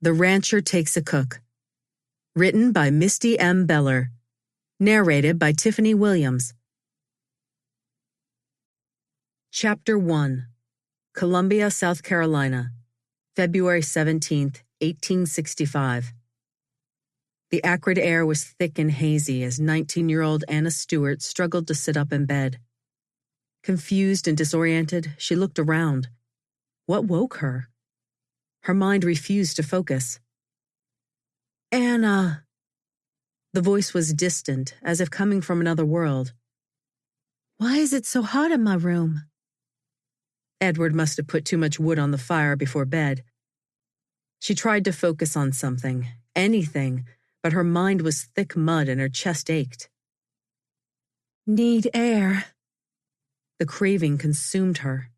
The Rancher Takes a Cook. Written by Misty M. Beller. Narrated by Tiffany Williams. Chapter 1. Columbia, South Carolina, February 17th, 1865. The acrid air was thick and hazy as 19-year-old Anna Stewart struggled to sit up in bed. Confused and disoriented, she looked around. What woke her? Her mind refused to focus. "Anna." The voice was distant, as if coming from another world. "Why is it so hot in my room?" Edward must have put too much wood on the fire before bed. She tried to focus on something, anything, but her mind was thick mud and her chest ached. "Need air." The craving consumed her.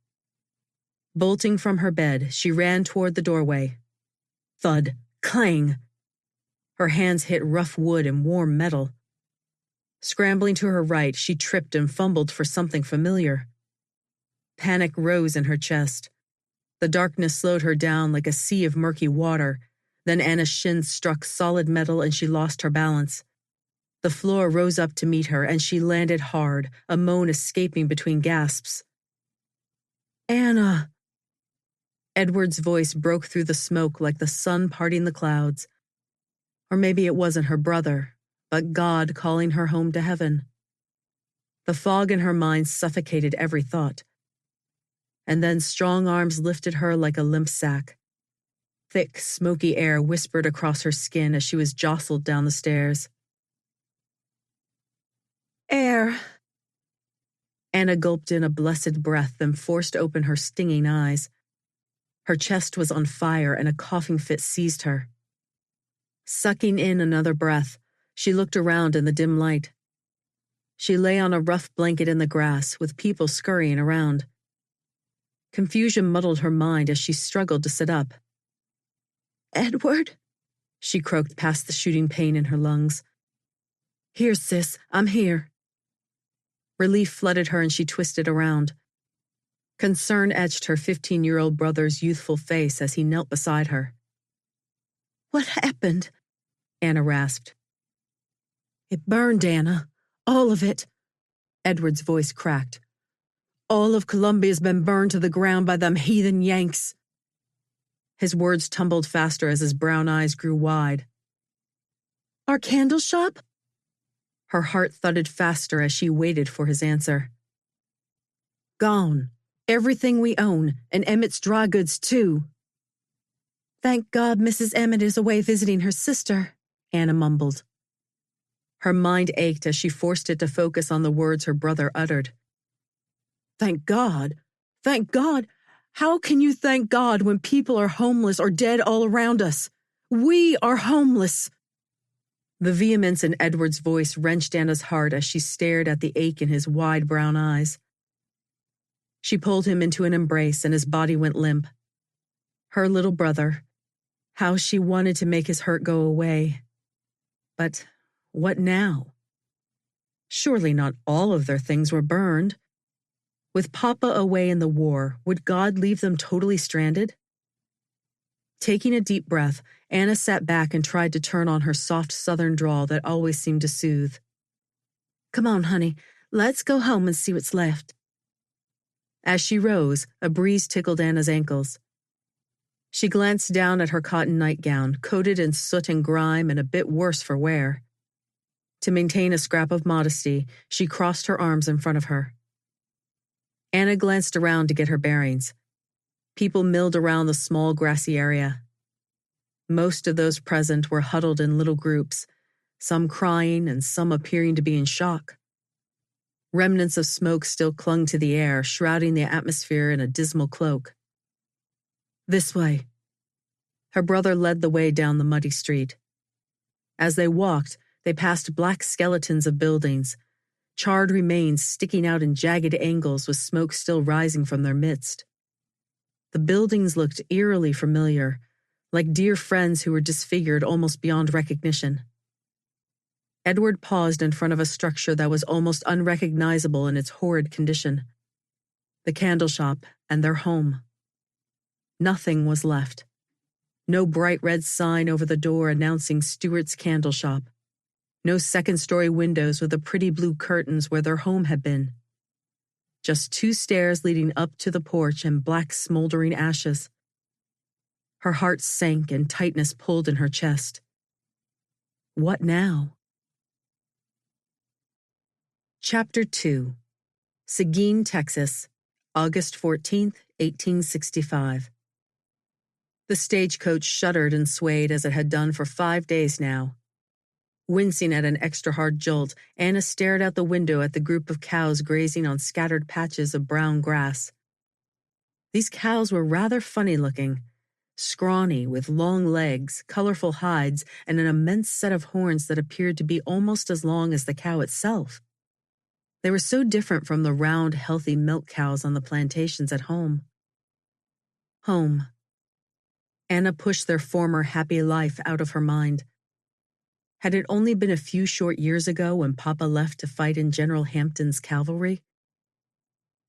Bolting from her bed, she ran toward the doorway. Thud, clang. Her hands hit rough wood and warm metal. Scrambling to her right, she tripped and fumbled for something familiar. Panic rose in her chest. The darkness slowed her down like a sea of murky water. Then Anna's shins struck solid metal and she lost her balance. The floor rose up to meet her and she landed hard, a moan escaping between gasps. "Anna." Edward's voice broke through the smoke like the sun parting the clouds. Or maybe it wasn't her brother, but God calling her home to heaven. The fog in her mind suffocated every thought. And then strong arms lifted her like a limp sack. Thick, smoky air whispered across her skin as she was jostled down the stairs. "Air." Anna gulped in a blessed breath, then forced open her stinging eyes. Her chest was on fire and a coughing fit seized her. Sucking in another breath, she looked around in the dim light. She lay on a rough blanket in the grass, with people scurrying around. Confusion muddled her mind as she struggled to sit up. "Edward?" she croaked past the shooting pain in her lungs. "Here, sis, I'm here." Relief flooded her and she twisted around. Concern etched her 15-year-old brother's youthful face as he knelt beside her. "What happened?" Anna rasped. "It burned, Anna. All of it." Edward's voice cracked. "All of Columbia's been burned to the ground by them heathen Yanks." His words tumbled faster as his brown eyes grew wide. "Our candle shop?" Her heart thudded faster as she waited for his answer. "Gone. Everything we own, and Emmett's dry goods, too." "Thank God Mrs. Emmett is away visiting her sister," Anna mumbled. Her mind ached as she forced it to focus on the words her brother uttered. "Thank God? Thank God? How can you thank God when people are homeless or dead all around us? We are homeless." The vehemence in Edward's voice wrenched Anna's heart as she stared at the ache in his wide brown eyes. She pulled him into an embrace and his body went limp. Her little brother. How she wanted to make his hurt go away. But what now? Surely not all of their things were burned. With Papa away in the war, would God leave them totally stranded? Taking a deep breath, Anna sat back and tried to turn on her soft southern drawl that always seemed to soothe. "Come on, honey, let's go home and see what's left." As she rose, a breeze tickled Anna's ankles. She glanced down at her cotton nightgown, coated in soot and grime and a bit worse for wear. To maintain a scrap of modesty, she crossed her arms in front of her. Anna glanced around to get her bearings. People milled around the small grassy area. Most of those present were huddled in little groups, some crying and some appearing to be in shock. Remnants of smoke still clung to the air, shrouding the atmosphere in a dismal cloak. "This way." Her brother led the way down the muddy street. As they walked, they passed black skeletons of buildings, charred remains sticking out in jagged angles with smoke still rising from their midst. The buildings looked eerily familiar, like dear friends who were disfigured almost beyond recognition. Edward paused in front of a structure that was almost unrecognizable in its horrid condition. The candle shop and their home. Nothing was left. No bright red sign over the door announcing Stewart's Candle Shop. No second-story windows with the pretty blue curtains where their home had been. Just 2 stairs leading up to the porch and black smoldering ashes. Her heart sank and tightness pulled in her chest. What now? Chapter 2. Seguin, Texas, August 14th, 1865. The stagecoach shuddered and swayed as it had done for 5 days now. Wincing at an extra hard jolt, Anna stared out the window at the group of cows grazing on scattered patches of brown grass. These cows were rather funny looking, scrawny with long legs, colorful hides, and an immense set of horns that appeared to be almost as long as the cow itself. They were so different from the round, healthy milk cows on the plantations at home. Home. Anna pushed their former happy life out of her mind. Had it only been a few short years ago when Papa left to fight in General Hampton's cavalry?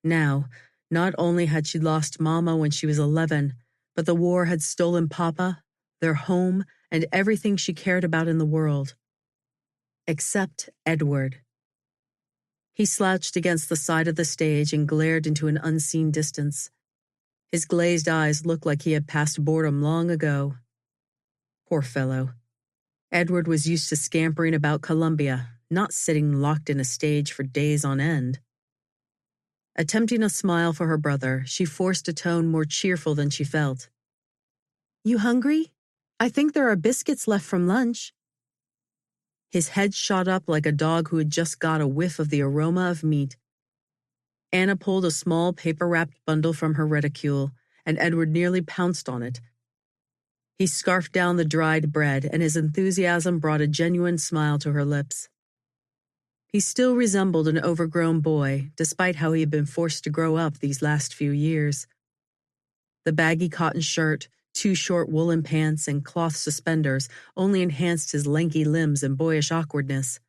Now, not only had she lost Mama when she was 11, but the war had stolen Papa, their home, and everything she cared about in the world. Except Edward. He slouched against the side of the stage and glared into an unseen distance. His glazed eyes looked like he had passed boredom long ago. Poor fellow. Edward was used to scampering about Columbia, not sitting locked in a stage for days on end. Attempting a smile for her brother, she forced a tone more cheerful than she felt. "You hungry? I think there are biscuits left from lunch." His head shot up like a dog who had just got a whiff of the aroma of meat. Anna pulled a small paper-wrapped bundle from her reticule, and Edward nearly pounced on it. He scarfed down the dried bread, and his enthusiasm brought a genuine smile to her lips. He still resembled an overgrown boy, despite how he had been forced to grow up these last few years. The baggy cotton shirt, 2 short woolen pants, and cloth suspenders only enhanced his lanky limbs and boyish awkwardness.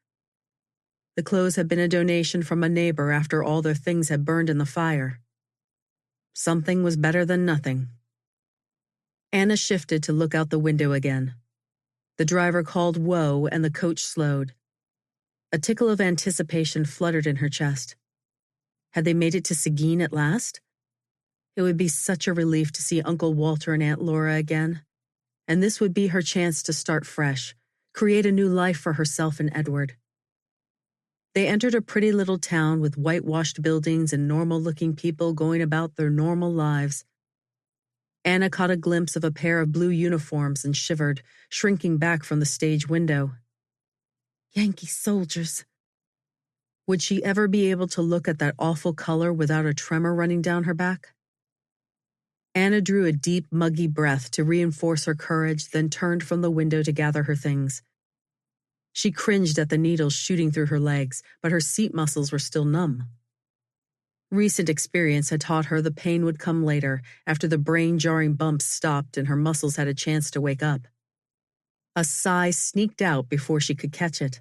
The clothes had been a donation from a neighbor after all their things had burned in the fire. Something was better than nothing. Anna shifted to look out the window again. The driver called "whoa" and the coach slowed. A tickle of anticipation fluttered in her chest. Had they made it to Seguin at last? It would be such a relief to see Uncle Walter and Aunt Laura again. And this would be her chance to start fresh, create a new life for herself and Edward. They entered a pretty little town with whitewashed buildings and normal-looking people going about their normal lives. Anna caught a glimpse of a pair of blue uniforms and shivered, shrinking back from the stage window. Yankee soldiers. Would she ever be able to look at that awful color without a tremor running down her back? Anna drew a deep, muggy breath to reinforce her courage, then turned from the window to gather her things. She cringed at the needles shooting through her legs, but her seat muscles were still numb. Recent experience had taught her the pain would come later, after the brain-jarring bumps stopped and her muscles had a chance to wake up. A sigh sneaked out before she could catch it.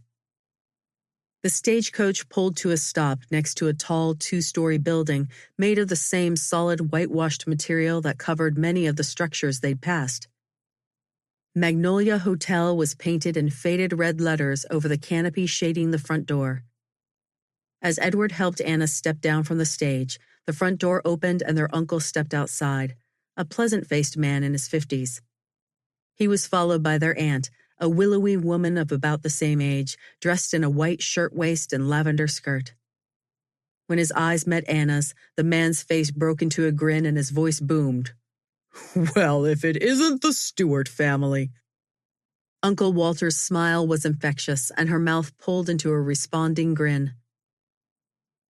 The stagecoach pulled to a stop next to a tall 2-story building made of the same solid whitewashed material that covered many of the structures they'd passed. Magnolia Hotel was painted in faded red letters over the canopy shading the front door. As Edward helped Anna step down from the stage, the front door opened and their uncle stepped outside, a pleasant-faced man in his 50s. He was followed by their aunt, a willowy woman of about the same age, dressed in a white shirtwaist and lavender skirt. When his eyes met Anna's, the man's face broke into a grin and his voice boomed. "Well, if it isn't the Stewart family." Uncle Walter's smile was infectious, and her mouth pulled into a responding grin.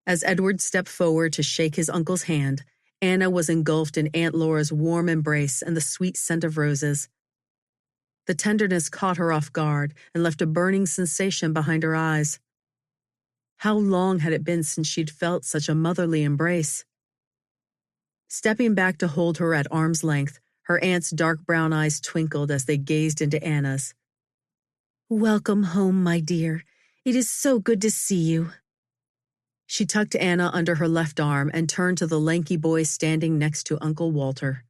As Edward stepped forward to shake his uncle's hand, Anna was engulfed in Aunt Laura's warm embrace and the sweet scent of roses. The tenderness caught her off guard and left a burning sensation behind her eyes. How long had it been since she'd felt such a motherly embrace? Stepping back to hold her at arm's length, her aunt's dark brown eyes twinkled as they gazed into Anna's. "Welcome home, my dear. It is so good to see you." She tucked Anna under her left arm and turned to the lanky boy standing next to Uncle Walter.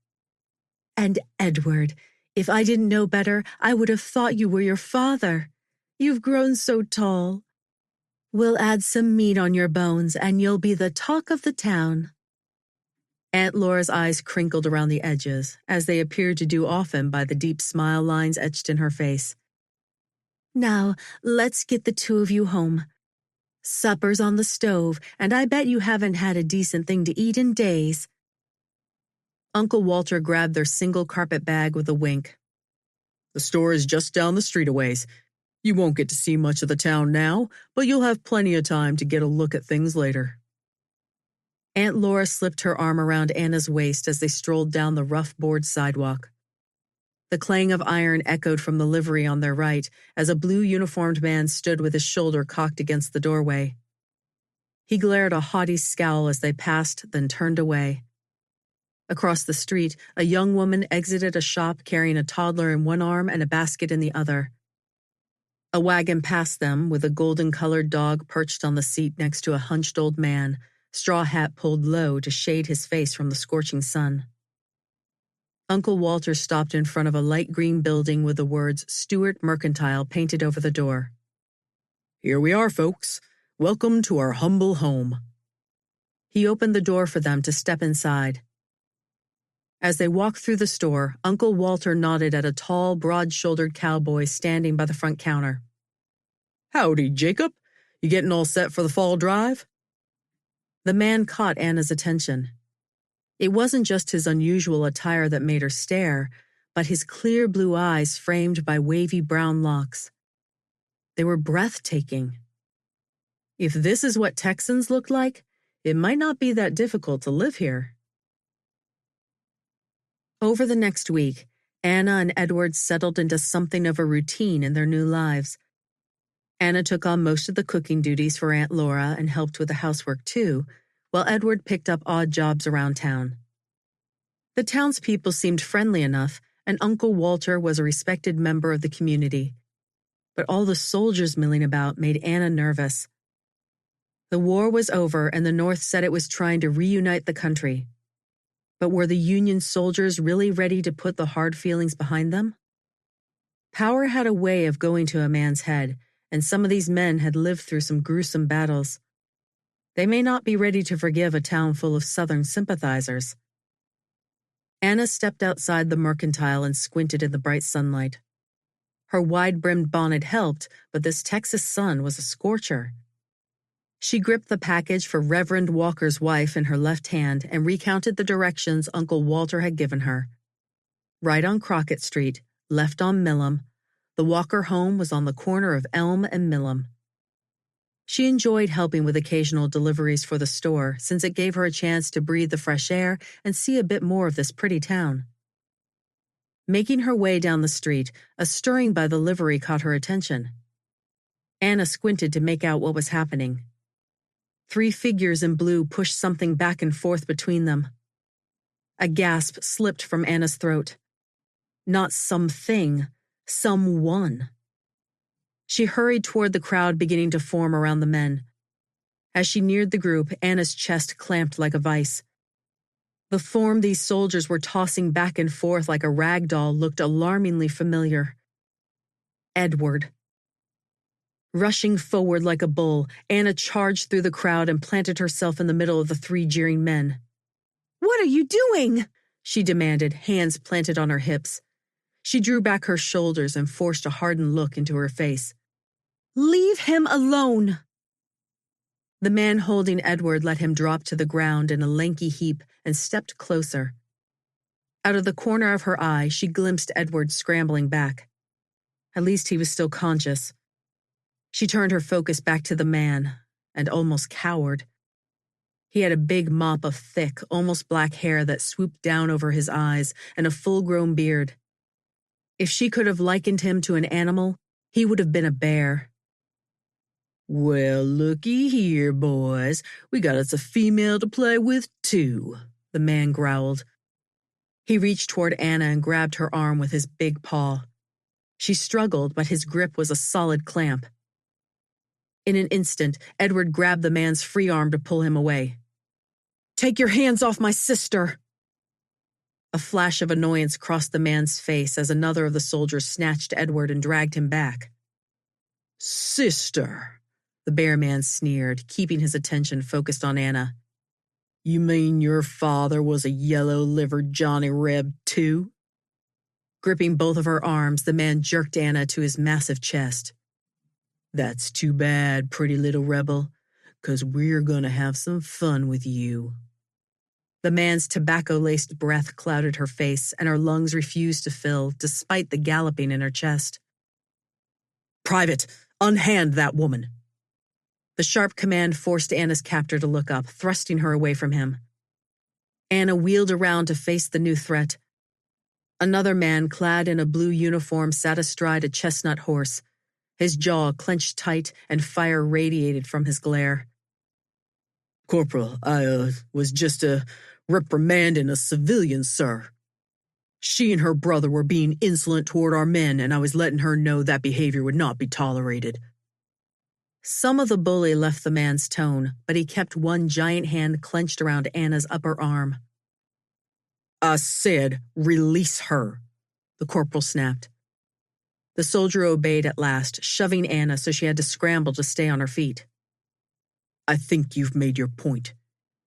"And Edward, If I didn't know better, I would have thought you were your father. You've grown so tall. We'll add some meat on your bones, and you'll be the talk of the town." Aunt Laura's eyes crinkled around the edges, as they appeared to do often by the deep smile lines etched in her face. "Now, let's get the two of you home. Supper's on the stove, and I bet you haven't had a decent thing to eat in days." Uncle Walter grabbed their single carpet bag with a wink. "The store is just down the street a ways. You won't get to see much of the town now, but you'll have plenty of time to get a look at things later." Aunt Laura slipped her arm around Anna's waist as they strolled down the rough board sidewalk. The clang of iron echoed from the livery on their right as a blue-uniformed man stood with his shoulder cocked against the doorway. He glared a haughty scowl as they passed, then turned away. Across the street, a young woman exited a shop carrying a toddler in one arm and a basket in the other. A wagon passed them with a golden-colored dog perched on the seat next to a hunched old man, straw hat pulled low to shade his face from the scorching sun. Uncle Walter stopped in front of a light green building with the words Stewart Mercantile painted over the door. "Here we are, folks. Welcome to our humble home." He opened the door for them to step inside. As they walked through the store, Uncle Walter nodded at a tall, broad-shouldered cowboy standing by the front counter. "Howdy, Jacob. You getting all set for the fall drive?" The man caught Anna's attention. It wasn't just his unusual attire that made her stare, but his clear blue eyes framed by wavy brown locks. They were breathtaking. If this is what Texans look like, it might not be that difficult to live here. Over the next week, Anna and Edward settled into something of a routine in their new lives. Anna took on most of the cooking duties for Aunt Laura and helped with the housework too, while Edward picked up odd jobs around town. The townspeople seemed friendly enough, and Uncle Walter was a respected member of the community. But all the soldiers milling about made Anna nervous. The war was over, and the North said it was trying to reunite the country. But were the Union soldiers really ready to put the hard feelings behind them? Power had a way of going to a man's head, and some of these men had lived through some gruesome battles. They may not be ready to forgive a town full of Southern sympathizers. Anna stepped outside the mercantile and squinted in the bright sunlight. Her wide-brimmed bonnet helped, but this Texas sun was a scorcher. She gripped the package for Reverend Walker's wife in her left hand and recounted the directions Uncle Walter had given her. Right on Crockett Street, left on Millam. The Walker home was on the corner of Elm and Millam. She enjoyed helping with occasional deliveries for the store, since it gave her a chance to breathe the fresh air and see a bit more of this pretty town. Making her way down the street, a stirring by the livery caught her attention. Anna squinted to make out what was happening. 3 figures in blue pushed something back and forth between them. A gasp slipped from Anna's throat. Not something, someone. She hurried toward the crowd beginning to form around the men. As she neared the group, Anna's chest clamped like a vice. The form these soldiers were tossing back and forth like a rag doll looked alarmingly familiar. Edward. Rushing forward like a bull, Anna charged through the crowd and planted herself in the middle of the 3 jeering men. "What are you doing?" she demanded, hands planted on her hips. She drew back her shoulders and forced a hardened look into her face. "Leave him alone!" The man holding Edward let him drop to the ground in a lanky heap and stepped closer. Out of the corner of her eye, she glimpsed Edward scrambling back. At least he was still conscious. She turned her focus back to the man, and almost cowered. He had a big mop of thick, almost black hair that swooped down over his eyes and a full-grown beard. If she could have likened him to an animal, he would have been a bear. "Well, looky here, boys. We got us a female to play with, too," the man growled. He reached toward Anna and grabbed her arm with his big paw. She struggled, but his grip was a solid clamp. In an instant, Edward grabbed the man's free arm to pull him away. "Take your hands off my sister!" A flash of annoyance crossed the man's face as another of the soldiers snatched Edward and dragged him back. "Sister," the bear man sneered, keeping his attention focused on Anna. "You mean your father was a yellow-livered Johnny Reb, too?" Gripping both of her arms, the man jerked Anna to his massive chest. "That's too bad, pretty little rebel, 'cause we're gonna have some fun with you." The man's tobacco-laced breath clouded her face, and her lungs refused to fill, despite the galloping in her chest. "Private, unhand that woman!" The sharp command forced Anna's captor to look up, thrusting her away from him. Anna wheeled around to face the new threat. Another man, clad in a blue uniform, sat astride a chestnut horse. His jaw clenched tight, and fire radiated from his glare. "Corporal, I was just reprimanding a civilian, sir. She and her brother were being insolent toward our men, and I was letting her know that behavior would not be tolerated." Some of the bully left the man's tone, but he kept one giant hand clenched around Anna's upper arm. "I said, release her," the corporal snapped. The soldier obeyed at last, shoving Anna so she had to scramble to stay on her feet. "I think you've made your point.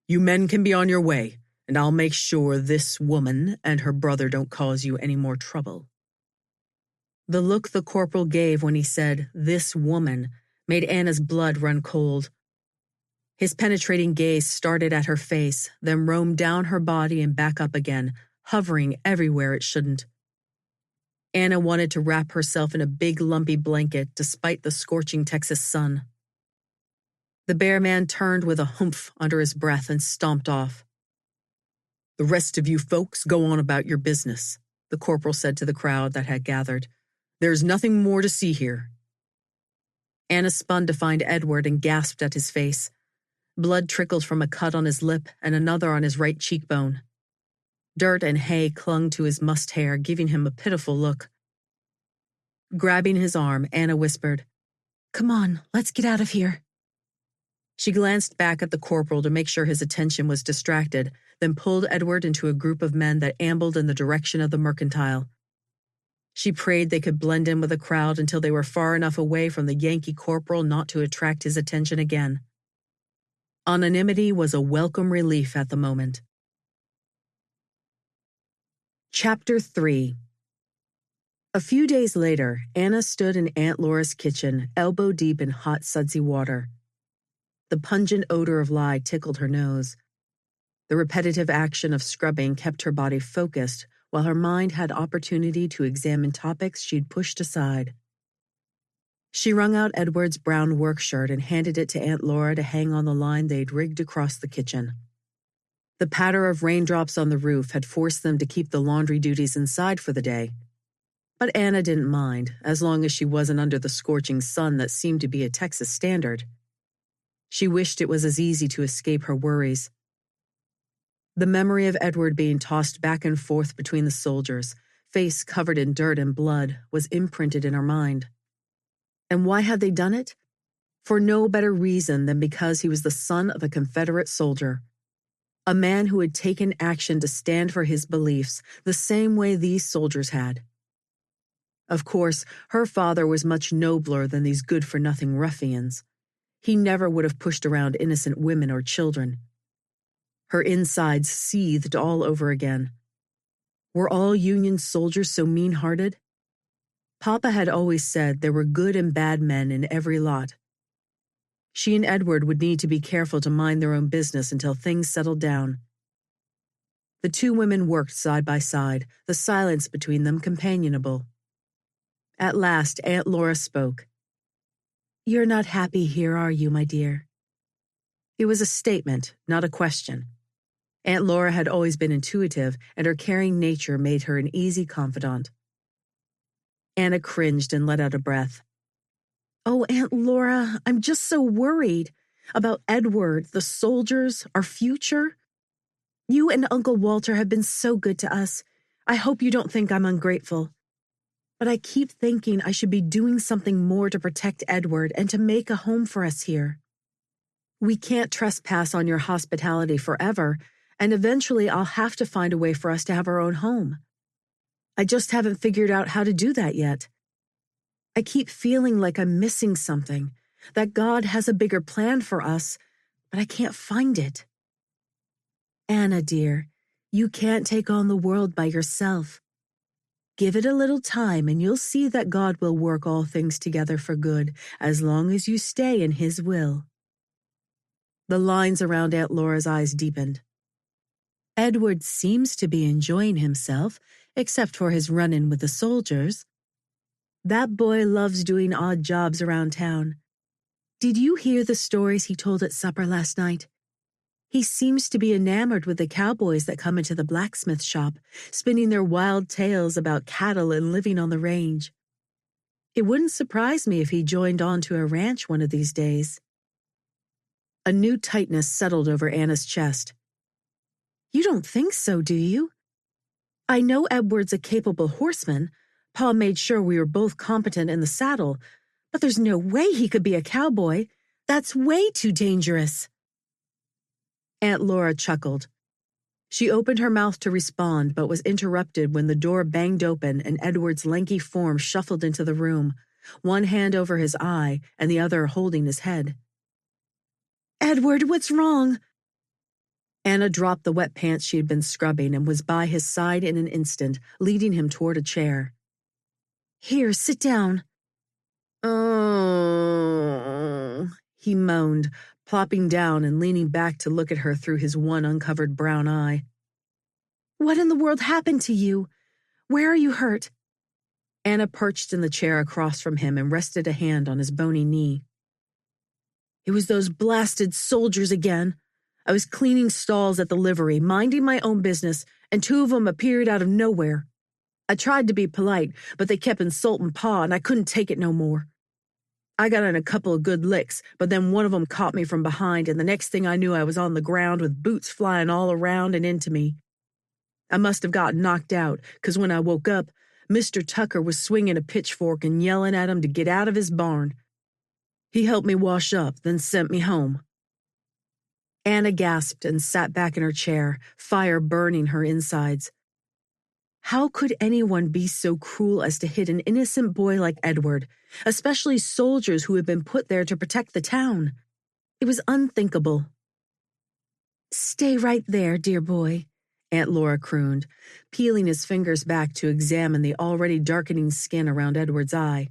You men can be on your way, and I'll make sure this woman and her brother don't cause you any more trouble." The look the corporal gave when he said, "this woman," made Anna's blood run cold. His penetrating gaze started at her face, then roamed down her body and back up again, hovering everywhere it shouldn't. Anna wanted to wrap herself in a big lumpy blanket despite the scorching Texas sun. The bear man turned with a humph under his breath and stomped off. "The rest of you folks go on about your business," the corporal said to the crowd that had gathered. "There's nothing more to see here." Anna spun to find Edward and gasped at his face. Blood trickled from a cut on his lip and another on his right cheekbone. Dirt and hay clung to his mussed hair, giving him a pitiful look. Grabbing his arm, Anna whispered, "Come on, let's get out of here." She glanced back at the corporal to make sure his attention was distracted, then pulled Edward into a group of men that ambled in the direction of the mercantile. She prayed they could blend in with the crowd until they were far enough away from the Yankee corporal not to attract his attention again. Anonymity was a welcome relief at the moment. Chapter 3. A few days later, Anna stood in Aunt Laura's kitchen, elbow deep in hot, sudsy water. The pungent odor of lye tickled her nose. The repetitive action of scrubbing kept her body focused, while her mind had opportunity to examine topics she'd pushed aside. She wrung out Edward's brown work shirt and handed it to Aunt Laura to hang on the line they'd rigged across the kitchen. The patter of raindrops on the roof had forced them to keep the laundry duties inside for the day. But Anna didn't mind, as long as she wasn't under the scorching sun that seemed to be a Texas standard. She wished it was as easy to escape her worries. The memory of Edward being tossed back and forth between the soldiers, face covered in dirt and blood, was imprinted in her mind. And why had they done it? For no better reason than because he was the son of a Confederate soldier. A man who had taken action to stand for his beliefs the same way these soldiers had. Of course, her father was much nobler than these good-for-nothing ruffians. He never would have pushed around innocent women or children. Her insides seethed all over again. Were all Union soldiers so mean-hearted? Papa had always said there were good and bad men in every lot. She and Edward would need to be careful to mind their own business until things settled down. The two women worked side by side, the silence between them companionable. At last, Aunt Laura spoke. "You're not happy here, are you, my dear?" It was a statement, not a question. Aunt Laura had always been intuitive, and her caring nature made her an easy confidant. Anna cringed and let out a breath. "Oh, Aunt Laura, I'm just so worried about Edward, the soldiers, our future. You and Uncle Walter have been so good to us. I hope you don't think I'm ungrateful. But I keep thinking I should be doing something more to protect Edward and to make a home for us here. We can't trespass on your hospitality forever, and eventually I'll have to find a way for us to have our own home. I just haven't figured out how to do that yet. I keep feeling like I'm missing something, that God has a bigger plan for us, but I can't find it. Anna, dear, you can't take on the world by yourself. Give it a little time and you'll see that God will work all things together for good as long as you stay in His will. The lines around Aunt Laura's eyes deepened. Edward seems to be enjoying himself, except for his run-in with the soldiers. That boy loves doing odd jobs around town. Did you hear the stories he told at supper last night? He seems to be enamored with the cowboys that come into the blacksmith shop, spinning their wild tales about cattle and living on the range. It wouldn't surprise me if he joined on to a ranch one of these days. A new tightness settled over Anna's chest. You don't think so, do you? I know Edward's a capable horseman. Pa made sure we were both competent in the saddle, but there's no way he could be a cowboy. That's way too dangerous. Aunt Laura chuckled. She opened her mouth to respond, but was interrupted when the door banged open and Edward's lanky form shuffled into the room, one hand over his eye and the other holding his head. Edward, what's wrong? Anna dropped the wet pants she had been scrubbing and was by his side in an instant, leading him toward a chair. Here, sit down. Oh, he moaned, plopping down and leaning back to look at her through his one uncovered brown eye. What in the world happened to you? Where are you hurt? Anna perched in the chair across from him and rested a hand on his bony knee. It was those blasted soldiers again. I was cleaning stalls at the livery, minding my own business, and two of them appeared out of nowhere. I tried to be polite, but they kept insulting Pa, and I couldn't take it no more. I got in a couple of good licks, but then one of them caught me from behind, and the next thing I knew I was on the ground with boots flying all around and into me. I must have gotten knocked out, because when I woke up, Mr. Tucker was swinging a pitchfork and yelling at him to get out of his barn. He helped me wash up, then sent me home. Anna gasped and sat back in her chair, fire burning her insides. How could anyone be so cruel as to hit an innocent boy like Edward, especially soldiers who had been put there to protect the town? It was unthinkable. Stay right there, dear boy, Aunt Laura crooned, peeling his fingers back to examine the already darkening skin around Edward's eye.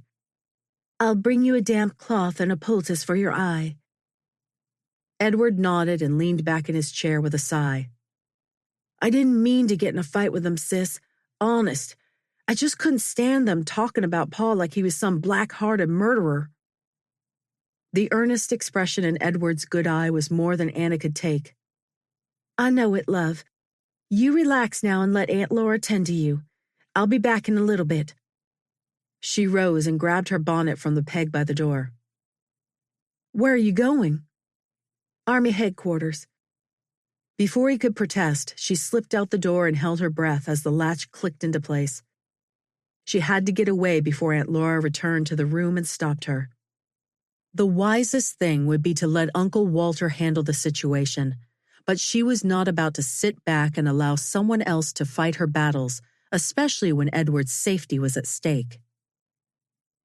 I'll bring you a damp cloth and a poultice for your eye. Edward nodded and leaned back in his chair with a sigh. I didn't mean to get in a fight with them, sis. Honest. I just couldn't stand them talking about Pa like he was some black-hearted murderer. The earnest expression in Edward's good eye was more than Anna could take. I know it, love. You relax now and let Aunt Laura tend to you. I'll be back in a little bit. She rose and grabbed her bonnet from the peg by the door. Where are you going? Army headquarters. Before he could protest, she slipped out the door and held her breath as the latch clicked into place. She had to get away before Aunt Laura returned to the room and stopped her. The wisest thing would be to let Uncle Walter handle the situation, but she was not about to sit back and allow someone else to fight her battles, especially when Edward's safety was at stake.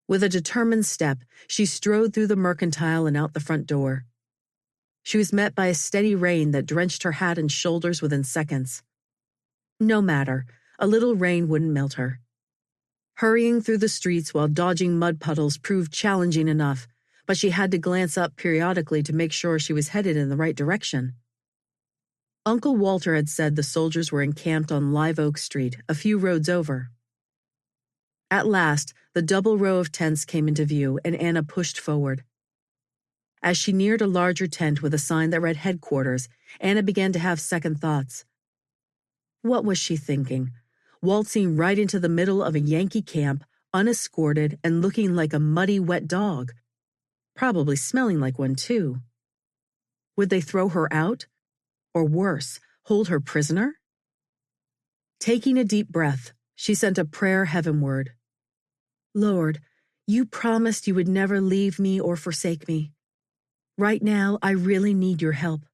With a determined step, she strode through the mercantile and out the front door. She was met by a steady rain that drenched her hat and shoulders within seconds. No matter, a little rain wouldn't melt her. Hurrying through the streets while dodging mud puddles proved challenging enough, but she had to glance up periodically to make sure she was headed in the right direction. Uncle Walter had said the soldiers were encamped on Live Oak Street, a few roads over. At last, the double row of tents came into view, and Anna pushed forward. As she neared a larger tent with a sign that read headquarters, Anna began to have second thoughts. What was she thinking? Waltzing right into the middle of a Yankee camp, unescorted and looking like a muddy, wet dog. Probably smelling like one, too. Would they throw her out? Or worse, hold her prisoner? Taking a deep breath, she sent a prayer heavenward. Lord, you promised you would never leave me or forsake me. Right now, I really need your help.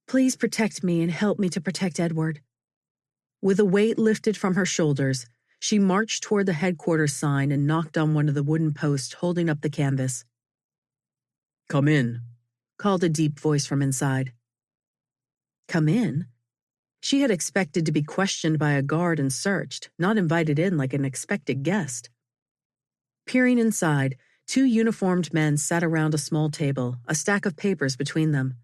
Please protect me and help me to protect Edward. With a weight lifted from her shoulders, she marched toward the headquarters sign and knocked on one of the wooden posts holding up the canvas. "Come in," called a deep voice from inside. Come in? She had expected to be questioned by a guard and searched, not invited in like an expected guest. Peering inside, two uniformed men sat around a small table, a stack of papers between them.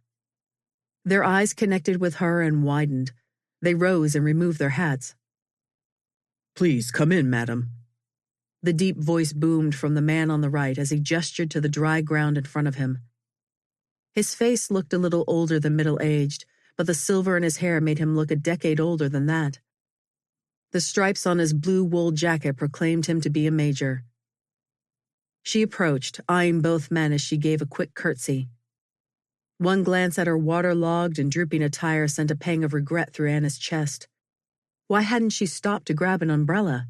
Their eyes connected with her and widened. They rose and removed their hats. "Please come in, madam." The deep voice boomed from the man on the right as he gestured to the dry ground in front of him. His face looked a little older than middle-aged, but the silver in his hair made him look a decade older than that. The stripes on his blue wool jacket proclaimed him to be a major. She approached, eyeing both men as she gave a quick curtsy. One glance at her waterlogged and drooping attire sent a pang of regret through Anna's chest. Why hadn't she stopped to grab an umbrella?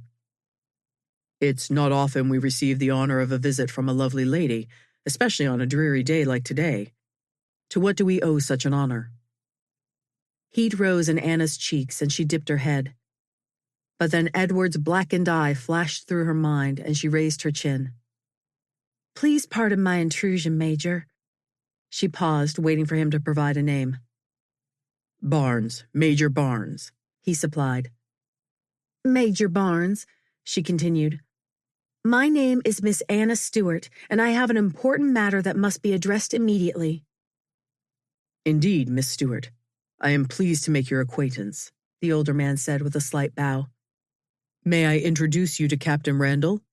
"It's not often we receive the honor of a visit from a lovely lady, especially on a dreary day like today. To what do we owe such an honor?" Heat rose in Anna's cheeks and she dipped her head. But then Edward's blackened eye flashed through her mind and she raised her chin. "Please pardon my intrusion, Major." She paused, waiting for him to provide a name. "Barnes, Major Barnes," he supplied. "Major Barnes," she continued. "My name is Miss Anna Stewart, and I have an important matter that must be addressed immediately." "Indeed, Miss Stewart. I am pleased to make your acquaintance," the older man said with a slight bow. "May I introduce you to Captain Randall?"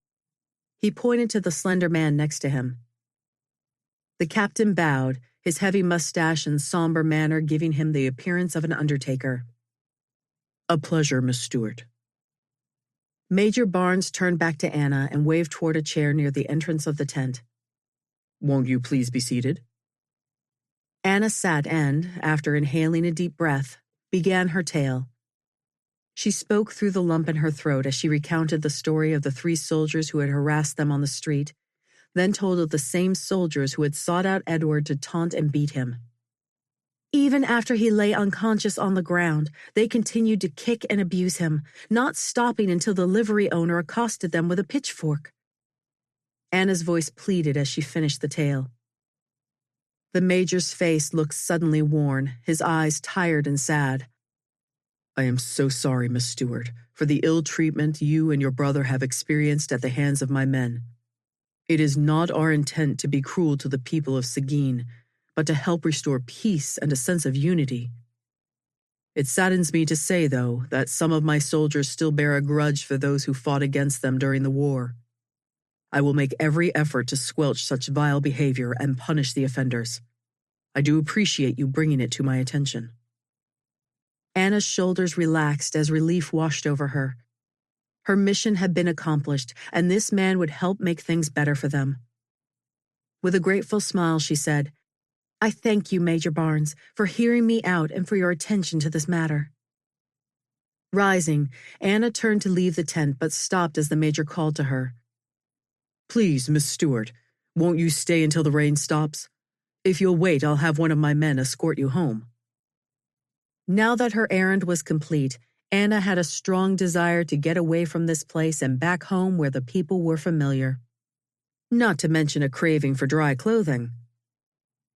He pointed to the slender man next to him. The captain bowed, his heavy mustache and somber manner giving him the appearance of an undertaker. "A pleasure, Miss Stewart." Major Barnes turned back to Anna and waved toward a chair near the entrance of the tent. "Won't you please be seated?" Anna sat and, after inhaling a deep breath, began her tale. She spoke through the lump in her throat as she recounted the story of the 3 soldiers who had harassed them on the street, then told of the same soldiers who had sought out Edward to taunt and beat him. Even after he lay unconscious on the ground, they continued to kick and abuse him, not stopping until the livery owner accosted them with a pitchfork. Anna's voice pleaded as she finished the tale. The major's face looked suddenly worn, his eyes tired and sad. "I am so sorry, Miss Stewart, for the ill treatment you and your brother have experienced at the hands of my men. It is not our intent to be cruel to the people of Seguin, but to help restore peace and a sense of unity. It saddens me to say, though, that some of my soldiers still bear a grudge for those who fought against them during the war. I will make every effort to squelch such vile behavior and punish the offenders. I do appreciate you bringing it to my attention." Anna's shoulders relaxed as relief washed over her. Her mission had been accomplished, and this man would help make things better for them. With a grateful smile, she said, "I thank you, Major Barnes, for hearing me out and for your attention to this matter." Rising, Anna turned to leave the tent but stopped as the major called to her. "Please, Miss Stewart, won't you stay until the rain stops? If you'll wait, I'll have one of my men escort you home." Now that her errand was complete, Anna had a strong desire to get away from this place and back home where the people were familiar. Not to mention a craving for dry clothing.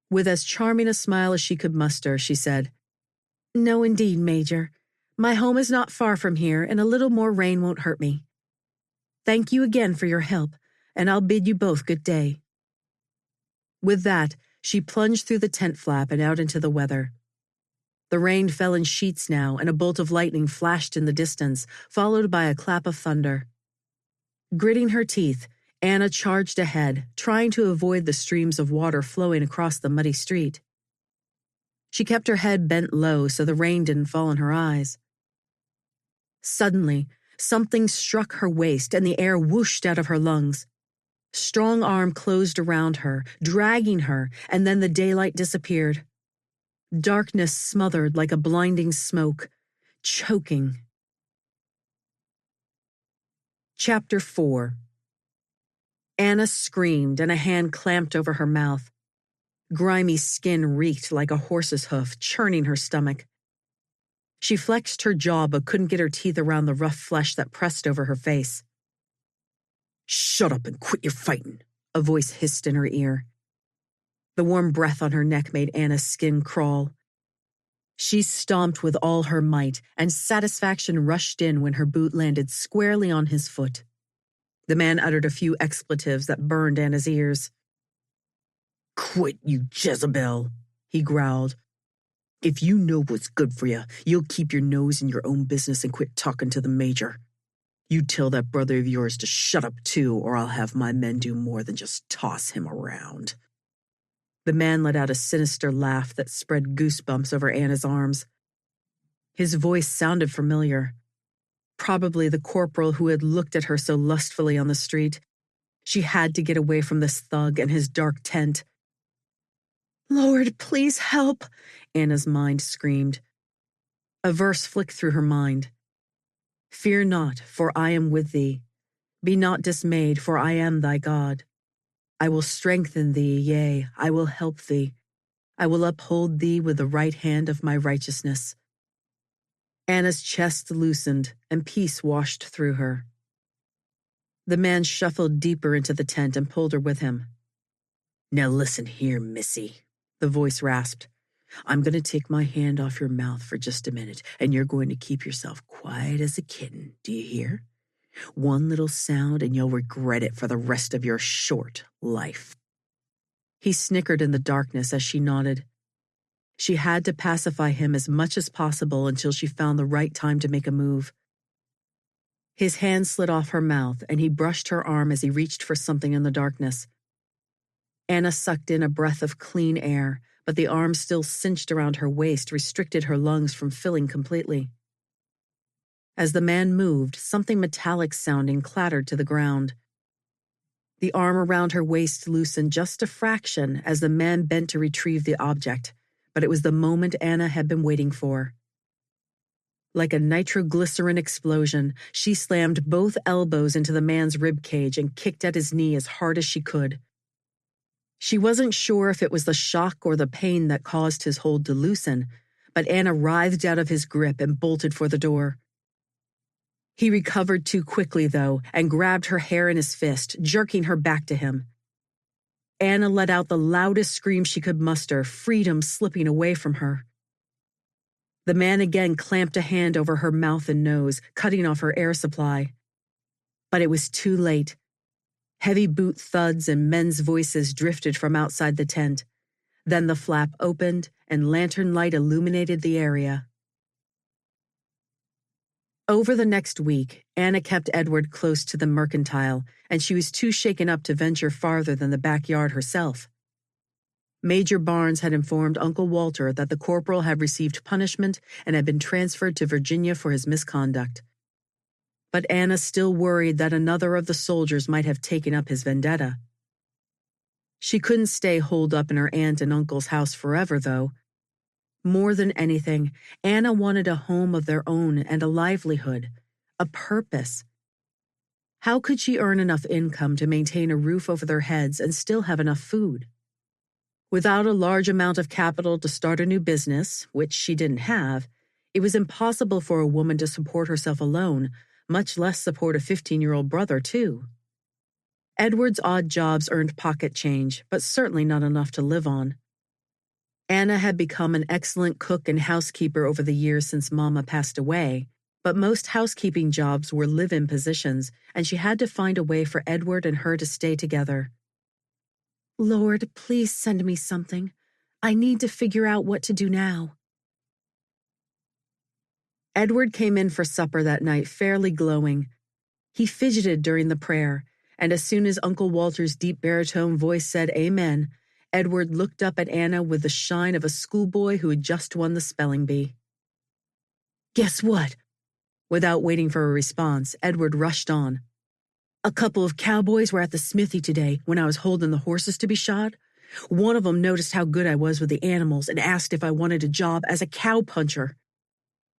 With as charming a smile as she could muster, she said, "No, indeed, Major. My home is not far from here, and a little more rain won't hurt me. Thank you again for your help, and I'll bid you both good day." With that, she plunged through the tent flap and out into the weather. The rain fell in sheets now, and a bolt of lightning flashed in the distance, followed by a clap of thunder. Gritting her teeth, Anna charged ahead, trying to avoid the streams of water flowing across the muddy street. She kept her head bent low so the rain didn't fall in her eyes. Suddenly, something struck her waist and the air whooshed out of her lungs. Strong arm closed around her, dragging her, and then the daylight disappeared. Darkness smothered like a blinding smoke, choking. Chapter 4. Anna screamed and a hand clamped over her mouth. Grimy skin reeked like a horse's hoof, churning her stomach. She flexed her jaw but couldn't get her teeth around the rough flesh that pressed over her face. "Shut up and quit your fighting," a voice hissed in her ear. The warm breath on her neck made Anna's skin crawl. She stomped with all her might, and satisfaction rushed in when her boot landed squarely on his foot. The man uttered a few expletives that burned Anna's ears. "Quit, you Jezebel," he growled. "If you know what's good for you, you'll keep your nose in your own business and quit talking to the major. You tell that brother of yours to shut up too, or I'll have my men do more than just toss him around." The man let out a sinister laugh that spread goosebumps over Anna's arms. His voice sounded familiar. Probably the corporal who had looked at her so lustfully on the street. She had to get away from this thug and his dark tent. "Lord, please help," Anna's mind screamed. A verse flicked through her mind. "Fear not, for I am with thee. Be not dismayed, for I am thy God. I will strengthen thee, yea, I will help thee. I will uphold thee with the right hand of my righteousness." Anna's chest loosened, and peace washed through her. The man shuffled deeper into the tent and pulled her with him. "Now listen here, missy," the voice rasped. "I'm going to take my hand off your mouth for just a minute, and you're going to keep yourself quiet as a kitten. Do you hear? One little sound, and you'll regret it for the rest of your short life." He snickered in the darkness as she nodded. She had to pacify him as much as possible until she found the right time to make a move. His hand slid off her mouth, and he brushed her arm as he reached for something in the darkness. Anna sucked in a breath of clean air, but the arm still cinched around her waist restricted her lungs from filling completely. As the man moved, something metallic sounding clattered to the ground. The arm around her waist loosened just a fraction as the man bent to retrieve the object, but it was the moment Anna had been waiting for. Like a nitroglycerin explosion, she slammed both elbows into the man's ribcage and kicked at his knee as hard as she could. She wasn't sure if it was the shock or the pain that caused his hold to loosen, but Anna writhed out of his grip and bolted for the door. He recovered too quickly, though, and grabbed her hair in his fist, jerking her back to him. Anna let out the loudest scream she could muster, freedom slipping away from her. The man again clamped a hand over her mouth and nose, cutting off her air supply. But it was too late. Heavy boot thuds and men's voices drifted from outside the tent. Then the flap opened, and lantern light illuminated the area. Over the next week, Anna kept Edward close to the mercantile, and she was too shaken up to venture farther than the backyard herself. Major Barnes had informed Uncle Walter that the corporal had received punishment and had been transferred to Virginia for his misconduct. But Anna still worried that another of the soldiers might have taken up his vendetta. She couldn't stay holed up in her aunt and uncle's house forever, though. More than anything, Anna wanted a home of their own and a livelihood, a purpose. How could she earn enough income to maintain a roof over their heads and still have enough food? Without a large amount of capital to start a new business, which she didn't have, it was impossible for a woman to support herself alone, much less support a 15-year-old brother, too. Edward's odd jobs earned pocket change, but certainly not enough to live on. Anna had become an excellent cook and housekeeper over the years since Mama passed away, but most housekeeping jobs were live-in positions, and she had to find a way for Edward and her to stay together. "Lord, please send me something. I need to figure out what to do now." Edward came in for supper that night fairly glowing. He fidgeted during the prayer, and as soon as Uncle Walter's deep baritone voice said amen, Edward looked up at Anna with the shine of a schoolboy who had just won the spelling bee. "Guess what?" Without waiting for a response, Edward rushed on. "A couple of cowboys were at the smithy today when I was holding the horses to be shod. One of them noticed how good I was with the animals and asked if I wanted a job as a cow puncher.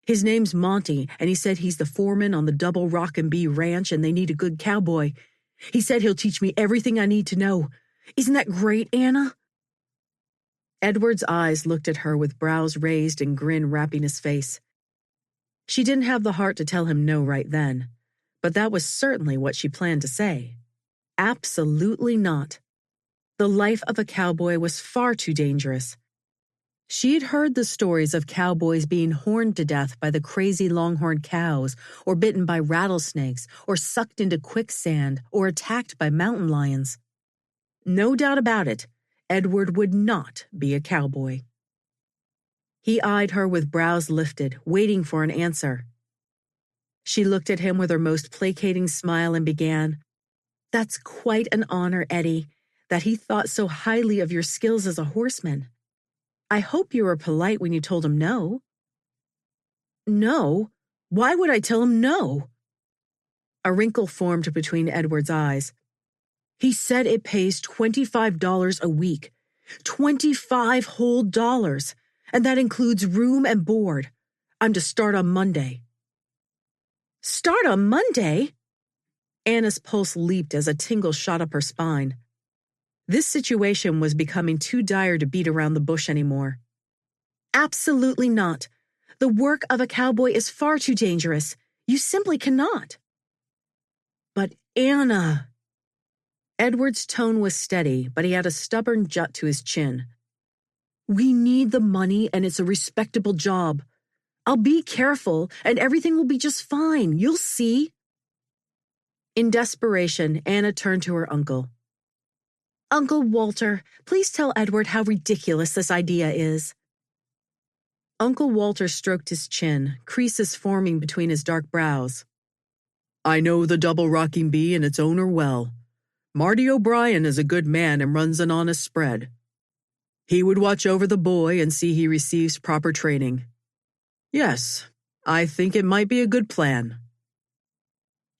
His name's Monty, and he said he's the foreman on the Double Rock and Bee Ranch and they need a good cowboy. He said he'll teach me everything I need to know. Isn't that great, Anna?" Edward's eyes looked at her with brows raised and grin wrapping his face. She didn't have the heart to tell him no right then, but that was certainly what she planned to say. Absolutely not. The life of a cowboy was far too dangerous. She had heard the stories of cowboys being horned to death by the crazy longhorn cows, or bitten by rattlesnakes, or sucked into quicksand, or attacked by mountain lions. No doubt about it, Edward would not be a cowboy. He eyed her with brows lifted, waiting for an answer. She looked at him with her most placating smile and began, "That's quite an honor, Eddie, that he thought so highly of your skills as a horseman. I hope you were polite when you told him no." "No? Why would I tell him no?" A wrinkle formed between Edward's eyes. "He said it pays $25 a week. 25 whole dollars. And that includes room and board. I'm to start on Monday." "Start on Monday?" Anna's pulse leaped as a tingle shot up her spine. This situation was becoming too dire to beat around the bush anymore. "Absolutely not. The work of a cowboy is far too dangerous. You simply cannot." "But Anna—" Edward's tone was steady, but he had a stubborn jut to his chin. "We need the money, and it's a respectable job. I'll be careful, and everything will be just fine. You'll see." In desperation, Anna turned to her uncle. "Uncle Walter, please tell Edward how ridiculous this idea is." Uncle Walter stroked his chin, creases forming between his dark brows. "I know the double rocking bee and its owner well. Marty O'Brien is a good man and runs an honest spread. He would watch over the boy and see he receives proper training. Yes, I think it might be a good plan."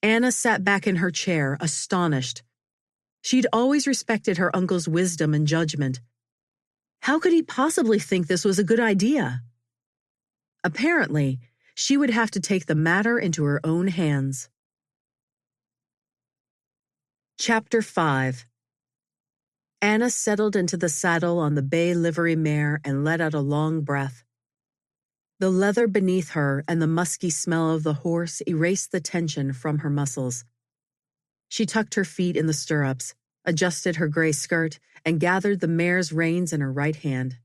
Anna sat back in her chair, astonished. She'd always respected her uncle's wisdom and judgment. How could he possibly think this was a good idea? Apparently, she would have to take the matter into her own hands. Chapter 5. Anna settled into the saddle on the bay livery mare and let out a long breath. The leather beneath her and the musky smell of the horse erased the tension from her muscles. She tucked her feet in the stirrups, adjusted her gray skirt, and gathered the mare's reins in her right hand.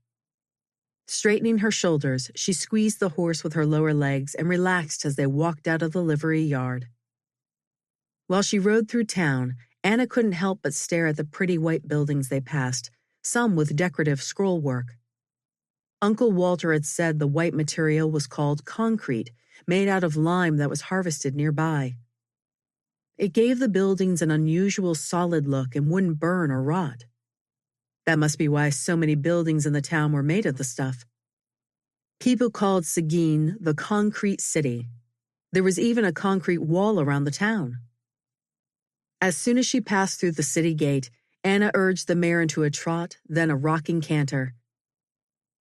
Straightening her shoulders, she squeezed the horse with her lower legs and relaxed as they walked out of the livery yard. While she rode through town, Anna couldn't help but stare at the pretty white buildings they passed, some with decorative scroll work. Uncle Walter had said the white material was called concrete, made out of lime that was harvested nearby. It gave the buildings an unusual solid look and wouldn't burn or rot. That must be why so many buildings in the town were made of the stuff. People called Seguin the Concrete City. There was even a concrete wall around the town. As soon as she passed through the city gate, Anna urged the mare into a trot, then a rocking canter.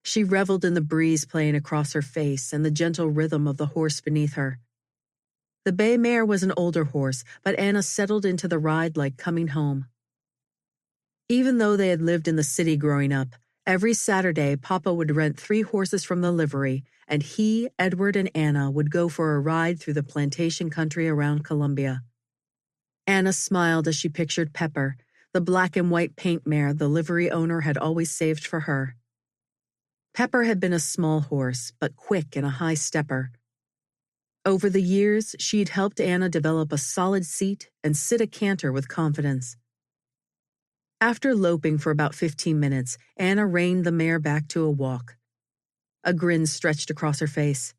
She reveled in the breeze playing across her face and the gentle rhythm of the horse beneath her. The bay mare was an older horse, but Anna settled into the ride like coming home. Even though they had lived in the city growing up, every Saturday Papa would rent 3 horses from the livery, and he, Edward, and Anna would go for a ride through the plantation country around Columbia. Anna smiled as she pictured Pepper, the black and white paint mare the livery owner had always saved for her. Pepper had been a small horse, but quick and a high stepper. Over the years, she'd helped Anna develop a solid seat and sit a canter with confidence. After loping for about 15 minutes, Anna reined the mare back to a walk. A grin stretched across her face.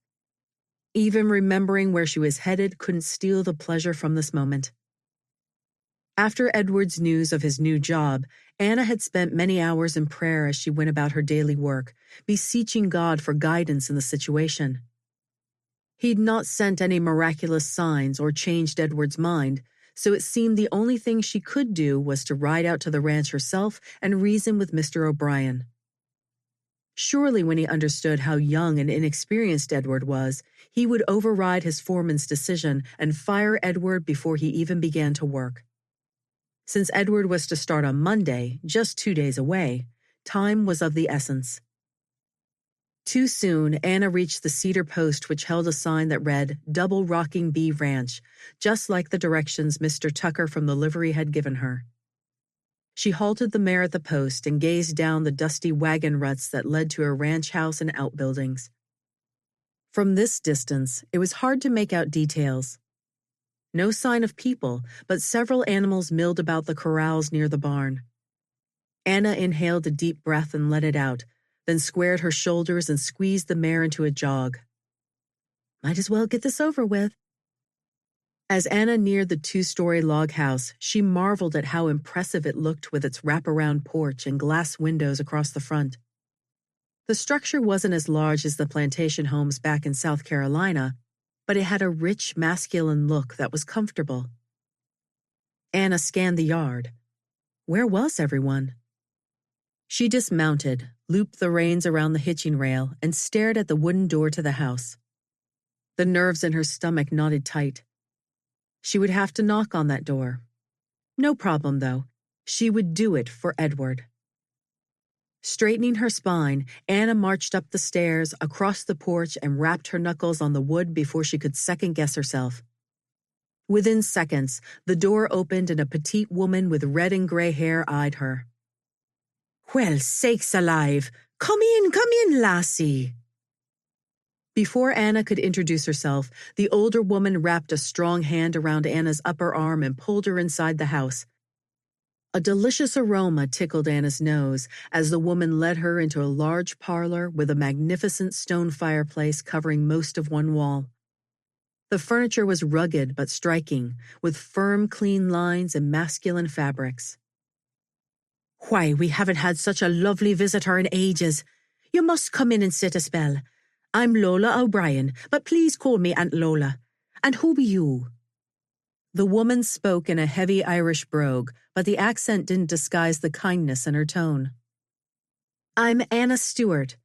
Even remembering where she was headed couldn't steal the pleasure from this moment. After Edward's news of his new job, Anna had spent many hours in prayer as she went about her daily work, beseeching God for guidance in the situation. He'd not sent any miraculous signs or changed Edward's mind, so it seemed the only thing she could do was to ride out to the ranch herself and reason with Mr. O'Brien. Surely when he understood how young and inexperienced Edward was, he would override his foreman's decision and fire Edward before he even began to work. Since Edward was to start on Monday, just 2 days away, Time was of the essence. Too soon, Anna reached the cedar post which held a sign that read, Double Rocking Bee Ranch, just like the directions Mr. Tucker from the livery had given her. She halted the mare at the post and gazed down the dusty wagon ruts that led to a ranch house and outbuildings. From this distance, it was hard to make out details. No sign of people, but several animals milled about the corrals near the barn. Anna inhaled a deep breath and let it out, then squared her shoulders and squeezed the mare into a jog. Might as well get this over with. As Anna neared the two-story log house, she marveled at how impressive it looked with its wraparound porch and glass windows across the front. The structure wasn't as large as the plantation homes back in South Carolina, but it had a rich, masculine look that was comfortable. Anna scanned the yard. Where was everyone? She dismounted, looped the reins around the hitching rail, and stared at the wooden door to the house. The nerves in her stomach knotted tight. She would have to knock on that door. No problem, though. She would do it for Edward. Straightening her spine, Anna marched up the stairs, across the porch, and rapped her knuckles on the wood before she could second-guess herself. Within seconds, the door opened and a petite woman with red and gray hair eyed her. "Well, sakes alive! Come in, lassie!" Before Anna could introduce herself, the older woman wrapped a strong hand around Anna's upper arm and pulled her inside the house. A delicious aroma tickled Anna's nose as the woman led her into a large parlor with a magnificent stone fireplace covering most of one wall. The furniture was rugged but striking, with firm, clean lines and masculine fabrics. "Why, we haven't had such a lovely visitor in ages. You must come in and sit a spell. I'm Lola O'Brien, but please call me Aunt Lola. And who be you?" The woman spoke in a heavy Irish brogue, but the accent didn't disguise the kindness in her tone. "I'm Anna Stewart."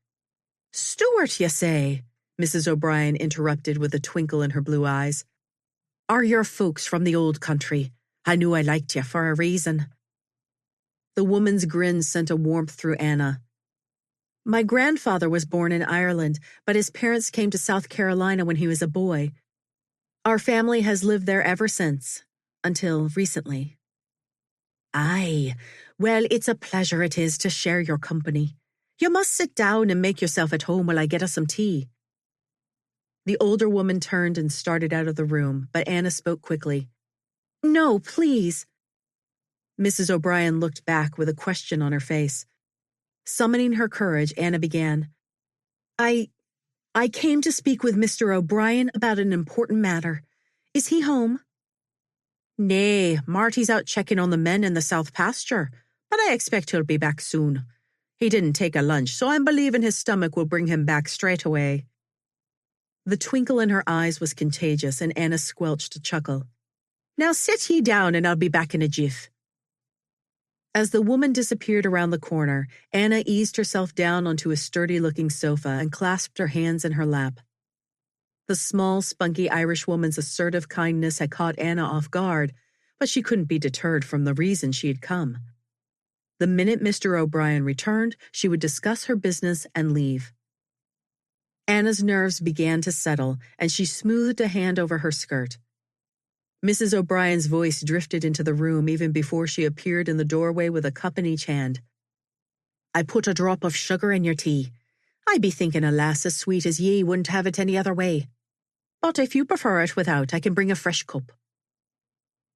"Stewart, you say?" Mrs. O'Brien interrupted with a twinkle in her blue eyes. "Are your folks from the old country? I knew I liked you for a reason." The woman's grin sent a warmth through Anna. "My grandfather was born in Ireland, but his parents came to South Carolina when he was a boy. Our family has lived there ever since, until recently." "Aye, well, it's a pleasure it is to share your company. You must sit down and make yourself at home while I get us some tea." The older woman turned and started out of the room, but Anna spoke quickly. "No, please." Mrs. O'Brien looked back with a question on her face. Summoning her courage, Anna began, I came to speak with Mr. O'Brien about an important matter. Is he home?" "Nay, Marty's out checking on the men in the south pasture, but I expect he'll be back soon. He didn't take a lunch, so I'm believing his stomach will bring him back straight away." The twinkle in her eyes was contagious, and Anna squelched a chuckle. "Now sit ye down, and I'll be back in a jiff." As the woman disappeared around the corner, Anna eased herself down onto a sturdy-looking sofa and clasped her hands in her lap. The small, spunky Irish woman's assertive kindness had caught Anna off guard, but she couldn't be deterred from the reason she had come. The minute Mr. O'Brien returned, she would discuss her business and leave. Anna's nerves began to settle, and she smoothed a hand over her skirt. Mrs. O'Brien's voice drifted into the room even before she appeared in the doorway with a cup in each hand. "I put a drop of sugar in your tea. I be thinking a lass as sweet as ye wouldn't have it any other way. But if you prefer it without, I can bring a fresh cup."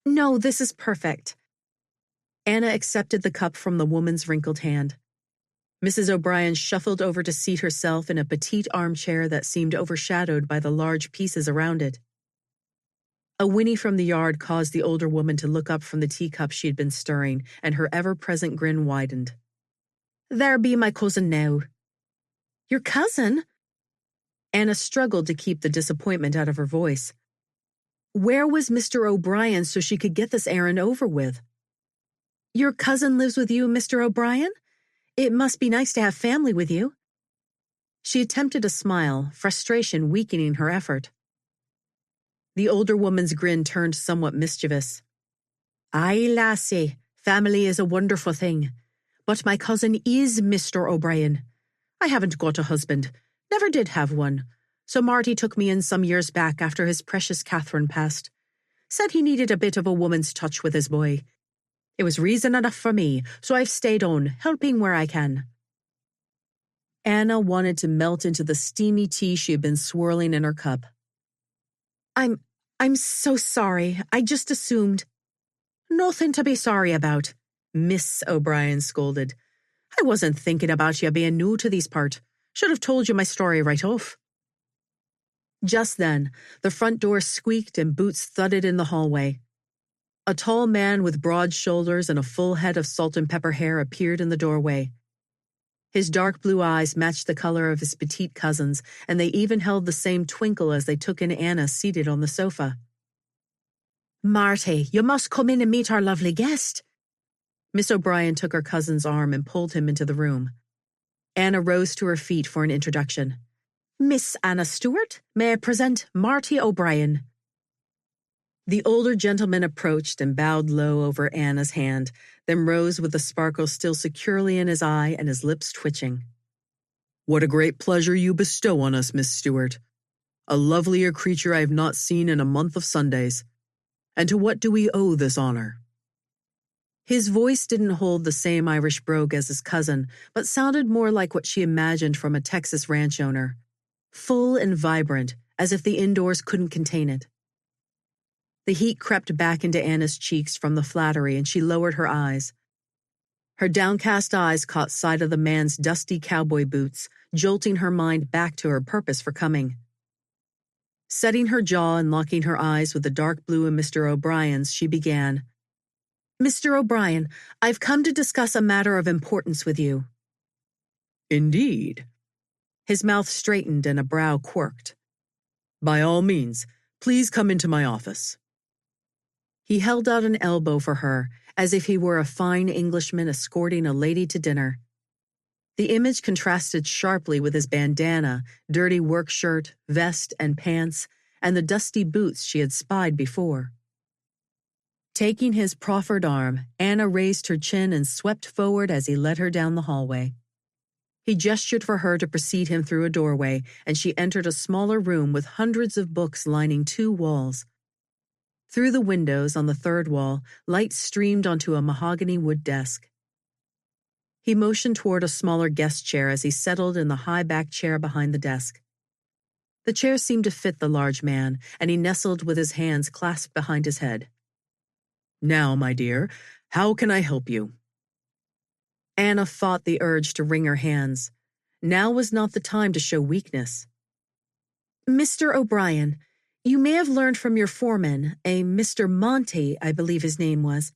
"No, this is perfect." Anna accepted the cup from the woman's wrinkled hand. Mrs. O'Brien shuffled over to seat herself in a petite armchair that seemed overshadowed by the large pieces around it. A whinny from the yard caused the older woman to look up from the teacup she had been stirring, and her ever-present grin widened. "There be my cousin now." "Your cousin?" Anna struggled to keep the disappointment out of her voice. Where was Mr. O'Brien so she could get this errand over with? "Your cousin lives with you, Mr. O'Brien? It must be nice to have family with you." She attempted a smile, frustration weakening her effort. The older woman's grin turned somewhat mischievous. "Aye, lassie, family is a wonderful thing. But my cousin is Mr. O'Brien. I haven't got a husband. Never did have one. So Marty took me in some years back after his precious Catherine passed. Said he needed a bit of a woman's touch with his boy. It was reason enough for me, so I've stayed on, helping where I can. Anna wanted to melt into the steamy tea she had been swirling in her cup. I'm so sorry. I just assumed. Nothing to be sorry about, Miss O'Brien scolded. I wasn't thinking about you being new to these part. Should have told you my story right off. Just then, the front door squeaked and boots thudded in the hallway. A tall man with broad shoulders and a full head of salt and pepper hair appeared in the doorway. His dark blue eyes matched the color of his petite cousin's, and they even held the same twinkle as they took in Anna seated on the sofa. Marty, you must come in and meet our lovely guest. Miss O'Brien took her cousin's arm and pulled him into the room. Anna rose to her feet for an introduction. Miss Anna Stewart, may I present Marty O'Brien? The older gentleman approached and bowed low over Anna's hand, then rose with the sparkle still securely in his eye and his lips twitching. What a great pleasure you bestow on us, Miss Stewart. A lovelier creature I have not seen in a month of Sundays. And to what do we owe this honor? His voice didn't hold the same Irish brogue as his cousin, but sounded more like what she imagined from a Texas ranch owner. Full and vibrant, as if the indoors couldn't contain it. The heat crept back into Anna's cheeks from the flattery, and she lowered her eyes. Her downcast eyes caught sight of the man's dusty cowboy boots, jolting her mind back to her purpose for coming. Setting her jaw and locking her eyes with the dark blue in Mr. O'Brien's, she began. Mr. O'Brien, I've come to discuss a matter of importance with you. Indeed. His mouth straightened and a brow quirked. By all means, please come into my office. He held out an elbow for her, as if he were a fine Englishman escorting a lady to dinner. The image contrasted sharply with his bandana, dirty work shirt, vest, and pants, and the dusty boots she had spied before. Taking his proffered arm, Anna raised her chin and swept forward as he led her down the hallway. He gestured for her to precede him through a doorway, and she entered a smaller room with hundreds of books lining 2 walls. Through the windows on the 3rd wall, light streamed onto a mahogany wood desk. He motioned toward a smaller guest chair as he settled in the high-backed chair behind the desk. The chair seemed to fit the large man, and he nestled with his hands clasped behind his head. Now, my dear, how can I help you? Anna fought the urge to wring her hands. Now was not the time to show weakness. Mr. O'Brien, you may have learned from your foreman, a Mr. Monty, I believe his name was,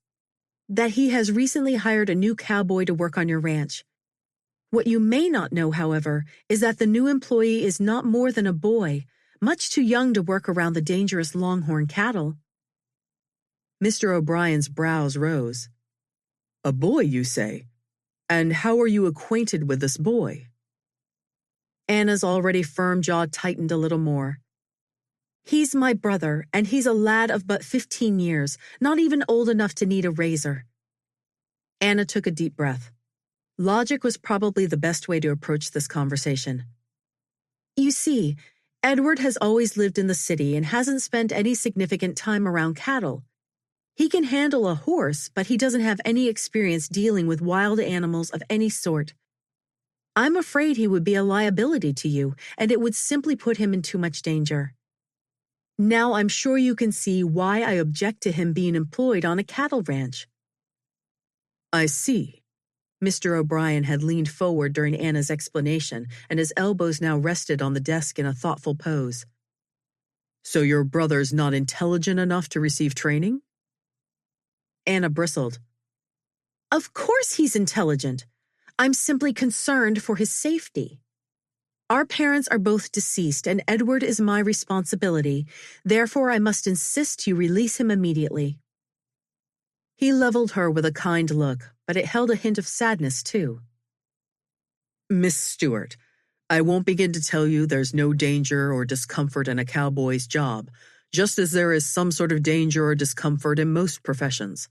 that he has recently hired a new cowboy to work on your ranch. What you may not know, however, is that the new employee is not more than a boy, much too young to work around the dangerous longhorn cattle. Mr. O'Brien's brows rose. A boy, you say? And how are you acquainted with this boy? Anna's already firm jaw tightened a little more. He's my brother, and he's a lad of but 15 years, not even old enough to need a razor. Anna took a deep breath. Logic was probably the best way to approach this conversation. You see, Edward has always lived in the city and hasn't spent any significant time around cattle. He can handle a horse, but he doesn't have any experience dealing with wild animals of any sort. I'm afraid he would be a liability to you, and it would simply put him in too much danger. Now I'm sure you can see why I object to him being employed on a cattle ranch. I see. Mr. O'Brien had leaned forward during Anna's explanation, and his elbows now rested on the desk in a thoughtful pose. So your brother's not intelligent enough to receive training? Anna bristled. Of course he's intelligent. I'm simply concerned for his safety. Our parents are both deceased, and Edward is my responsibility. Therefore, I must insist you release him immediately. He leveled her with a kind look, but it held a hint of sadness, too. Miss Stewart, I won't begin to tell you there's no danger or discomfort in a cowboy's job, just as there is some sort of danger or discomfort in most professions.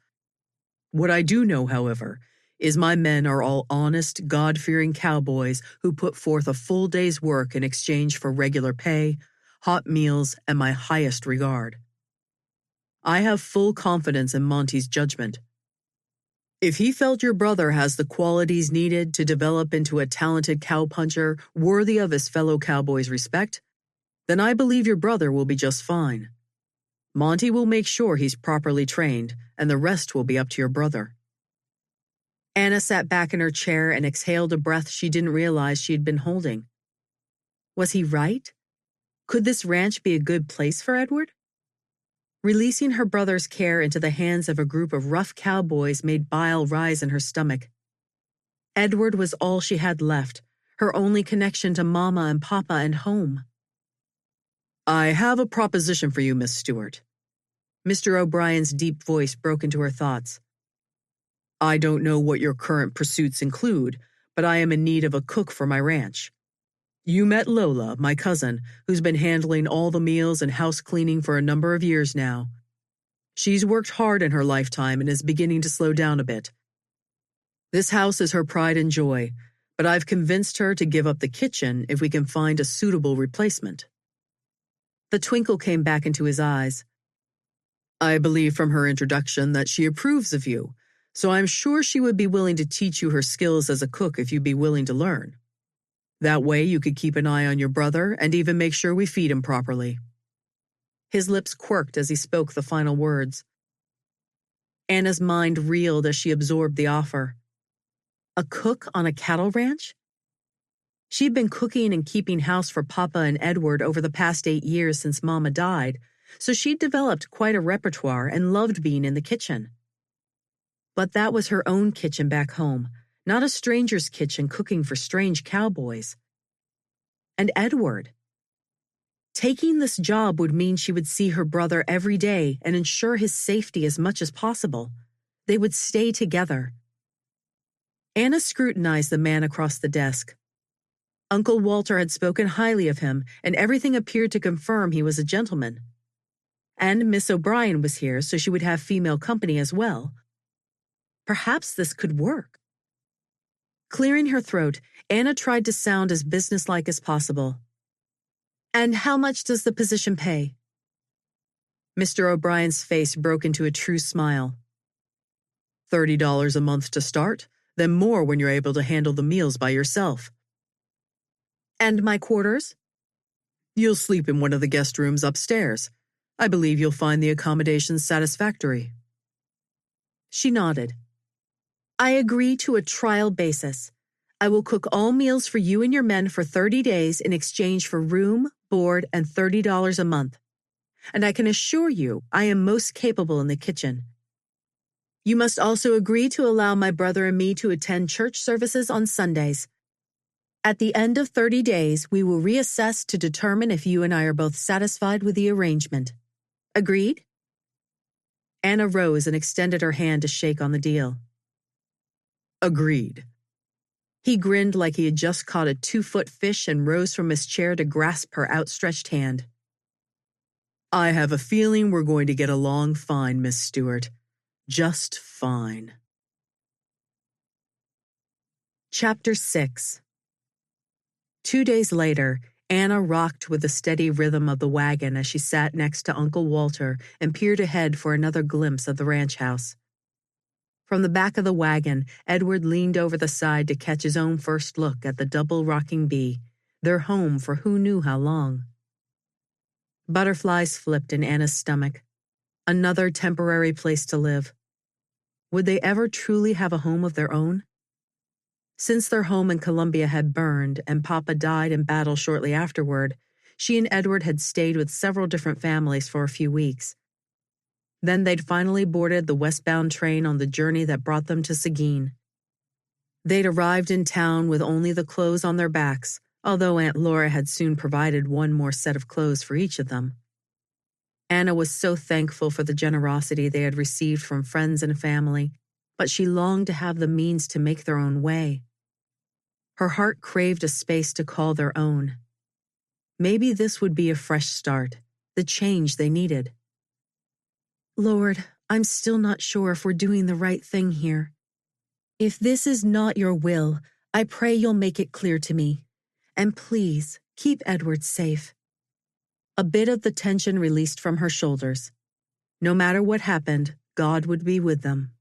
What I do know, however, is my men are all honest, God-fearing cowboys who put forth a full day's work in exchange for regular pay, hot meals, and my highest regard. I have full confidence in Monty's judgment. If he felt your brother has the qualities needed to develop into a talented cowpuncher worthy of his fellow cowboys' respect, then I believe your brother will be just fine. Monty will make sure he's properly trained, and the rest will be up to your brother. Anna sat back in her chair and exhaled a breath she didn't realize she had been holding. Was he right? Could this ranch be a good place for Edward? Releasing her brother's care into the hands of a group of rough cowboys made bile rise in her stomach. Edward was all she had left, her only connection to Mama and Papa and home. I have a proposition for you, Miss Stewart. Mr. O'Brien's deep voice broke into her thoughts. I don't know what your current pursuits include, but I am in need of a cook for my ranch. You met Lola, my cousin, who's been handling all the meals and house cleaning for a number of years now. She's worked hard in her lifetime and is beginning to slow down a bit. This house is her pride and joy, but I've convinced her to give up the kitchen if we can find a suitable replacement. The twinkle came back into his eyes. I believe from her introduction that she approves of you, so I'm sure she would be willing to teach you her skills as a cook if you'd be willing to learn. That way you could keep an eye on your brother and even make sure we feed him properly. His lips quirked as he spoke the final words. Anna's mind reeled as she absorbed the offer. A cook on a cattle ranch? She'd been cooking and keeping house for Papa and Edward over the past 8 years since Mama died, so she'd developed quite a repertoire and loved being in the kitchen. But that was her own kitchen back home, not a stranger's kitchen cooking for strange cowboys. And Edward. Taking this job would mean she would see her brother every day and ensure his safety as much as possible. They would stay together. Anna scrutinized the man across the desk. Uncle Walter had spoken highly of him, and everything appeared to confirm he was a gentleman. And Miss O'Brien was here, so she would have female company as well. Perhaps this could work. Clearing her throat, Anna tried to sound as businesslike as possible. And how much does the position pay? Mr. O'Brien's face broke into a true smile. $30 a month to start, then more when you're able to handle the meals by yourself. And my quarters? You'll sleep in one of the guest rooms upstairs. I believe you'll find the accommodations satisfactory. She nodded. I agree to a trial basis. I will cook all meals for you and your men for 30 days in exchange for room, board, and $30 a month. And I can assure you I am most capable in the kitchen. You must also agree to allow my brother and me to attend church services on Sundays. At the end of 30 days, we will reassess to determine if you and I are both satisfied with the arrangement. Agreed? Anna rose and extended her hand to shake on the deal. Agreed. He grinned like he had just caught a 2-foot fish and rose from his chair to grasp her outstretched hand. I have a feeling we're going to get along fine, Miss Stewart. Just fine. Chapter 6. 2 days later, Anna rocked with the steady rhythm of the wagon as she sat next to Uncle Walter and peered ahead for another glimpse of the ranch house. From the back of the wagon, Edward leaned over the side to catch his own first look at the double rocking bee, their home for who knew how long. Butterflies flipped in Anna's stomach. Another temporary place to live. Would they ever truly have a home of their own? Since their home in Columbia had burned and Papa died in battle shortly afterward, she and Edward had stayed with several different families for a few weeks. Then they'd finally boarded the westbound train on the journey that brought them to Seguin. They'd arrived in town with only the clothes on their backs, although Aunt Laura had soon provided one more set of clothes for each of them. Anna was so thankful for the generosity they had received from friends and family, but she longed to have the means to make their own way. Her heart craved a space to call their own. Maybe this would be a fresh start, the change they needed. Lord, I'm still not sure if we're doing the right thing here. If this is not your will, I pray you'll make it clear to me. And please, keep Edward safe. A bit of the tension released from her shoulders. No matter what happened, God would be with them.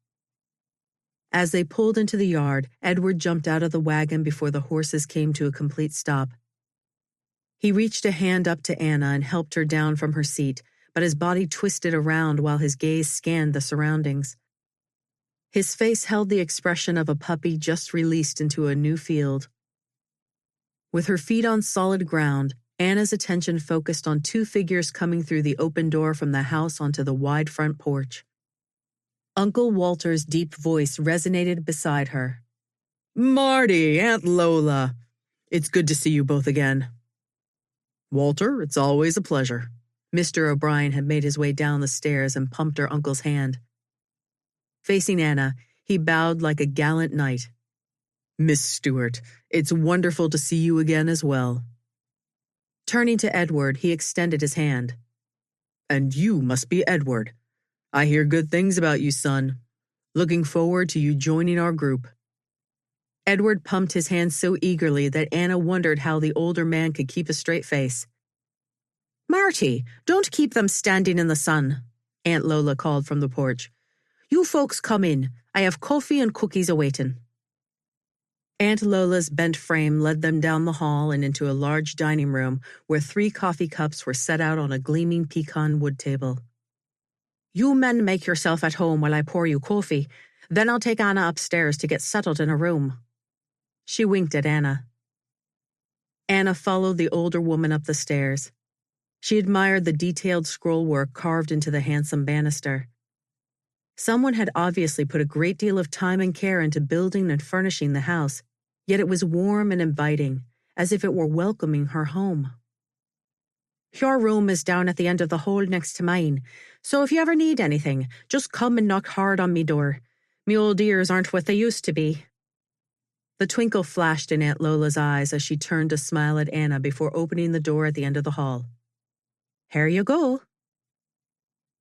As they pulled into the yard, Edward jumped out of the wagon before the horses came to a complete stop. He reached a hand up to Anna and helped her down from her seat, but his body twisted around while his gaze scanned the surroundings. His face held the expression of a puppy just released into a new field. With her feet on solid ground, Anna's attention focused on two figures coming through the open door from the house onto the wide front porch. Uncle Walter's deep voice resonated beside her. "Marty, Aunt Lola, it's good to see you both again." "Walter, it's always a pleasure." Mr. O'Brien had made his way down the stairs and pumped her uncle's hand. Facing Anna, he bowed like a gallant knight. "Miss Stewart, it's wonderful to see you again as well." Turning to Edward, he extended his hand. "And you must be Edward. I hear good things about you, son. Looking forward to you joining our group." Edward pumped his hand so eagerly that Anna wondered how the older man could keep a straight face. "Marty, don't keep them standing in the sun," Aunt Lola called from the porch. "You folks come in. I have coffee and cookies awaiting." Aunt Lola's bent frame led them down the hall and into a large dining room where 3 coffee cups were set out on a gleaming pecan wood table. "You men make yourself at home while I pour you coffee. Then I'll take Anna upstairs to get settled in her room." She winked at Anna. Anna followed the older woman up the stairs. She admired the detailed scrollwork carved into the handsome banister. Someone had obviously put a great deal of time and care into building and furnishing the house, yet it was warm and inviting, as if it were welcoming her home. "Your room is down at the end of the hall next to mine, so if you ever need anything, just come and knock hard on me door. Me old ears aren't what they used to be." The twinkle flashed in Aunt Lola's eyes as she turned to smile at Anna before opening the door at the end of the hall. "Here you go."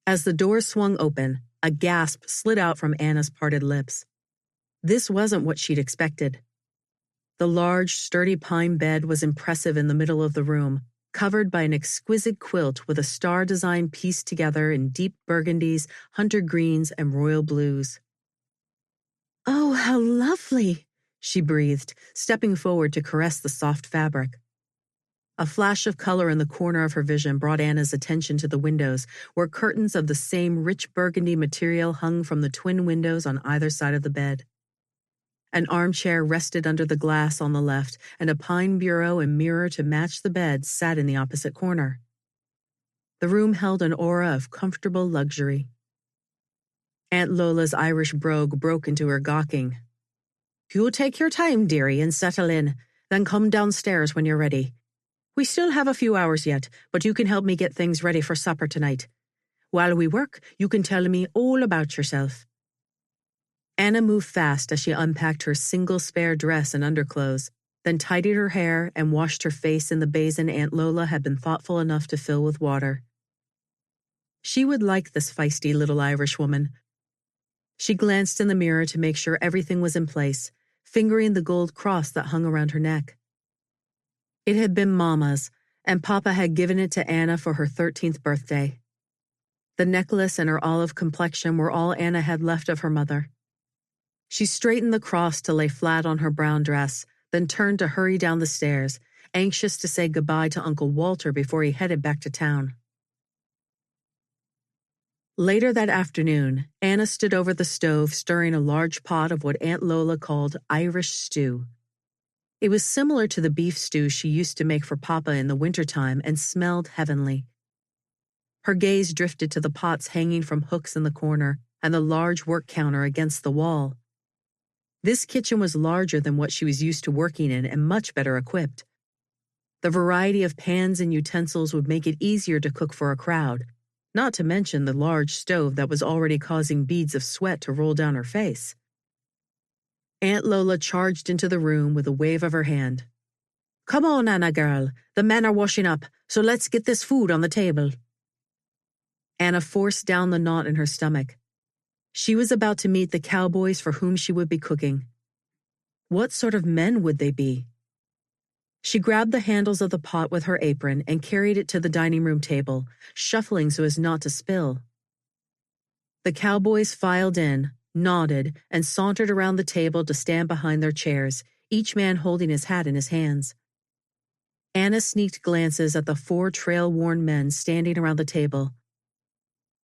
As the door swung open, a gasp slid out from Anna's parted lips. This wasn't what she'd expected. The large, sturdy pine bed was impressive in the middle of the room, covered by an exquisite quilt with a star design pieced together in deep burgundies, hunter greens, and royal blues. "Oh, how lovely," she breathed, stepping forward to caress the soft fabric. A flash of color in the corner of her vision brought Anna's attention to the windows, where curtains of the same rich burgundy material hung from the twin windows on either side of the bed. An armchair rested under the glass on the left, and a pine bureau and mirror to match the bed sat in the opposite corner. The room held an aura of comfortable luxury. Aunt Lola's Irish brogue broke into her gawking. "You take your time, dearie, and settle in, then come downstairs when you're ready. We still have a few hours yet, but you can help me get things ready for supper tonight. While we work, you can tell me all about yourself." Anna moved fast as she unpacked her single spare dress and underclothes, then tidied her hair and washed her face in the basin Aunt Lola had been thoughtful enough to fill with water. She would like this feisty little Irish woman. She glanced in the mirror to make sure everything was in place, fingering the gold cross that hung around her neck. It had been Mama's, and Papa had given it to Anna for her 13th birthday. The necklace and her olive complexion were all Anna had left of her mother. She straightened the cross to lay flat on her brown dress, then turned to hurry down the stairs, anxious to say goodbye to Uncle Walter before he headed back to town. Later that afternoon, Anna stood over the stove stirring a large pot of what Aunt Lola called Irish stew. It was similar to the beef stew she used to make for Papa in the wintertime and smelled heavenly. Her gaze drifted to the pots hanging from hooks in the corner and the large work counter against the wall. This kitchen was larger than what she was used to working in and much better equipped. The variety of pans and utensils would make it easier to cook for a crowd, not to mention the large stove that was already causing beads of sweat to roll down her face. Aunt Lola charged into the room with a wave of her hand. "Come on, Anna girl. The men are washing up, so let's get this food on the table." Anna forced down the knot in her stomach. She was about to meet the cowboys for whom she would be cooking. What sort of men would they be? She grabbed the handles of the pot with her apron and carried it to the dining room table, shuffling so as not to spill. The cowboys filed in, nodded, and sauntered around the table to stand behind their chairs, each man holding his hat in his hands. Anna sneaked glances at the 4 trail-worn men standing around the table.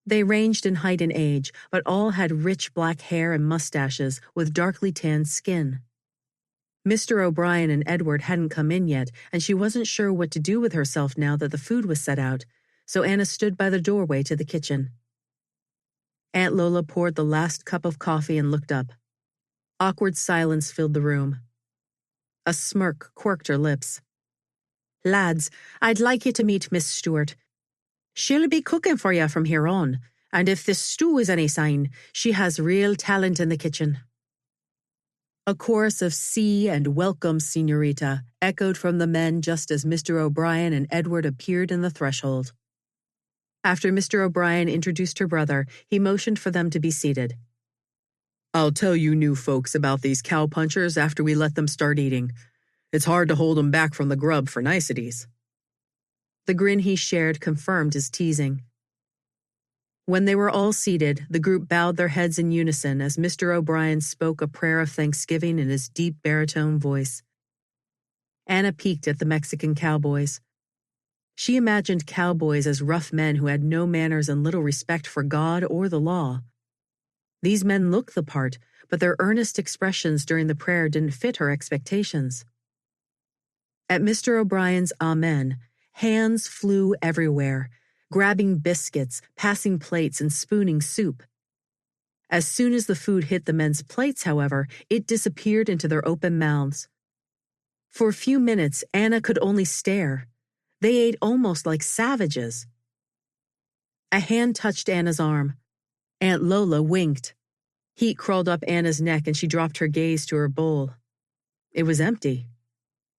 They ranged in height and age, but all had rich black hair and mustaches with darkly tanned skin. Mr. O'Brien and Edward hadn't come in yet, and she wasn't sure what to do with herself now that the food was set out, so Anna stood by the doorway to the kitchen. Aunt Lola poured the last cup of coffee and looked up. Awkward silence filled the room. A smirk quirked her lips. "Lads, I'd like you to meet Miss Stewart. She'll be cooking for you from here on, and if this stew is any sign, she has real talent in the kitchen." A chorus of "See" and "Welcome, Señorita" echoed from the men just as Mr. O'Brien and Edward appeared in the threshold. After Mr. O'Brien introduced her brother, he motioned for them to be seated. "I'll tell you new folks about these cowpunchers after we let them start eating. It's hard to hold them back from the grub for niceties." The grin he shared confirmed his teasing. When they were all seated, the group bowed their heads in unison as Mr. O'Brien spoke a prayer of thanksgiving in his deep baritone voice. Anna peeked at the Mexican cowboys. She imagined cowboys as rough men who had no manners and little respect for God or the law. These men looked the part, but their earnest expressions during the prayer didn't fit her expectations. At Mr. O'Brien's Amen, hands flew everywhere, grabbing biscuits, passing plates, and spooning soup. As soon as the food hit the men's plates, however, it disappeared into their open mouths. For a few minutes, Anna could only stare. They ate almost like savages. A hand touched Anna's arm. Aunt Lola winked. Heat crawled up Anna's neck and she dropped her gaze to her bowl. It was empty.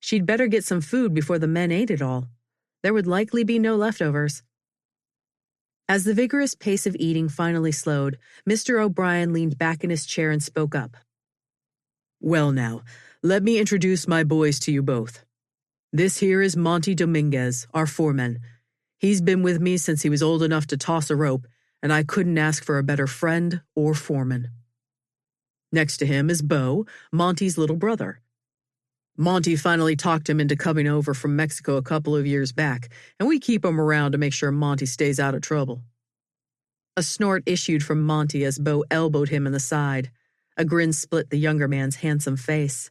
She'd better get some food before the men ate it all. There would likely be no leftovers. As the vigorous pace of eating finally slowed, Mr. O'Brien leaned back in his chair and spoke up. "Well now, let me introduce my boys to you both. This here is Monty Dominguez, our foreman. He's been with me since he was old enough to toss a rope, and I couldn't ask for a better friend or foreman. Next to him is Bo, Monty's little brother. Monty finally talked him into coming over from Mexico a couple of years back, and we keep him around to make sure Monty stays out of trouble." A snort issued from Monty as Bo elbowed him in the side. A grin split the younger man's handsome face.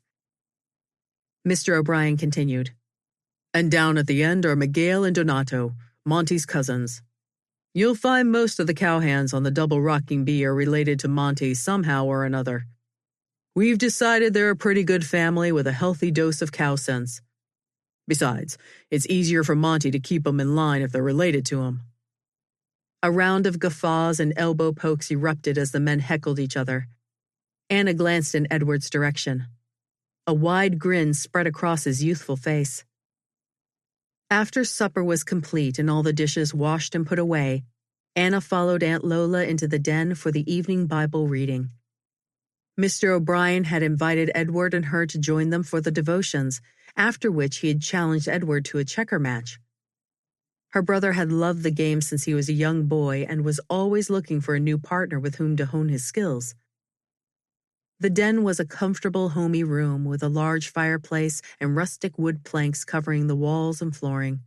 Mr. O'Brien continued. "And down at the end are Miguel and Donato, Monty's cousins. You'll find most of the cowhands on the Double Rocking Bee are related to Monty somehow or another. We've decided they're a pretty good family with a healthy dose of cow sense. Besides, it's easier for Monty to keep 'em in line if they're related to him." A round of guffaws and elbow pokes erupted as the men heckled each other. Anna glanced in Edward's direction. A wide grin spread across his youthful face. After supper was complete and all the dishes washed and put away, Anna followed Aunt Lola into the den for the evening Bible reading. Mr. O'Brien had invited Edward and her to join them for the devotions, after which he had challenged Edward to a checker match. Her brother had loved the game since he was a young boy and was always looking for a new partner with whom to hone his skills. The den was a comfortable, homey room with a large fireplace and rustic wood planks covering the walls and flooring.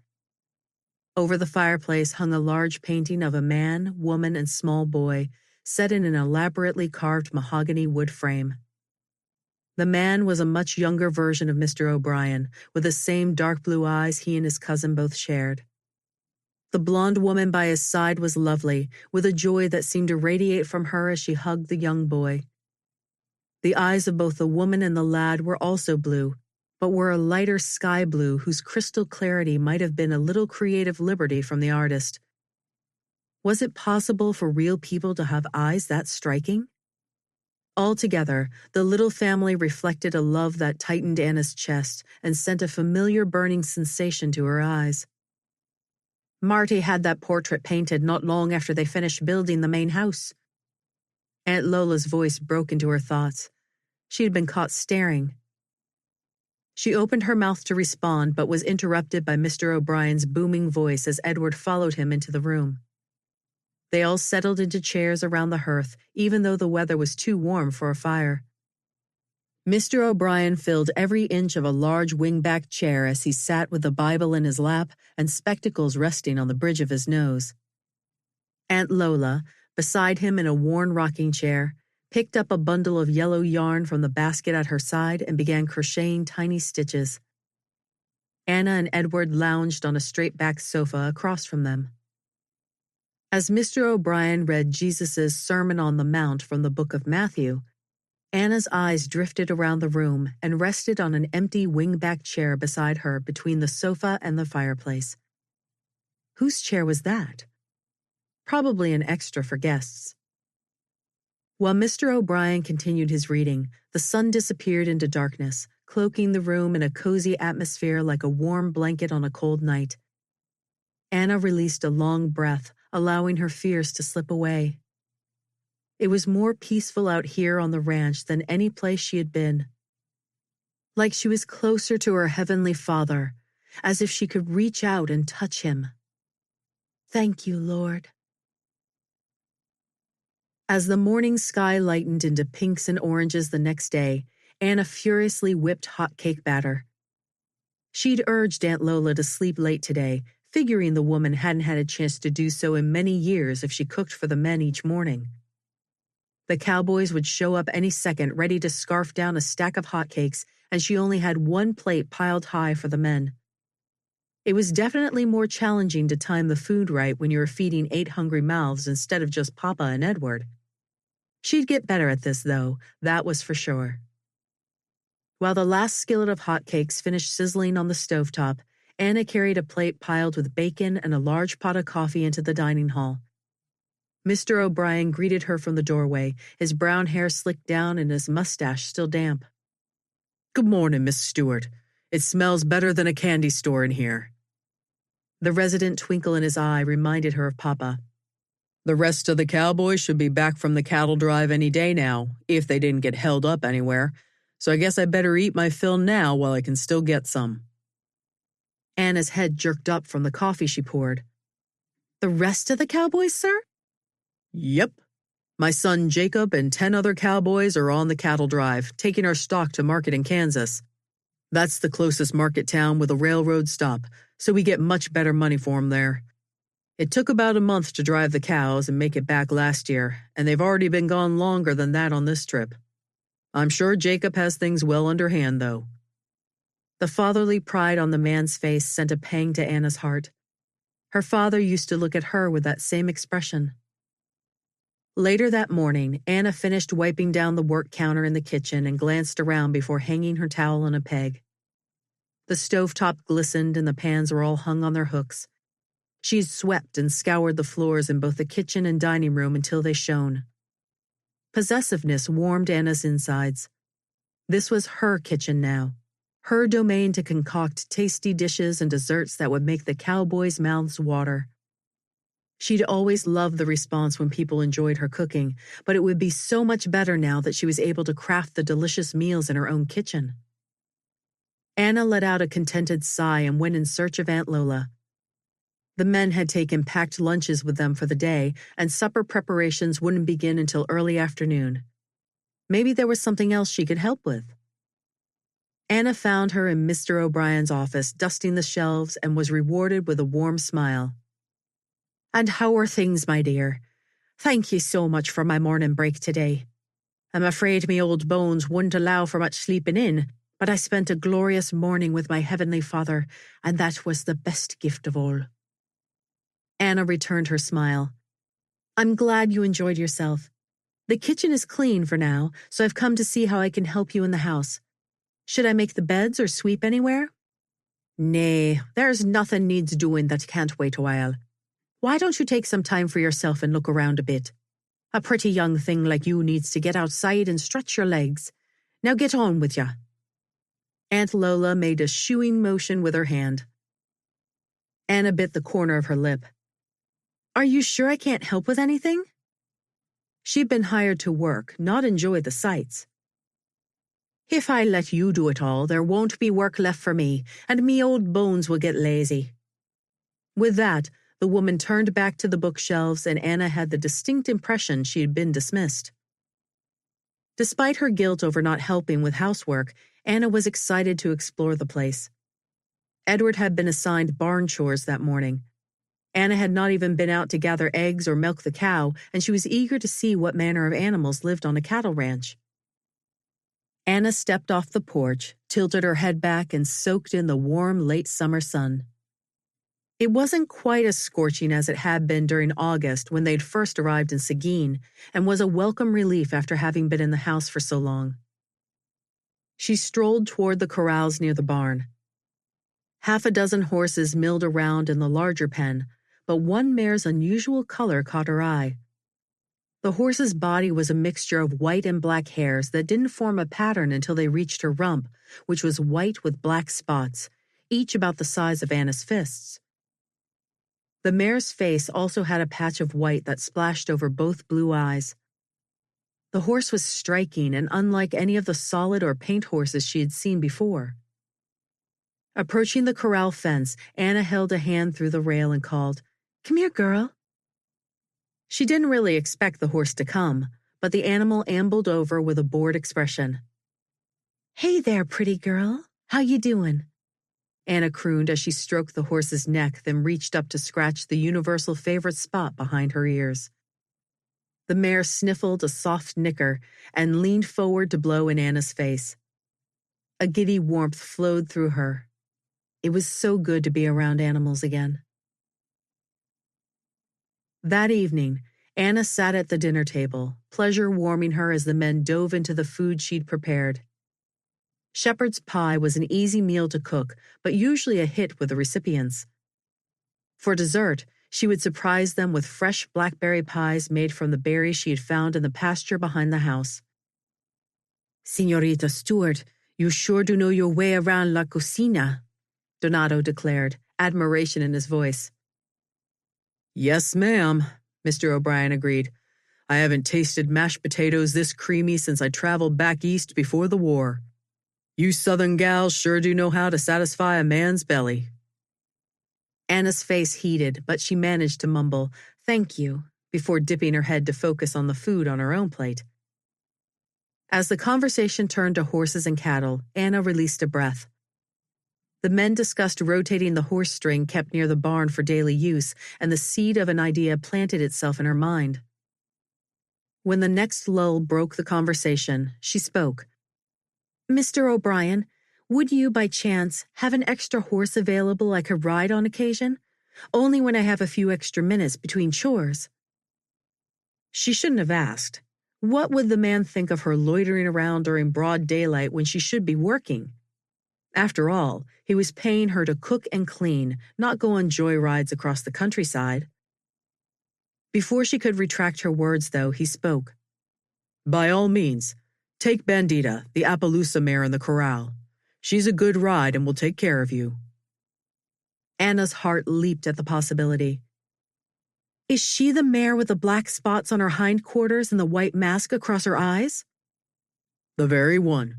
Over the fireplace hung a large painting of a man, woman, and small boy, set in an elaborately carved mahogany wood frame. The man was a much younger version of Mr. O'Brien, with the same dark blue eyes he and his cousin both shared. The blonde woman by his side was lovely, with a joy that seemed to radiate from her as she hugged the young boy. The eyes of both the woman and the lad were also blue, but were a lighter sky blue whose crystal clarity might have been a little creative liberty from the artist. Was it possible for real people to have eyes that striking? Altogether, the little family reflected a love that tightened Anna's chest and sent a familiar burning sensation to her eyes. "Marty had that portrait painted not long after they finished building the main house." Aunt Lola's voice broke into her thoughts. She had been caught staring. She opened her mouth to respond, but was interrupted by Mr. O'Brien's booming voice as Edward followed him into the room. They all settled into chairs around the hearth, even though the weather was too warm for a fire. Mr. O'Brien filled every inch of a large wing-back chair as he sat with the Bible in his lap and spectacles resting on the bridge of his nose. Aunt Lola, beside him in a worn rocking chair, picked up a bundle of yellow yarn from the basket at her side and began crocheting tiny stitches. Anna and Edward lounged on a straight-back sofa across from them. As Mr. O'Brien read Jesus' Sermon on the Mount from the book of Matthew, Anna's eyes drifted around the room and rested on an empty wing-back chair beside her between the sofa and the fireplace. Whose chair was that? Probably an extra for guests. While Mr. O'Brien continued his reading, the sun disappeared into darkness, cloaking the room in a cozy atmosphere like a warm blanket on a cold night. Anna released a long breath, allowing her fears to slip away. It was more peaceful out here on the ranch than any place she had been. Like she was closer to her Heavenly Father, as if she could reach out and touch him. Thank you, Lord. As the morning sky lightened into pinks and oranges the next day, Anna furiously whipped hot cake batter. She'd urged Aunt Lola to sleep late today, figuring the woman hadn't had a chance to do so in many years if she cooked for the men each morning. The cowboys would show up any second ready to scarf down a stack of hotcakes, and she only had one plate piled high for the men. It was definitely more challenging to time the food right when you were feeding 8 hungry mouths instead of just Papa and Edward. She'd get better at this, though, that was for sure. While the last skillet of hotcakes finished sizzling on the stovetop, Anna carried a plate piled with bacon and a large pot of coffee into the dining hall. Mr. O'Brien greeted her from the doorway, his brown hair slicked down and his mustache still damp. "Good morning, Miss Stewart. It smells better than a candy store in here." The resident twinkle in his eye reminded her of Papa. "The rest of the cowboys should be back from the cattle drive any day now, if they didn't get held up anywhere, so I guess I better eat my fill now while I can still get some." Anna's head jerked up from the coffee she poured. "The rest of the cowboys, sir?" "Yep. My son Jacob and 10 other cowboys are on the cattle drive, taking our stock to market in Kansas. That's the closest market town with a railroad stop, so we get much better money for 'em there. It took about a month to drive the cows and make it back last year, and they've already been gone longer than that on this trip. I'm sure Jacob has things well underhand, though." The fatherly pride on the man's face sent a pang to Anna's heart. Her father used to look at her with that same expression. Later that morning, Anna finished wiping down the work counter in the kitchen and glanced around before hanging her towel on a peg. The stovetop glistened and the pans were all hung on their hooks. She'd swept and scoured the floors in both the kitchen and dining room until they shone. Possessiveness warmed Anna's insides. This was her kitchen now, her domain to concoct tasty dishes and desserts that would make the cowboys' mouths water. She'd always loved the response when people enjoyed her cooking, but it would be so much better now that she was able to craft the delicious meals in her own kitchen. Anna let out a contented sigh and went in search of Aunt Lola. The men had taken packed lunches with them for the day, and supper preparations wouldn't begin until early afternoon. Maybe there was something else she could help with. Anna found her in Mr. O'Brien's office, dusting the shelves, and was rewarded with a warm smile. "And how are things, my dear? Thank you so much for my morning break today. I'm afraid me old bones wouldn't allow for much sleeping in, but I spent a glorious morning with my Heavenly Father, and that was the best gift of all." Anna returned her smile. "I'm glad you enjoyed yourself. The kitchen is clean for now, so I've come to see how I can help you in the house. Should I make the beds or sweep anywhere?" "Nay, there's nothing needs doing that can't wait a while. Why don't you take some time for yourself and look around a bit? A pretty young thing like you needs to get outside and stretch your legs. Now get on with ya." Aunt Lola made a shooing motion with her hand. Anna bit the corner of her lip. "Are you sure I can't help with anything?" She'd been hired to work, not enjoy the sights. "If I let you do it all, there won't be work left for me, and me old bones will get lazy." With that, the woman turned back to the bookshelves, and Anna had the distinct impression she had been dismissed. Despite her guilt over not helping with housework, Anna was excited to explore the place. Edward had been assigned barn chores that morning. Anna had not even been out to gather eggs or milk the cow, and she was eager to see what manner of animals lived on a cattle ranch. Anna stepped off the porch, tilted her head back, and soaked in the warm late summer sun. It wasn't quite as scorching as it had been during August when they'd first arrived in Seguin, and was a welcome relief after having been in the house for so long. She strolled toward the corrals near the barn. Half a dozen horses milled around in the larger pen, but one mare's unusual color caught her eye. The horse's body was a mixture of white and black hairs that didn't form a pattern until they reached her rump, which was white with black spots, each about the size of Anna's fists. The mare's face also had a patch of white that splashed over both blue eyes. The horse was striking and unlike any of the solid or paint horses she had seen before. Approaching the corral fence, Anna held a hand through the rail and called, "Come here, girl." She didn't really expect the horse to come, but the animal ambled over with a bored expression. "Hey there, pretty girl. How you doing?" Anna crooned as she stroked the horse's neck, then reached up to scratch the universal favorite spot behind her ears. The mare sniffled a soft nicker and leaned forward to blow in Anna's face. A giddy warmth flowed through her. It was so good to be around animals again. That evening, Anna sat at the dinner table, pleasure warming her as the men dove into the food she'd prepared. Shepherd's pie was an easy meal to cook, but usually a hit with the recipients. For dessert, she would surprise them with fresh blackberry pies made from the berries she had found in the pasture behind the house. "Señorita Stewart, you sure do know your way around la cocina," Donato declared, admiration in his voice. "Yes, ma'am," Mr. O'Brien agreed. "I haven't tasted mashed potatoes this creamy since I traveled back east before the war. You Southern gals sure do know how to satisfy a man's belly." Anna's face heated, but she managed to mumble, "Thank you," before dipping her head to focus on the food on her own plate. As the conversation turned to horses and cattle, Anna released a breath. The men discussed rotating the horse string kept near the barn for daily use, and the seed of an idea planted itself in her mind. When the next lull broke the conversation, she spoke. "Mr. O'Brien, would you, by chance, have an extra horse available I could ride on occasion? Only when I have a few extra minutes between chores." She shouldn't have asked. What would the man think of her loitering around during broad daylight when she should be working? After all, he was paying her to cook and clean, not go on joy rides across the countryside. Before she could retract her words, though, he spoke. "By all means, take Bandita, the Appaloosa mare in the corral. She's a good ride and will take care of you." Anna's heart leaped at the possibility. "Is she the mare with the black spots on her hindquarters and the white mask across her eyes?" "The very one.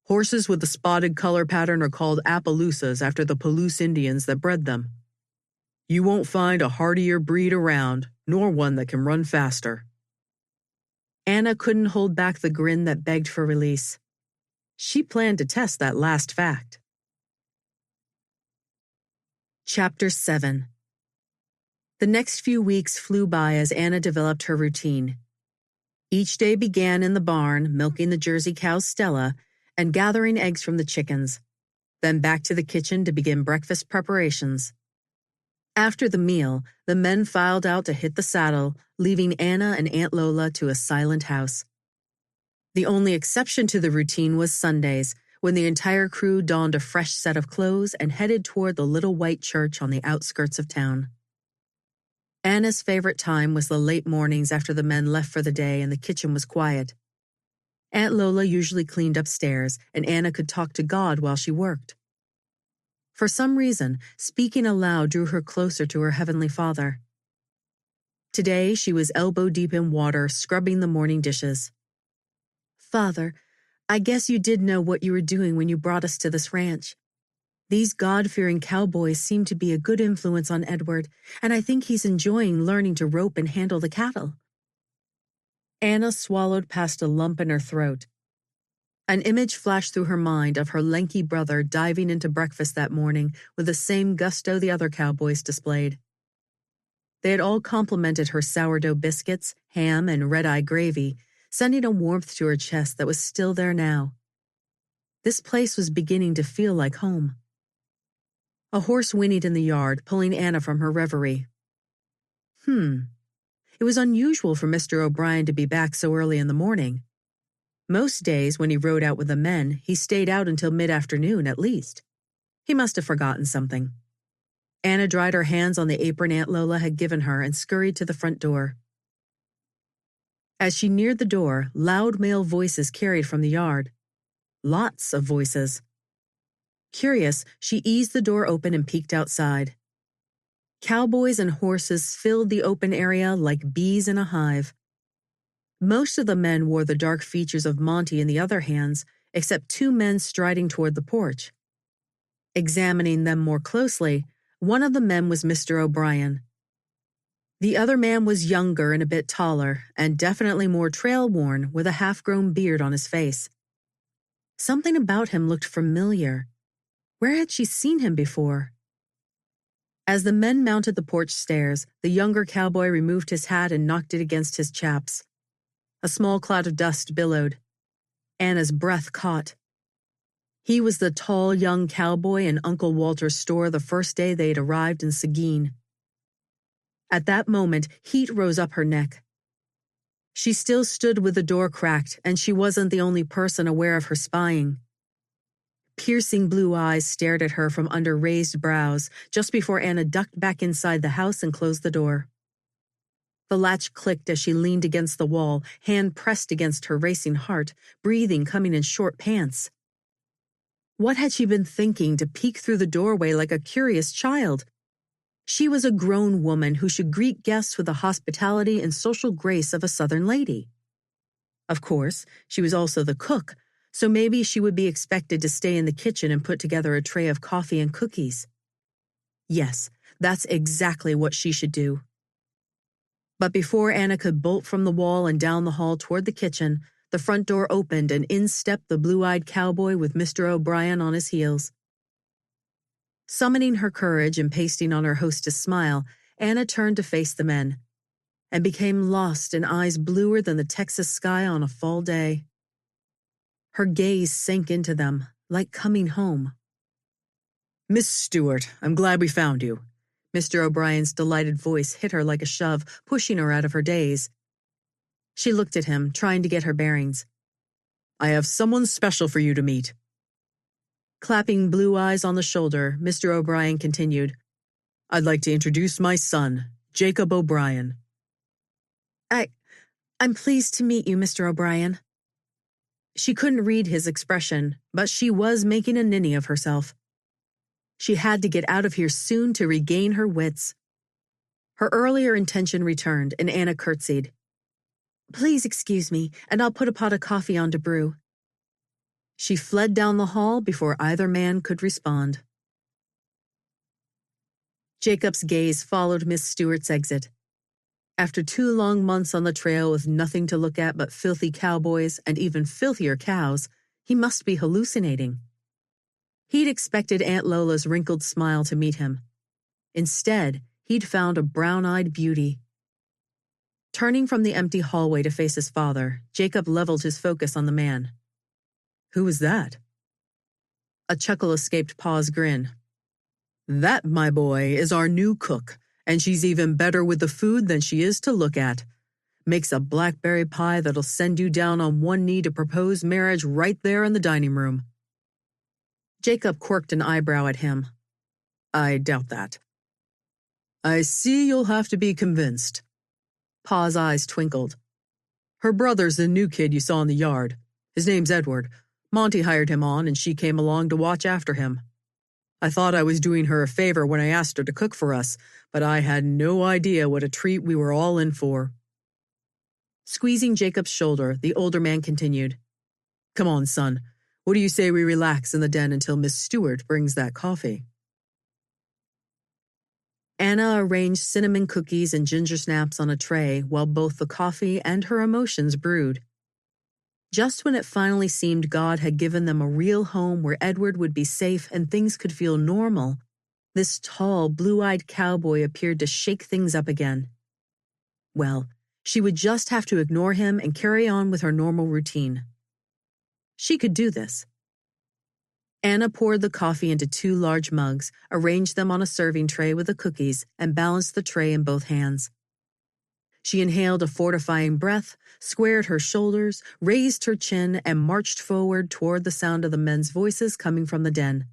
Horses with the spotted color pattern are called Appaloosas after the Palouse Indians that bred them. You won't find a hardier breed around, nor one that can run faster." Anna couldn't hold back the grin that begged for release. She planned to test that last fact. Chapter 7. The next few weeks flew by as Anna developed her routine. Each day began in the barn, milking the Jersey cow Stella and gathering eggs from the chickens, then back to the kitchen to begin breakfast preparations. After the meal, the men filed out to hit the saddle, leaving Anna and Aunt Lola to a silent house. The only exception to the routine was Sundays, when the entire crew donned a fresh set of clothes and headed toward the little white church on the outskirts of town. Anna's favorite time was the late mornings after the men left for the day and the kitchen was quiet. Aunt Lola usually cleaned upstairs, and Anna could talk to God while she worked. For some reason, speaking aloud drew her closer to her Heavenly Father. Today, she was elbow-deep in water, scrubbing the morning dishes. "Father, I guess you did know what you were doing when you brought us to this ranch. These God-fearing cowboys seem to be a good influence on Edward, and I think he's enjoying learning to rope and handle the cattle." Anna swallowed past a lump in her throat. An image flashed through her mind of her lanky brother diving into breakfast that morning with the same gusto the other cowboys displayed. They had all complimented her sourdough biscuits, ham, and red-eye gravy, sending a warmth to her chest that was still there now. This place was beginning to feel like home. A horse whinnied in the yard, pulling Anna from her reverie. It was unusual for Mr. O'Brien to be back so early in the morning. Most days, when he rode out with the men, he stayed out until mid-afternoon at least. He must have forgotten something. Anna dried her hands on the apron Aunt Lola had given her and scurried to the front door. As she neared the door, loud male voices carried from the yard. Lots of voices. Curious, she eased the door open and peeked outside. Cowboys and horses filled the open area like bees in a hive. Most of the men wore the dark features of Monty in the other hands, except two men striding toward the porch. Examining them more closely, one of the men was Mr. O'Brien. The other man was younger and a bit taller, and definitely more trail-worn, with a half-grown beard on his face. Something about him looked familiar. Where had she seen him before? As the men mounted the porch stairs, the younger cowboy removed his hat and knocked it against his chaps. A small cloud of dust billowed. Anna's breath caught. He was the tall young cowboy in Uncle Walter's store the first day they had arrived in Seguin. At that moment, heat rose up her neck. She still stood with the door cracked, and she wasn't the only person aware of her spying. Piercing blue eyes stared at her from under raised brows just before Anna ducked back inside the house and closed the door. The latch clicked as she leaned against the wall, hand pressed against her racing heart, breathing coming in short pants. What had she been thinking to peek through the doorway like a curious child? She was a grown woman who should greet guests with the hospitality and social grace of a Southern lady. Of course, she was also the cook, so maybe she would be expected to stay in the kitchen and put together a tray of coffee and cookies. Yes, that's exactly what she should do. But before Anna could bolt from the wall and down the hall toward the kitchen, the front door opened and in stepped the blue-eyed cowboy with Mr. O'Brien on his heels. Summoning her courage and pasting on her hostess' smile, Anna turned to face the men, and became lost in eyes bluer than the Texas sky on a fall day. Her gaze sank into them, like coming home. "Miss Stewart, I'm glad we found you." Mr. O'Brien's delighted voice hit her like a shove, pushing her out of her daze. She looked at him, trying to get her bearings. "I have someone special for you to meet." Clapping Blue Eyes on the shoulder, Mr. O'Brien continued, "I'd like to introduce my son, Jacob O'Brien." I'm pleased to meet you, Mr. O'Brien." She couldn't read his expression, but she was making a ninny of herself. She had to get out of here soon to regain her wits. Her earlier intention returned, and Anna curtsied. "Please excuse me, and I'll put a pot of coffee on to brew." She fled down the hall before either man could respond. Jacob's gaze followed Miss Stewart's exit. After 2 long months on the trail with nothing to look at but filthy cowboys and even filthier cows, he must be hallucinating. He'd expected Aunt Lola's wrinkled smile to meet him. Instead, he'd found a brown-eyed beauty. Turning from the empty hallway to face his father, Jacob leveled his focus on the man. "Who was that?" A chuckle escaped Pa's grin. "That, my boy, is our new cook, and she's even better with the food than she is to look at. Makes a blackberry pie that'll send you down on one knee to propose marriage right there in the dining room." Jacob quirked an eyebrow at him. "I doubt that." "I see you'll have to be convinced." Pa's eyes twinkled. "Her brother's the new kid you saw in the yard. His name's Edward. Monty hired him on, and she came along to watch after him." I thought I was doing her a favor when I asked her to cook for us, but I had no idea what a treat we were all in for." Squeezing Jacob's shoulder, the older man continued, "Come on, son. What do you say we relax in the den until Miss Stewart brings that coffee?" Anna arranged cinnamon cookies and ginger snaps on a tray while both the coffee and her emotions brewed. Just when it finally seemed God had given them a real home where Edward would be safe and things could feel normal, this tall, blue-eyed cowboy appeared to shake things up again. Well, she would just have to ignore him and carry on with her normal routine. She could do this. Anna poured the coffee into 2 large mugs, arranged them on a serving tray with the cookies, and balanced the tray in both hands. She inhaled a fortifying breath, squared her shoulders, raised her chin, and marched forward toward the sound of the men's voices coming from the den.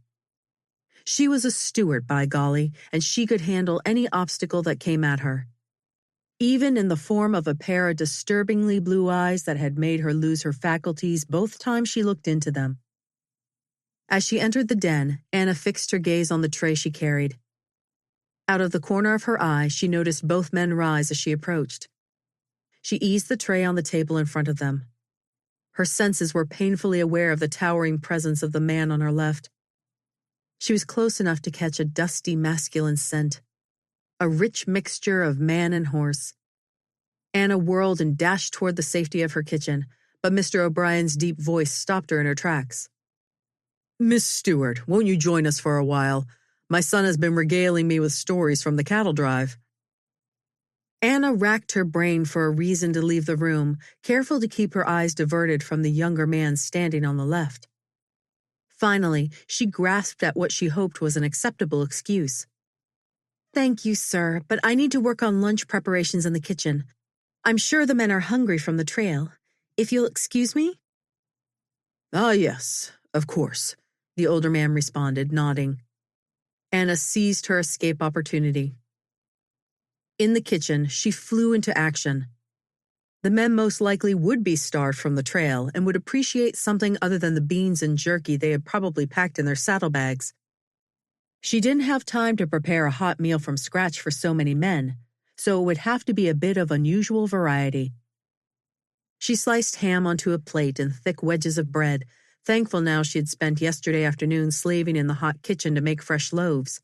She was a Stewart, by golly, and she could handle any obstacle that came at her, even in the form of a pair of disturbingly blue eyes that had made her lose her faculties both times she looked into them. As she entered the den, Anna fixed her gaze on the tray she carried. Out of the corner of her eye, she noticed both men rise as she approached. She eased the tray on the table in front of them. Her senses were painfully aware of the towering presence of the man on her left. She was close enough to catch a dusty masculine scent, a rich mixture of man and horse. Anna whirled and dashed toward the safety of her kitchen, but Mr. O'Brien's deep voice stopped her in her tracks. "Miss Stewart, won't you join us for a while? My son has been regaling me with stories from the cattle drive." Anna racked her brain for a reason to leave the room, careful to keep her eyes diverted from the younger man standing on the left. Finally, she grasped at what she hoped was an acceptable excuse. "Thank you, sir, but I need to work on lunch preparations in the kitchen. I'm sure the men are hungry from the trail. If you'll excuse me?" "Ah, yes, of course," the older man responded, nodding. Anna seized her escape opportunity. In the kitchen, she flew into action. The men most likely would be starved from the trail and would appreciate something other than the beans and jerky they had probably packed in their saddlebags. She didn't have time to prepare a hot meal from scratch for so many men, so it would have to be a bit of unusual variety. She sliced ham onto a plate and thick wedges of bread, thankful now she had spent yesterday afternoon slaving in the hot kitchen to make fresh loaves.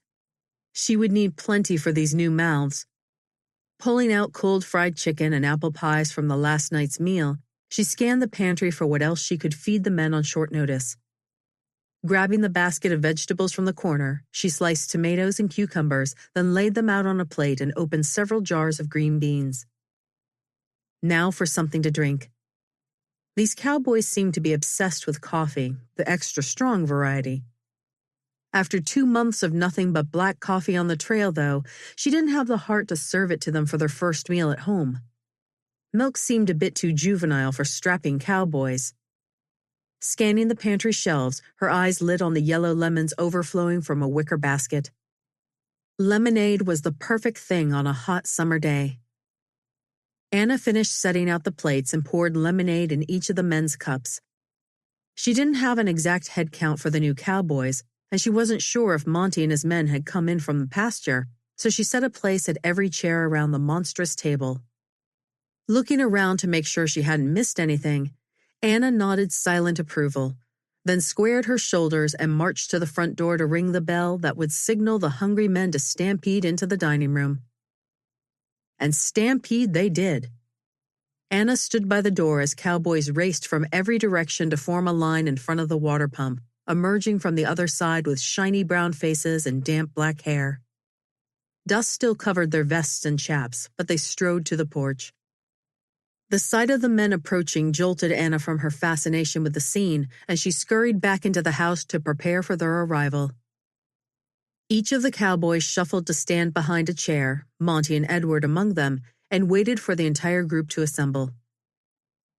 She would need plenty for these new mouths. Pulling out cold fried chicken and apple pies from the last night's meal, she scanned the pantry for what else she could feed the men on short notice. Grabbing the basket of vegetables from the corner, she sliced tomatoes and cucumbers, then laid them out on a plate and opened several jars of green beans. Now for something to drink. These cowboys seemed to be obsessed with coffee, the extra strong variety. After 2 months of nothing but black coffee on the trail, though, she didn't have the heart to serve it to them for their first meal at home. Milk seemed a bit too juvenile for strapping cowboys. Scanning the pantry shelves, her eyes lit on the yellow lemons overflowing from a wicker basket. Lemonade was the perfect thing on a hot summer day. Anna finished setting out the plates and poured lemonade in each of the men's cups. She didn't have an exact head count for the new cowboys, and she wasn't sure if Monty and his men had come in from the pasture, so she set a place at every chair around the monstrous table. Looking around to make sure she hadn't missed anything, Anna nodded silent approval, then squared her shoulders and marched to the front door to ring the bell that would signal the hungry men to stampede into the dining room. And stampede they did. Anna stood by the door as cowboys raced from every direction to form a line in front of the water pump, emerging from the other side with shiny brown faces and damp black hair. Dust still covered their vests and chaps, but they strode to the porch. The sight of the men approaching jolted Anna from her fascination with the scene, and she scurried back into the house to prepare for their arrival. Each of the cowboys shuffled to stand behind a chair, Monty and Edward among them, and waited for the entire group to assemble.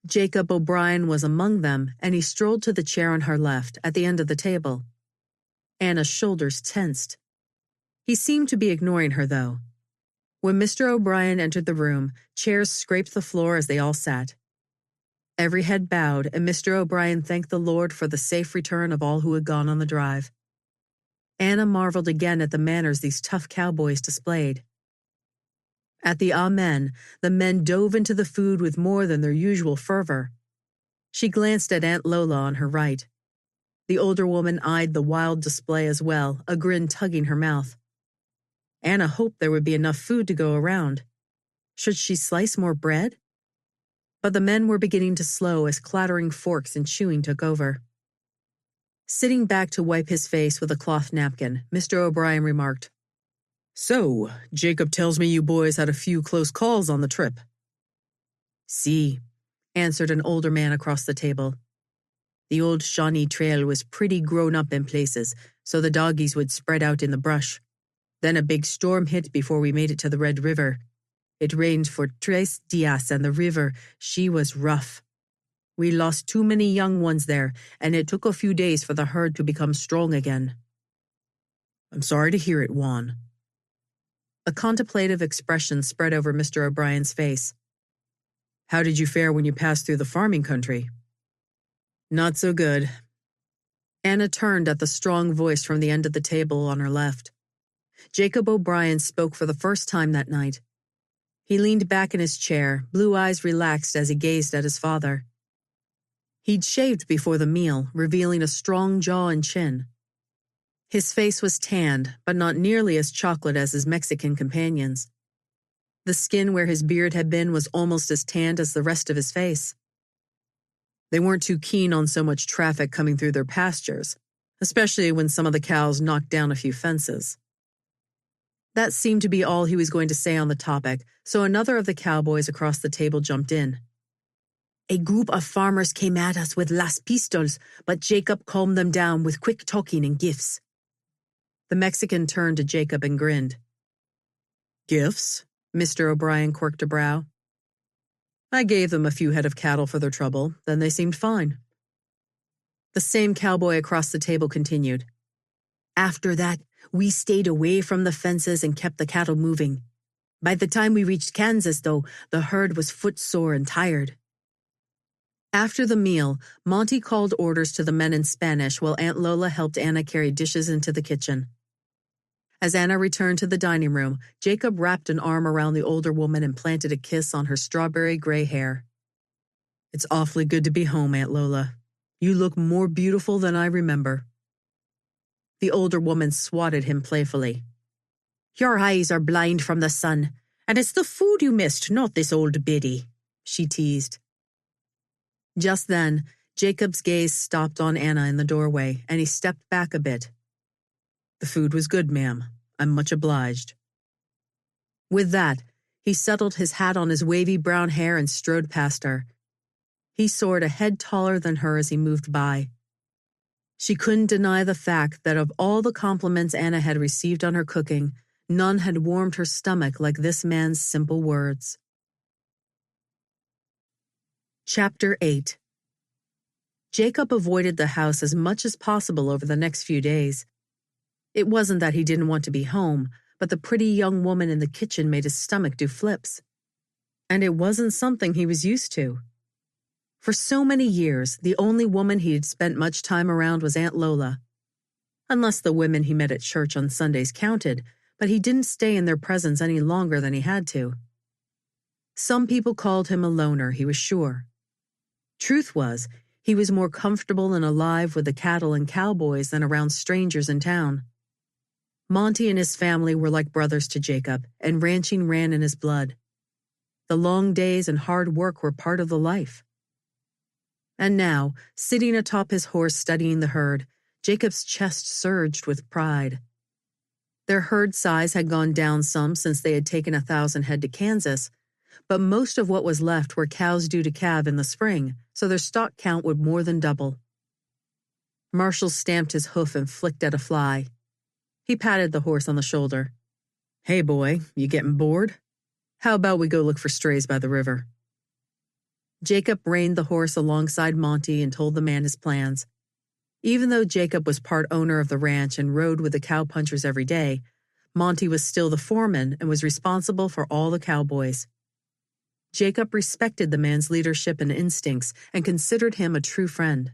Jacob O'Brien was among them, and he strolled to the chair on her left, at the end of the table. Anna's shoulders tensed. He seemed to be ignoring her, though. When Mr. O'Brien entered the room, chairs scraped the floor as they all sat. Every head bowed, and Mr. O'Brien thanked the Lord for the safe return of all who had gone on the drive. Anna marveled again at the manners these tough cowboys displayed. At the amen, the men dove into the food with more than their usual fervor. She glanced at Aunt Lola on her right. The older woman eyed the wild display as well, a grin tugging her mouth. Anna hoped there would be enough food to go around. Should she slice more bread? But the men were beginning to slow as clattering forks and chewing took over. Sitting back to wipe his face with a cloth napkin, Mr. O'Brien remarked, "So, Jacob tells me you boys had a few close calls on the trip." "Si," answered an older man across the table. "The old Shawnee Trail was pretty grown up in places, so the doggies would spread out in the brush. Then a big storm hit before we made it to the Red River. It rained for 3 días and the river, she was rough. We lost too many young ones there, and it took a few days for the herd to become strong again." "I'm sorry to hear it, Juan." A contemplative expression spread over Mr. O'Brien's face. "How did you fare when you passed through the farming country?" "Not so good." Anna turned at the strong voice from the end of the table on her left. Jacob O'Brien spoke for the first time that night. He leaned back in his chair, blue eyes relaxed as he gazed at his father. He'd shaved before the meal, revealing a strong jaw and chin. His face was tanned, but not nearly as chocolate as his Mexican companions. The skin where his beard had been was almost as tanned as the rest of his face. They weren't too keen on so much traffic coming through their pastures, especially when some of the cows knocked down a few fences. That seemed to be all he was going to say on the topic, so another of the cowboys across the table jumped in. "A group of farmers came at us with las pistols, but Jacob calmed them down with quick talking and gifts." The Mexican turned to Jacob and grinned. "Gifts?" Mr. O'Brien quirked a brow. "I gave them a few head of cattle for their trouble, then they seemed fine." The same cowboy across the table continued. "After that, we stayed away from the fences and kept the cattle moving. By the time we reached Kansas, though, the herd was footsore and tired." After the meal, Monty called orders to the men in Spanish while Aunt Lola helped Anna carry dishes into the kitchen. As Anna returned to the dining room, Jacob wrapped an arm around the older woman and planted a kiss on her strawberry gray hair. "It's awfully good to be home, Aunt Lola. You look more beautiful than I remember." The older woman swatted him playfully. "Your eyes are blind from the sun, and it's the food you missed, not this old biddy," she teased. Just then, Jacob's gaze stopped on Anna in the doorway, and he stepped back a bit. "The food was good, ma'am. I'm much obliged." With that, he settled his hat on his wavy brown hair and strode past her. He soared a head taller than her as he moved by. She couldn't deny the fact that of all the compliments Anna had received on her cooking, none had warmed her stomach like this man's simple words. Chapter 8. Jacob avoided the house as much as possible over the next few days. It wasn't that he didn't want to be home, but the pretty young woman in the kitchen made his stomach do flips. And it wasn't something he was used to. For so many years, the only woman he had spent much time around was Aunt Lola. Unless the women he met at church on Sundays counted, but he didn't stay in their presence any longer than he had to. Some people called him a loner, he was sure. Truth was, he was more comfortable and alive with the cattle and cowboys than around strangers in town. Monty and his family were like brothers to Jacob, and ranching ran in his blood. The long days and hard work were part of the life. And now, sitting atop his horse studying the herd, Jacob's chest surged with pride. Their herd size had gone down some since they had taken 1,000 head to Kansas, but most of what was left were cows due to calve in the spring, so their stock count would more than double. Marshall stamped his hoof and flicked at a fly. He patted the horse on the shoulder. "Hey, boy, you getting bored? How about we go look for strays by the river?" Jacob reined the horse alongside Monty and told the man his plans. Even though Jacob was part owner of the ranch and rode with the cowpunchers every day, Monty was still the foreman and was responsible for all the cowboys. Jacob respected the man's leadership and instincts and considered him a true friend.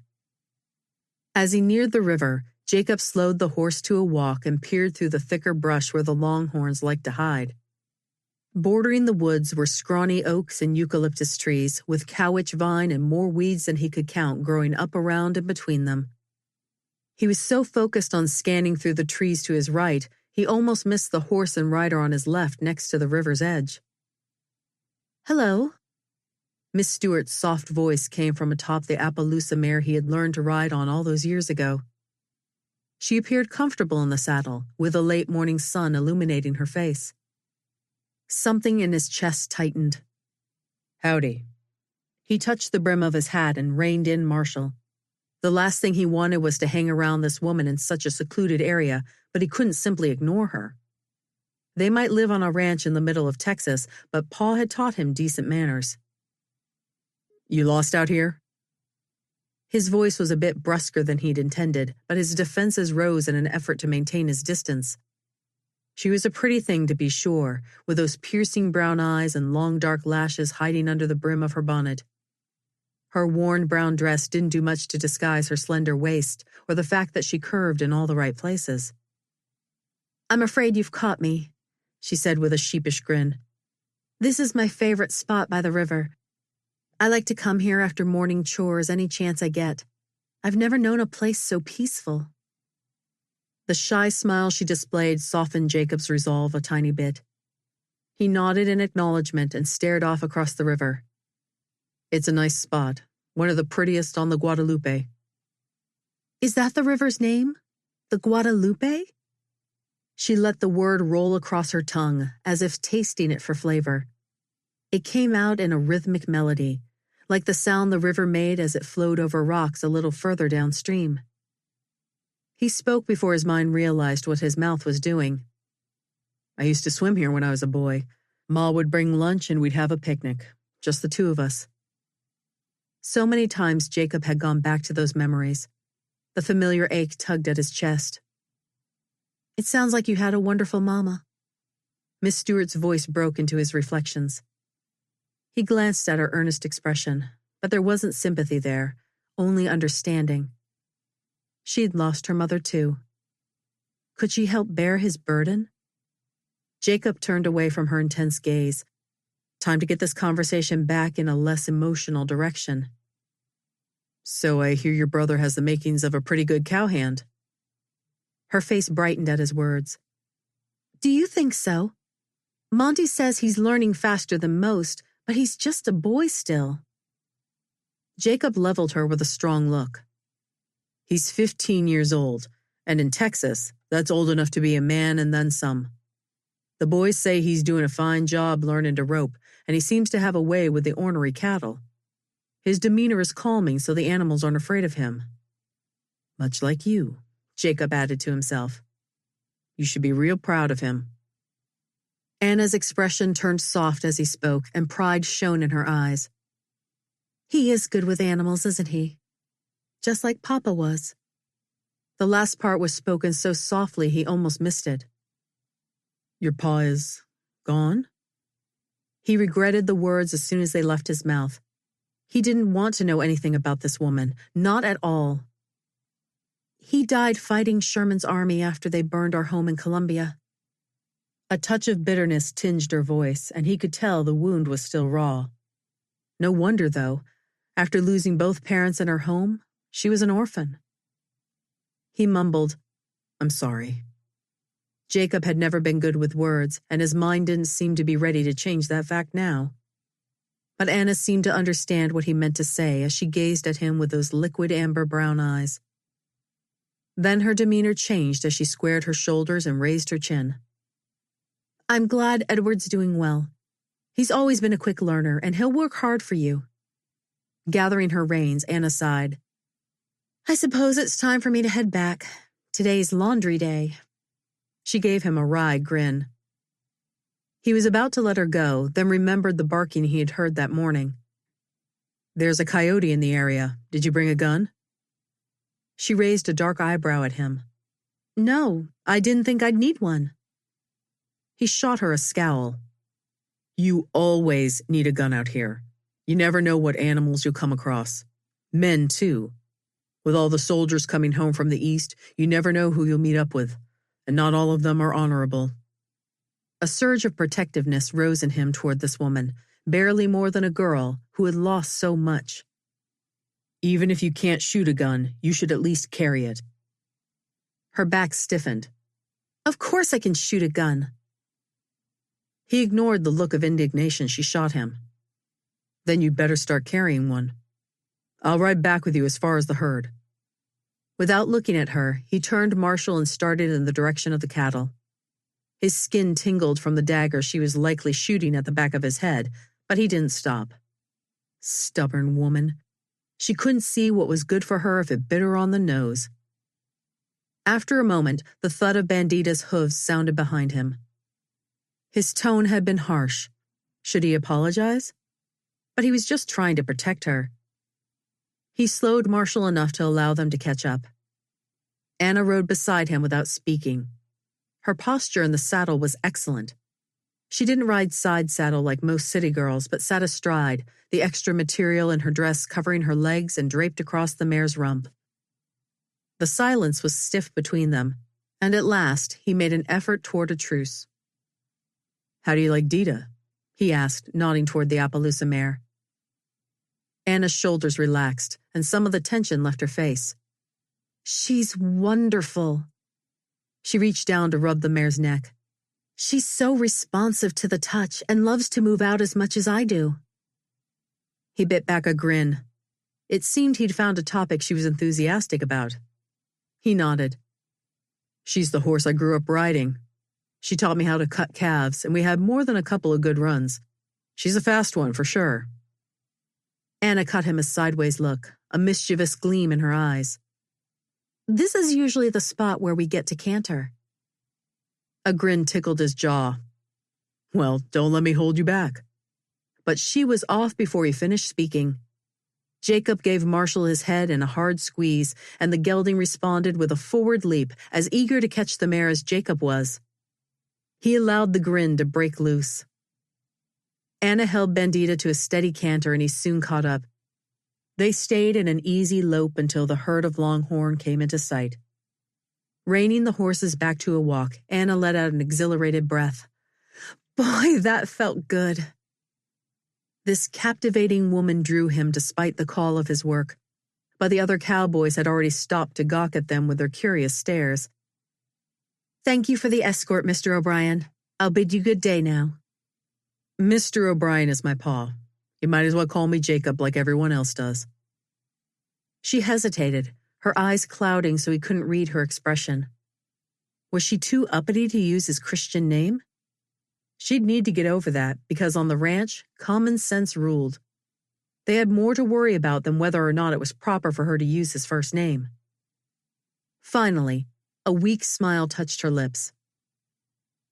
As he neared the river, Jacob slowed the horse to a walk and peered through the thicker brush where the longhorns liked to hide. Bordering the woods were scrawny oaks and eucalyptus trees, with cowwitch vine and more weeds than he could count growing up around and between them. He was so focused on scanning through the trees to his right, he almost missed the horse and rider on his left next to the river's edge. "Hello." Miss Stewart's soft voice came from atop the Appaloosa mare he had learned to ride on all those years ago. She appeared comfortable in the saddle, with the late morning sun illuminating her face. Something in his chest tightened. "Howdy." He touched the brim of his hat and reined in Marshall. The last thing he wanted was to hang around this woman in such a secluded area, but he couldn't simply ignore her. They might live on a ranch in the middle of Texas, but Pa had taught him decent manners. "You lost out here?" His voice was a bit brusquer than he'd intended, but his defenses rose in an effort to maintain his distance. She was a pretty thing, to be sure, with those piercing brown eyes and long dark lashes hiding under the brim of her bonnet. Her worn brown dress didn't do much to disguise her slender waist or the fact that she curved in all the right places. "I'm afraid you've caught me," she said with a sheepish grin. "This is my favorite spot by the river. I like to come here after morning chores any chance I get. I've never known a place so peaceful." The shy smile she displayed softened Jacob's resolve a tiny bit. He nodded in acknowledgement and stared off across the river. "It's a nice spot, one of the prettiest on the Guadalupe." "Is that the river's name? The Guadalupe?" She let the word roll across her tongue, as if tasting it for flavor. It came out in a rhythmic melody, like the sound the river made as it flowed over rocks a little further downstream. He spoke before his mind realized what his mouth was doing. "I used to swim here when I was a boy. Ma would bring lunch and we'd have a picnic, just the two of us." So many times Jacob had gone back to those memories. The familiar ache tugged at his chest. "It sounds like you had a wonderful mama." Miss Stewart's voice broke into his reflections. He glanced at her earnest expression, but there wasn't sympathy there, only understanding. She'd lost her mother too. Could she help bear his burden? Jacob turned away from her intense gaze. Time to get this conversation back in a less emotional direction. "So I hear your brother has the makings of a pretty good cowhand." Her face brightened at his words. "Do you think so? Monty says he's learning faster than most, but he's just a boy still." Jacob leveled her with a strong look. "He's 15 years old, and in Texas, that's old enough to be a man and then some. The boys say he's doing a fine job learning to rope, and he seems to have a way with the ornery cattle. His demeanor is calming so the animals aren't afraid of him. Much like you," Jacob added to himself. "You should be real proud of him." Anna's expression turned soft as he spoke, and pride shone in her eyes. "He is good with animals, isn't he? Just like Papa was." The last part was spoken so softly he almost missed it. "Your pa is gone?" He regretted the words as soon as they left his mouth. He didn't want to know anything about this woman, not at all. "He died fighting Sherman's army after they burned our home in Columbia." A touch of bitterness tinged her voice, and he could tell the wound was still raw. No wonder, though. After losing both parents in her home, she was an orphan. He mumbled, "I'm sorry." Jacob had never been good with words, and his mind didn't seem to be ready to change that fact now. But Anna seemed to understand what he meant to say as she gazed at him with those liquid amber brown eyes. Then her demeanor changed as she squared her shoulders and raised her chin. "I'm glad Edward's doing well. He's always been a quick learner, and he'll work hard for you." Gathering her reins, Anna sighed. "I suppose it's time for me to head back. Today's laundry day." She gave him a wry grin. He was about to let her go, then remembered the barking he had heard that morning. "There's a coyote in the area. Did you bring a gun?" She raised a dark eyebrow at him. "No, I didn't think I'd need one." He shot her a scowl. "You always need a gun out here. You never know what animals you'll come across. Men, too. With all the soldiers coming home from the east, you never know who you'll meet up with, and not all of them are honorable. A surge of protectiveness rose in him toward this woman, barely more than a girl who had lost so much. Even if you can't shoot a gun, you should at least carry it. Her back stiffened. Of course I can shoot a gun. He ignored the look of indignation she shot him. Then you'd better start carrying one. I'll ride back with you as far as the herd. Without looking at her, he turned Marshall and started in the direction of the cattle. His skin tingled from the dagger she was likely shooting at the back of his head, but he didn't stop. Stubborn woman. She couldn't see what was good for her if it bit her on the nose. After a moment, the thud of Bandita's hooves sounded behind him. His tone had been harsh. Should he apologize? But he was just trying to protect her. He slowed Marshall enough to allow them to catch up. Anna rode beside him without speaking. Her posture in the saddle was excellent. She didn't ride side saddle like most city girls, but sat astride, the extra material in her dress covering her legs and draped across the mare's rump. The silence was stiff between them, and at last he made an effort toward a truce. How do you like Dita? He asked, nodding toward the Appaloosa mare. Anna's shoulders relaxed, and some of the tension left her face. She's wonderful. She reached down to rub the mare's neck. She's so responsive to the touch and loves to move out as much as I do. He bit back a grin. It seemed he'd found a topic she was enthusiastic about. He nodded. She's the horse I grew up riding. She taught me how to cut calves, and we had more than a couple of good runs. She's a fast one, for sure. Anna caught him a sideways look, a mischievous gleam in her eyes. This is usually the spot where we get to canter. A grin tickled his jaw. Well, don't let me hold you back. But she was off before he finished speaking. Jacob gave Marshall his head in a hard squeeze, and the gelding responded with a forward leap, as eager to catch the mare as Jacob was. He allowed the grin to break loose. Anna held Bandita to a steady canter, and he soon caught up. They stayed in an easy lope until the herd of Longhorn came into sight. Reining the horses back to a walk, Anna let out an exhilarated breath. Boy, that felt good. This captivating woman drew him despite the call of his work, but the other cowboys had already stopped to gawk at them with their curious stares. Thank you for the escort, Mr. O'Brien. I'll bid you good day now. Mr. O'Brien is my paw. You might as well call me Jacob like everyone else does. She hesitated, her eyes clouding so he couldn't read her expression. Was she too uppity to use his Christian name? She'd need to get over that, because on the ranch, common sense ruled. They had more to worry about than whether or not it was proper for her to use his first name. Finally, a weak smile touched her lips.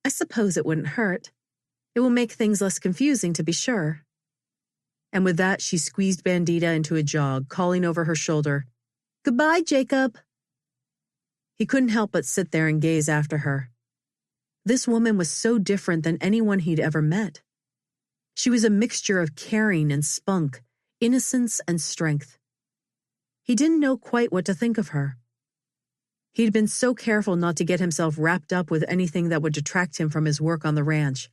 I suppose it wouldn't hurt. It will make things less confusing, to be sure. And with that, she squeezed Bandita into a jog, calling over her shoulder, Goodbye, Jacob. He couldn't help but sit there and gaze after her. This woman was so different than anyone he'd ever met. She was a mixture of caring and spunk, innocence and strength. He didn't know quite what to think of her. He'd been so careful not to get himself wrapped up with anything that would detract him from his work on the ranch.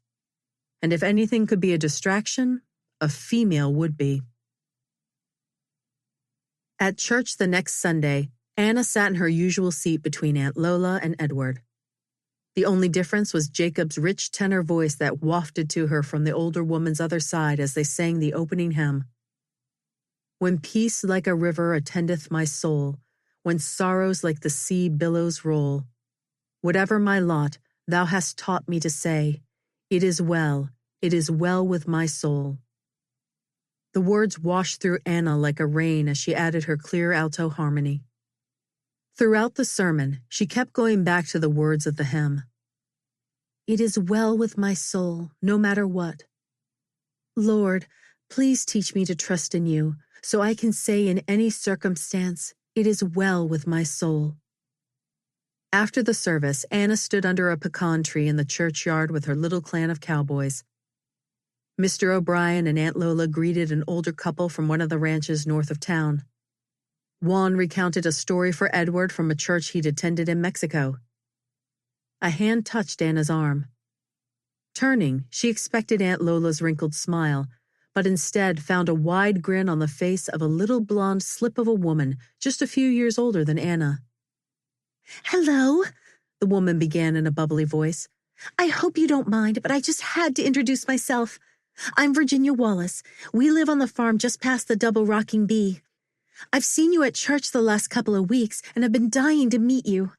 And if anything could be a distraction, a female would be. At church the next Sunday, Anna sat in her usual seat between Aunt Lola and Edward. The only difference was Jacob's rich tenor voice that wafted to her from the older woman's other side as they sang the opening hymn. When peace like a river attendeth my soul, when sorrows like the sea billows roll, whatever my lot, thou hast taught me to say, it is well with my soul. The words washed through Anna like a rain as she added her clear alto harmony. Throughout the sermon, she kept going back to the words of the hymn. It is well with my soul, no matter what. Lord, please teach me to trust in you, so I can say in any circumstance, it is well with my soul. After the service, Anna stood under a pecan tree in the churchyard with her little clan of cowboys. Mr. O'Brien and Aunt Lola greeted an older couple from one of the ranches north of town. Juan recounted a story for Edward from a church he'd attended in Mexico. A hand touched Anna's arm. Turning, she expected Aunt Lola's wrinkled smile, but instead found a wide grin on the face of a little blonde slip of a woman just a few years older than Anna. "Hello," the woman began in a bubbly voice. "I hope you don't mind, but I just had to introduce myself. I'm Virginia Wallace. We live on the farm just past the Double Rocking Bee. I've seen you at church the last couple of weeks and have been dying to meet you."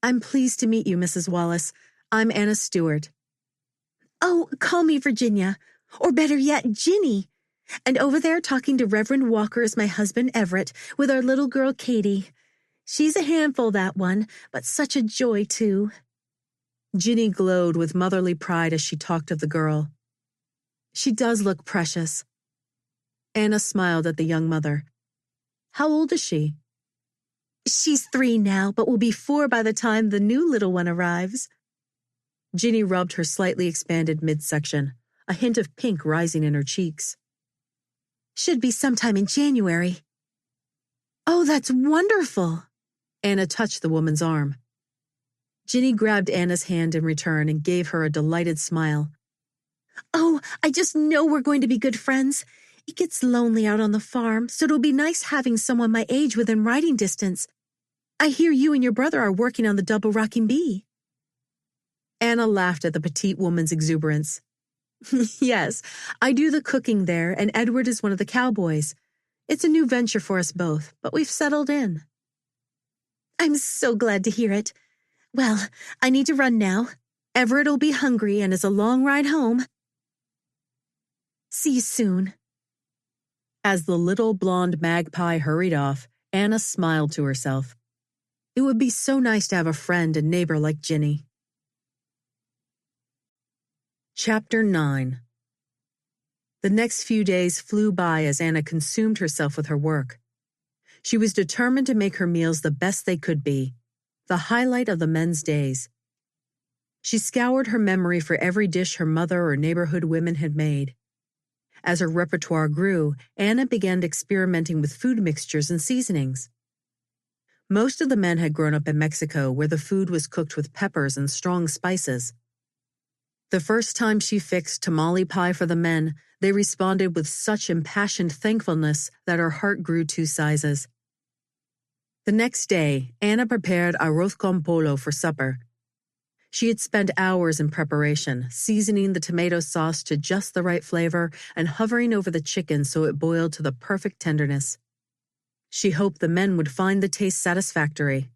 "I'm pleased to meet you, Mrs. Wallace. I'm Anna Stewart." "Oh, call me Virginia, or better yet, Ginny. And over there talking to Reverend Walker is my husband Everett with our little girl Katie. She's a handful, that one, but such a joy, too." Ginny glowed with motherly pride as she talked of the girl. "She does look precious." Anna smiled at the young mother. "How old is she?" "She's 3 now, but will be 4 by the time the new little one arrives." Ginny rubbed her slightly expanded midsection, a hint of pink rising in her cheeks. "Should be sometime in January." "Oh, that's wonderful." Anna touched the woman's arm. Ginny grabbed Anna's hand in return and gave her a delighted smile. "Oh, I just know we're going to be good friends. It gets lonely out on the farm, so it'll be nice having someone my age within riding distance. I hear you and your brother are working on the Double Rocking Bee." Anna laughed at the petite woman's exuberance. "Yes, I do the cooking there, and Edward is one of the cowboys. It's a new venture for us both, but we've settled in." "I'm so glad to hear it. Well, I need to run now. Everett'll be hungry and it's a long ride home. See you soon." As the little blonde magpie hurried off, Anna smiled to herself. It would be so nice to have a friend and neighbor like Ginny. Chapter 9. The next few days flew by as Anna consumed herself with her work. She was determined to make her meals the best they could be, the highlight of the men's days. She scoured her memory for every dish her mother or neighborhood women had made. As her repertoire grew, Anna began experimenting with food mixtures and seasonings. Most of the men had grown up in Mexico, where the food was cooked with peppers and strong spices. The first time she fixed tamale pie for the men, they responded with such impassioned thankfulness that her heart grew 2 sizes. The next day, Anna prepared arroz con pollo for supper. She had spent hours in preparation, seasoning the tomato sauce to just the right flavor and hovering over the chicken so it boiled to the perfect tenderness. She hoped the men would find the taste satisfactory.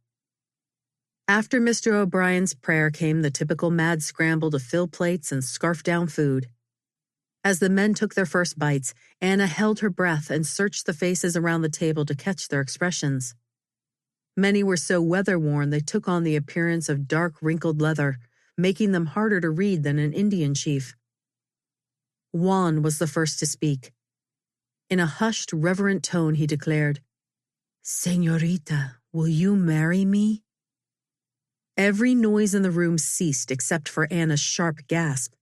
After Mr. O'Brien's prayer came the typical mad scramble to fill plates and scarf down food. As the men took their first bites, Anna held her breath and searched the faces around the table to catch their expressions. Many were so weather-worn they took on the appearance of dark, wrinkled leather, making them harder to read than an Indian chief. Juan was the first to speak. In a hushed, reverent tone, he declared, "Señorita, will you marry me?" Every noise in the room ceased except for Anna's sharp gasp.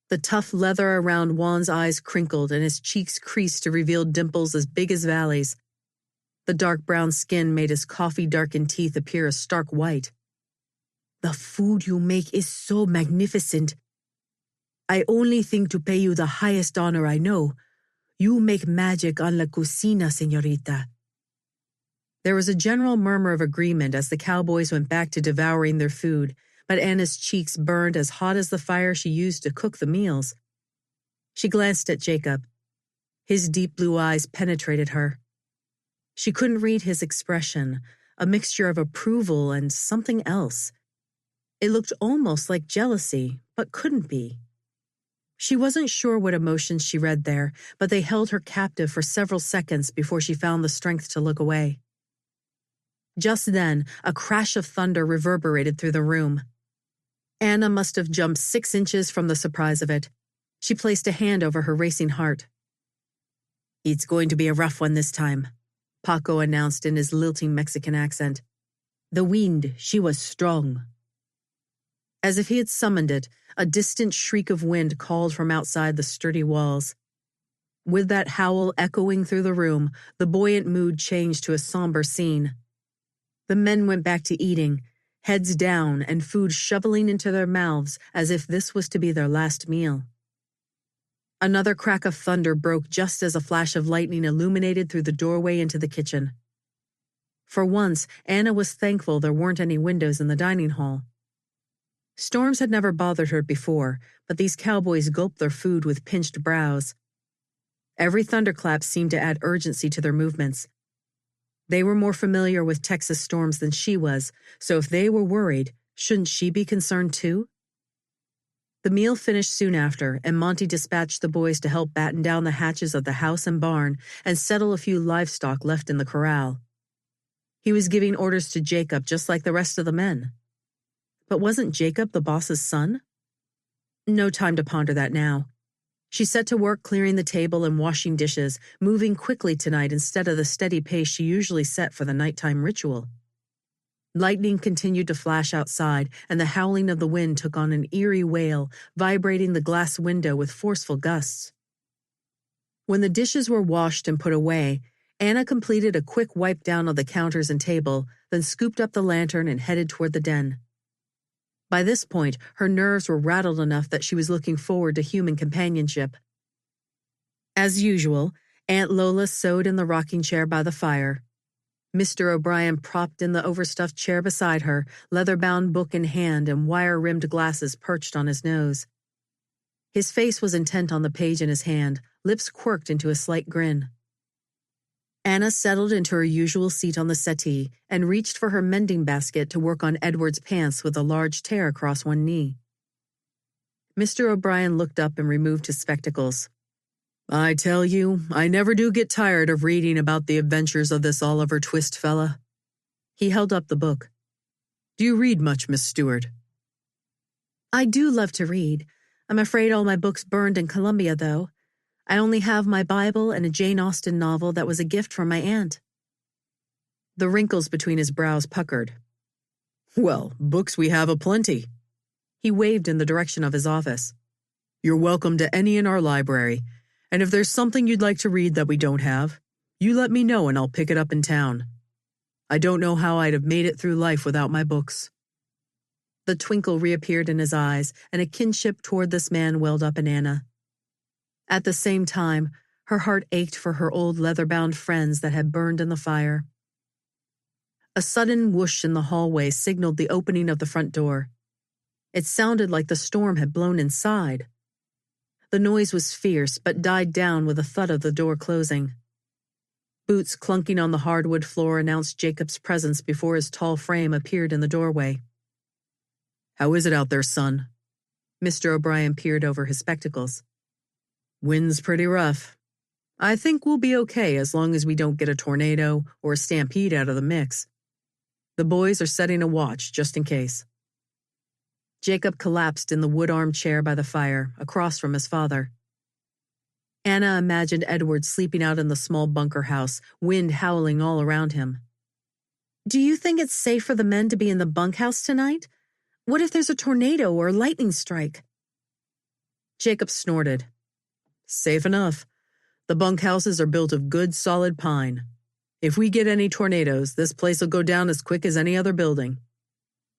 The tough leather around Juan's eyes crinkled and his cheeks creased to reveal dimples as big as valleys. The dark brown skin made his coffee-darkened teeth appear a stark white. "The food you make is so magnificent. I only think to pay you the highest honor I know. You make magic on la cocina, señorita." There was a general murmur of agreement as the cowboys went back to devouring their food, but Anna's cheeks burned as hot as the fire she used to cook the meals. She glanced at Jacob. His deep blue eyes penetrated her. She couldn't read his expression, a mixture of approval and something else. It looked almost like jealousy, but couldn't be. She wasn't sure what emotions she read there, but they held her captive for several seconds before she found the strength to look away. Just then, a crash of thunder reverberated through the room. Anna must have jumped 6 inches from the surprise of it. She placed a hand over her racing heart. "It's going to be a rough one this time," Paco announced in his lilting Mexican accent. "The wind, she was strong." As if he had summoned it, a distant shriek of wind called from outside the sturdy walls. With that howl echoing through the room, the buoyant mood changed to a somber scene. The men went back to eating, heads down and food shoveling into their mouths as if this was to be their last meal. Another crack of thunder broke just as a flash of lightning illuminated through the doorway into the kitchen. For once, Anna was thankful there weren't any windows in the dining hall. Storms had never bothered her before, but these cowboys gulped their food with pinched brows. Every thunderclap seemed to add urgency to their movements. They were more familiar with Texas storms than she was, so if they were worried, shouldn't she be concerned too? The meal finished soon after, and Monty dispatched the boys to help batten down the hatches of the house and barn and settle a few livestock left in the corral. He was giving orders to Jacob just like the rest of the men. But wasn't Jacob the boss's son? No time to ponder that now. She set to work clearing the table and washing dishes, moving quickly tonight instead of the steady pace she usually set for the nighttime ritual. Lightning continued to flash outside, and the howling of the wind took on an eerie wail, vibrating the glass window with forceful gusts. When the dishes were washed and put away, Anna completed a quick wipe down of the counters and table, then scooped up the lantern and headed toward the den. By this point, her nerves were rattled enough that she was looking forward to human companionship. As usual, Aunt Lola sewed in the rocking chair by the fire. Mr. O'Brien propped in the overstuffed chair beside her, leather-bound book in hand and wire-rimmed glasses perched on his nose. His face was intent on the page in his hand, lips quirked into a slight grin. Anna settled into her usual seat on the settee and reached for her mending basket to work on Edward's pants with a large tear across one knee. Mr. O'Brien looked up and removed his spectacles. "I tell you, I never do get tired of reading about the adventures of this Oliver Twist fella." He held up the book. "Do you read much, Miss Stewart?" "I do love to read. I'm afraid all my books burned in Columbia, though. I only have my Bible and a Jane Austen novel that was a gift from my aunt." The wrinkles between his brows puckered. "Well, books we have aplenty." He waved in the direction of his office. "You're welcome to any in our library, and if there's something you'd like to read that we don't have, you let me know and I'll pick it up in town. I don't know how I'd have made it through life without my books." The twinkle reappeared in his eyes, and a kinship toward this man welled up in Anna. At the same time, her heart ached for her old leather-bound friends that had burned in the fire. A sudden whoosh in the hallway signaled the opening of the front door. It sounded like the storm had blown inside. The noise was fierce, but died down with a thud of the door closing. Boots clunking on the hardwood floor announced Jacob's presence before his tall frame appeared in the doorway. "How is it out there, son?" Mr. O'Brien peered over his spectacles. "Wind's pretty rough. I think we'll be okay as long as we don't get a tornado or a stampede out of the mix. The boys are setting a watch just in case." Jacob collapsed in the wood armchair by the fire, across from his father. Anna imagined Edward sleeping out in the small bunker house, wind howling all around him. "Do you think it's safe for the men to be in the bunkhouse tonight? What if there's a tornado or a lightning strike?" Jacob snorted. "Safe enough. The bunkhouses are built of good, solid pine. If we get any tornadoes, this place will go down as quick as any other building.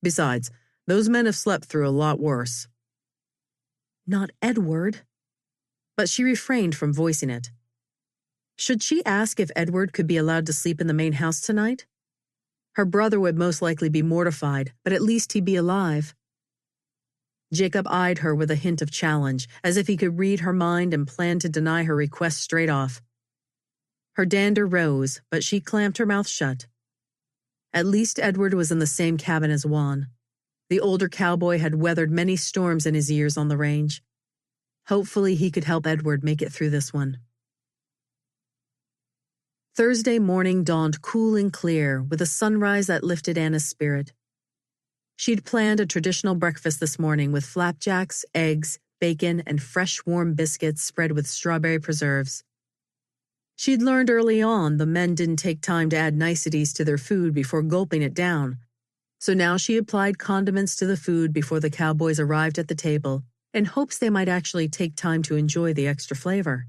Besides, those men have slept through a lot worse." Not Edward. But she refrained from voicing it. Should she ask if Edward could be allowed to sleep in the main house tonight? Her brother would most likely be mortified, but at least he'd be alive. Jacob eyed her with a hint of challenge, as if he could read her mind and planned to deny her request straight off. Her dander rose, but she clamped her mouth shut. At least Edward was in the same cabin as Juan. The older cowboy had weathered many storms in his years on the range. Hopefully he could help Edward make it through this one. Thursday morning dawned cool and clear, with a sunrise that lifted Anna's spirit. She'd planned a traditional breakfast this morning with flapjacks, eggs, bacon, and fresh warm biscuits spread with strawberry preserves. She'd learned early on the men didn't take time to add niceties to their food before gulping it down, so now she applied condiments to the food before the cowboys arrived at the table, in hopes they might actually take time to enjoy the extra flavor.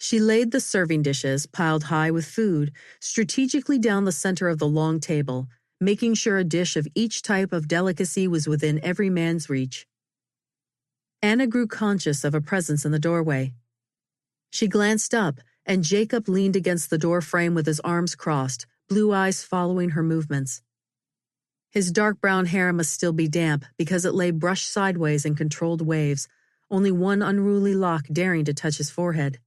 She laid the serving dishes, piled high with food, strategically down the center of the long table, making sure a dish of each type of delicacy was within every man's reach. Anna grew conscious of a presence in the doorway. She glanced up, and Jacob leaned against the door frame with his arms crossed, blue eyes following her movements. His dark brown hair must still be damp because it lay brushed sideways in controlled waves, only one unruly lock daring to touch his forehead.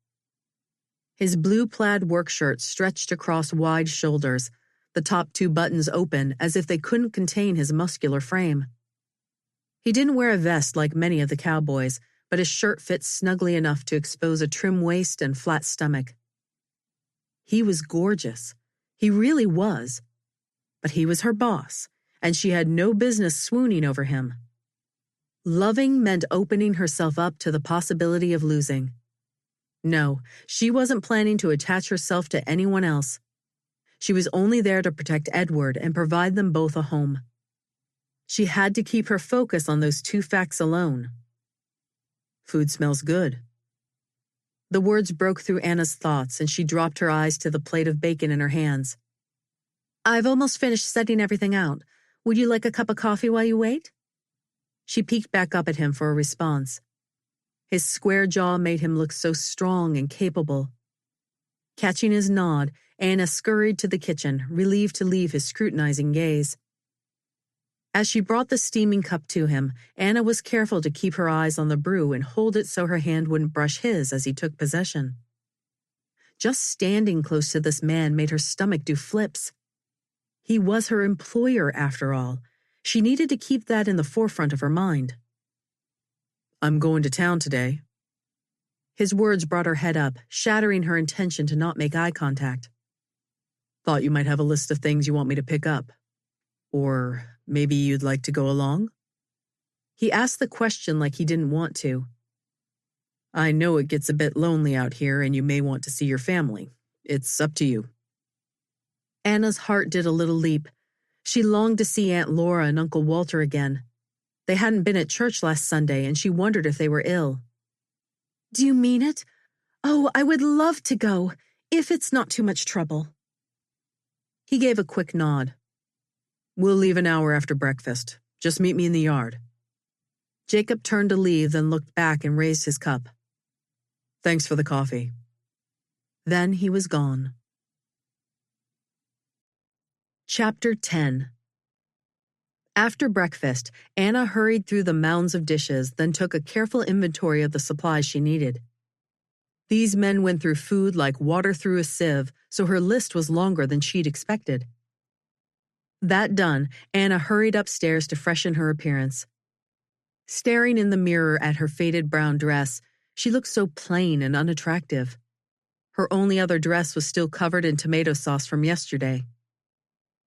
His blue plaid work shirt stretched across wide shoulders, the top two buttons open as if they couldn't contain his muscular frame. He didn't wear a vest like many of the cowboys, but his shirt fit snugly enough to expose a trim waist and flat stomach. He was gorgeous. He really was. But he was her boss, and she had no business swooning over him. Loving meant opening herself up to the possibility of losing. No, she wasn't planning to attach herself to anyone else. She was only there to protect Edward and provide them both a home. She had to keep her focus on those two facts alone. Food smells good. The words broke through Anna's thoughts, and she dropped her eyes to the plate of bacon in her hands. I've almost finished setting everything out. Would you like a cup of coffee while you wait? She peeked back up at him for a response. His square jaw made him look so strong and capable. Catching his nod, Anna scurried to the kitchen, relieved to leave his scrutinizing gaze. As she brought the steaming cup to him, Anna was careful to keep her eyes on the brew and hold it so her hand wouldn't brush his as he took possession. Just standing close to this man made her stomach do flips. He was her employer, after all. She needed to keep that in the forefront of her mind. I'm going to town today. His words brought her head up, shattering her intention to not make eye contact. Thought you might have a list of things you want me to pick up. Or maybe you'd like to go along? He asked the question like he didn't want to. I know it gets a bit lonely out here and you may want to see your family. It's up to you. Anna's heart did a little leap. She longed to see Aunt Laura and Uncle Walter again. They hadn't been at church last Sunday, and she wondered if they were ill. Do you mean it? Oh, I would love to go, if it's not too much trouble. He gave a quick nod. We'll leave an hour after breakfast. Just meet me in the yard. Jacob turned to leave, then looked back and raised his cup. Thanks for the coffee. Then he was gone. Chapter 10. After breakfast, Anna hurried through the mounds of dishes, then took a careful inventory of the supplies she needed. These men went through food like water through a sieve, so her list was longer than she'd expected. That done, Anna hurried upstairs to freshen her appearance. Staring in the mirror at her faded brown dress, she looked so plain and unattractive. Her only other dress was still covered in tomato sauce from yesterday.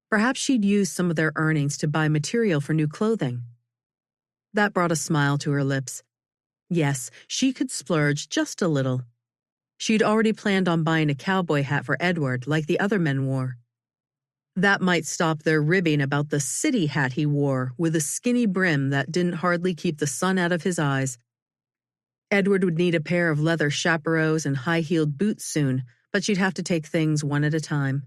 Perhaps she'd used some of their earnings to buy material for new clothing. That brought a smile to her lips. Yes, she could splurge just a little. She'd already planned on buying a cowboy hat for Edward, like the other men wore. That might stop their ribbing about the city hat he wore, with a skinny brim that didn't hardly keep the sun out of his eyes. Edward would need a pair of leather chaperones and high-heeled boots soon, but she'd have to take things one at a time.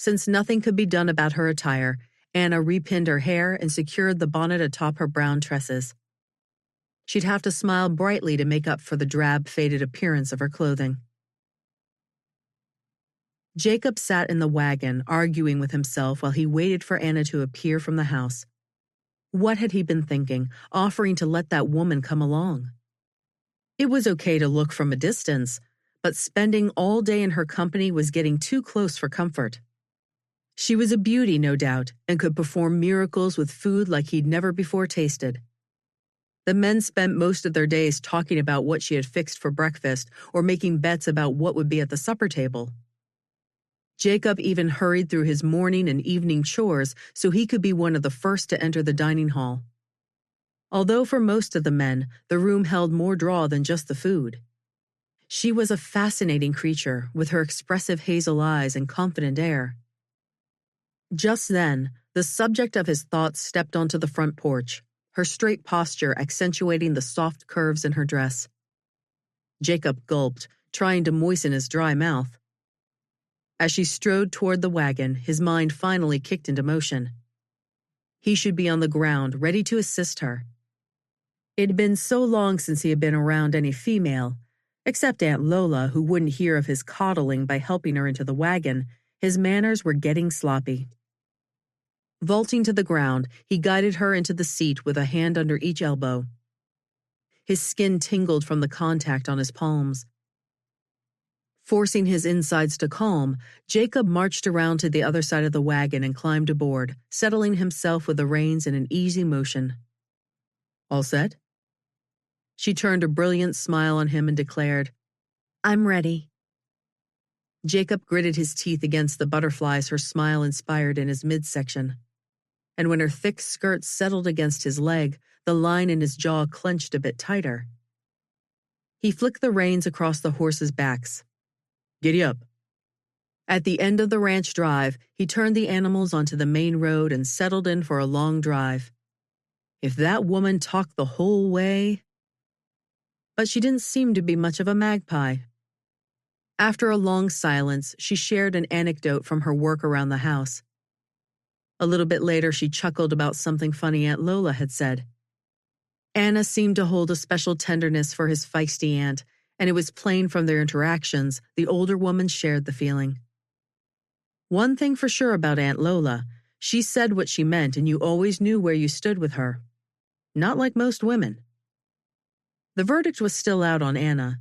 Since nothing could be done about her attire, Anna repinned her hair and secured the bonnet atop her brown tresses. She'd have to smile brightly to make up for the drab, faded appearance of her clothing. Jacob sat in the wagon, arguing with himself while he waited for Anna to appear from the house. What had he been thinking, offering to let that woman come along? It was okay to look from a distance, but spending all day in her company was getting too close for comfort. She was a beauty, no doubt, and could perform miracles with food like he'd never before tasted. The men spent most of their days talking about what she had fixed for breakfast or making bets about what would be at the supper table. Jacob even hurried through his morning and evening chores so he could be one of the first to enter the dining hall. Although for most of the men, the room held more draw than just the food. She was a fascinating creature with her expressive hazel eyes and confident air. Just then, the subject of his thoughts stepped onto the front porch, her straight posture accentuating the soft curves in her dress. Jacob gulped, trying to moisten his dry mouth. As she strode toward the wagon, his mind finally kicked into motion. He should be on the ground, ready to assist her. It had been so long since he had been around any female, except Aunt Lola, who wouldn't hear of his coddling by helping her into the wagon. His manners were getting sloppy. Vaulting to the ground, he guided her into the seat with a hand under each elbow. His skin tingled from the contact on his palms. Forcing his insides to calm, Jacob marched around to the other side of the wagon and climbed aboard, settling himself with the reins in an easy motion. All set? She turned a brilliant smile on him and declared, "I'm ready." Jacob gritted his teeth against the butterflies her smile inspired in his midsection. And when her thick skirt settled against his leg, the line in his jaw clenched a bit tighter. He flicked the reins across the horses' backs. "Giddy up." At the end of the ranch drive, he turned the animals onto the main road and settled in for a long drive. If that woman talked the whole way... But she didn't seem to be much of a magpie. After a long silence, she shared an anecdote from her work around the house. A little bit later, she chuckled about something funny Aunt Lola had said. Anna seemed to hold a special tenderness for his feisty aunt, and it was plain from their interactions the older woman shared the feeling. One thing for sure about Aunt Lola, she said what she meant and you always knew where you stood with her. Not like most women. The verdict was still out on Anna.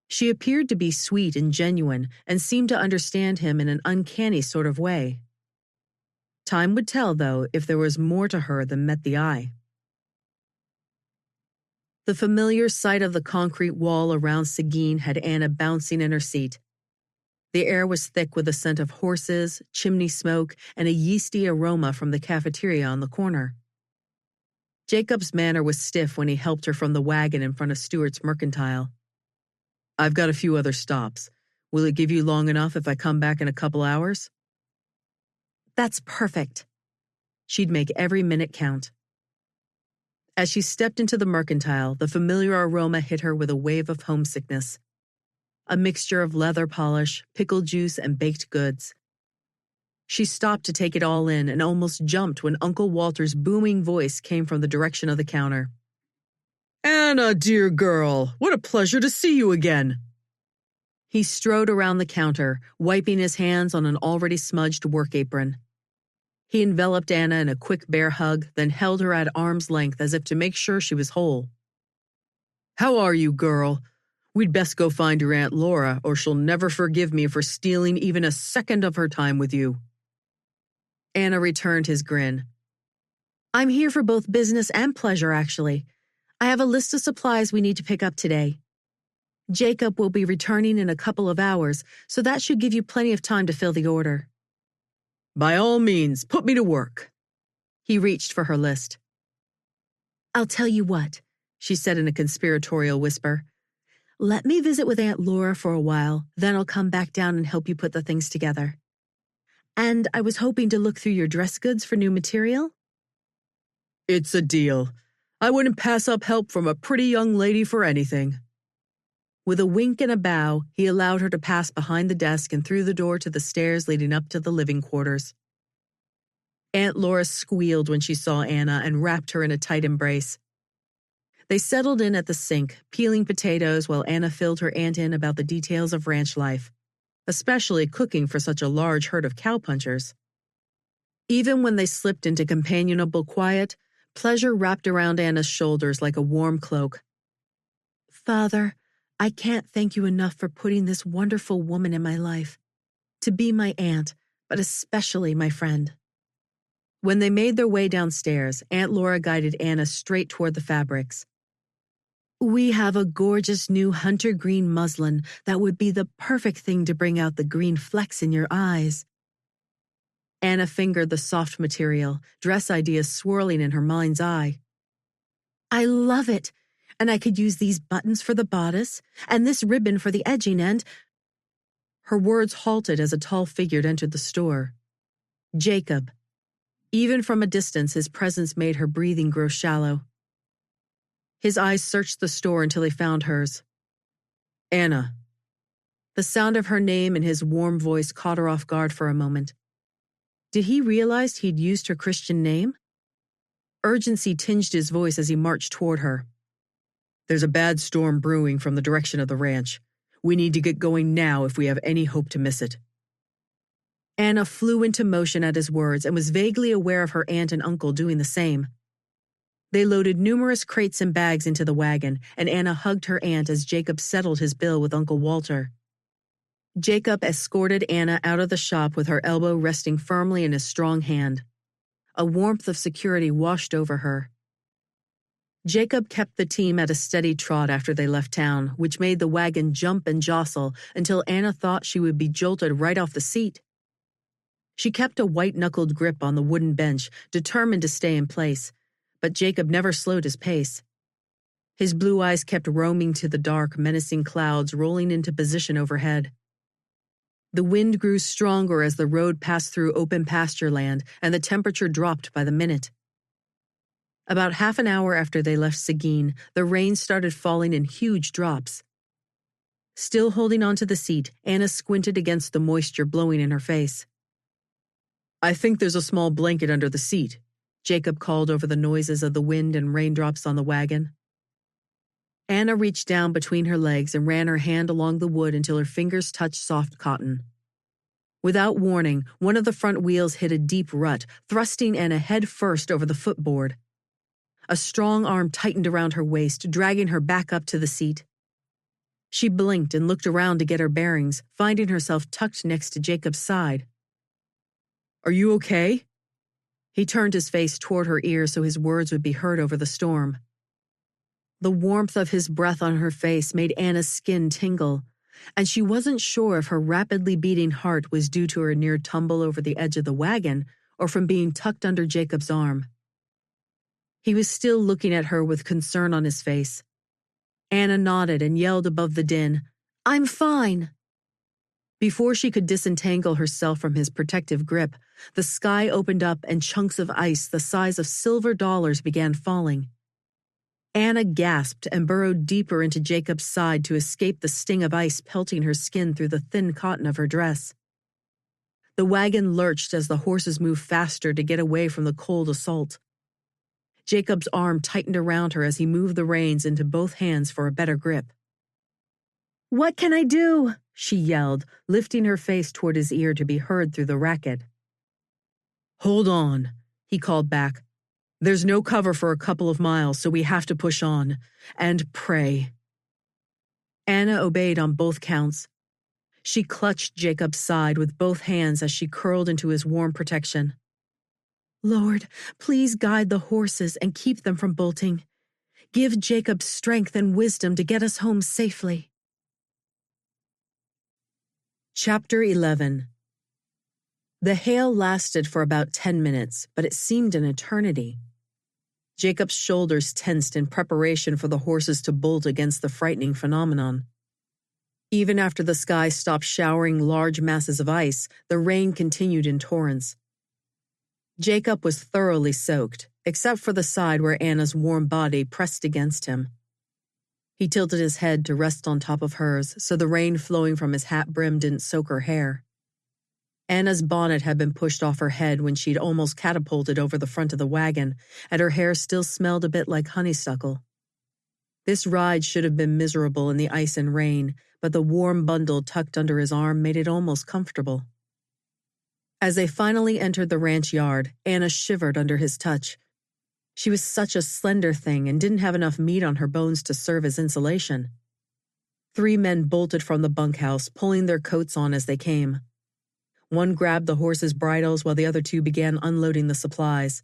She appeared to be sweet and genuine and seemed to understand him in an uncanny sort of way. Time would tell, though, if there was more to her than met the eye. The familiar sight of the concrete wall around Seguin had Anna bouncing in her seat. The air was thick with the scent of horses, chimney smoke, and a yeasty aroma from the cafeteria on the corner. Jacob's manner was stiff when he helped her from the wagon in front of Stewart's Mercantile. "I've got a few other stops. Will it give you long enough if I come back in a couple hours?" "That's perfect." She'd make every minute count. As she stepped into the Mercantile, the familiar aroma hit her with a wave of homesickness. A mixture of leather polish, pickle juice, and baked goods. She stopped to take it all in and almost jumped when Uncle Walter's booming voice came from the direction of the counter. "Anna, dear girl, what a pleasure to see you again." He strode around the counter, wiping his hands on an already smudged work apron. He enveloped Anna in a quick bear hug, then held her at arm's length as if to make sure she was whole. "How are you, girl? We'd best go find your Aunt Laura, or she'll never forgive me for stealing even a second of her time with you." Anna returned his grin. "I'm here for both business and pleasure, actually. I have a list of supplies we need to pick up today. Jacob will be returning in a couple of hours, so that should give you plenty of time to fill the order." "By all means, put me to work." He reached for her list. "I'll tell you what," she said in a conspiratorial whisper. "Let me visit with Aunt Laura for a while, then I'll come back down and help you put the things together. And I was hoping to look through your dress goods for new material." "It's a deal. I wouldn't pass up help from a pretty young lady for anything." With a wink and a bow, he allowed her to pass behind the desk and through the door to the stairs leading up to the living quarters. Aunt Laura squealed when she saw Anna and wrapped her in a tight embrace. They settled in at the sink, peeling potatoes while Anna filled her aunt in about the details of ranch life, especially cooking for such a large herd of cowpunchers. Even when they slipped into companionable quiet, pleasure wrapped around Anna's shoulders like a warm cloak. "Father, I can't thank you enough for putting this wonderful woman in my life. To be my aunt, but especially my friend." When they made their way downstairs, Aunt Laura guided Anna straight toward the fabrics. "We have a gorgeous new hunter green muslin that would be the perfect thing to bring out the green flecks in your eyes." Anna fingered the soft material, dress ideas swirling in her mind's eye. "I love it, and I could use these buttons for the bodice, and this ribbon for the edging end." Her words halted as a tall figure entered the store. Jacob. Even from a distance, his presence made her breathing grow shallow. His eyes searched the store until he found hers. "Anna, The sound of her name and his warm voice caught her off guard for a moment. Did he realize he'd used her Christian name? Urgency tinged his voice as he marched toward her. There's a bad storm brewing from the direction of the ranch. We need to get going now if we have any hope to miss it. Anna flew into motion at his words and was vaguely aware of her aunt and uncle doing the same. They loaded numerous crates and bags into the wagon, and Anna hugged her aunt as Jacob settled his bill with Uncle Walter. Jacob escorted Anna out of the shop with her elbow resting firmly in his strong hand. A warmth of security washed over her. Jacob kept the team at a steady trot after they left town, which made the wagon jump and jostle until Anna thought she would be jolted right off the seat. She kept a white-knuckled grip on the wooden bench, determined to stay in place, but Jacob never slowed his pace. His blue eyes kept roaming to the dark, menacing clouds rolling into position overhead. The wind grew stronger as the road passed through open pasture land, and the temperature dropped by the minute. About half an hour after they left Seguin, the rain started falling in huge drops. Still holding onto the seat, Anna squinted against the moisture blowing in her face. I think there's a small blanket under the seat, Jacob called over the noises of the wind and raindrops on the wagon. Anna reached down between her legs and ran her hand along the wood until her fingers touched soft cotton. Without warning, one of the front wheels hit a deep rut, thrusting Anna head first over the footboard. A strong arm tightened around her waist, dragging her back up to the seat. She blinked and looked around to get her bearings, finding herself tucked next to Jacob's side. Are you okay? He turned his face toward her ear so his words would be heard over the storm. The warmth of his breath on her face made Anna's skin tingle, and she wasn't sure if her rapidly beating heart was due to her near tumble over the edge of the wagon or from being tucked under Jacob's arm. He was still looking at her with concern on his face. Anna nodded and yelled above the din, "I'm fine!" Before she could disentangle herself from his protective grip, the sky opened up and chunks of ice the size of silver dollars began falling. Anna gasped and burrowed deeper into Jacob's side to escape the sting of ice pelting her skin through the thin cotton of her dress. The wagon lurched as the horses moved faster to get away from the cold assault. Jacob's arm tightened around her as he moved the reins into both hands for a better grip. "What can I do?" she yelled, lifting her face toward his ear to be heard through the racket. "Hold on," he called back. "There's no cover for a couple of miles, so we have to push on. And pray." Anna obeyed on both counts. She clutched Jacob's side with both hands as she curled into his warm protection. "Lord, please guide the horses and keep them from bolting. Give Jacob strength and wisdom to get us home safely." Chapter 11. The hail lasted for about 10 minutes, but it seemed an eternity. Jacob's shoulders tensed in preparation for the horses to bolt against the frightening phenomenon. Even after the sky stopped showering large masses of ice, the rain continued in torrents. Jacob was thoroughly soaked, except for the side where Anna's warm body pressed against him. He tilted his head to rest on top of hers, so the rain flowing from his hat brim didn't soak her hair. Anna's bonnet had been pushed off her head when she'd almost catapulted over the front of the wagon, and her hair still smelled a bit like honeysuckle. This ride should have been miserable in the ice and rain, but the warm bundle tucked under his arm made it almost comfortable. As they finally entered the ranch yard, Anna shivered under his touch. She was such a slender thing and didn't have enough meat on her bones to serve as insulation. 3 men bolted from the bunkhouse, pulling their coats on as they came. One grabbed the horses' bridles while the other 2 began unloading the supplies.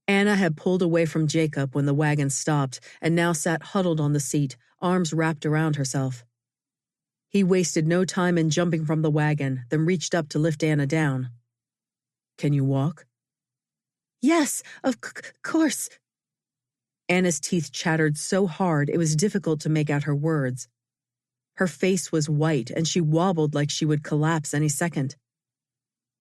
Anna had pulled away from Jacob when the wagon stopped and now sat huddled on the seat, arms wrapped around herself. He wasted no time in jumping from the wagon, then reached up to lift Anna down. "Can you walk?" "Yes, of course." Anna's teeth chattered so hard it was difficult to make out her words. Her face was white, and she wobbled like she would collapse any second.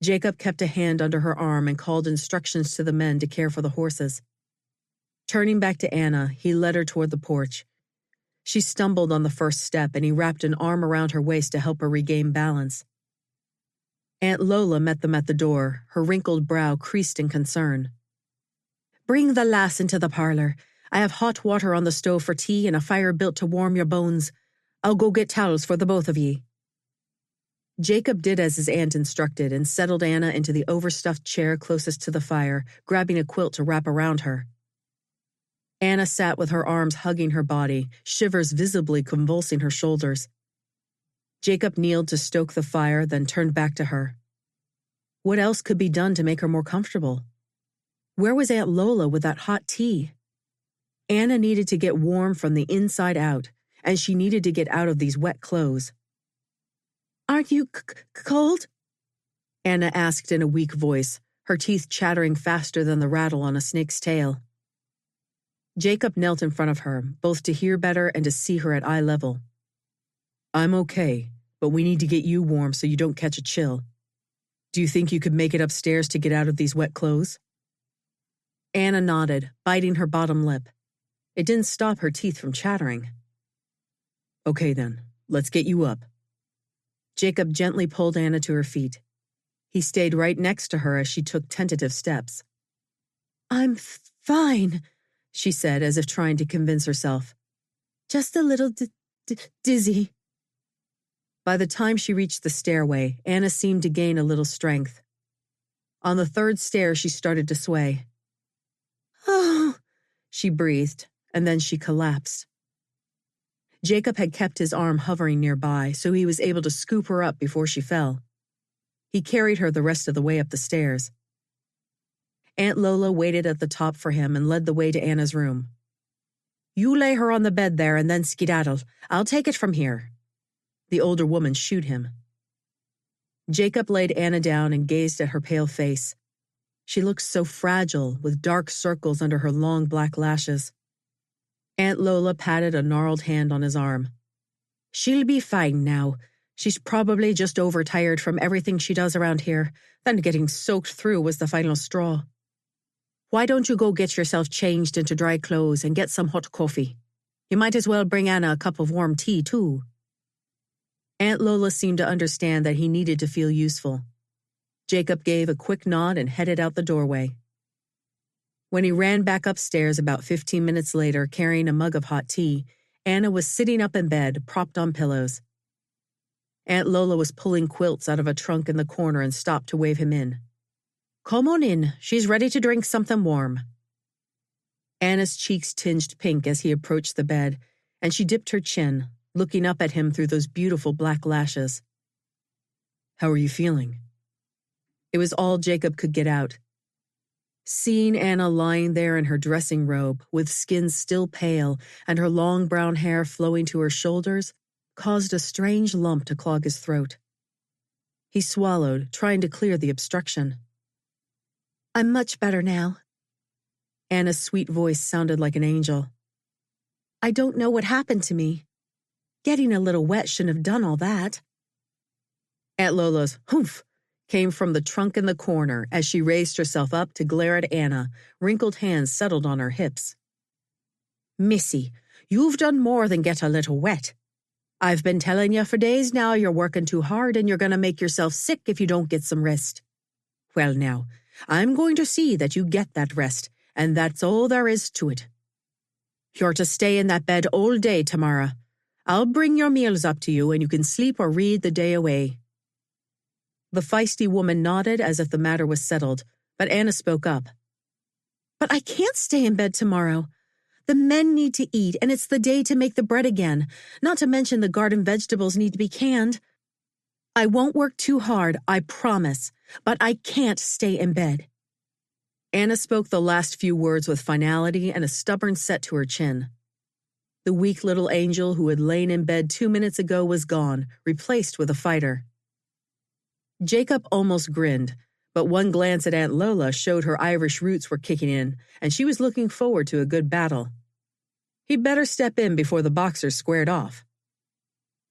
Jacob kept a hand under her arm and called instructions to the men to care for the horses. Turning back to Anna, he led her toward the porch. She stumbled on the first step, and he wrapped an arm around her waist to help her regain balance. Aunt Lola met them at the door, her wrinkled brow creased in concern. "Bring the lass into the parlor. I have hot water on the stove for tea and a fire built to warm your bones. I'll go get towels for the both of ye." Jacob did as his aunt instructed and settled Anna into the overstuffed chair closest to the fire, grabbing a quilt to wrap around her. Anna sat with her arms hugging her body, shivers visibly convulsing her shoulders. Jacob kneeled to stoke the fire, then turned back to her. What else could be done to make her more comfortable? Where was Aunt Lola with that hot tea? Anna needed to get warm from the inside out, and she needed to get out of these wet clothes. "Aren't you cold?" Anna asked in a weak voice, her teeth chattering faster than the rattle on a snake's tail. Jacob knelt in front of her, both to hear better and to see her at eye level. "I'm okay, but we need to get you warm so you don't catch a chill. Do you think you could make it upstairs to get out of these wet clothes?" Anna nodded, biting her bottom lip. It didn't stop her teeth from chattering. "Okay then, let's get you up." Jacob gently pulled Anna to her feet. He stayed right next to her as she took tentative steps. "I'm fine," she said, as if trying to convince herself. "Just a little dizzy." By the time she reached the stairway, Anna seemed to gain a little strength. On the third stair, she started to sway. "Oh," she breathed, and then she collapsed. Jacob had kept his arm hovering nearby, so he was able to scoop her up before she fell. He carried her the rest of the way up the stairs. Aunt Lola waited at the top for him and led the way to Anna's room. "You lay her on the bed there and then skedaddle. I'll take it from here." The older woman shooed him. Jacob laid Anna down and gazed at her pale face. She looked so fragile, with dark circles under her long black lashes. Aunt Lola patted a gnarled hand on his arm. "She'll be fine now. She's probably just overtired from everything she does around here. Then getting soaked through was the final straw. Why don't you go get yourself changed into dry clothes and get some hot coffee? You might as well bring Anna a cup of warm tea, too." Aunt Lola seemed to understand that he needed to feel useful. Jacob gave a quick nod and headed out the doorway. When he ran back upstairs about 15 minutes later carrying a mug of hot tea, Anna was sitting up in bed, propped on pillows. Aunt Lola was pulling quilts out of a trunk in the corner and stopped to wave him in. "Come on in. She's ready to drink something warm." Anna's cheeks tinged pink as he approached the bed, and she dipped her chin, looking up at him through those beautiful black lashes. "How are you feeling?" It was all Jacob could get out. Seeing Anna lying there in her dressing robe, with skin still pale and her long brown hair flowing to her shoulders, caused a strange lump to clog his throat. He swallowed, trying to clear the obstruction. "I'm much better now." Anna's sweet voice sounded like an angel. "I don't know what happened to me. Getting a little wet shouldn't have done all that." Aunt Lola's "Humph" came from the trunk in the corner as she raised herself up to glare at Anna, wrinkled hands settled on her hips. "Missy, you've done more than get a little wet. I've been telling you for days now you're working too hard and you're going to make yourself sick if you don't get some rest. Well now, I'm going to see that you get that rest, and that's all there is to it. You're to stay in that bed all day tomorrow. I'll bring your meals up to you and you can sleep or read the day away." The feisty woman nodded as if the matter was settled, but Anna spoke up. "But I can't stay in bed tomorrow. The men need to eat, and it's the day to make the bread again, not to mention the garden vegetables need to be canned. I won't work too hard, I promise, but I can't stay in bed." Anna spoke the last few words with finality and a stubborn set to her chin. The weak little angel who had lain in bed 2 minutes ago was gone, replaced with a fighter. Jacob almost grinned, but one glance at Aunt Lola showed her Irish roots were kicking in, and she was looking forward to a good battle. He'd better step in before the boxers squared off.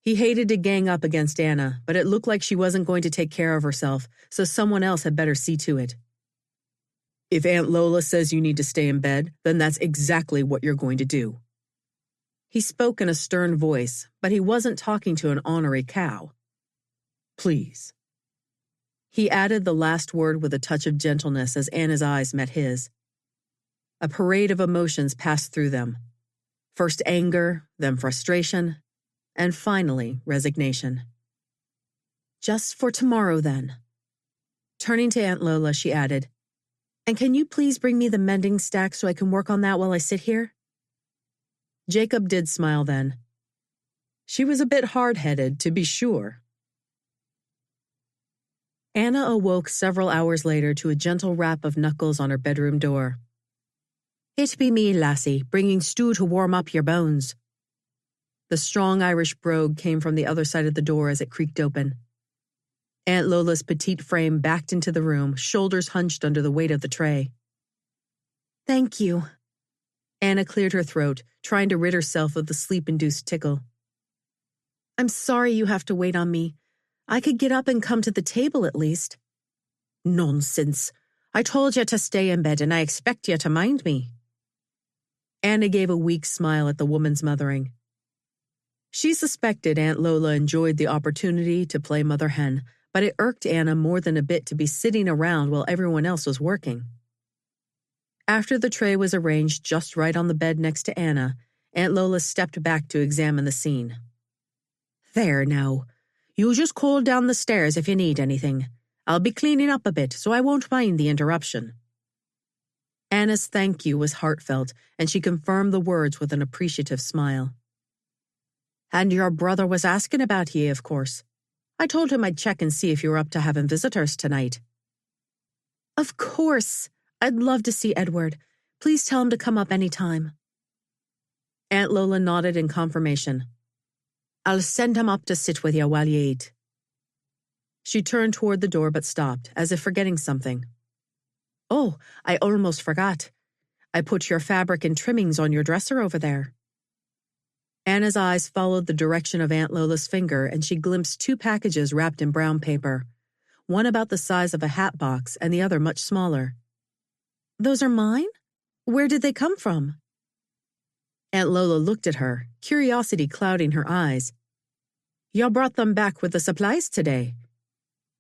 He hated to gang up against Anna, but it looked like she wasn't going to take care of herself, so someone else had better see to it. "If Aunt Lola says you need to stay in bed, then that's exactly what you're going to do." He spoke in a stern voice, but he wasn't talking to an ornery cow. Please. He added the last word with a touch of gentleness as Anna's eyes met his. A parade of emotions passed through them. First anger, then frustration, and finally resignation. Just for tomorrow, then. Turning to Aunt Lola, she added, And can you please bring me the mending stack so I can work on that while I sit here? Jacob did smile then. She was a bit hard-headed, to be sure. Anna awoke several hours later to a gentle rap of knuckles on her bedroom door. It be me, lassie, bringing stew to warm up your bones. The strong Irish brogue came from the other side of the door as it creaked open. Aunt Lola's petite frame backed into the room, shoulders hunched under the weight of the tray. Thank you. Anna cleared her throat, trying to rid herself of the sleep-induced tickle. I'm sorry you have to wait on me. I could get up and come to the table at least. Nonsense. I told you to stay in bed and I expect you to mind me. Anna gave a weak smile at the woman's mothering. She suspected Aunt Lola enjoyed the opportunity to play mother hen, but it irked Anna more than a bit to be sitting around while everyone else was working. After the tray was arranged just right on the bed next to Anna, Aunt Lola stepped back to examine the scene. There now. You just call down the stairs if you need anything. I'll be cleaning up a bit, so I won't mind the interruption. Anna's thank you was heartfelt, and she confirmed the words with an appreciative smile. And your brother was asking about ye, of course. I told him I'd check and see if you were up to having visitors tonight. Of course. I'd love to see Edward. Please tell him to come up any time. Aunt Lola nodded in confirmation. I'll send him up to sit with you while you eat. She turned toward the door but stopped, as if forgetting something. Oh, I almost forgot. I put your fabric and trimmings on your dresser over there. Anna's eyes followed the direction of Aunt Lola's finger, and she glimpsed 2 packages wrapped in brown paper, one about the size of a hat box and the other much smaller. Those are mine? Where did they come from? Aunt Lola looked at her, curiosity clouding her eyes. You brought them back with the supplies today.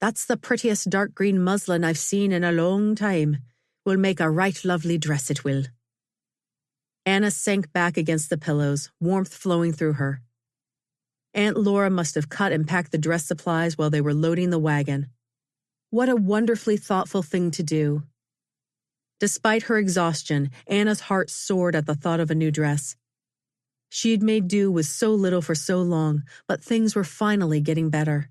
That's the prettiest dark green muslin I've seen in a long time. Will make a right lovely dress, it will. Anna sank back against the pillows, warmth flowing through her. Aunt Laura must have cut and packed the dress supplies while they were loading the wagon. What a wonderfully thoughtful thing to do. Despite her exhaustion, Anna's heart soared at the thought of a new dress. She had made do with so little for so long, but things were finally getting better.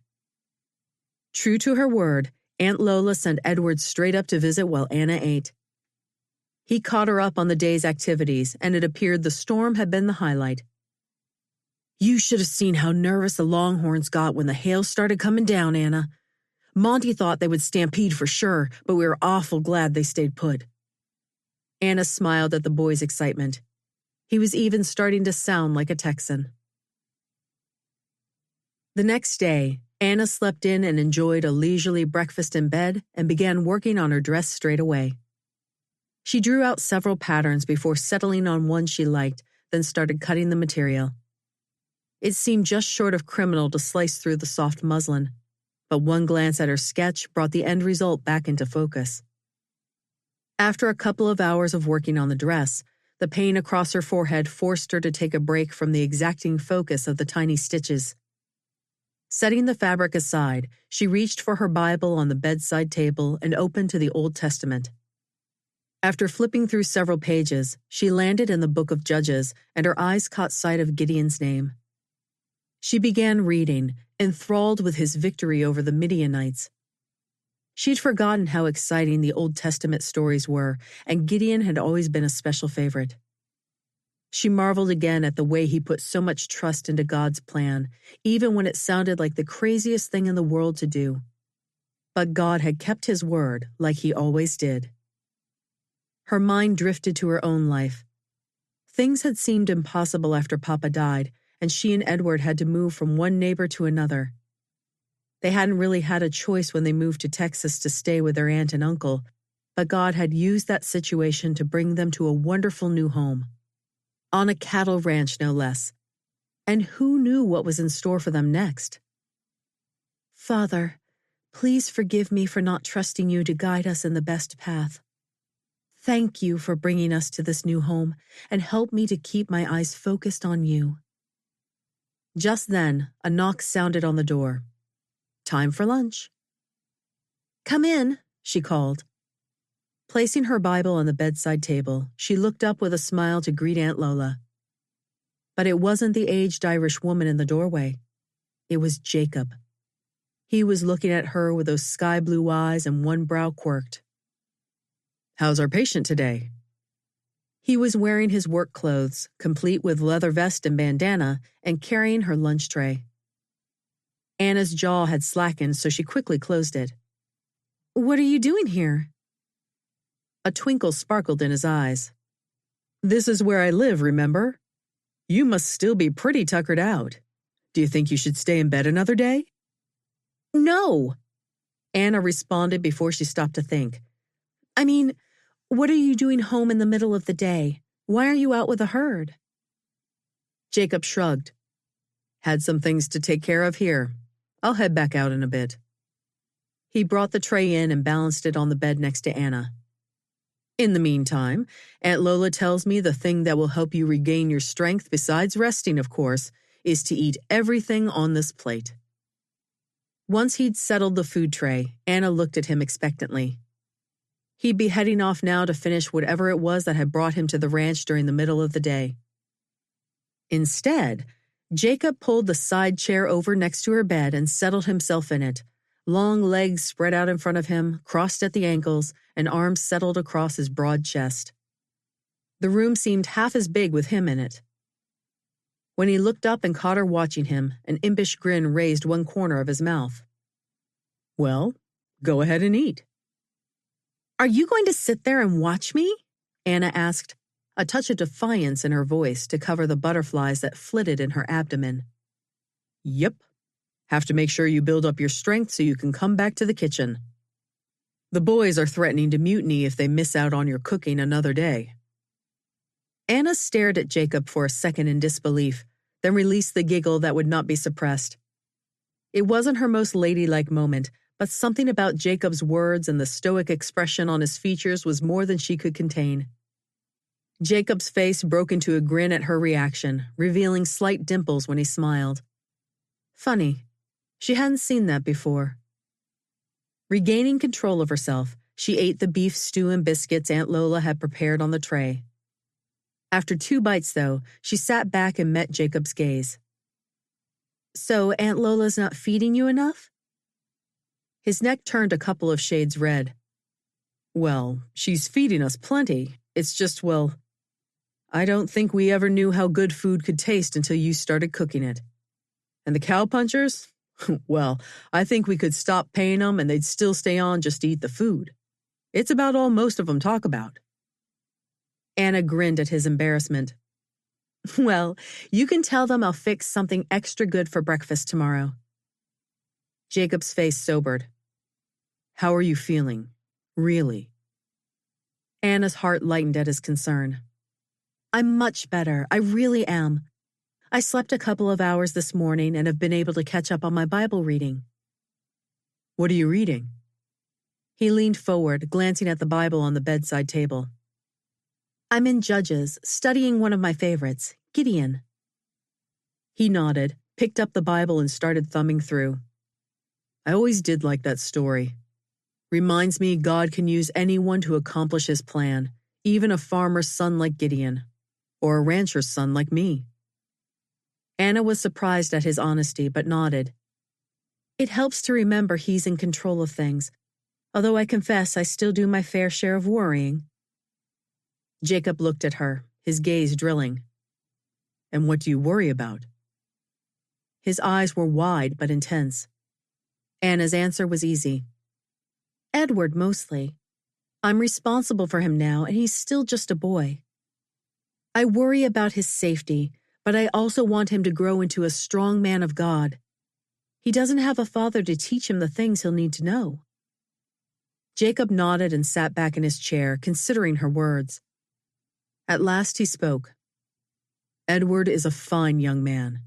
True to her word, Aunt Lola sent Edward straight up to visit while Anna ate. He caught her up on the day's activities, and it appeared the storm had been the highlight. You should have seen how nervous the Longhorns got when the hail started coming down, Anna. Monty thought they would stampede for sure, but we were awful glad they stayed put. Anna smiled at the boy's excitement. He was even starting to sound like a Texan. The next day, Anna slept in and enjoyed a leisurely breakfast in bed and began working on her dress straight away. She drew out several patterns before settling on one she liked, then started cutting the material. It seemed just short of criminal to slice through the soft muslin, but one glance at her sketch brought the end result back into focus. After a couple of hours of working on the dress, the pain across her forehead forced her to take a break from the exacting focus of the tiny stitches. Setting the fabric aside, she reached for her Bible on the bedside table and opened to the Old Testament. After flipping through several pages, she landed in the Book of Judges, and her eyes caught sight of Gideon's name. She began reading, enthralled with his victory over the Midianites. She'd forgotten how exciting the Old Testament stories were, and Gideon had always been a special favorite. She marveled again at the way he put so much trust into God's plan, even when it sounded like the craziest thing in the world to do. But God had kept his word, like he always did. Her mind drifted to her own life. Things had seemed impossible after Papa died, and she and Edward had to move from one neighbor to another. They hadn't really had a choice when they moved to Texas to stay with their aunt and uncle, but God had used that situation to bring them to a wonderful new home. On a cattle ranch, no less. And who knew what was in store for them next? Father, please forgive me for not trusting you to guide us in the best path. Thank you for bringing us to this new home, and help me to keep my eyes focused on you. Just then, a knock sounded on the door. Time for lunch. Come in, she called. Placing her Bible on the bedside table, she looked up with a smile to greet Aunt Lola. But it wasn't the aged Irish woman in the doorway. It was Jacob. He was looking at her with those sky-blue eyes and one brow quirked. How's our patient today? He was wearing his work clothes, complete with leather vest and bandana, and carrying her lunch tray. Anna's jaw had slackened, so she quickly closed it. What are you doing here? A twinkle sparkled in his eyes. This is where I live, remember? You must still be pretty tuckered out. Do you think you should stay in bed another day? No, Anna responded before she stopped to think. I mean, what are you doing home in the middle of the day? Why are you out with the herd? Jacob shrugged. Had some things to take care of here. I'll head back out in a bit. He brought the tray in and balanced it on the bed next to Anna. In the meantime, Aunt Lola tells me the thing that will help you regain your strength, besides resting, of course, is to eat everything on this plate. Once he'd settled the food tray, Anna looked at him expectantly. He'd be heading off now to finish whatever it was that had brought him to the ranch during the middle of the day. Instead, Jacob pulled the side chair over next to her bed and settled himself in it, long legs spread out in front of him, crossed at the ankles, and arms settled across his broad chest. The room seemed half as big with him in it. When he looked up and caught her watching him, an impish grin raised one corner of his mouth. Well, go ahead and eat. Are you going to sit there and watch me? Anna asked, a touch of defiance in her voice to cover the butterflies that flitted in her abdomen. Yep. Have to make sure you build up your strength so you can come back to the kitchen. The boys are threatening to mutiny if they miss out on your cooking another day. Anna stared at Jacob for a second in disbelief, then released the giggle that would not be suppressed. It wasn't her most ladylike moment, but something about Jacob's words and the stoic expression on his features was more than she could contain. Jacob's face broke into a grin at her reaction, revealing slight dimples when he smiled. Funny. She hadn't seen that before. Regaining control of herself, she ate the beef stew and biscuits Aunt Lola had prepared on the tray. After 2 bites, though, she sat back and met Jacob's gaze. So Aunt Lola's not feeding you enough? His neck turned a couple of shades red. Well, she's feeding us plenty. It's just, well, I don't think we ever knew how good food could taste until you started cooking it. And the cowpunchers? Well, I think we could stop paying them and they'd still stay on just to eat the food. It's about all most of them talk about. Anna grinned at his embarrassment. Well, you can tell them I'll fix something extra good for breakfast tomorrow. Jacob's face sobered. How are you feeling? Really? Anna's heart lightened at his concern. I'm much better. I really am. I slept a couple of hours this morning and have been able to catch up on my Bible reading. What are you reading? He leaned forward, glancing at the Bible on the bedside table. I'm in Judges, studying one of my favorites, Gideon. He nodded, picked up the Bible and started thumbing through. I always did like that story. Reminds me God can use anyone to accomplish his plan, even a farmer's son like Gideon, or a rancher's son like me. Anna was surprised at his honesty, but nodded. It helps to remember he's in control of things, although I confess I still do my fair share of worrying. Jacob looked at her, his gaze drilling. And what do you worry about? His eyes were wide but intense. Anna's answer was easy. Edward, mostly. I'm responsible for him now, and he's still just a boy. I worry about his safety, but I also want him to grow into a strong man of God. He doesn't have a father to teach him the things he'll need to know. Jacob nodded and sat back in his chair, considering her words. At last he spoke. Edward is a fine young man.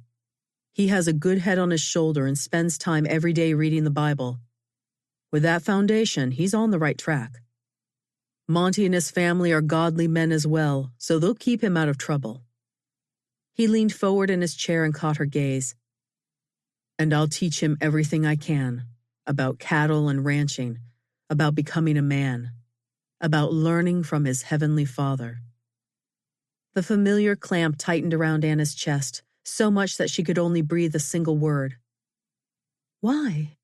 He has a good head on his shoulder and spends time every day reading the Bible. With that foundation, he's on the right track. Monty and his family are godly men as well, so they'll keep him out of trouble. He leaned forward in his chair and caught her gaze. And I'll teach him everything I can about cattle and ranching, about becoming a man, about learning from his heavenly Father. The familiar clamp tightened around Anna's chest, so much that she could only breathe a single word. Why?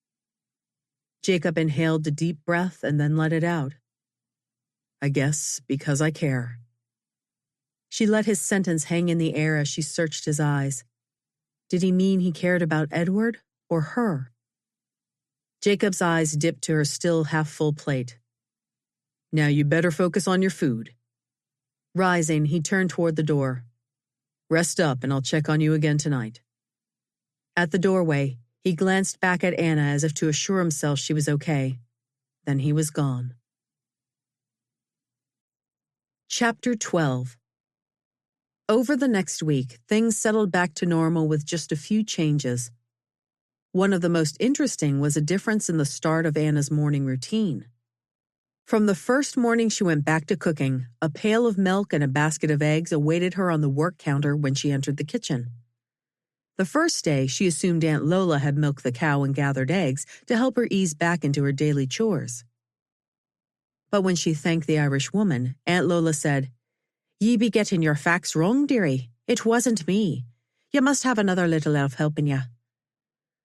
Jacob inhaled a deep breath and then let it out. I guess because I care. She let his sentence hang in the air as she searched his eyes. Did he mean he cared about Edward or her? Jacob's eyes dipped to her still half-full plate. Now you better focus on your food. Rising, he turned toward the door. Rest up and I'll check on you again tonight. At the doorway, he glanced back at Anna as if to assure himself she was okay. Then he was gone. Chapter 12. Over the next week, things settled back to normal with just a few changes. One of the most interesting was a difference in the start of Anna's morning routine. From the first morning she went back to cooking, a pail of milk and a basket of eggs awaited her on the work counter when she entered the kitchen. The first day, she assumed Aunt Lola had milked the cow and gathered eggs to help her ease back into her daily chores. But when she thanked the Irish woman, Aunt Lola said, Ye be getting your facts wrong, dearie. It wasn't me. You must have another little elf helping you.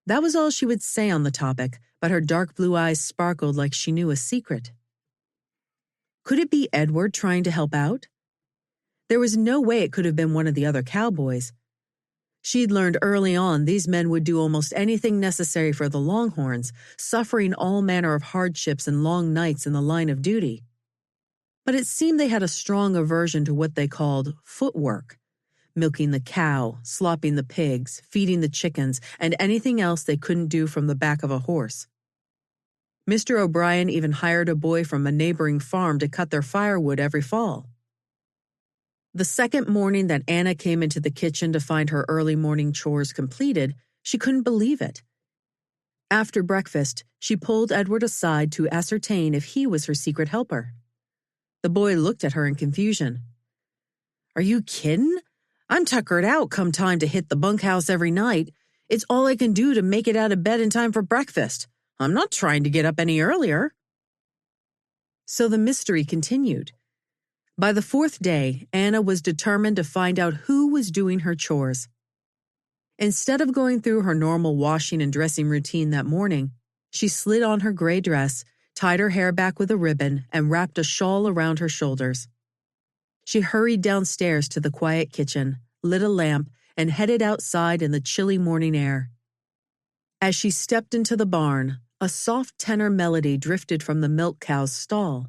That was all she would say on the topic, but her dark blue eyes sparkled like she knew a secret. Could it be Edward trying to help out? There was no way it could have been one of the other cowboys. She'd learned early on these men would do almost anything necessary for the Longhorns, suffering all manner of hardships and long nights in the line of duty. But it seemed they had a strong aversion to what they called footwork, milking the cow, slopping the pigs, feeding the chickens, and anything else they couldn't do from the back of a horse. Mr. O'Brien even hired a boy from a neighboring farm to cut their firewood every fall. The second morning that Anna came into the kitchen to find her early morning chores completed, she couldn't believe it. After breakfast, she pulled Edward aside to ascertain if he was her secret helper. The boy looked at her in confusion. Are you kiddin'? I'm tuckered out come time to hit the bunkhouse every night. It's all I can do to make it out of bed in time for breakfast. I'm not trying to get up any earlier. So the mystery continued. By the fourth day, Anna was determined to find out who was doing her chores. Instead of going through her normal washing and dressing routine that morning, she slid on her gray dress, tied her hair back with a ribbon, and wrapped a shawl around her shoulders. She hurried downstairs to the quiet kitchen, lit a lamp, and headed outside in the chilly morning air. As she stepped into the barn, a soft tenor melody drifted from the milk cow's stall.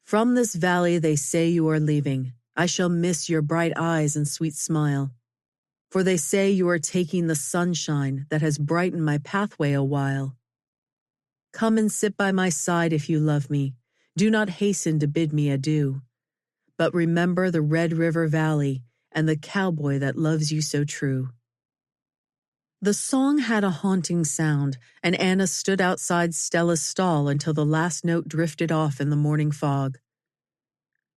From this valley they say you are leaving. I shall miss your bright eyes and sweet smile. For they say you are taking the sunshine that has brightened my pathway a while. Come and sit by my side if you love me. Do not hasten to bid me adieu. But remember the Red River Valley and the cowboy that loves you so true. The song had a haunting sound, and Anna stood outside Stella's stall until the last note drifted off in the morning fog.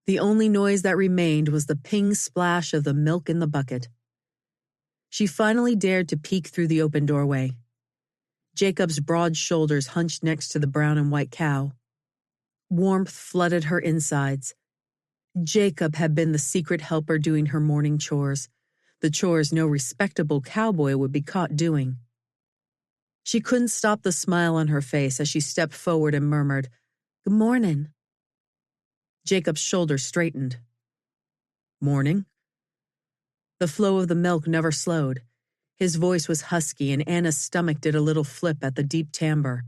The only noise that remained was the ping splash of the milk in the bucket. She finally dared to peek through the open doorway. Jacob's broad shoulders hunched next to the brown and white cow. Warmth flooded her insides. Jacob had been the secret helper doing her morning chores, the chores no respectable cowboy would be caught doing. She couldn't stop the smile on her face as she stepped forward and murmured, "Good morning." Jacob's shoulders straightened. "Morning." The flow of the milk never slowed. His voice was husky, and Anna's stomach did a little flip at the deep timbre.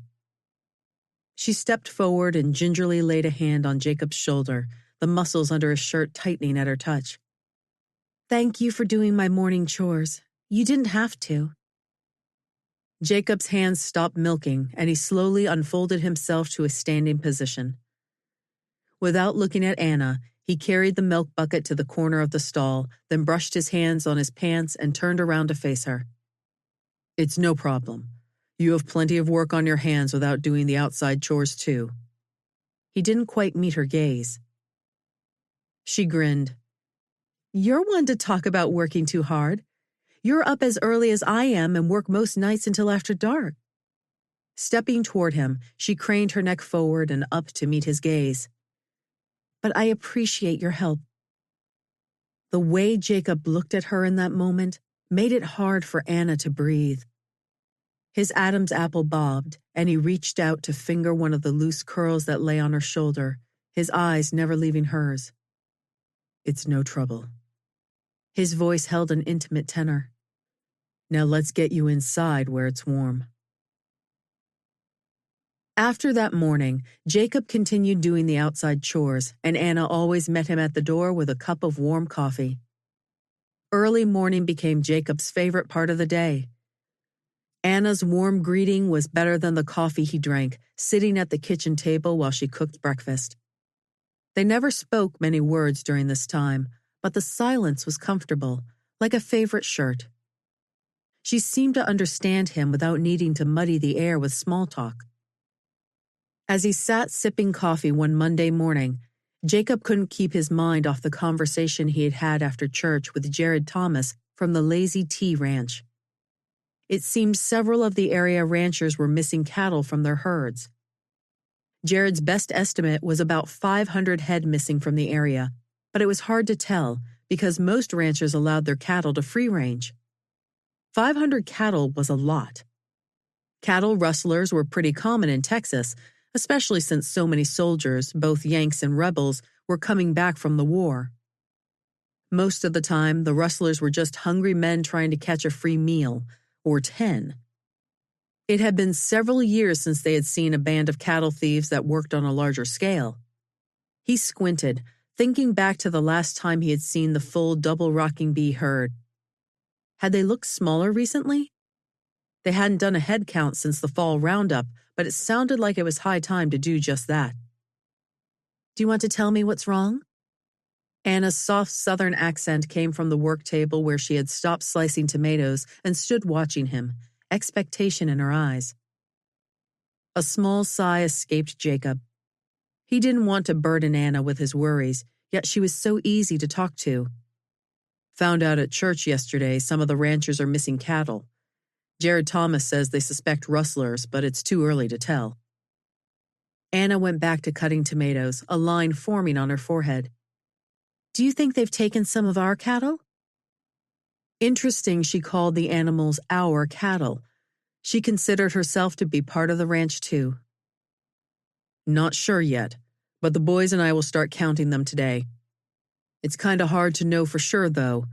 She stepped forward and gingerly laid a hand on Jacob's shoulder, the muscles under his shirt tightening at her touch. "Thank you for doing my morning chores. You didn't have to." Jacob's hands stopped milking, and he slowly unfolded himself to a standing position. Without looking at Anna, He carried the milk bucket to the corner of the stall, then brushed his hands on his pants and turned around to face her. It's no problem. You have plenty of work on your hands without doing the outside chores too. He didn't quite meet her gaze. She grinned. You're one to talk about working too hard. You're up as early as I am and work most nights until after dark. Stepping toward him, she craned her neck forward and up to meet his gaze. But I appreciate your help. The way Jacob looked at her in that moment made it hard for Anna to breathe. His Adam's apple bobbed, and he reached out to finger one of the loose curls that lay on her shoulder, his eyes never leaving hers. It's no trouble. His voice held an intimate tenor. Now let's get you inside where it's warm. After that morning, Jacob continued doing the outside chores, and Anna always met him at the door with a cup of warm coffee. Early morning became Jacob's favorite part of the day. Anna's warm greeting was better than the coffee he drank, sitting at the kitchen table while she cooked breakfast. They never spoke many words during this time, but the silence was comfortable, like a favorite shirt. She seemed to understand him without needing to muddy the air with small talk. As he sat sipping coffee one Monday morning, Jacob couldn't keep his mind off the conversation he had had after church with Jared Thomas from the Lazy T Ranch. It seemed several of the area ranchers were missing cattle from their herds. Jared's best estimate was about 500 head missing from the area, but it was hard to tell because most ranchers allowed their cattle to free range. 500 cattle was a lot. Cattle rustlers were pretty common in Texas, especially since so many soldiers, both Yanks and rebels, were coming back from the war. Most of the time, the rustlers were just hungry men trying to catch a free meal, or 10. It had been several years since they had seen a band of cattle thieves that worked on a larger scale. He squinted, thinking back to the last time he had seen the full double rocking bee herd. Had they looked smaller recently? They hadn't done a head count since the fall roundup, but it sounded like it was high time to do just that. Do you want to tell me what's wrong? Anna's soft southern accent came from the work table where she had stopped slicing tomatoes and stood watching him, expectation in her eyes. A small sigh escaped Jacob. He didn't want to burden Anna with his worries, yet she was so easy to talk to. Found out at church yesterday some of the ranchers are missing cattle. Jared Thomas says they suspect rustlers, but it's too early to tell. Anna went back to cutting tomatoes, a line forming on her forehead. Do you think they've taken some of our cattle? Interesting she called the animals our cattle. She considered herself to be part of the ranch too. Not sure yet, but the boys and I will start counting them today. It's kind of hard to know for sure, though.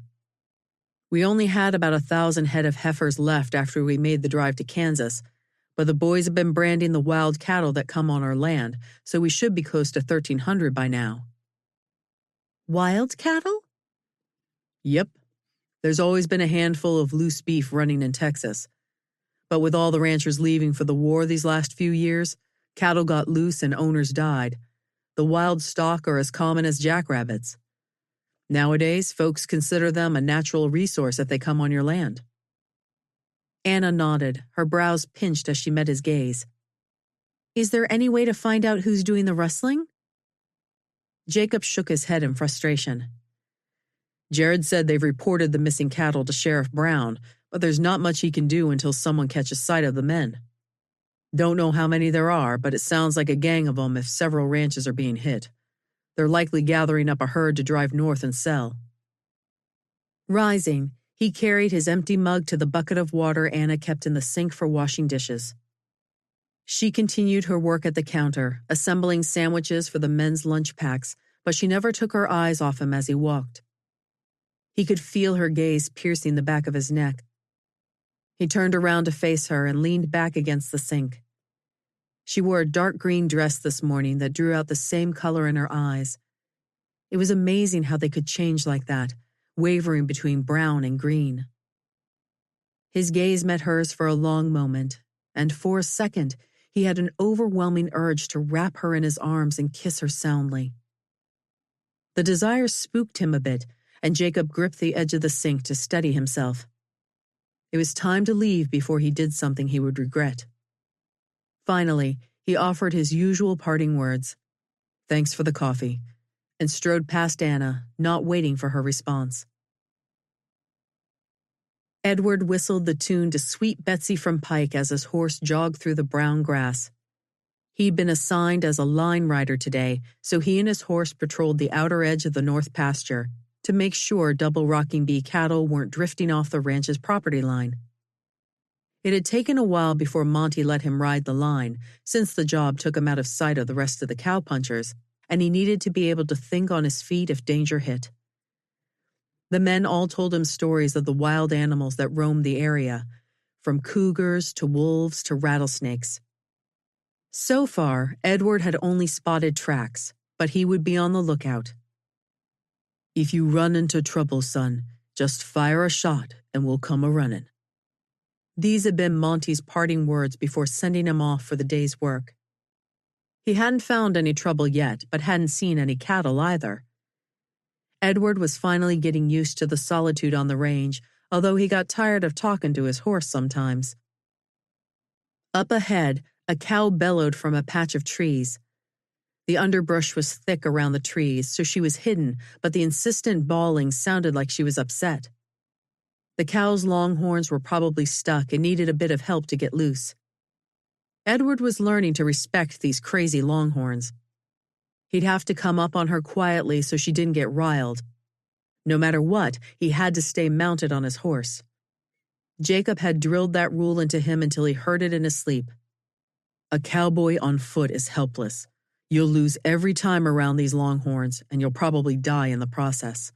We only had about 1,000 head of heifers left after we made the drive to Kansas, but the boys have been branding the wild cattle that come on our land, so we should be close to 1,300 by now. Wild cattle? Yep. There's always been a handful of loose beef running in Texas. But with all the ranchers leaving for the war these last few years, cattle got loose and owners died. The wild stock are as common as jackrabbits. Nowadays, folks consider them a natural resource if they come on your land. Anna nodded, her brows pinched as she met his gaze. Is there any way to find out who's doing the rustling? Jacob shook his head in frustration. Jared said they've reported the missing cattle to Sheriff Brown, but there's not much he can do until someone catches sight of the men. Don't know how many there are, but it sounds like a gang of them if several ranches are being hit. They're likely gathering up a herd to drive north and sell. Rising, he carried his empty mug to the bucket of water Anna kept in the sink for washing dishes. She continued her work at the counter, assembling sandwiches for the men's lunch packs, but she never took her eyes off him as he walked. He could feel her gaze piercing the back of his neck. He turned around to face her and leaned back against the sink. She wore a dark green dress this morning that drew out the same color in her eyes. It was amazing how they could change like that, wavering between brown and green. His gaze met hers for a long moment, and for a second, he had an overwhelming urge to wrap her in his arms and kiss her soundly. The desire spooked him a bit, and Jacob gripped the edge of the sink to steady himself. It was time to leave before he did something he would regret. Finally, he offered his usual parting words, "Thanks for the coffee," and strode past Anna, not waiting for her response. Edward whistled the tune to Sweet Betsy from Pike as his horse jogged through the brown grass. He'd been assigned as a line rider today, so he and his horse patrolled the outer edge of the north pasture to make sure double rocking bee cattle weren't drifting off the ranch's property line. It had taken a while before Monty let him ride the line, since the job took him out of sight of the rest of the cowpunchers, and he needed to be able to think on his feet if danger hit. The men all told him stories of the wild animals that roamed the area, from cougars to wolves to rattlesnakes. So far, Edward had only spotted tracks, but he would be on the lookout. "If you run into trouble, son, just fire a shot and we'll come a-runnin'." These had been Monty's parting words before sending him off for the day's work. He hadn't found any trouble yet, but hadn't seen any cattle either. Edward was finally getting used to the solitude on the range, although he got tired of talking to his horse sometimes. Up ahead, a cow bellowed from a patch of trees. The underbrush was thick around the trees, so she was hidden, but the insistent bawling sounded like she was upset. The cow's long horns were probably stuck and needed a bit of help to get loose. Edward was learning to respect these crazy longhorns. He'd have to come up on her quietly so she didn't get riled. No matter what, he had to stay mounted on his horse. Jacob had drilled that rule into him until he heard it in his sleep. A cowboy on foot is helpless. You'll lose every time around these longhorns, and you'll probably die in the process.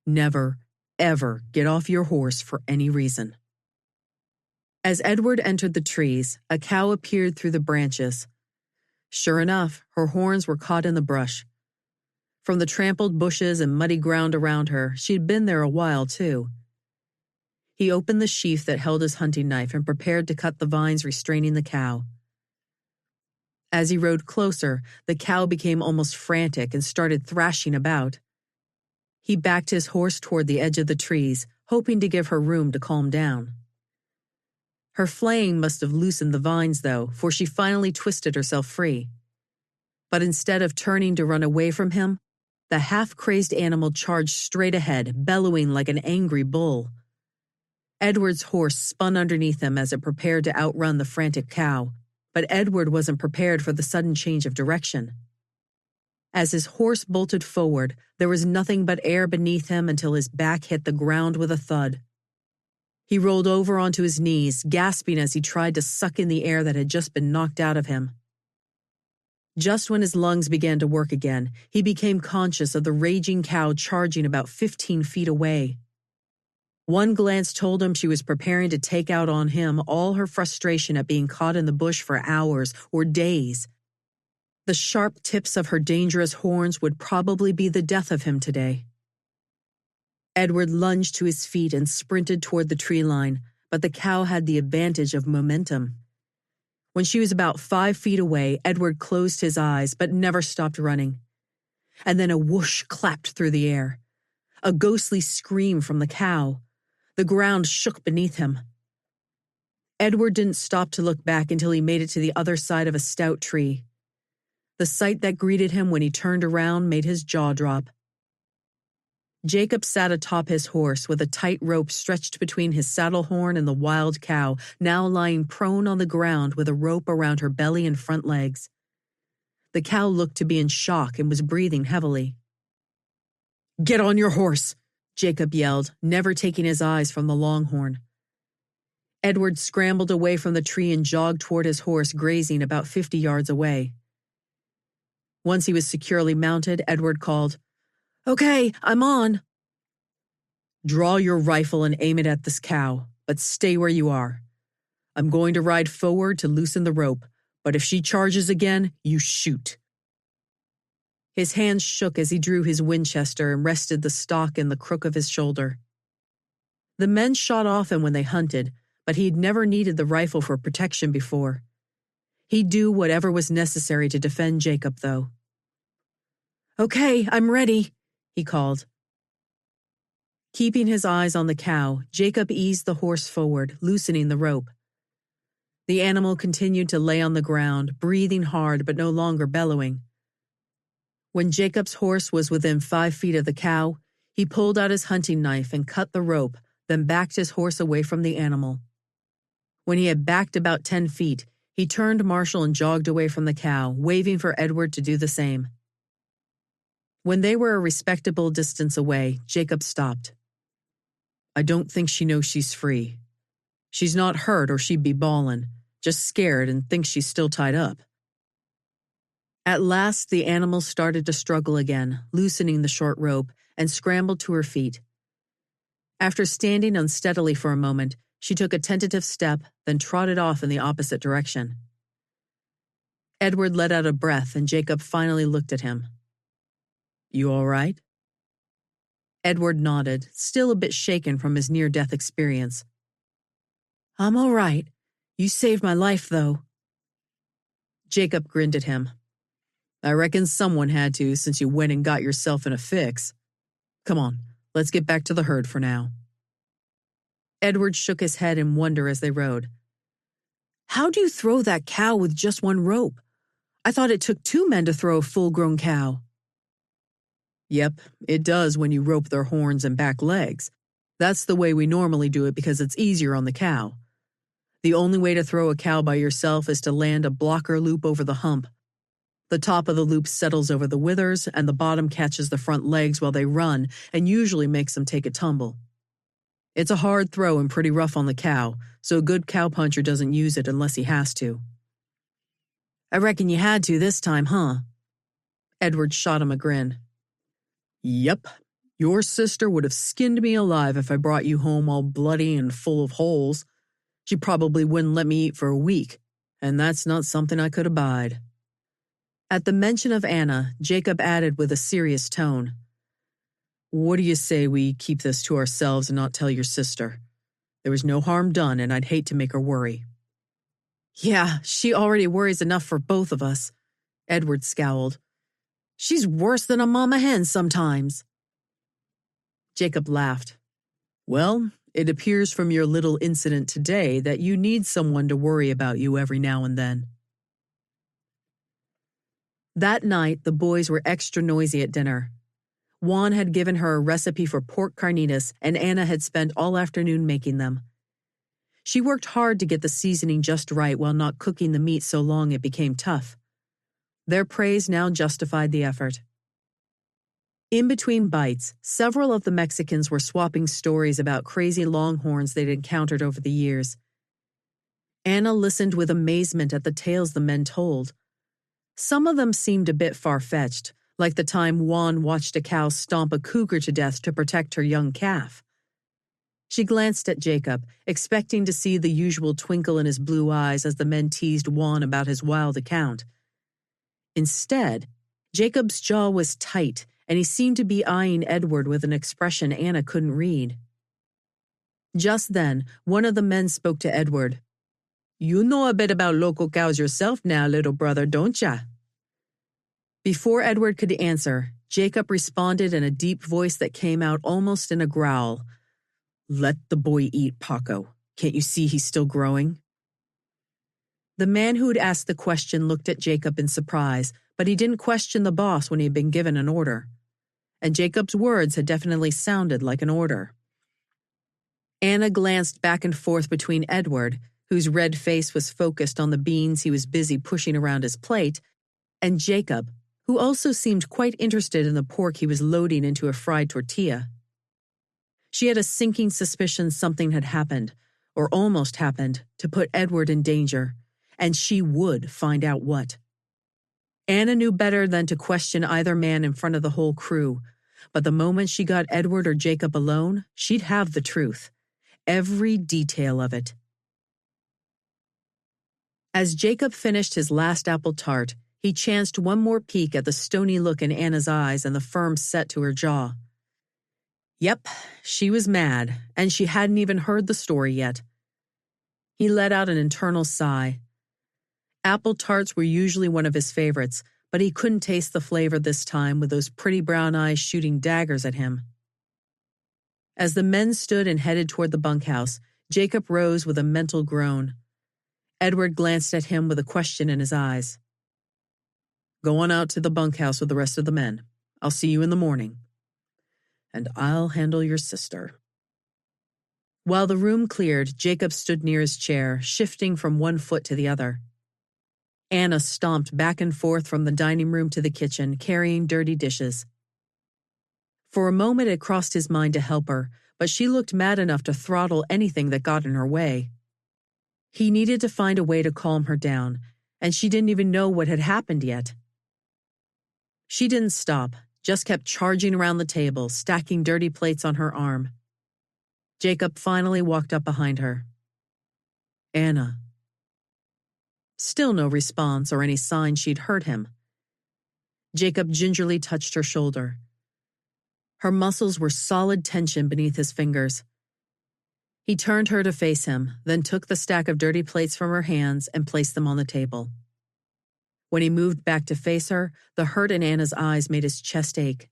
Never, ever get off your horse for any reason. As Edward entered the trees, a cow appeared through the branches. Sure enough, her horns were caught in the brush. From the trampled bushes and muddy ground around her, she'd been there a while, too. He opened the sheath that held his hunting knife and prepared to cut the vines restraining the cow. As he rode closer, the cow became almost frantic and started thrashing about. He backed his horse toward the edge of the trees, hoping to give her room to calm down. Her flaying must have loosened the vines, though, for she finally twisted herself free. But instead of turning to run away from him, the half-crazed animal charged straight ahead, bellowing like an angry bull. Edward's horse spun underneath him as it prepared to outrun the frantic cow, but Edward wasn't prepared for the sudden change of direction. As his horse bolted forward, there was nothing but air beneath him until his back hit the ground with a thud. He rolled over onto his knees, gasping as he tried to suck in the air that had just been knocked out of him. Just when his lungs began to work again, he became conscious of the raging cow charging about 15 feet away. One glance told him she was preparing to take out on him all her frustration at being caught in the bush for hours or days. The sharp tips of her dangerous horns would probably be the death of him today. Edward lunged to his feet and sprinted toward the tree line, but the cow had the advantage of momentum. When she was about 5 feet away, Edward closed his eyes but never stopped running. And then a whoosh clapped through the air. A ghostly scream from the cow. The ground shook beneath him. Edward didn't stop to look back until he made it to the other side of a stout tree. The sight that greeted him when he turned around made his jaw drop. Jacob sat atop his horse with a tight rope stretched between his saddle horn and the wild cow, now lying prone on the ground with a rope around her belly and front legs. The cow looked to be in shock and was breathing heavily. "Get on your horse!" Jacob yelled, never taking his eyes from the longhorn. Edward scrambled away from the tree and jogged toward his horse grazing about 50 yards away. Once he was securely mounted, Edward called, "Okay, I'm on." "Draw your rifle and aim it at this cow, but stay where you are. I'm going to ride forward to loosen the rope, but if she charges again, you shoot." His hands shook as he drew his Winchester and rested the stock in the crook of his shoulder. The men shot often when they hunted, but he'd never needed the rifle for protection before. He'd do whatever was necessary to defend Jacob, though. "Okay, I'm ready," he called. Keeping his eyes on the cow, Jacob eased the horse forward, loosening the rope. The animal continued to lay on the ground, breathing hard but no longer bellowing. When Jacob's horse was within 5 feet of the cow, he pulled out his hunting knife and cut the rope, then backed his horse away from the animal. When he had backed about 10 feet, he turned Marshall and jogged away from the cow, waving for Edward to do the same. When they were a respectable distance away, Jacob stopped. I don't think she knows she's free. She's not hurt or she'd be bawling, just scared and thinks she's still tied up. At last, the animal started to struggle again, loosening the short rope, and scrambled to her feet. After standing unsteadily for a moment, she took a tentative step, then trotted off in the opposite direction. Edward let out a breath, and Jacob finally looked at him. You all right? Edward nodded, still a bit shaken from his near-death experience. I'm all right. You saved my life, though. Jacob grinned at him. I reckon someone had to since you went and got yourself in a fix. Come on, let's get back to the herd for now. Edward shook his head in wonder as they rode. How do you throw that cow with just one rope? I thought it took 2 men to throw a full-grown cow. Yep, it does when you rope their horns and back legs. That's the way we normally do it because it's easier on the cow. The only way to throw a cow by yourself is to land a blocker loop over the hump. The top of the loop settles over the withers, and the bottom catches the front legs while they run and usually makes them take a tumble. It's a hard throw and pretty rough on the cow, so a good cowpuncher doesn't use it unless he has to. I reckon you had to this time, huh? Edward shot him a grin. Yep, your sister would have skinned me alive if I brought you home all bloody and full of holes. She probably wouldn't let me eat for a week, and that's not something I could abide. At the mention of Anna, Jacob added with a serious tone, What do you say we keep this to ourselves and not tell your sister? There was no harm done, and I'd hate to make her worry. Yeah, she already worries enough for both of us, Edward scowled. She's worse than a mama hen sometimes. Jacob laughed. Well, it appears from your little incident today that you need someone to worry about you every now and then. That night, the boys were extra noisy at dinner. Juan had given her a recipe for pork carnitas, and Anna had spent all afternoon making them. She worked hard to get the seasoning just right while not cooking the meat so long it became tough. Their praise now justified the effort. In between bites, several of the Mexicans were swapping stories about crazy longhorns they'd encountered over the years. Anna listened with amazement at the tales the men told. Some of them seemed a bit far-fetched, like the time Juan watched a cow stomp a cougar to death to protect her young calf. She glanced at Jacob, expecting to see the usual twinkle in his blue eyes as the men teased Juan about his wild account. Instead, Jacob's jaw was tight, and he seemed to be eyeing Edward with an expression Anna couldn't read. Just then, one of the men spoke to Edward. You know a bit about local cows yourself now, little brother, don't ya? Before Edward could answer, Jacob responded in a deep voice that came out almost in a growl. Let the boy eat, Paco. Can't you see he's still growing? The man who had asked the question looked at Jacob in surprise, but he didn't question the boss when he had been given an order. And Jacob's words had definitely sounded like an order. Anna glanced back and forth between Edward, whose red face was focused on the beans he was busy pushing around his plate, and Jacob, who also seemed quite interested in the pork he was loading into a fried tortilla. She had a sinking suspicion something had happened, or almost happened, to put Edward in danger, and she would find out what. Anna knew better than to question either man in front of the whole crew, but the moment she got Edward or Jacob alone, she'd have the truth. Every detail of it. As Jacob finished his last apple tart, he chanced one more peek at the stony look in Anna's eyes and the firm set to her jaw. Yep, she was mad, and she hadn't even heard the story yet. He let out an internal sigh. Apple tarts were usually one of his favorites, but he couldn't taste the flavor this time with those pretty brown eyes shooting daggers at him. As the men stood and headed toward the bunkhouse, Jacob rose with a mental groan. Edward glanced at him with a question in his eyes. "Go on out to the bunkhouse with the rest of the men. I'll see you in the morning. And I'll handle your sister." While the room cleared, Jacob stood near his chair, shifting from one foot to the other. Anna stomped back and forth from the dining room to the kitchen, carrying dirty dishes. For a moment it crossed his mind to help her, but she looked mad enough to throttle anything that got in her way. He needed to find a way to calm her down, and she didn't even know what had happened yet. She didn't stop, just kept charging around the table, stacking dirty plates on her arm. Jacob finally walked up behind her. "Anna." Still no response or any sign she'd heard him. Jacob gingerly touched her shoulder. Her muscles were solid tension beneath his fingers. He turned her to face him, then took the stack of dirty plates from her hands and placed them on the table. When he moved back to face her, the hurt in Anna's eyes made his chest ache.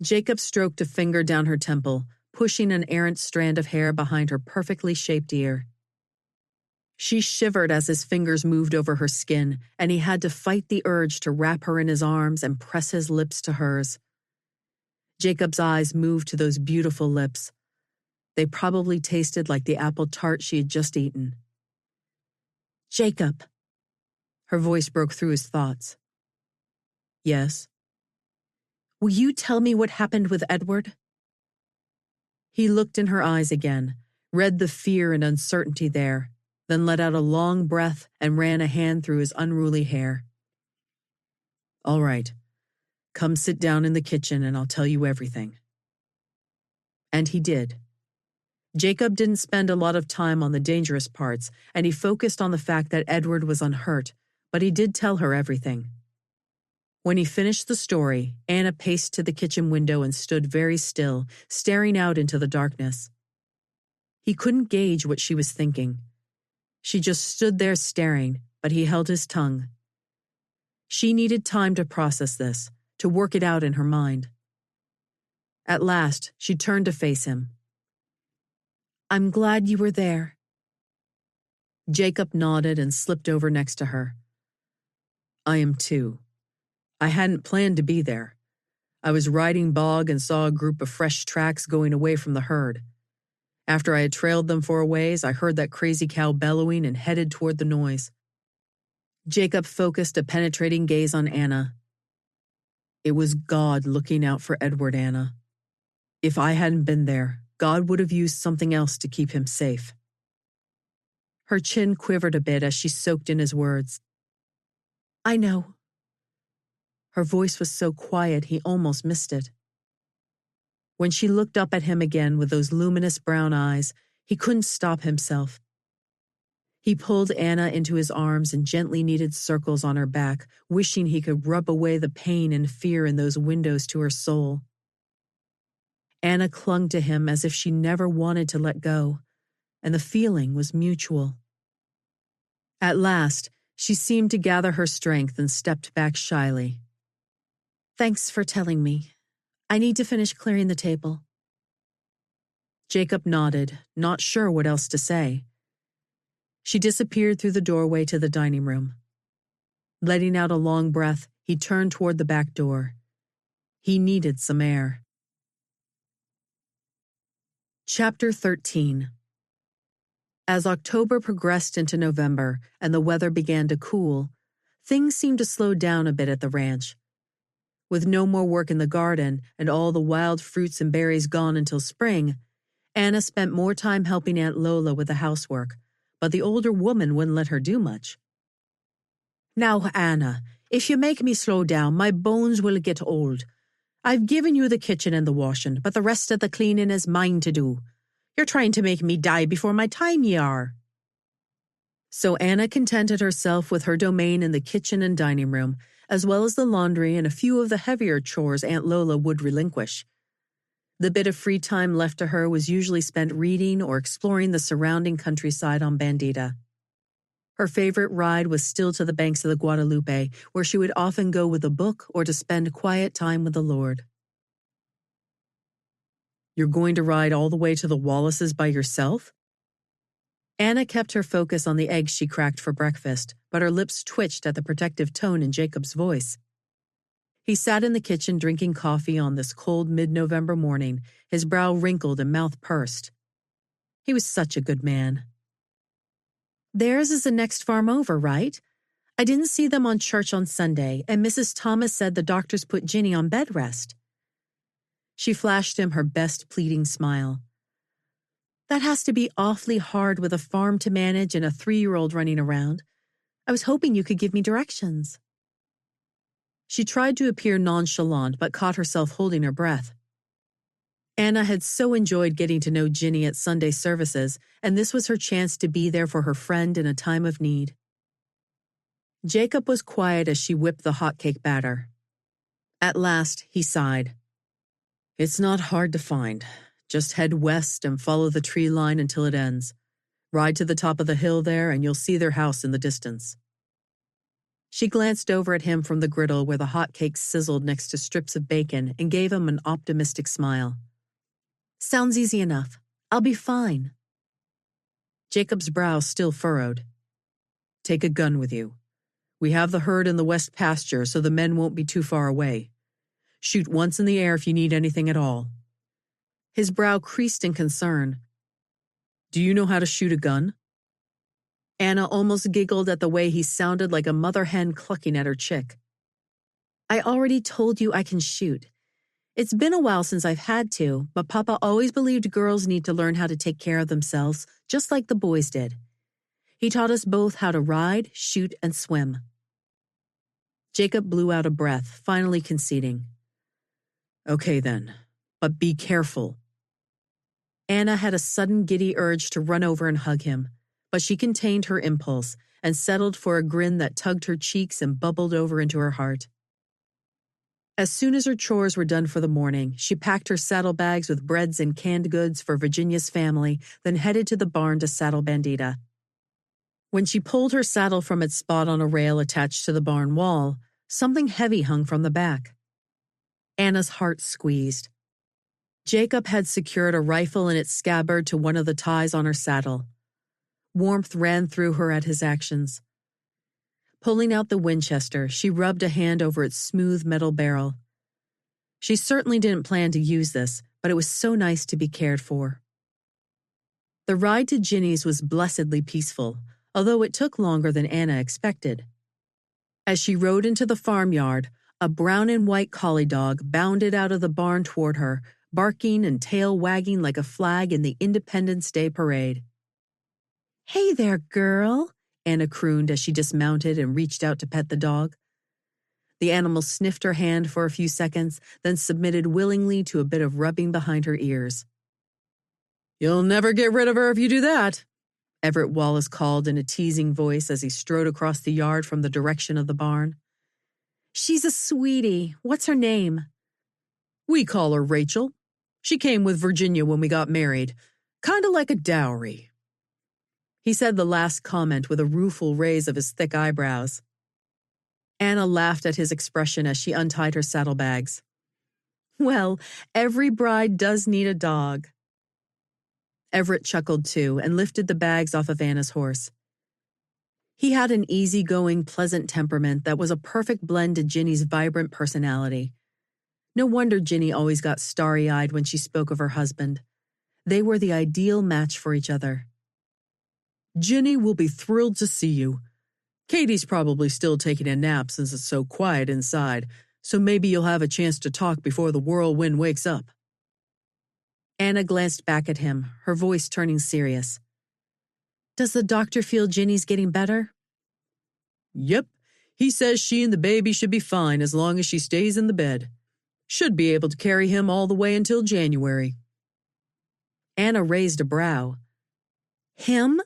Jacob stroked a finger down her temple, pushing an errant strand of hair behind her perfectly shaped ear. She shivered as his fingers moved over her skin, and he had to fight the urge to wrap her in his arms and press his lips to hers. Jacob's eyes moved to those beautiful lips. They probably tasted like the apple tart she had just eaten. "Jacob." Her voice broke through his thoughts. "Yes?" "Will you tell me what happened with Edward?" He looked in her eyes again, read the fear and uncertainty there, then let out a long breath and ran a hand through his unruly hair. "All right. Come sit down in the kitchen and I'll tell you everything." And he did. Jacob didn't spend a lot of time on the dangerous parts, and he focused on the fact that Edward was unhurt, but he did tell her everything. When he finished the story, Anna paced to the kitchen window and stood very still, staring out into the darkness. He couldn't gauge what she was thinking. She just stood there staring, but he held his tongue. She needed time to process this, to work it out in her mind. At last, she turned to face him. "I'm glad you were there." Jacob nodded and slipped over next to her. "I am too. I hadn't planned to be there. I was riding bog and saw a group of fresh tracks going away from the herd. After I had trailed them for a ways, I heard that crazy cow bellowing and headed toward the noise." Jacob focused a penetrating gaze on Anna. "It was God looking out for Edward, Anna. If I hadn't been there, God would have used something else to keep him safe." Her chin quivered a bit as she soaked in his words. "I know." Her voice was so quiet he almost missed it. When she looked up at him again with those luminous brown eyes, he couldn't stop himself. He pulled Anna into his arms and gently kneaded circles on her back, wishing he could rub away the pain and fear in those windows to her soul. Anna clung to him as if she never wanted to let go, and the feeling was mutual. At last, she seemed to gather her strength and stepped back shyly. "Thanks for telling me. I need to finish clearing the table." Jacob nodded, not sure what else to say. She disappeared through the doorway to the dining room. Letting out a long breath, he turned toward the back door. He needed some air. Chapter 13. As October progressed into November and the weather began to cool, things seemed to slow down a bit at the ranch. With no more work in the garden and all the wild fruits and berries gone until spring, Anna spent more time helping Aunt Lola with the housework, but the older woman wouldn't let her do much. "Now, Anna, if you make me slow down, my bones will get old. I've given you the kitchen and the washing, but the rest of the cleaning is mine to do. You're trying to make me die before my time, ye are." So Anna contented herself with her domain in the kitchen and dining room, as well as the laundry and a few of the heavier chores Aunt Lola would relinquish. The bit of free time left to her was usually spent reading or exploring the surrounding countryside on Bandita. Her favorite ride was still to the banks of the Guadalupe, where she would often go with a book or to spend quiet time with the Lord. "You're going to ride all the way to the Wallaces by yourself?" Anna kept her focus on the eggs she cracked for breakfast, but her lips twitched at the protective tone in Jacob's voice. He sat in the kitchen drinking coffee on this cold mid-November morning, his brow wrinkled and mouth pursed. He was such a good man. "Theirs is the next farm over, right? I didn't see them on church on Sunday, and Mrs. Thomas said the doctors put Ginny on bed rest." She flashed him her best pleading smile. "That has to be awfully hard with a farm to manage and a 3-year-old running around. I was hoping you could give me directions." She tried to appear nonchalant, but caught herself holding her breath. Anna had so enjoyed getting to know Ginny at Sunday services, and this was her chance to be there for her friend in a time of need. Jacob was quiet as she whipped the hotcake batter. At last, he sighed. "It's not hard to find. Just head west and follow the tree line until it ends. Ride to the top of the hill there and you'll see their house in the distance." She glanced over at him from the griddle where the hotcakes sizzled next to strips of bacon and gave him an optimistic smile. "Sounds easy enough. I'll be fine." Jacob's brow still furrowed. "Take a gun with you. We have the herd in the west pasture, so the men won't be too far away. Shoot once in the air if you need anything at all." His brow creased in concern. "Do you know how to shoot a gun?" Anna almost giggled at the way he sounded like a mother hen clucking at her chick. "I already told you I can shoot. It's been a while since I've had to, but Papa always believed girls need to learn how to take care of themselves, just like the boys did. He taught us both how to ride, shoot, and swim." Jacob blew out a breath, finally conceding. "Okay then, but be careful." Anna had a sudden giddy urge to run over and hug him, but she contained her impulse and settled for a grin that tugged her cheeks and bubbled over into her heart. As soon as her chores were done for the morning, she packed her saddlebags with breads and canned goods for Virginia's family, then headed to the barn to saddle Bandita. When she pulled her saddle from its spot on a rail attached to the barn wall, something heavy hung from the back. Anna's heart squeezed. Jacob had secured a rifle in its scabbard to one of the ties on her saddle. Warmth ran through her at his actions. Pulling out the Winchester, she rubbed a hand over its smooth metal barrel. She certainly didn't plan to use this, but it was so nice to be cared for. The ride to Ginny's was blessedly peaceful, although it took longer than Anna expected. As she rode into the farmyard, a brown and white collie dog bounded out of the barn toward her, barking and tail wagging like a flag in the Independence Day parade. "Hey there, girl," Anna crooned as she dismounted and reached out to pet the dog. The animal sniffed her hand for a few seconds, then submitted willingly to a bit of rubbing behind her ears. "You'll never get rid of her if you do that," Everett Wallace called in a teasing voice as he strode across the yard from the direction of the barn. "She's a sweetie. What's her name?" "We call her Rachel. She came with Virginia when we got married. Kinda like a dowry." He said the last comment with a rueful raise of his thick eyebrows. Anna laughed at his expression as she untied her saddlebags. "Well, every bride does need a dog." Everett chuckled too and lifted the bags off of Anna's horse. He had an easygoing, pleasant temperament that was a perfect blend to Ginny's vibrant personality. No wonder Ginny always got starry-eyed when she spoke of her husband. They were the ideal match for each other. "Ginny will be thrilled to see you. Katie's probably still taking a nap since it's so quiet inside, so maybe you'll have a chance to talk before the whirlwind wakes up." Anna glanced back at him, her voice turning serious. "Does the doctor feel Ginny's getting better?" "Yep. He says she and the baby should be fine as long as she stays in the bed. Should be able to carry him all the way until January." Anna raised a brow. "Him?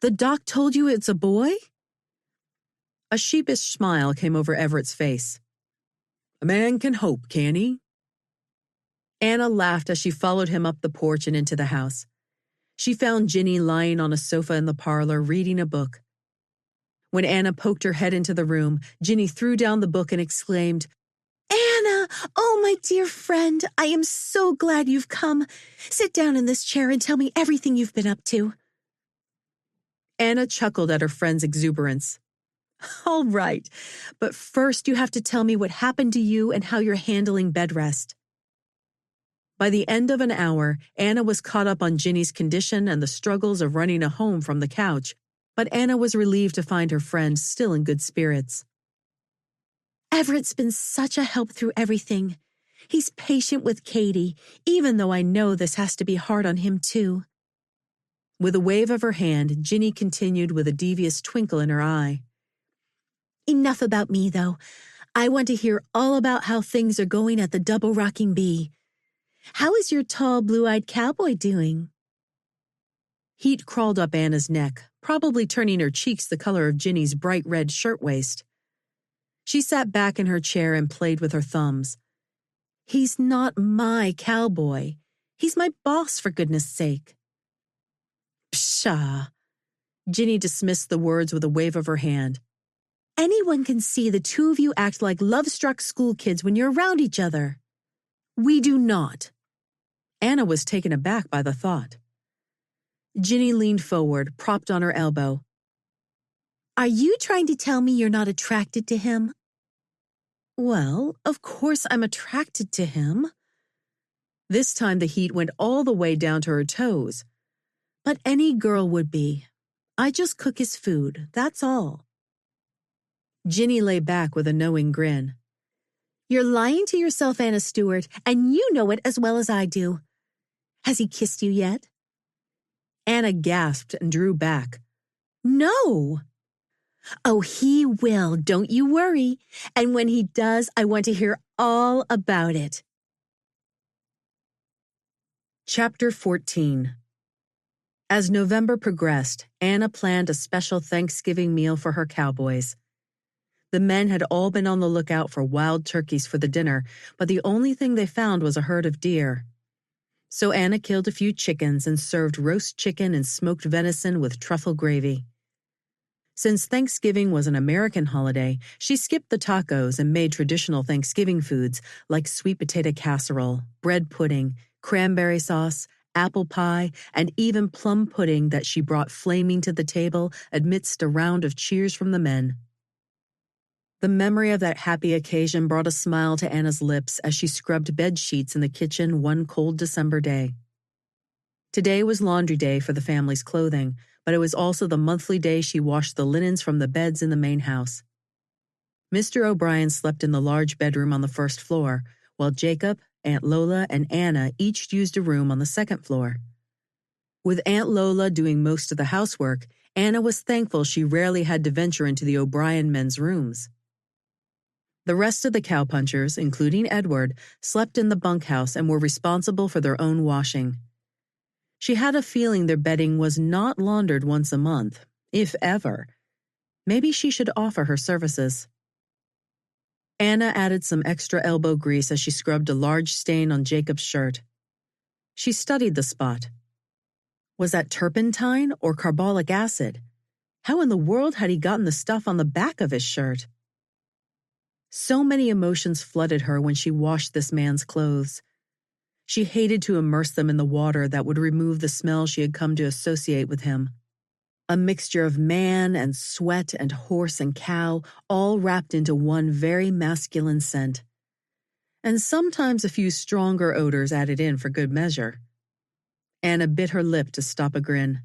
The doc told you it's a boy?" A sheepish smile came over Everett's face. "A man can hope, can't he?" Anna laughed as she followed him up the porch and into the house. She found Ginny lying on a sofa in the parlor reading a book. When Anna poked her head into the room, Ginny threw down the book and exclaimed, "Anna! Oh, my dear friend, I am so glad you've come. Sit down in this chair and tell me everything you've been up to." Anna chuckled at her friend's exuberance. "All right, but first you have to tell me what happened to you and how you're handling bed rest." By the end of an hour, Anna was caught up on Ginny's condition and the struggles of running a home from the couch, but Anna was relieved to find her friend still in good spirits. "Everett's been such a help through everything. He's patient with Katie, even though I know this has to be hard on him too." With a wave of her hand, Ginny continued with a devious twinkle in her eye. "Enough about me, though. I want to hear all about how things are going at the Double Rocking Bee. How is your tall, blue-eyed cowboy doing?" Heat crawled up Anna's neck, probably turning her cheeks the color of Ginny's bright red shirtwaist. She sat back in her chair and played with her thumbs. "He's not my cowboy. He's my boss, for goodness sake." "Pshaw." Ginny dismissed the words with a wave of her hand. "Anyone can see the two of you act like love-struck school kids when you're around each other." "We do not." Anna was taken aback by the thought. Ginny leaned forward, propped on her elbow. "Are you trying to tell me you're not attracted to him?" "Well, of course I'm attracted to him." This time the heat went all the way down to her toes. "But any girl would be. I just cook his food, that's all." Ginny lay back with a knowing grin. "You're lying to yourself, Anna Stewart, and you know it as well as I do. Has he kissed you yet?" Anna gasped and drew back. "No." "Oh, he will, don't you worry. And when he does, I want to hear all about it." Chapter 14. As November progressed, Anna planned a special Thanksgiving meal for her cowboys. The men had all been on the lookout for wild turkeys for the dinner, but the only thing they found was a herd of deer. So Anna killed a few chickens and served roast chicken and smoked venison with truffle gravy. Since Thanksgiving was an American holiday, she skipped the tacos and made traditional Thanksgiving foods like sweet potato casserole, bread pudding, cranberry sauce, apple pie, and even plum pudding that she brought flaming to the table amidst a round of cheers from the men. The memory of that happy occasion brought a smile to Anna's lips as she scrubbed bed sheets in the kitchen one cold December day. Today was laundry day for the family's clothing, but it was also the monthly day she washed the linens from the beds in the main house. Mr. O'Brien slept in the large bedroom on the first floor, while Jacob, Aunt Lola, and Anna each used a room on the second floor. With Aunt Lola doing most of the housework, Anna was thankful she rarely had to venture into the O'Brien men's rooms. The rest of the cowpunchers, including Edward, slept in the bunkhouse and were responsible for their own washing. She had a feeling their bedding was not laundered once a month, if ever. Maybe she should offer her services. Anna added some extra elbow grease as she scrubbed a large stain on Jacob's shirt. She studied the spot. Was that turpentine or carbolic acid? How in the world had he gotten the stuff on the back of his shirt? So many emotions flooded her when she washed this man's clothes. She hated to immerse them in the water that would remove the smell she had come to associate with him. A mixture of man and sweat and horse and cow, all wrapped into one very masculine scent. And sometimes a few stronger odors added in for good measure. Anna bit her lip to stop a grin.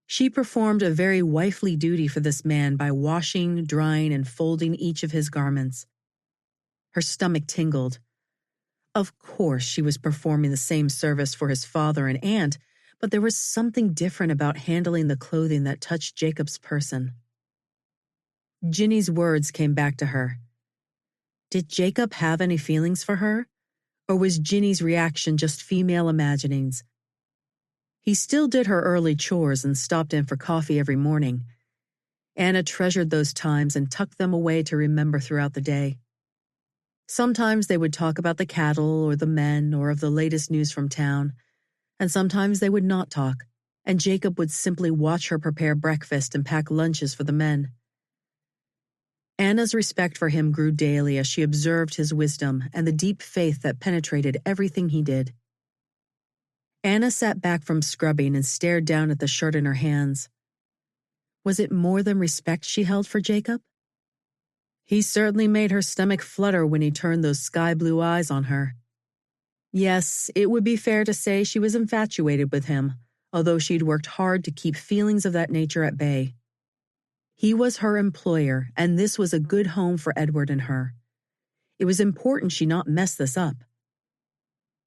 She performed a very wifely duty for this man by washing, drying, and folding each of his garments. Her stomach tingled. Of course, she was performing the same service for his father and aunt, but there was something different about handling the clothing that touched Jacob's person. Ginny's words came back to her. Did Jacob have any feelings for her? Or was Ginny's reaction just female imaginings? He still did her early chores and stopped in for coffee every morning. Anna treasured those times and tucked them away to remember throughout the day. Sometimes they would talk about the cattle or the men or of the latest news from town, and sometimes they would not talk. and Jacob would simply watch her prepare breakfast and pack lunches for the men. Anna's respect for him grew daily as she observed his wisdom and the deep faith that penetrated everything he did. Anna sat back from scrubbing and stared down at the shirt in her hands. Was it more than respect she held for Jacob? He certainly made her stomach flutter when he turned those sky-blue eyes on her. Yes, it would be fair to say she was infatuated with him, although she'd worked hard to keep feelings of that nature at bay. He was her employer, and this was a good home for Edward and her. It was important she not mess this up.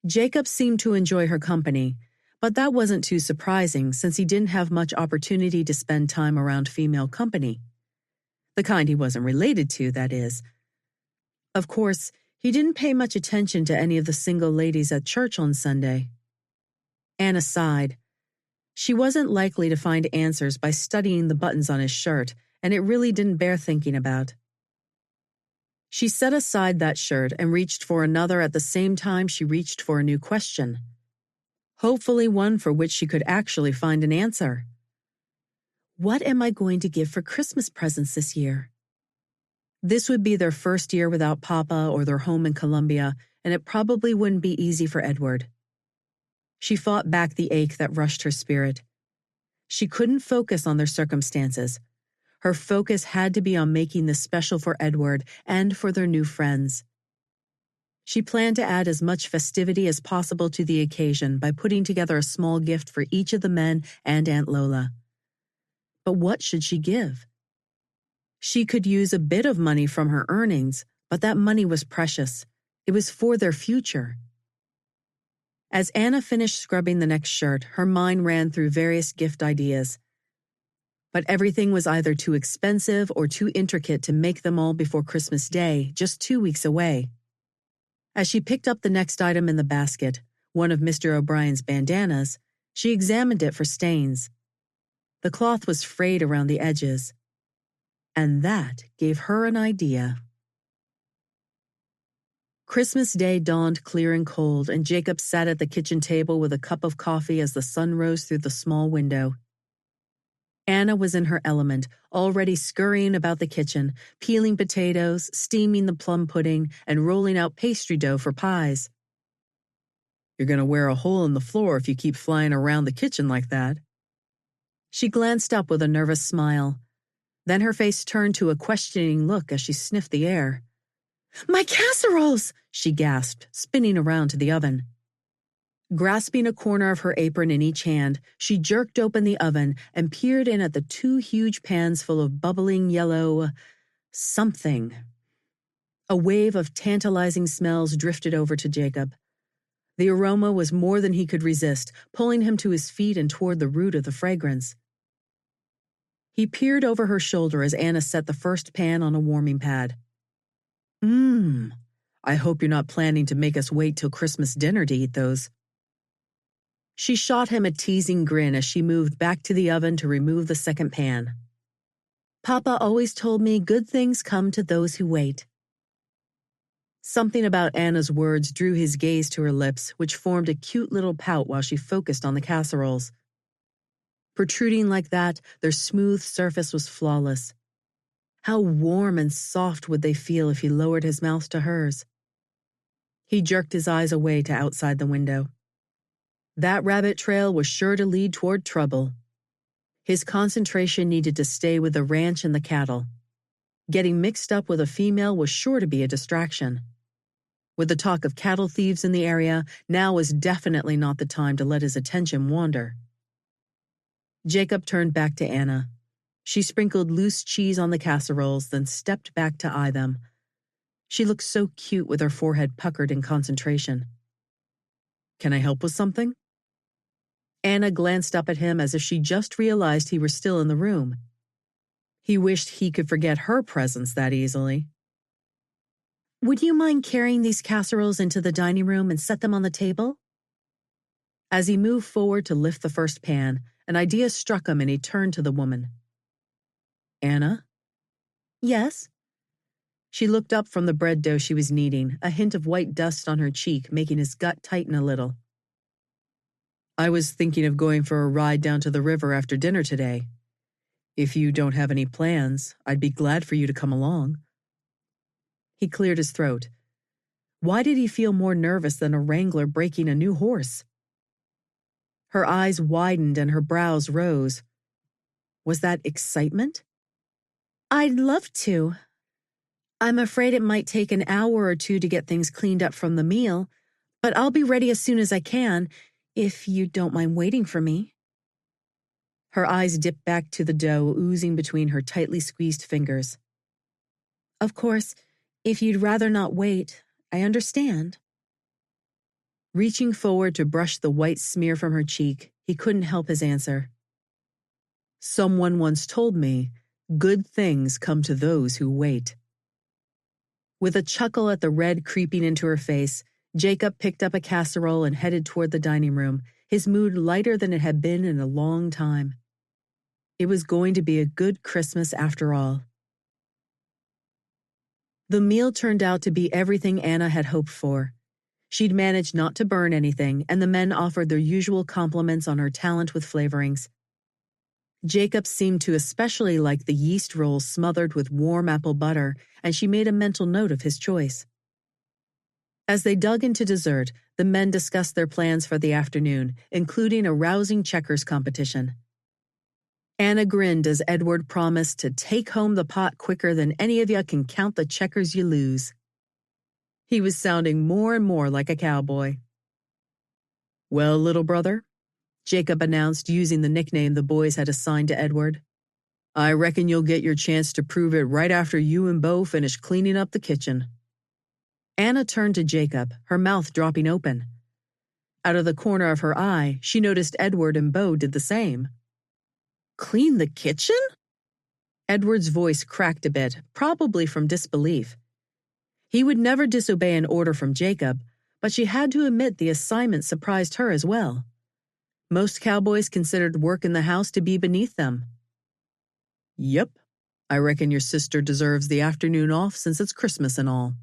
Jacob seemed to enjoy her company, but that wasn't too surprising since he didn't have much opportunity to spend time around female company. The kind he wasn't related to, that is. Of course, he didn't pay much attention to any of the single ladies at church on Sunday. Anna sighed. She wasn't likely to find answers by studying the buttons on his shirt, and it really didn't bear thinking about. She set aside that shirt and reached for another at the same time she reached for a new question. Hopefully one for which she could actually find an answer. What am I going to give for Christmas presents this year? This would be their first year without Papa or their home in Columbia, and it probably wouldn't be easy for Edward. She fought back the ache that rushed her spirit. She couldn't focus on their circumstances. Her focus had to be on making this special for Edward and for their new friends. She planned to add as much festivity as possible to the occasion by putting together a small gift for each of the men and Aunt Lola. But what should she give? She could use a bit of money from her earnings, but that money was precious. It was for their future. As Anna finished scrubbing the next shirt, her mind ran through various gift ideas. But everything was either too expensive or too intricate to make them all before Christmas Day, just 2 weeks away. As she picked up the next item in the basket, one of Mr. O'Brien's bandanas, she examined it for stains. The cloth was frayed around the edges. And that gave her an idea. Christmas Day dawned clear and cold, and Jacob sat at the kitchen table with a cup of coffee as the sun rose through the small window. Anna was in her element, already scurrying about the kitchen, peeling potatoes, steaming the plum pudding, and rolling out pastry dough for pies. You're going to wear a hole in the floor if you keep flying around the kitchen like that. She glanced up with a nervous smile. Then her face turned to a questioning look as she sniffed the air. "My casseroles!" she gasped, spinning around to the oven. Grasping a corner of her apron in each hand, she jerked open the oven and peered in at the 2 huge pans full of bubbling yellow something. A wave of tantalizing smells drifted over to Jacob. The aroma was more than he could resist, pulling him to his feet and toward the root of the fragrance. He peered over her shoulder as Anna set the first pan on a warming pad. I hope you're not planning to make us wait till Christmas dinner to eat those." She shot him a teasing grin as she moved back to the oven to remove the second pan. "Papa always told me good things come to those who wait." Something about Anna's words drew his gaze to her lips, which formed a cute little pout while she focused on the casseroles. Protruding like that, their smooth surface was flawless. How warm and soft would they feel if he lowered his mouth to hers? He jerked his eyes away to outside the window. That rabbit trail was sure to lead toward trouble. His concentration needed to stay with the ranch and the cattle. Getting mixed up with a female was sure to be a distraction. With the talk of cattle thieves in the area, now was definitely not the time to let his attention wander. Jacob turned back to Anna. She sprinkled loose cheese on the casseroles, then stepped back to eye them. She looked so cute with her forehead puckered in concentration. "Can I help with something?" Anna glanced up at him as if she just realized he were still in the room. He wished he could forget her presence that easily. "Would you mind carrying these casseroles into the dining room and set them on the table?" As he moved forward to lift the first pan, an idea struck him and he turned to the woman. "Anna?" "Yes?" She looked up from the bread dough she was kneading, a hint of white dust on her cheek making his gut tighten a little. I was thinking of going for a ride down to the river after dinner today. If you don't have any plans, I'd be glad for you to come along." He cleared his throat. Why did he feel more nervous than a wrangler breaking a new horse? Her eyes widened and her brows rose. Was that excitement? "I'd love to. I'm afraid it might take an hour or two to get things cleaned up from the meal, but I'll be ready as soon as I can, if you don't mind waiting for me." Her eyes dipped back to the dough oozing between her tightly squeezed fingers. "Of course, if you'd rather not wait, I understand." Reaching forward to brush the white smear from her cheek, he couldn't help his answer. "Someone once told me, good things come to those who wait." With a chuckle at the red creeping into her face, Jacob picked up a casserole and headed toward the dining room, his mood lighter than it had been in a long time. It was going to be a good Christmas after all. The meal turned out to be everything Anna had hoped for. She'd managed not to burn anything, and the men offered their usual compliments on her talent with flavorings. Jacob seemed to especially like the yeast rolls smothered with warm apple butter, and she made a mental note of his choice. As they dug into dessert, the men discussed their plans for the afternoon, including a rousing checkers competition. Anna grinned as Edward promised to take home the pot quicker than any of you can count the checkers you lose. He was sounding more and more like a cowboy. "Well, little brother," Jacob announced using the nickname the boys had assigned to Edward, "I reckon you'll get your chance to prove it right after you and Beau finish cleaning up the kitchen." Anna turned to Jacob, her mouth dropping open. Out of the corner of her eye, she noticed Edward and Beau did the same. "Clean the kitchen?" Edward's voice cracked a bit, probably from disbelief. He would never disobey an order from Jacob, but she had to admit the assignment surprised her as well. Most cowboys considered work in the house to be beneath them. "Yep, I reckon your sister deserves the afternoon off since it's Christmas and all."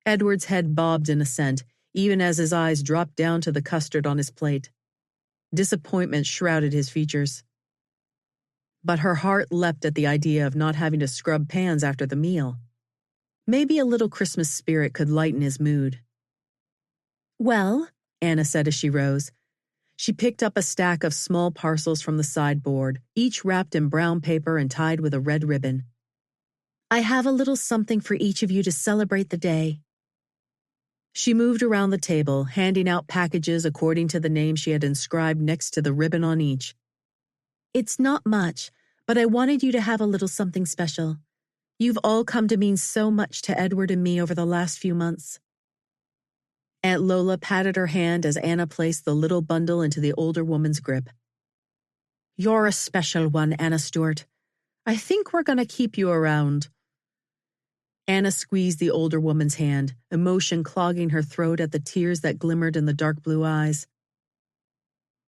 Edward's head bobbed in assent, even as his eyes dropped down to the custard on his plate. Disappointment shrouded his features. But her heart leapt at the idea of not having to scrub pans after the meal. Maybe a little Christmas spirit could lighten his mood. "Well," Anna said as she rose. She picked up a stack of small parcels from the sideboard, each wrapped in brown paper and tied with a red ribbon. "I have a little something for each of you to celebrate the day." She moved around the table, handing out packages according to the name she had inscribed next to the ribbon on each. "It's not much, but I wanted you to have a little something special. You've all come to mean so much to Edward and me over the last few months." Aunt Lola patted her hand as Anna placed the little bundle into the older woman's grip. "You're a special one, Anna Stewart. I think we're going to keep you around." Anna squeezed the older woman's hand, emotion clogging her throat at the tears that glimmered in the dark blue eyes.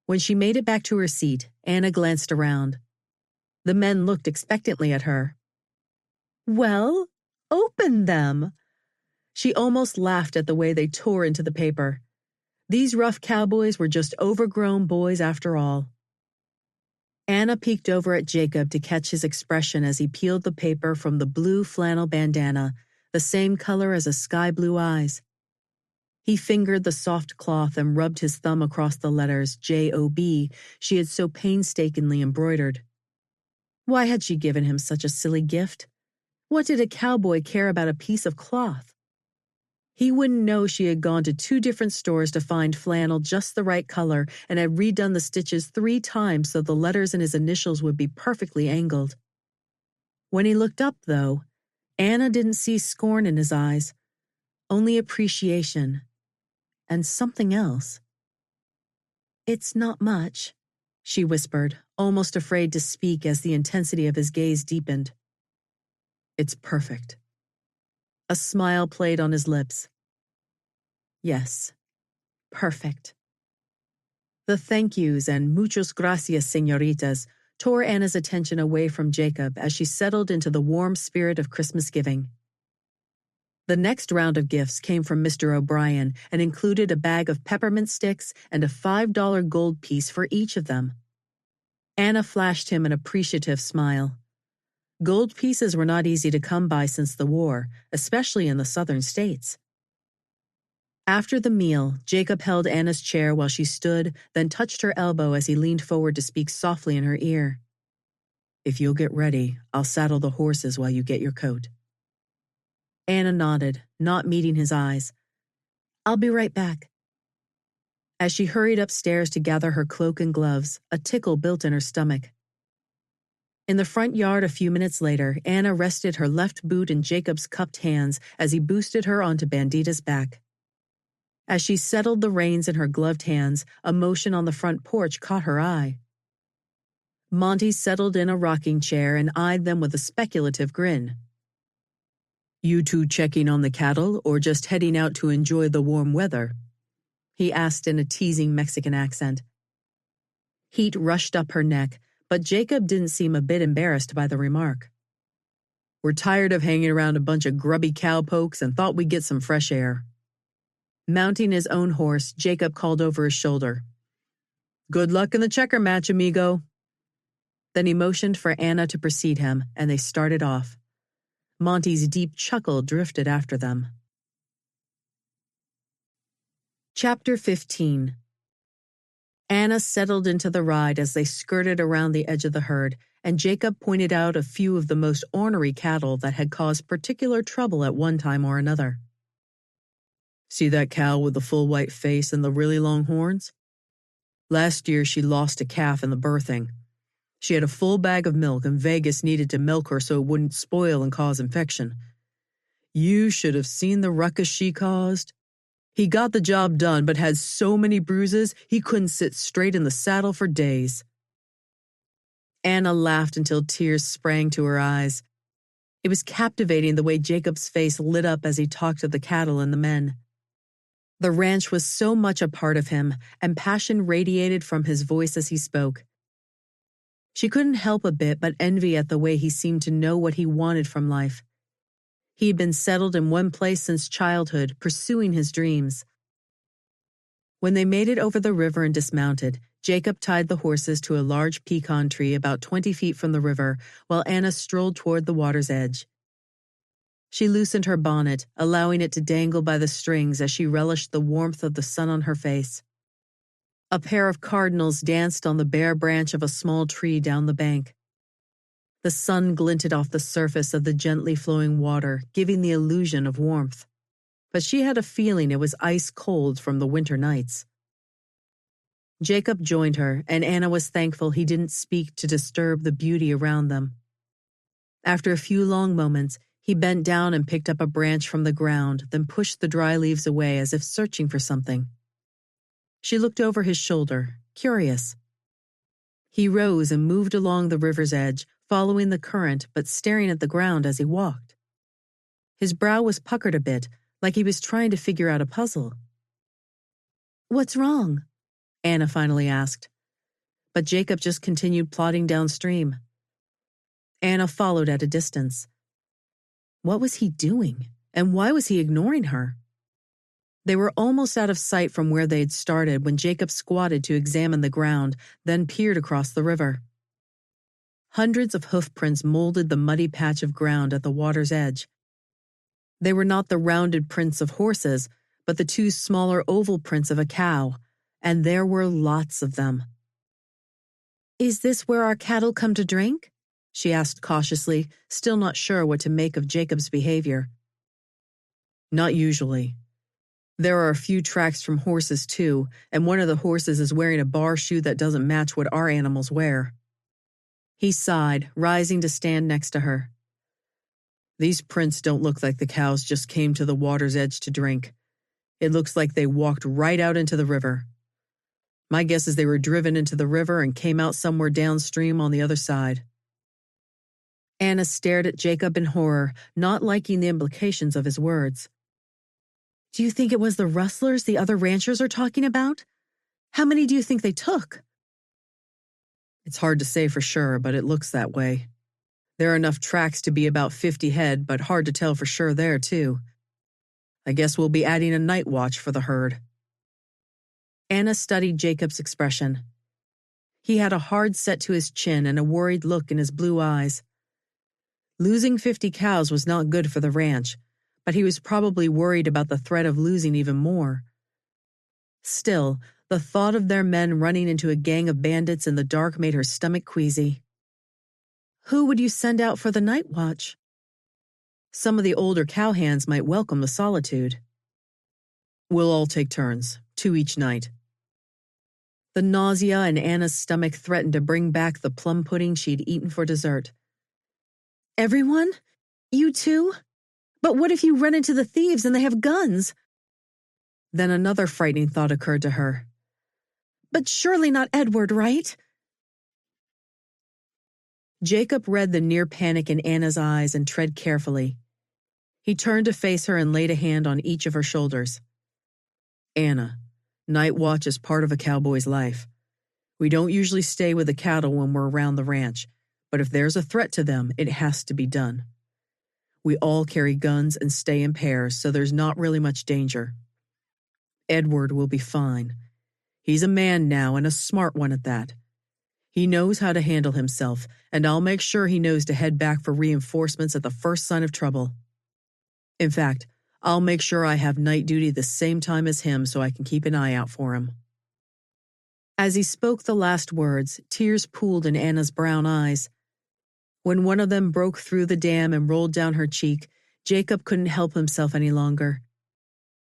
When she made it back to her seat, Anna glanced around. The men looked expectantly at her. "Well, open them." She almost laughed at the way they tore into the paper. These rough cowboys were just overgrown boys after all. Anna peeked over at Jacob to catch his expression as he peeled the paper from the blue flannel bandana, the same color as his sky blue eyes. He fingered the soft cloth and rubbed his thumb across the letters J-O-B she had so painstakingly embroidered. Why had she given him such a silly gift? What did a cowboy care about a piece of cloth? He wouldn't know she had gone to 2 different stores to find flannel just the right color and had redone the stitches 3 times so the letters and his initials would be perfectly angled. When he looked up, though, Anna didn't see scorn in his eyes, only appreciation, and something else. "It's not much," she whispered, almost afraid to speak as the intensity of his gaze deepened. "It's perfect." A smile played on his lips. "Yes, perfect." The thank yous and muchos gracias, señoritas, tore Anna's attention away from Jacob as she settled into the warm spirit of Christmas giving. The next round of gifts came from Mr. O'Brien and included a bag of peppermint sticks and a $5 gold piece for each of them. Anna flashed him an appreciative smile. Gold pieces were not easy to come by since the war, especially in the southern states. After the meal, Jacob held Anna's chair while she stood, then touched her elbow as he leaned forward to speak softly in her ear. "If you'll get ready, I'll saddle the horses while you get your coat." Anna nodded, not meeting his eyes. "I'll be right back." As she hurried upstairs to gather her cloak and gloves, a tickle built in her stomach. In the front yard a few minutes later, Anna rested her left boot in Jacob's cupped hands as he boosted her onto Bandita's back. As she settled the reins in her gloved hands, a motion on the front porch caught her eye. Monty settled in a rocking chair and eyed them with a speculative grin. "You two checking on the cattle or just heading out to enjoy the warm weather?" he asked in a teasing Mexican accent. Heat rushed up her neck, but Jacob didn't seem a bit embarrassed by the remark. "We're tired of hanging around a bunch of grubby cowpokes and thought we'd get some fresh air." Mounting his own horse, Jacob called over his shoulder, "Good luck in the checker match, amigo." Then he motioned for Anna to precede him, and they started off. Monty's deep chuckle drifted after them. Chapter 15. Anna settled into the ride as they skirted around the edge of the herd, and Jacob pointed out a few of the most ornery cattle that had caused particular trouble at one time or another. "See that cow with the full white face and the really long horns? Last year she lost a calf in the birthing. She had a full bag of milk and Vegas needed to milk her so it wouldn't spoil and cause infection. You should have seen the ruckus she caused. He got the job done but had so many bruises he couldn't sit straight in the saddle for days." Anna laughed until tears sprang to her eyes. It was captivating the way Jacob's face lit up as he talked of the cattle and the men. The ranch was so much a part of him, and passion radiated from his voice as he spoke. She couldn't help a bit but envy at the way he seemed to know what he wanted from life. He had been settled in one place since childhood, pursuing his dreams. When they made it over the river and dismounted, Jacob tied the horses to a large pecan tree about 20 feet from the river, while Anna strolled toward the water's edge. She loosened her bonnet, allowing it to dangle by the strings as she relished the warmth of the sun on her face. A pair of cardinals danced on the bare branch of a small tree down the bank. The sun glinted off the surface of the gently flowing water, giving the illusion of warmth. But she had a feeling it was ice cold from the winter nights. Jacob joined her, and Anna was thankful he didn't speak to disturb the beauty around them. After a few long moments, he bent down and picked up a branch from the ground, then pushed the dry leaves away as if searching for something. She looked over his shoulder, curious. He rose and moved along the river's edge, following the current but staring at the ground as he walked. His brow was puckered a bit, like he was trying to figure out a puzzle. "What's wrong?" Anna finally asked. But Jacob just continued plodding downstream. Anna followed at a distance. What was he doing, and why was he ignoring her? They were almost out of sight from where they had started when Jacob squatted to examine the ground, then peered across the river. Hundreds of hoofprints molded the muddy patch of ground at the water's edge. They were not the rounded prints of horses, but the two smaller oval prints of a cow, and there were lots of them. "Is this where our cattle come to drink?" she asked cautiously, still not sure what to make of Jacob's behavior. "Not usually. There are a few tracks from horses too, and one of the horses is wearing a bar shoe that doesn't match what our animals wear." He sighed, rising to stand next to her. "These prints don't look like the cows just came to the water's edge to drink. It looks like they walked right out into the river. My guess is they were driven into the river and came out somewhere downstream on the other side." Anna stared at Jacob in horror, not liking the implications of his words. "Do you think it was the rustlers the other ranchers are talking about? How many do you think they took?" "It's hard to say for sure, but it looks that way. There are enough tracks to be about 50 head, but hard to tell for sure there, too. I guess we'll be adding a night watch for the herd. Anna studied Jacob's expression. He had a hard set to his chin and a worried look in his blue eyes. Losing 50 cows was not good for the ranch, but he was probably worried about the threat of losing even more. Still, the thought of their men running into a gang of bandits in the dark made her stomach queasy. Who would you send out for the night watch? Some of the older cowhands might welcome the solitude. We'll all take turns, 2 each night. The nausea in Anna's stomach threatened to bring back the plum pudding she'd eaten for dessert. Everyone? You too? But what if you run into the thieves and they have guns? Then another frightening thought occurred to her. But surely not Edward, right? Jacob read the near panic in Anna's eyes and tread carefully. He turned to face her and laid a hand on each of her shoulders. Anna, night watch is part of a cowboy's life. We don't usually stay with the cattle when we're around the ranch, but if there's a threat to them, it has to be done. We all carry guns and stay in pairs, so there's not really much danger. Edward will be fine. He's a man now and a smart one at that. He knows how to handle himself, and I'll make sure he knows to head back for reinforcements at the first sign of trouble. In fact, I'll make sure I have night duty the same time as him so I can keep an eye out for him. As he spoke the last words, tears pooled in Anna's brown eyes. When one of them broke through the dam and rolled down her cheek, Jacob couldn't help himself any longer.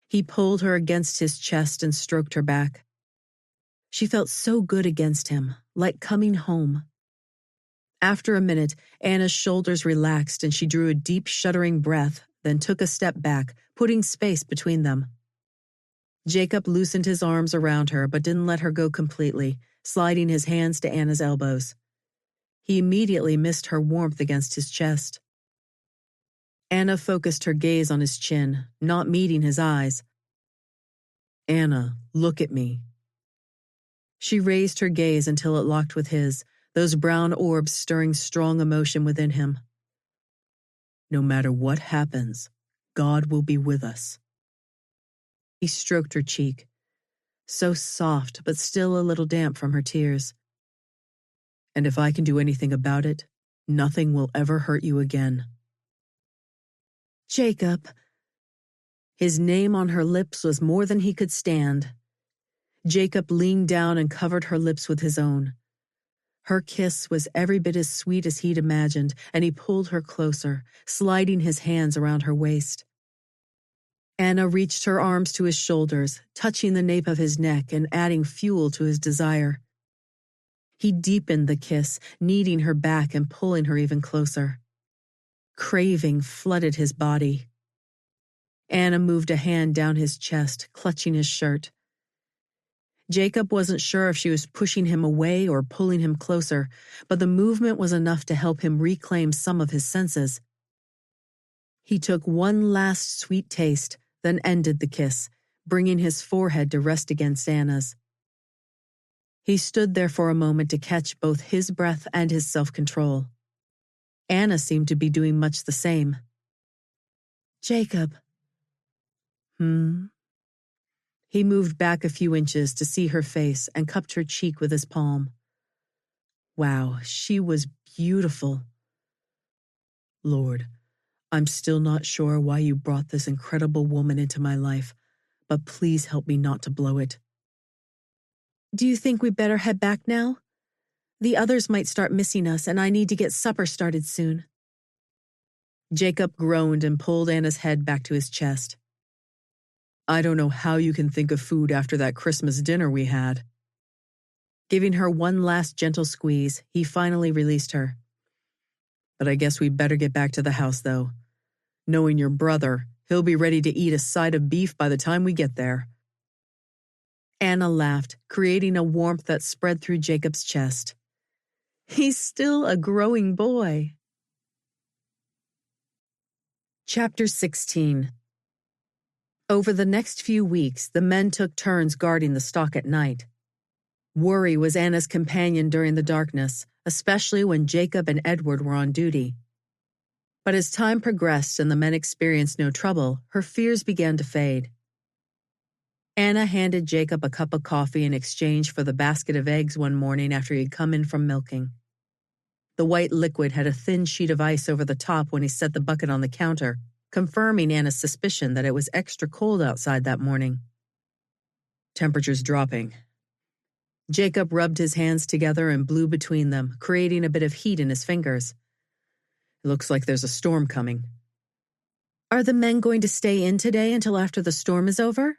He pulled her against his chest and stroked her back. She felt so good against him, like coming home. After a minute, Anna's shoulders relaxed and she drew a deep, shuddering breath, then took a step back, putting space between them. Jacob loosened his arms around her but didn't let her go completely, sliding his hands to Anna's elbows. He immediately missed her warmth against his chest. Anna focused her gaze on his chin, not meeting his eyes. Anna, look at me. She raised her gaze until it locked with his, those brown orbs stirring strong emotion within him. No matter what happens, God will be with us. He stroked her cheek, so soft but still a little damp from her tears. And if I can do anything about it, nothing will ever hurt you again. Jacob. His name on her lips was more than he could stand. Jacob leaned down and covered her lips with his own. Her kiss was every bit as sweet as he'd imagined, and he pulled her closer, sliding his hands around her waist. Anna reached her arms to his shoulders, touching the nape of his neck and adding fuel to his desire. He deepened the kiss, kneading her back and pulling her even closer. Craving flooded his body. Anna moved a hand down his chest, clutching his shirt. Jacob wasn't sure if she was pushing him away or pulling him closer, but the movement was enough to help him reclaim some of his senses. He took one last sweet taste, then ended the kiss, bringing his forehead to rest against Anna's. He stood there for a moment to catch both his breath and his self-control. Anna seemed to be doing much the same. Jacob. He moved back a few inches to see her face and cupped her cheek with his palm. Wow, she was beautiful. Lord, I'm still not sure why you brought this incredible woman into my life, but please help me not to blow it. Do you think we better head back now? The others might start missing us, and I need to get supper started soon. Jacob groaned and pulled Anna's head back to his chest. I don't know how you can think of food after that Christmas dinner we had. Giving her one last gentle squeeze, he finally released her. But I guess we'd better get back to the house, though. Knowing your brother, he'll be ready to eat a side of beef by the time we get there. Anna laughed, creating a warmth that spread through Jacob's chest. He's still a growing boy. Chapter 16. Over the next few weeks, the men took turns guarding the stock at night. Worry was Anna's companion during the darkness, especially when Jacob and Edward were on duty. But as time progressed and the men experienced no trouble, her fears began to fade. Anna handed Jacob a cup of coffee in exchange for the basket of eggs one morning after he had come in from milking. The white liquid had a thin sheet of ice over the top when he set the bucket on the counter, confirming Anna's suspicion that it was extra cold outside that morning. Temperature's dropping. Jacob rubbed his hands together and blew between them, creating a bit of heat in his fingers. It looks like there's a storm coming. Are the men going to stay in today until after the storm is over?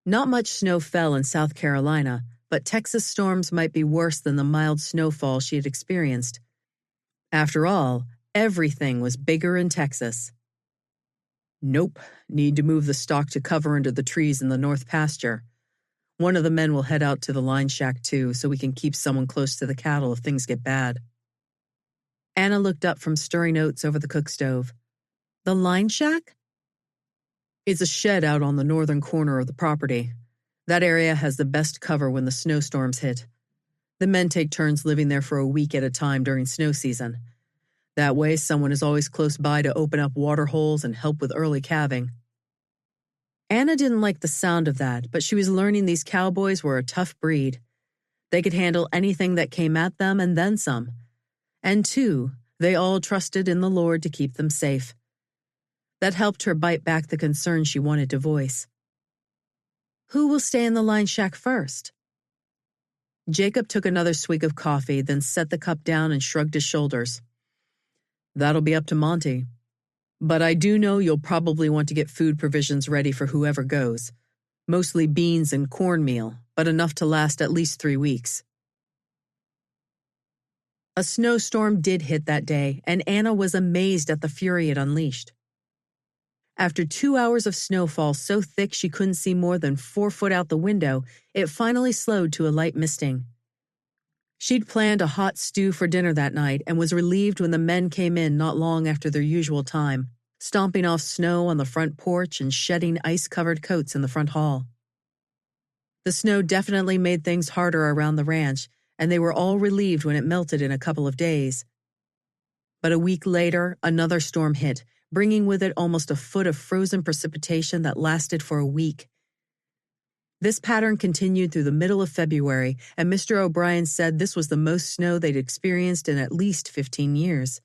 Not much snow fell in South Carolina, but Texas storms might be worse than the mild snowfall she had experienced. After all, everything was bigger in Texas. Nope, need to move the stock to cover under the trees in the north pasture. One of the men will head out to the line shack too, so we can keep someone close to the cattle if things get bad. Anna looked up from stirring oats over the cook stove. The line shack? It's a shed out on the northern corner of the property. That area has the best cover when the snowstorms hit. The men take turns living there for a week at a time during snow season. That way, someone is always close by to open up water holes and help with early calving. Anna didn't like the sound of that, but she was learning these cowboys were a tough breed. They could handle anything that came at them and then some. And two, they all trusted in the Lord to keep them safe. That helped her bite back the concern she wanted to voice. Who will stay in the line shack first? Jacob took another swig of coffee, then set the cup down and shrugged his shoulders. That'll be up to Monty. But I do know you'll probably want to get food provisions ready for whoever goes. Mostly beans and cornmeal, but enough to last at least 3 weeks. A snowstorm did hit that day, and Anna was amazed at the fury it unleashed. After 2 hours of snowfall so thick she couldn't see more than 4 foot out the window, it finally slowed to a light misting. She'd planned a hot stew for dinner that night and was relieved when the men came in not long after their usual time, stomping off snow on the front porch and shedding ice-covered coats in the front hall. The snow definitely made things harder around the ranch, and they were all relieved when it melted in a couple of days. But a week later, another storm hit, bringing with it almost a foot of frozen precipitation that lasted for a week. This pattern continued through the middle of February, and Mr. O'Brien said this was the most snow they'd experienced in at least 15 years.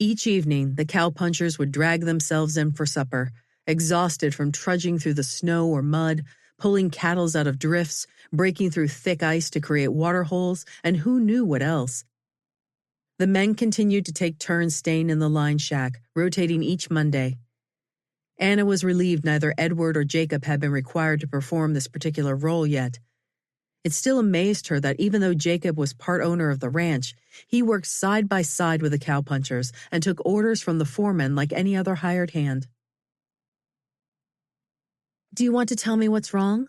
Each evening, the cowpunchers would drag themselves in for supper, exhausted from trudging through the snow or mud, pulling cattle out of drifts, breaking through thick ice to create water holes, and who knew what else. The men continued to take turns staying in the line shack, rotating each Monday. Anna was relieved neither Edward or Jacob had been required to perform this particular role yet. It still amazed her that even though Jacob was part owner of the ranch, he worked side by side with the cowpunchers and took orders from the foreman like any other hired hand. Do you want to tell me what's wrong?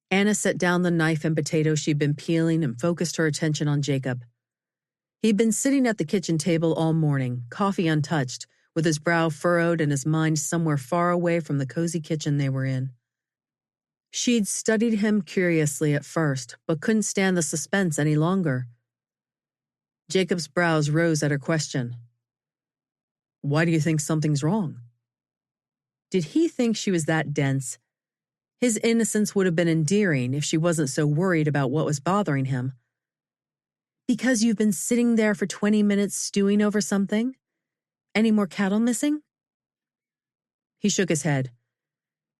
Anna set down the knife and potato she'd been peeling and focused her attention on Jacob. He'd been sitting at the kitchen table all morning, coffee untouched, with his brow furrowed and his mind somewhere far away from the cozy kitchen they were in. She'd studied him curiously at first, but couldn't stand the suspense any longer. Jacob's brows rose at her question. Why do you think something's wrong? Did he think she was that dense? His innocence would have been endearing if she wasn't so worried about what was bothering him. Because you've been sitting there for 20 minutes stewing over something? Any more cattle missing? He shook his head.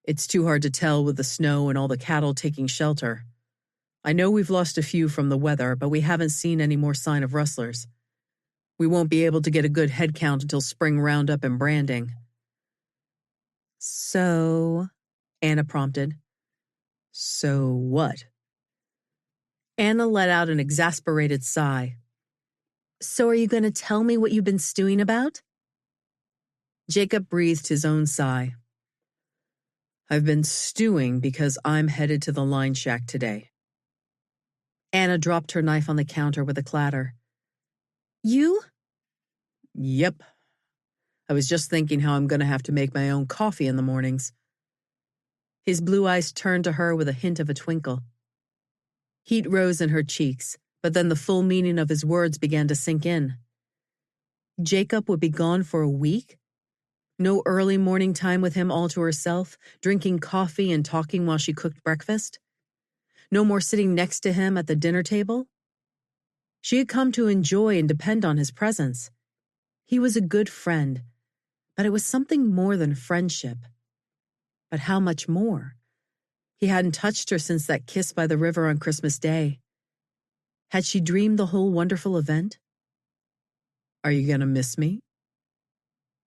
It's too hard to tell with the snow and all the cattle taking shelter. I know we've lost a few from the weather, but we haven't seen any more sign of rustlers. We won't be able to get a good head count until spring roundup and branding. So, Anna prompted. So what? Anna let out an exasperated sigh. So are you going to tell me what you've been stewing about? Jacob breathed his own sigh. I've been stewing because I'm headed to the line shack today. Anna dropped her knife on the counter with a clatter. You? Yep. I was just thinking how I'm going to have to make my own coffee in the mornings. His blue eyes turned to her with a hint of a twinkle. Heat rose in her cheeks, but then the full meaning of his words began to sink in. Jacob would be gone for a week? No early morning time with him all to herself, drinking coffee and talking while she cooked breakfast? No more sitting next to him at the dinner table? She had come to enjoy and depend on his presence. He was a good friend, but it was something more than friendship. But how much more? He hadn't touched her since that kiss by the river on Christmas Day. Had she dreamed the whole wonderful event? Are you going to miss me?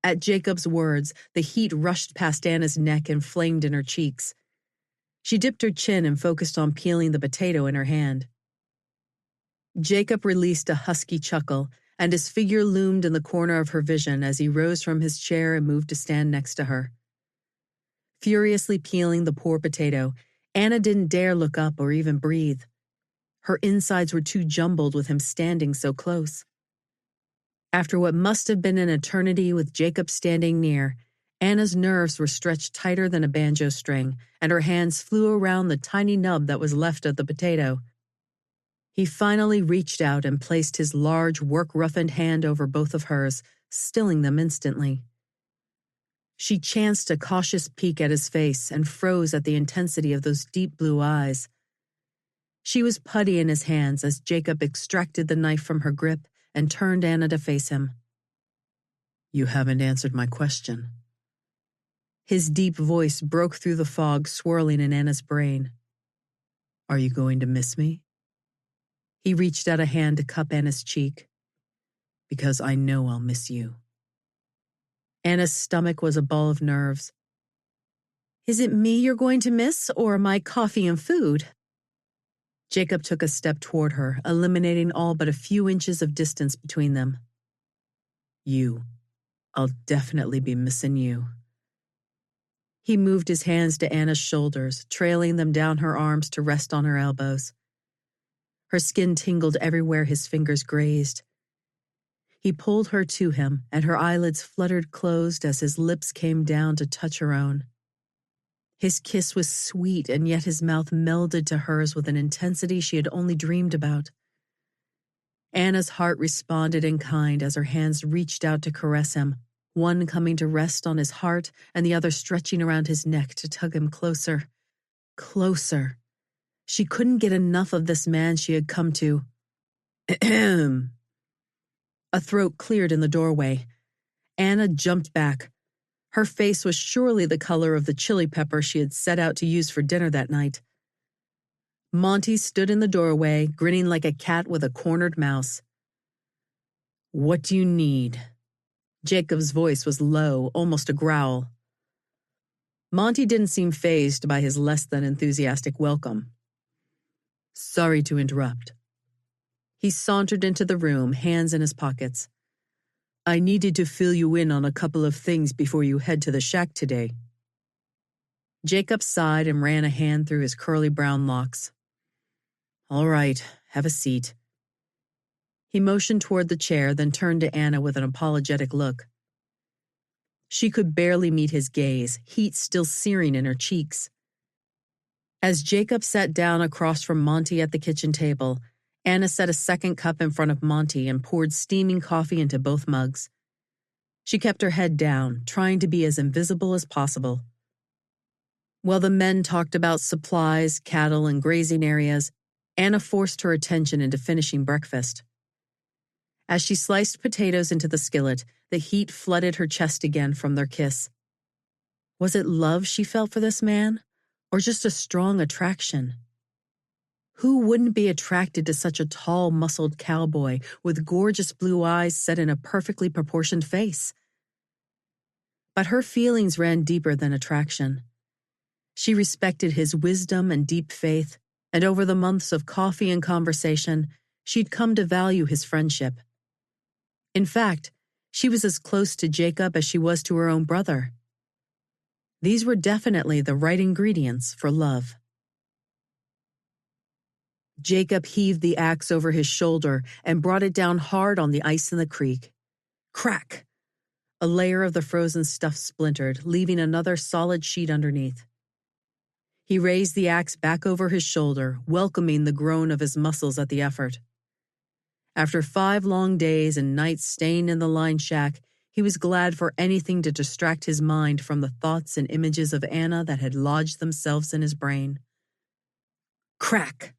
At Jacob's words, the heat rushed past Anna's neck and flamed in her cheeks. She dipped her chin and focused on peeling the potato in her hand. Jacob released a husky chuckle, and his figure loomed in the corner of her vision as he rose from his chair and moved to stand next to her. Furiously peeling the poor potato, Anna didn't dare look up or even breathe. Her insides were too jumbled with him standing so close. After what must have been an eternity with Jacob standing near, Anna's nerves were stretched tighter than a banjo string, and her hands flew around the tiny nub that was left of the potato. He finally reached out and placed his large, work-roughened hand over both of hers, stilling them instantly. She chanced a cautious peek at his face and froze at the intensity of those deep blue eyes. She was putty in his hands as Jacob extracted the knife from her grip and turned Anna to face him. You haven't answered my question. His deep voice broke through the fog swirling in Anna's brain. Are you going to miss me? He reached out a hand to cup Anna's cheek. Because I know I'll miss you. Anna's stomach was a ball of nerves. Is it me you're going to miss, or my coffee and food? Jacob took a step toward her, eliminating all but a few inches of distance between them. You. I'll definitely be missing you. He moved his hands to Anna's shoulders, trailing them down her arms to rest on her elbows. Her skin tingled everywhere his fingers grazed. He pulled her to him, and her eyelids fluttered closed as his lips came down to touch her own. His kiss was sweet, and yet his mouth melded to hers with an intensity she had only dreamed about. Anna's heart responded in kind as her hands reached out to caress him, one coming to rest on his heart and the other stretching around his neck to tug him closer. Closer. She couldn't get enough of this man she had come to. Ahem. A throat cleared in the doorway. Anna jumped back. Her face was surely the color of the chili pepper she had set out to use for dinner that night. Monty stood in the doorway, grinning like a cat with a cornered mouse. What do you need? Jacob's voice was low, almost a growl. Monty didn't seem fazed by his less than enthusiastic welcome. Sorry to interrupt. He sauntered into the room, hands in his pockets. I needed to fill you in on a couple of things before you head to the shack today. Jacob sighed and ran a hand through his curly brown locks. All right, have a seat. He motioned toward the chair, then turned to Anna with an apologetic look. She could barely meet his gaze, heat still searing in her cheeks. As Jacob sat down across from Monty at the kitchen table, Anna set a second cup in front of Monty and poured steaming coffee into both mugs. She kept her head down, trying to be as invisible as possible. While the men talked about supplies, cattle, and grazing areas, Anna forced her attention into finishing breakfast. As she sliced potatoes into the skillet, the heat flooded her chest again from their kiss. Was it love she felt for this man, or just a strong attraction? Who wouldn't be attracted to such a tall, muscled cowboy with gorgeous blue eyes set in a perfectly proportioned face? But her feelings ran deeper than attraction. She respected his wisdom and deep faith, and over the months of coffee and conversation, she'd come to value his friendship. In fact, she was as close to Jacob as she was to her own brother. These were definitely the right ingredients for love. Jacob heaved the axe over his shoulder and brought it down hard on the ice in the creek. Crack! A layer of the frozen stuff splintered, leaving another solid sheet underneath. He raised the axe back over his shoulder, welcoming the groan of his muscles at the effort. After 5 long days and nights staying in the line shack, he was glad for anything to distract his mind from the thoughts and images of Anna that had lodged themselves in his brain. Crack!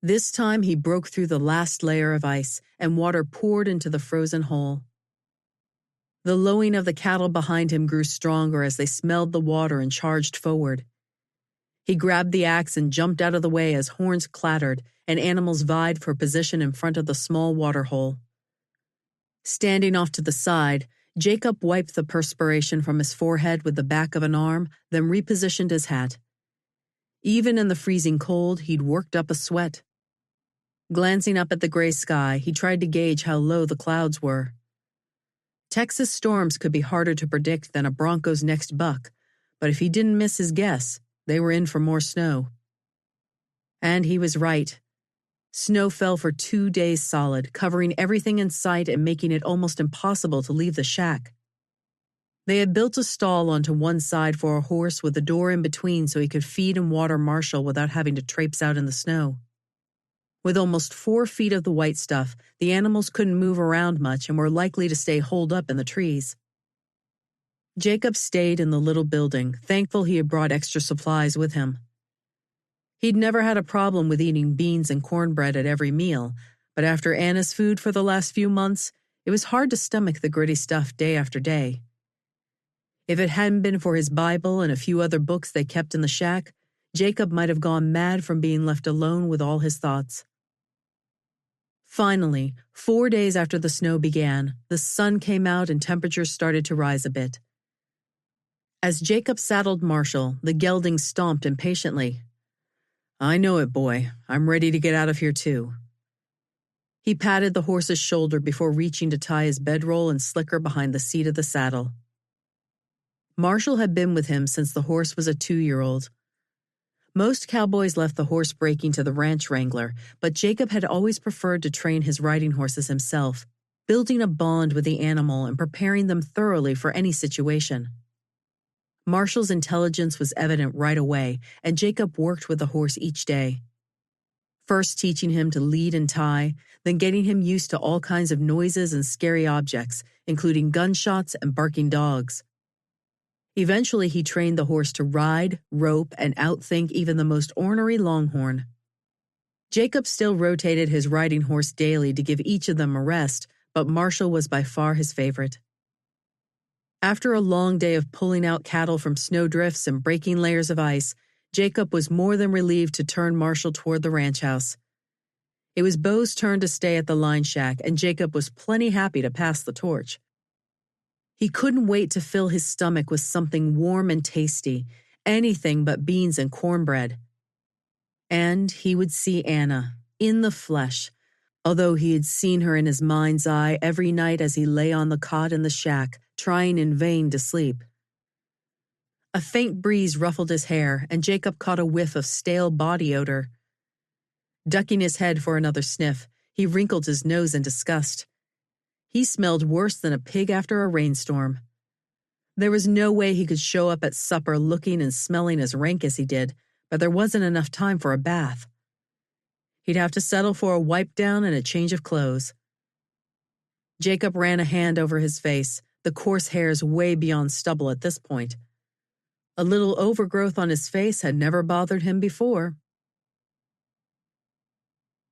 This time he broke through the last layer of ice, and water poured into the frozen hole. The lowing of the cattle behind him grew stronger as they smelled the water and charged forward. He grabbed the axe and jumped out of the way as horns clattered and animals vied for position in front of the small water hole. Standing off to the side, Jacob wiped the perspiration from his forehead with the back of an arm, then repositioned his hat. Even in the freezing cold, he'd worked up a sweat. Glancing up at the gray sky, he tried to gauge how low the clouds were. Texas storms could be harder to predict than a bronco's next buck, but if he didn't miss his guess, they were in for more snow. And he was right. Snow fell for 2 days solid, covering everything in sight and making it almost impossible to leave the shack. They had built a stall onto one side for a horse with a door in between so he could feed and water Marshall without having to traipse out in the snow. With almost 4 feet of the white stuff, the animals couldn't move around much and were likely to stay holed up in the trees. Jacob stayed in the little building, thankful he had brought extra supplies with him. He'd never had a problem with eating beans and cornbread at every meal, but after Anna's food for the last few months, it was hard to stomach the gritty stuff day after day. If it hadn't been for his Bible and a few other books they kept in the shack, Jacob might have gone mad from being left alone with all his thoughts. Finally, 4 days after the snow began, the sun came out and temperatures started to rise a bit. As Jacob saddled Marshall, the gelding stomped impatiently. "I know it, boy. I'm ready to get out of here, too." He patted the horse's shoulder before reaching to tie his bedroll and slicker behind the seat of the saddle. Marshall had been with him since the horse was a 2-year-old. Most cowboys left the horse breaking to the ranch wrangler, but Jacob had always preferred to train his riding horses himself, building a bond with the animal and preparing them thoroughly for any situation. Marshall's intelligence was evident right away, and Jacob worked with the horse each day. First teaching him to lead and tie, then getting him used to all kinds of noises and scary objects, including gunshots and barking dogs. Eventually, he trained the horse to ride, rope, and outthink even the most ornery longhorn. Jacob still rotated his riding horse daily to give each of them a rest, but Marshall was by far his favorite. After a long day of pulling out cattle from snowdrifts and breaking layers of ice, Jacob was more than relieved to turn Marshall toward the ranch house. It was Bo's turn to stay at the line shack, and Jacob was plenty happy to pass the torch. He couldn't wait to fill his stomach with something warm and tasty, anything but beans and cornbread. And he would see Anna, in the flesh, although he had seen her in his mind's eye every night as he lay on the cot in the shack, trying in vain to sleep. A faint breeze ruffled his hair, and Jacob caught a whiff of stale body odor. Ducking his head for another sniff, he wrinkled his nose in disgust. He smelled worse than a pig after a rainstorm. There was no way he could show up at supper looking and smelling as rank as he did, but there wasn't enough time for a bath. He'd have to settle for a wipe down and a change of clothes. Jacob ran a hand over his face, the coarse hairs way beyond stubble at this point. A little overgrowth on his face had never bothered him before.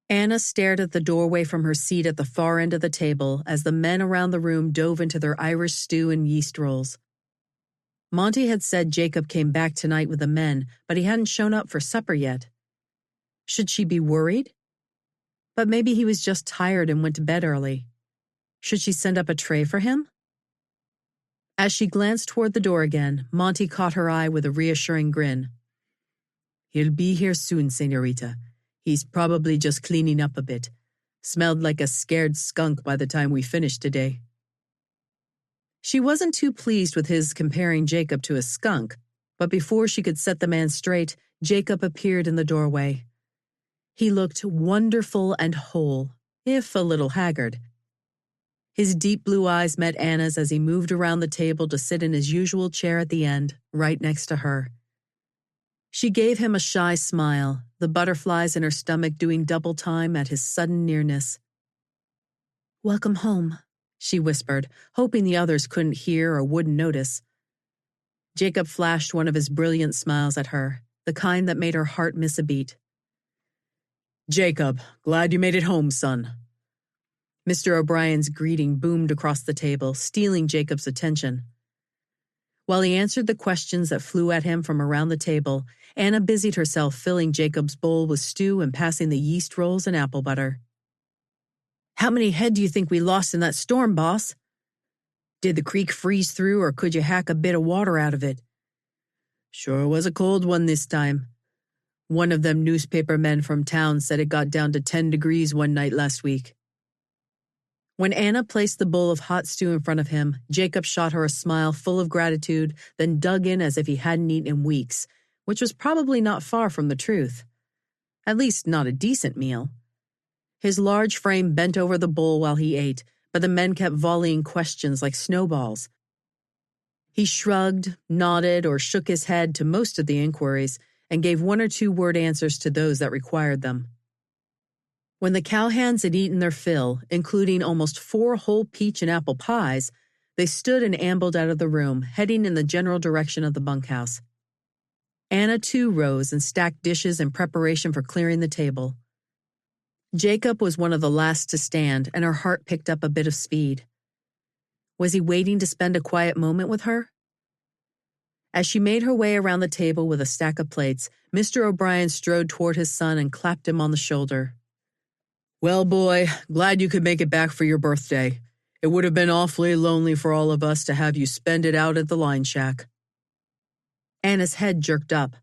Anna stared at the doorway from her seat at the far end of the table as the men around the room dove into their Irish stew and yeast rolls. Monty had said Jacob came back tonight with the men, but he hadn't shown up for supper yet. Should she be worried? But maybe he was just tired and went to bed early. Should she send up a tray for him? As she glanced toward the door again, Monty caught her eye with a reassuring grin. "He'll be here soon, señorita. He's probably just cleaning up a bit. Smelled like a scared skunk by the time we finished today." She wasn't too pleased with his comparing Jacob to a skunk, but before she could set the man straight, Jacob appeared in the doorway. He looked wonderful and whole, if a little haggard. His deep blue eyes met Anna's as he moved around the table to sit in his usual chair at the end, right next to her. She gave him a shy smile, the butterflies in her stomach doing double time at his sudden nearness. "Welcome home," she whispered, hoping the others couldn't hear or wouldn't notice. Jacob flashed one of his brilliant smiles at her, the kind that made her heart miss a beat. "Jacob, glad you made it home, son." Mr. O'Brien's greeting boomed across the table, stealing Jacob's attention. While he answered the questions that flew at him from around the table, Anna busied herself filling Jacob's bowl with stew and passing the yeast rolls and apple butter. "How many head do you think we lost in that storm, boss? Did the creek freeze through, or could you hack a bit of water out of it?" "Sure was a cold one this time. One of them newspaper men from town said it got down to 10 degrees one night last week." When Anna placed the bowl of hot stew in front of him, Jacob shot her a smile full of gratitude, then dug in as if he hadn't eaten in weeks, which was probably not far from the truth. At least not a decent meal. His large frame bent over the bowl while he ate, but the men kept volleying questions like snowballs. He shrugged, nodded, or shook his head to most of the inquiries, and gave 1 or 2 word answers to those that required them. When the cowhands had eaten their fill, including almost 4 whole peach and apple pies, they stood and ambled out of the room, heading in the general direction of the bunkhouse. Anna too rose and stacked dishes in preparation for clearing the table. Jacob was one of the last to stand, and her heart picked up a bit of speed. Was he waiting to spend a quiet moment with her? As she made her way around the table with a stack of plates, Mr. O'Brien strode toward his son and clapped him on the shoulder. "Well, boy, glad you could make it back for your birthday. It would have been awfully lonely for all of us to have you spend it out at the line shack." Anna's head jerked up.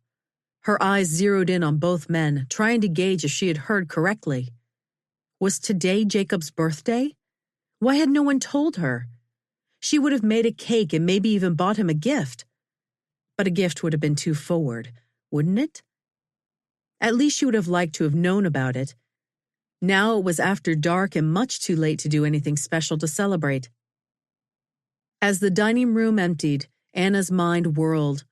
Her eyes zeroed in on both men, trying to gauge if she had heard correctly. Was today Jacob's birthday? Why had no one told her? She would have made a cake and maybe even bought him a gift. But a gift would have been too forward, wouldn't it? At least she would have liked to have known about it. Now it was after dark and much too late to do anything special to celebrate. As the dining room emptied, Anna's mind whirled.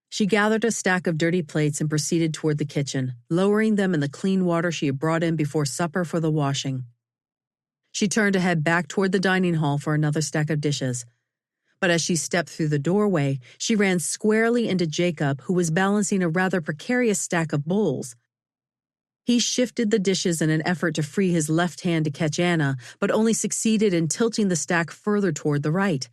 She gathered a stack of dirty plates and proceeded toward the kitchen, lowering them in the clean water she had brought in before supper for the washing. She turned to head back toward the dining hall for another stack of dishes. But as she stepped through the doorway, she ran squarely into Jacob, who was balancing a rather precarious stack of bowls. He shifted the dishes in an effort to free his left hand to catch Anna, but only succeeded in tilting the stack further toward the right.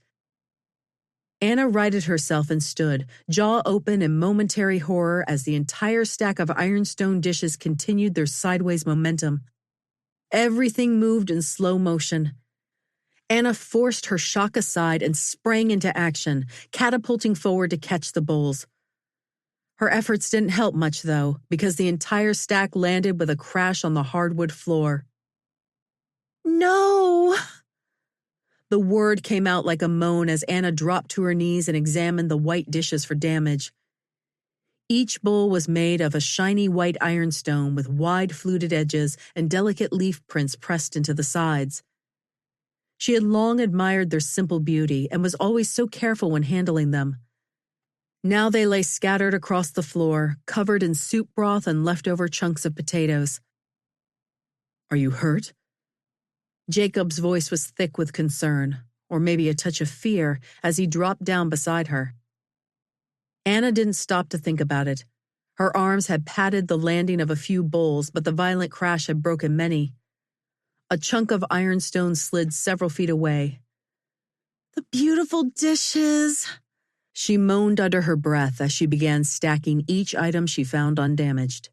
Anna righted herself and stood, jaw open in momentary horror as the entire stack of ironstone dishes continued their sideways momentum. Everything moved in slow motion. Anna forced her shock aside and sprang into action, catapulting forward to catch the bowls. Her efforts didn't help much, though, because the entire stack landed with a crash on the hardwood floor. "No!" The word came out like a moan as Anna dropped to her knees and examined the white dishes for damage. Each bowl was made of a shiny white ironstone with wide fluted edges and delicate leaf prints pressed into the sides. She had long admired their simple beauty and was always so careful when handling them. Now they lay scattered across the floor, covered in soup broth and leftover chunks of potatoes. "Are you hurt?" Jacob's voice was thick with concern, or maybe a touch of fear, as he dropped down beside her. Anna didn't stop to think about it. Her arms had patted the landing of a few bowls, but the violent crash had broken many. A chunk of ironstone slid several feet away. "The beautiful dishes!" She moaned under her breath as she began stacking each item she found undamaged.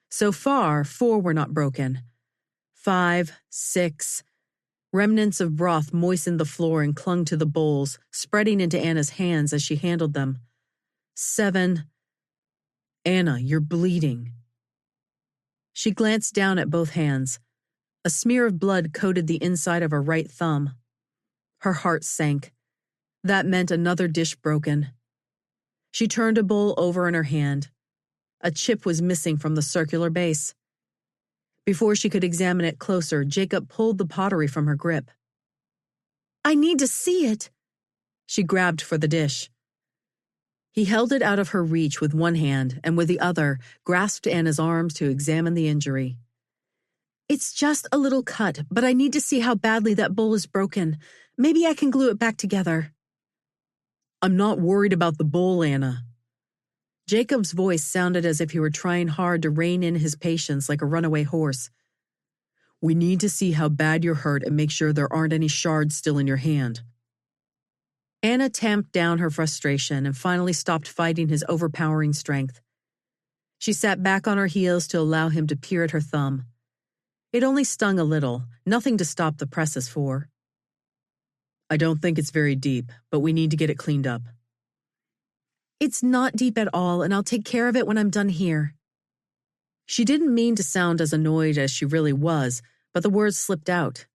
So far, 4 were not broken. 5, 6. Remnants of broth moistened the floor and clung to the bowls, spreading into Anna's hands as she handled them. 7. "Anna, you're bleeding." She glanced down at both hands. A smear of blood coated the inside of her right thumb. Her heart sank. That meant another dish broken. She turned a bowl over in her hand. A chip was missing from the circular base. Before she could examine it closer, Jacob pulled the pottery from her grip. "I need to see it." She grabbed for the dish. He held it out of her reach with one hand and with the other grasped Anna's arms to examine the injury. It's just a little cut, but I need to see how badly that bowl is broken. Maybe I can glue it back together. I'm not worried about the bowl, Anna. Jacob's voice sounded as if he were trying hard to rein in his patience like a runaway horse. We need to see how bad you're hurt and make sure there aren't any shards still in your hand. Anna tamped down her frustration and finally stopped fighting his overpowering strength. She sat back on her heels to allow him to peer at her thumb. It only stung a little, nothing to stop the presses for. I don't think it's very deep, but we need to get it cleaned up. It's not deep at all, and I'll take care of it when I'm done here. She didn't mean to sound as annoyed as she really was, but the words slipped out.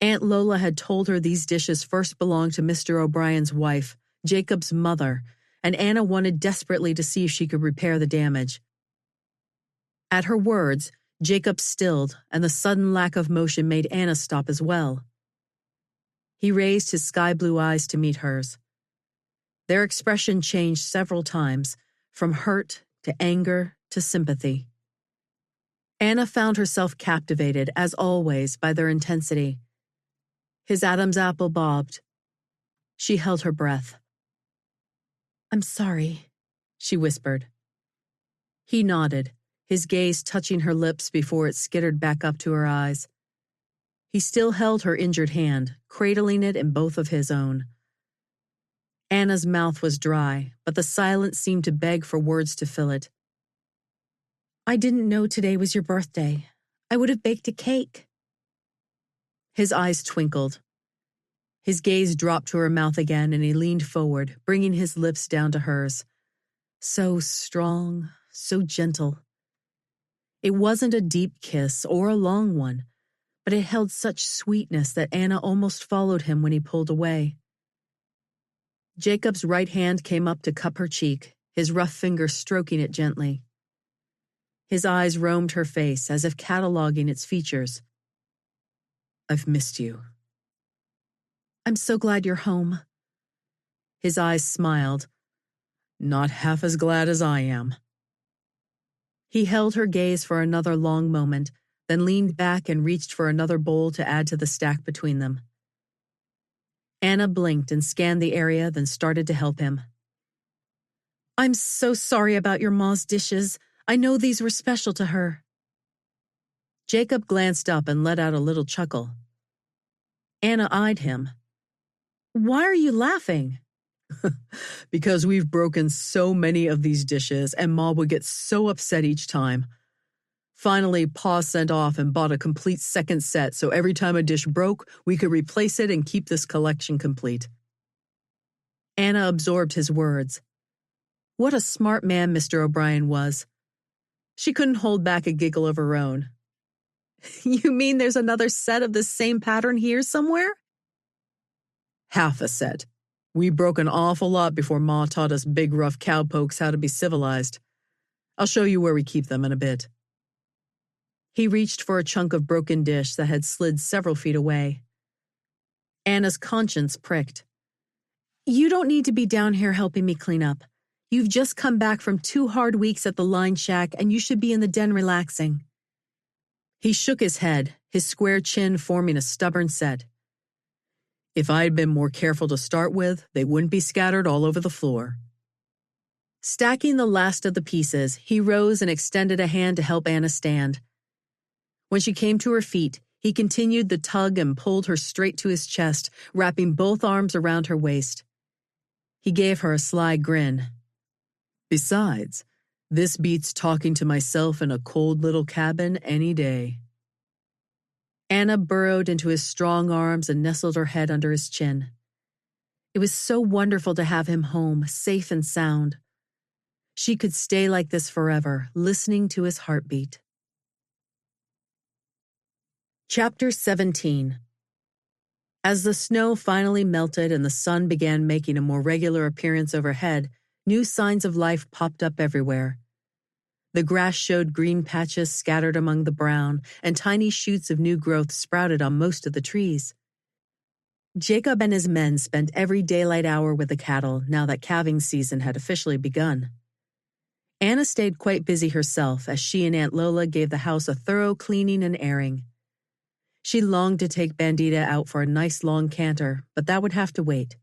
Aunt Lola had told her these dishes first belonged to Mr. O'Brien's wife, Jacob's mother, and Anna wanted desperately to see if she could repair the damage. At her words, Jacob stilled, and the sudden lack of motion made Anna stop as well. He raised his sky-blue eyes to meet hers. Their expression changed several times, from hurt to anger to sympathy. Anna found herself captivated, as always, by their intensity. His Adam's apple bobbed. She held her breath. I'm sorry, she whispered. He nodded, his gaze touching her lips before it skittered back up to her eyes. He still held her injured hand, cradling it in both of his own. Anna's mouth was dry, but the silence seemed to beg for words to fill it. I didn't know today was your birthday. I would have baked a cake. His eyes twinkled. His gaze dropped to her mouth again, and he leaned forward, bringing his lips down to hers. So strong, so gentle. It wasn't a deep kiss or a long one, but it held such sweetness that Anna almost followed him when he pulled away. Jacob's right hand came up to cup her cheek, his rough finger stroking it gently. His eyes roamed her face as if cataloging its features. I've missed you. I'm so glad you're home. His eyes smiled. Not half as glad as I am. He held her gaze for another long moment, then leaned back and reached for another bowl to add to the stack between them. Anna blinked and scanned the area, then started to help him. I'm so sorry about your ma's dishes. I know these were special to her. Jacob glanced up and let out a little chuckle. Anna eyed him. Why are you laughing? Because we've broken so many of these dishes, and Ma would get so upset each time. Finally, Pa sent off and bought a complete second set, so every time a dish broke, we could replace it and keep this collection complete. Anna absorbed his words. What a smart man Mr. O'Brien was. She couldn't hold back a giggle of her own. You mean there's another set of the same pattern here somewhere? Half a set. We broke an awful lot before Ma taught us big rough cowpokes how to be civilized. I'll show you where we keep them in a bit. He reached for a chunk of broken dish that had slid several feet away. Anna's conscience pricked. You don't need to be down here helping me clean up. You've just come back from 2 hard weeks at the line shack, and you should be in the den relaxing. He shook his head, his square chin forming a stubborn set. If I had been more careful to start with, they wouldn't be scattered all over the floor. Stacking the last of the pieces, he rose and extended a hand to help Anna stand. When she came to her feet, he continued the tug and pulled her straight to his chest, wrapping both arms around her waist. He gave her a sly grin. Besides, this beats talking to myself in a cold little cabin any day. Anna burrowed into his strong arms and nestled her head under his chin. It was so wonderful to have him home, safe and sound. She could stay like this forever, listening to his heartbeat. Chapter 17. As the snow finally melted and the sun began making a more regular appearance overhead, new signs of life popped up everywhere. The grass showed green patches scattered among the brown, and tiny shoots of new growth sprouted on most of the trees. Jacob and his men spent every daylight hour with the cattle now that calving season had officially begun. Anna stayed quite busy herself as she and Aunt Lola gave the house a thorough cleaning and airing. She longed to take Bandita out for a nice long canter, but that would have to wait.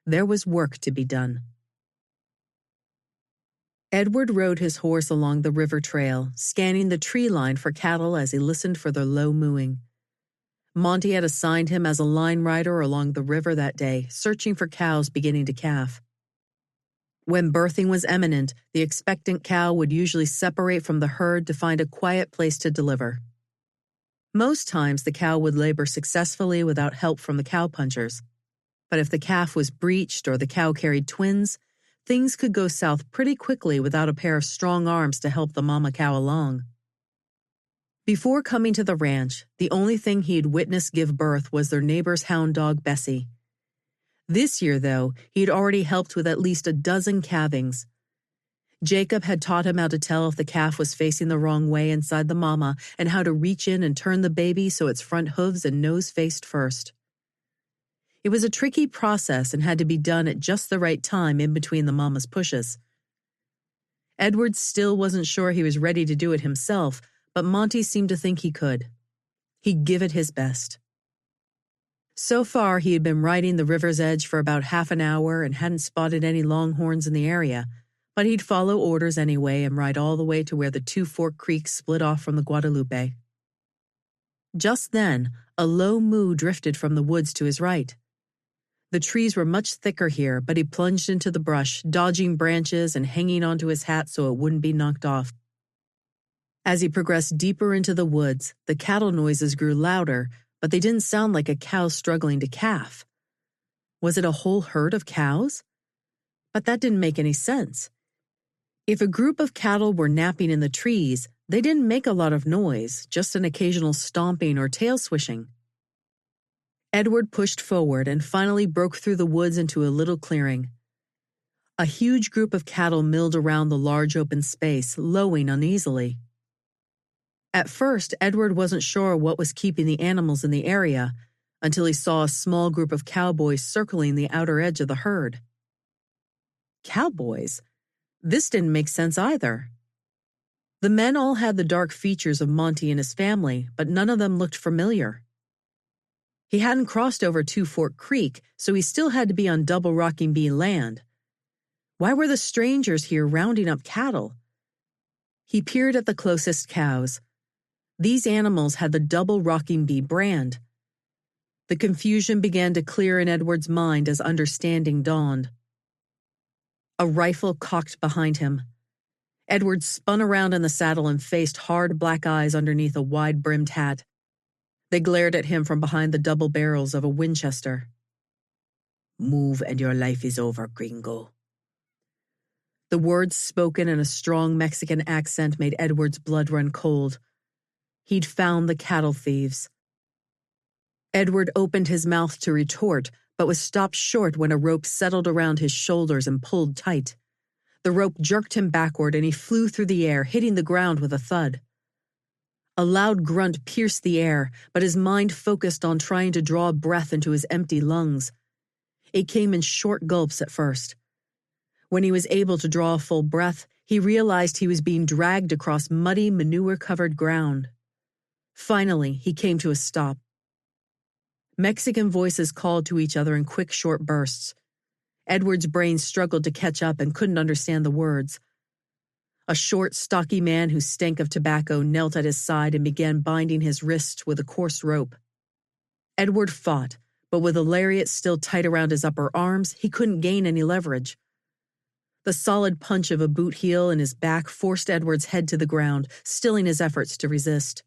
There was work to be done. Edward rode his horse along the river trail, scanning the tree line for cattle as he listened for their low mooing. Monty had assigned him as a line rider along the river that day, searching for cows beginning to calf. When birthing was imminent, the expectant cow would usually separate from the herd to find a quiet place to deliver. Most times the cow would labor successfully without help from the cowpunchers. But if the calf was breached or the cow carried twins, things could go south pretty quickly without a pair of strong arms to help the mama cow along. Before coming to the ranch, the only thing he'd witnessed give birth was their neighbor's hound dog, Bessie. This year, though, he'd already helped with at least a dozen calvings. Jacob had taught him how to tell if the calf was facing the wrong way inside the mama and how to reach in and turn the baby so its front hooves and nose faced first. It was a tricky process and had to be done at just the right time in between the mama's pushes. Edward still wasn't sure he was ready to do it himself, but Monty seemed to think he could. He'd give it his best. So far, he had been riding the river's edge for about half an hour and hadn't spotted any longhorns in the area, but he'd follow orders anyway and ride all the way to where the two fork creeks split off from the Guadalupe. Just then, a low moo drifted from the woods to his right. The trees were much thicker here, but he plunged into the brush, dodging branches and hanging onto his hat so it wouldn't be knocked off. As he progressed deeper into the woods, the cattle noises grew louder, but they didn't sound like a cow struggling to calf. Was it a whole herd of cows? But that didn't make any sense. If a group of cattle were napping in the trees, they didn't make a lot of noise, just an occasional stomping or tail swishing. Edward pushed forward and finally broke through the woods into a little clearing. A huge group of cattle milled around the large open space, lowing uneasily. At first, Edward wasn't sure what was keeping the animals in the area until he saw a small group of cowboys circling the outer edge of the herd. Cowboys? This didn't make sense either. The men all had the dark features of Monty and his family, but none of them looked familiar. He hadn't crossed over Two Fork Creek, so he still had to be on Double Rocking Bee land. Why were the strangers here rounding up cattle? He peered at the closest cows. These animals had the Double Rocking Bee brand. The confusion began to clear in Edward's mind as understanding dawned. A rifle cocked behind him. Edward spun around in the saddle and faced hard black eyes underneath a wide-brimmed hat. They glared at him from behind the double barrels of a Winchester. "Move and your life is over, gringo." The words spoken in a strong Mexican accent made Edward's blood run cold. He'd found the cattle thieves. Edward opened his mouth to retort, but was stopped short when a rope settled around his shoulders and pulled tight. The rope jerked him backward and he flew through the air, hitting the ground with a thud. A loud grunt pierced the air, but his mind focused on trying to draw breath into his empty lungs. It came in short gulps at first. When he was able to draw a full breath, he realized he was being dragged across muddy, manure-covered ground. Finally, he came to a stop. Mexican voices called to each other in quick, short bursts. Edward's brain struggled to catch up and couldn't understand the words. A short, stocky man who stank of tobacco knelt at his side and began binding his wrists with a coarse rope. Edward fought, but with a lariat still tight around his upper arms, he couldn't gain any leverage. The solid punch of a boot heel in his back forced Edward's head to the ground, stilling his efforts to resist.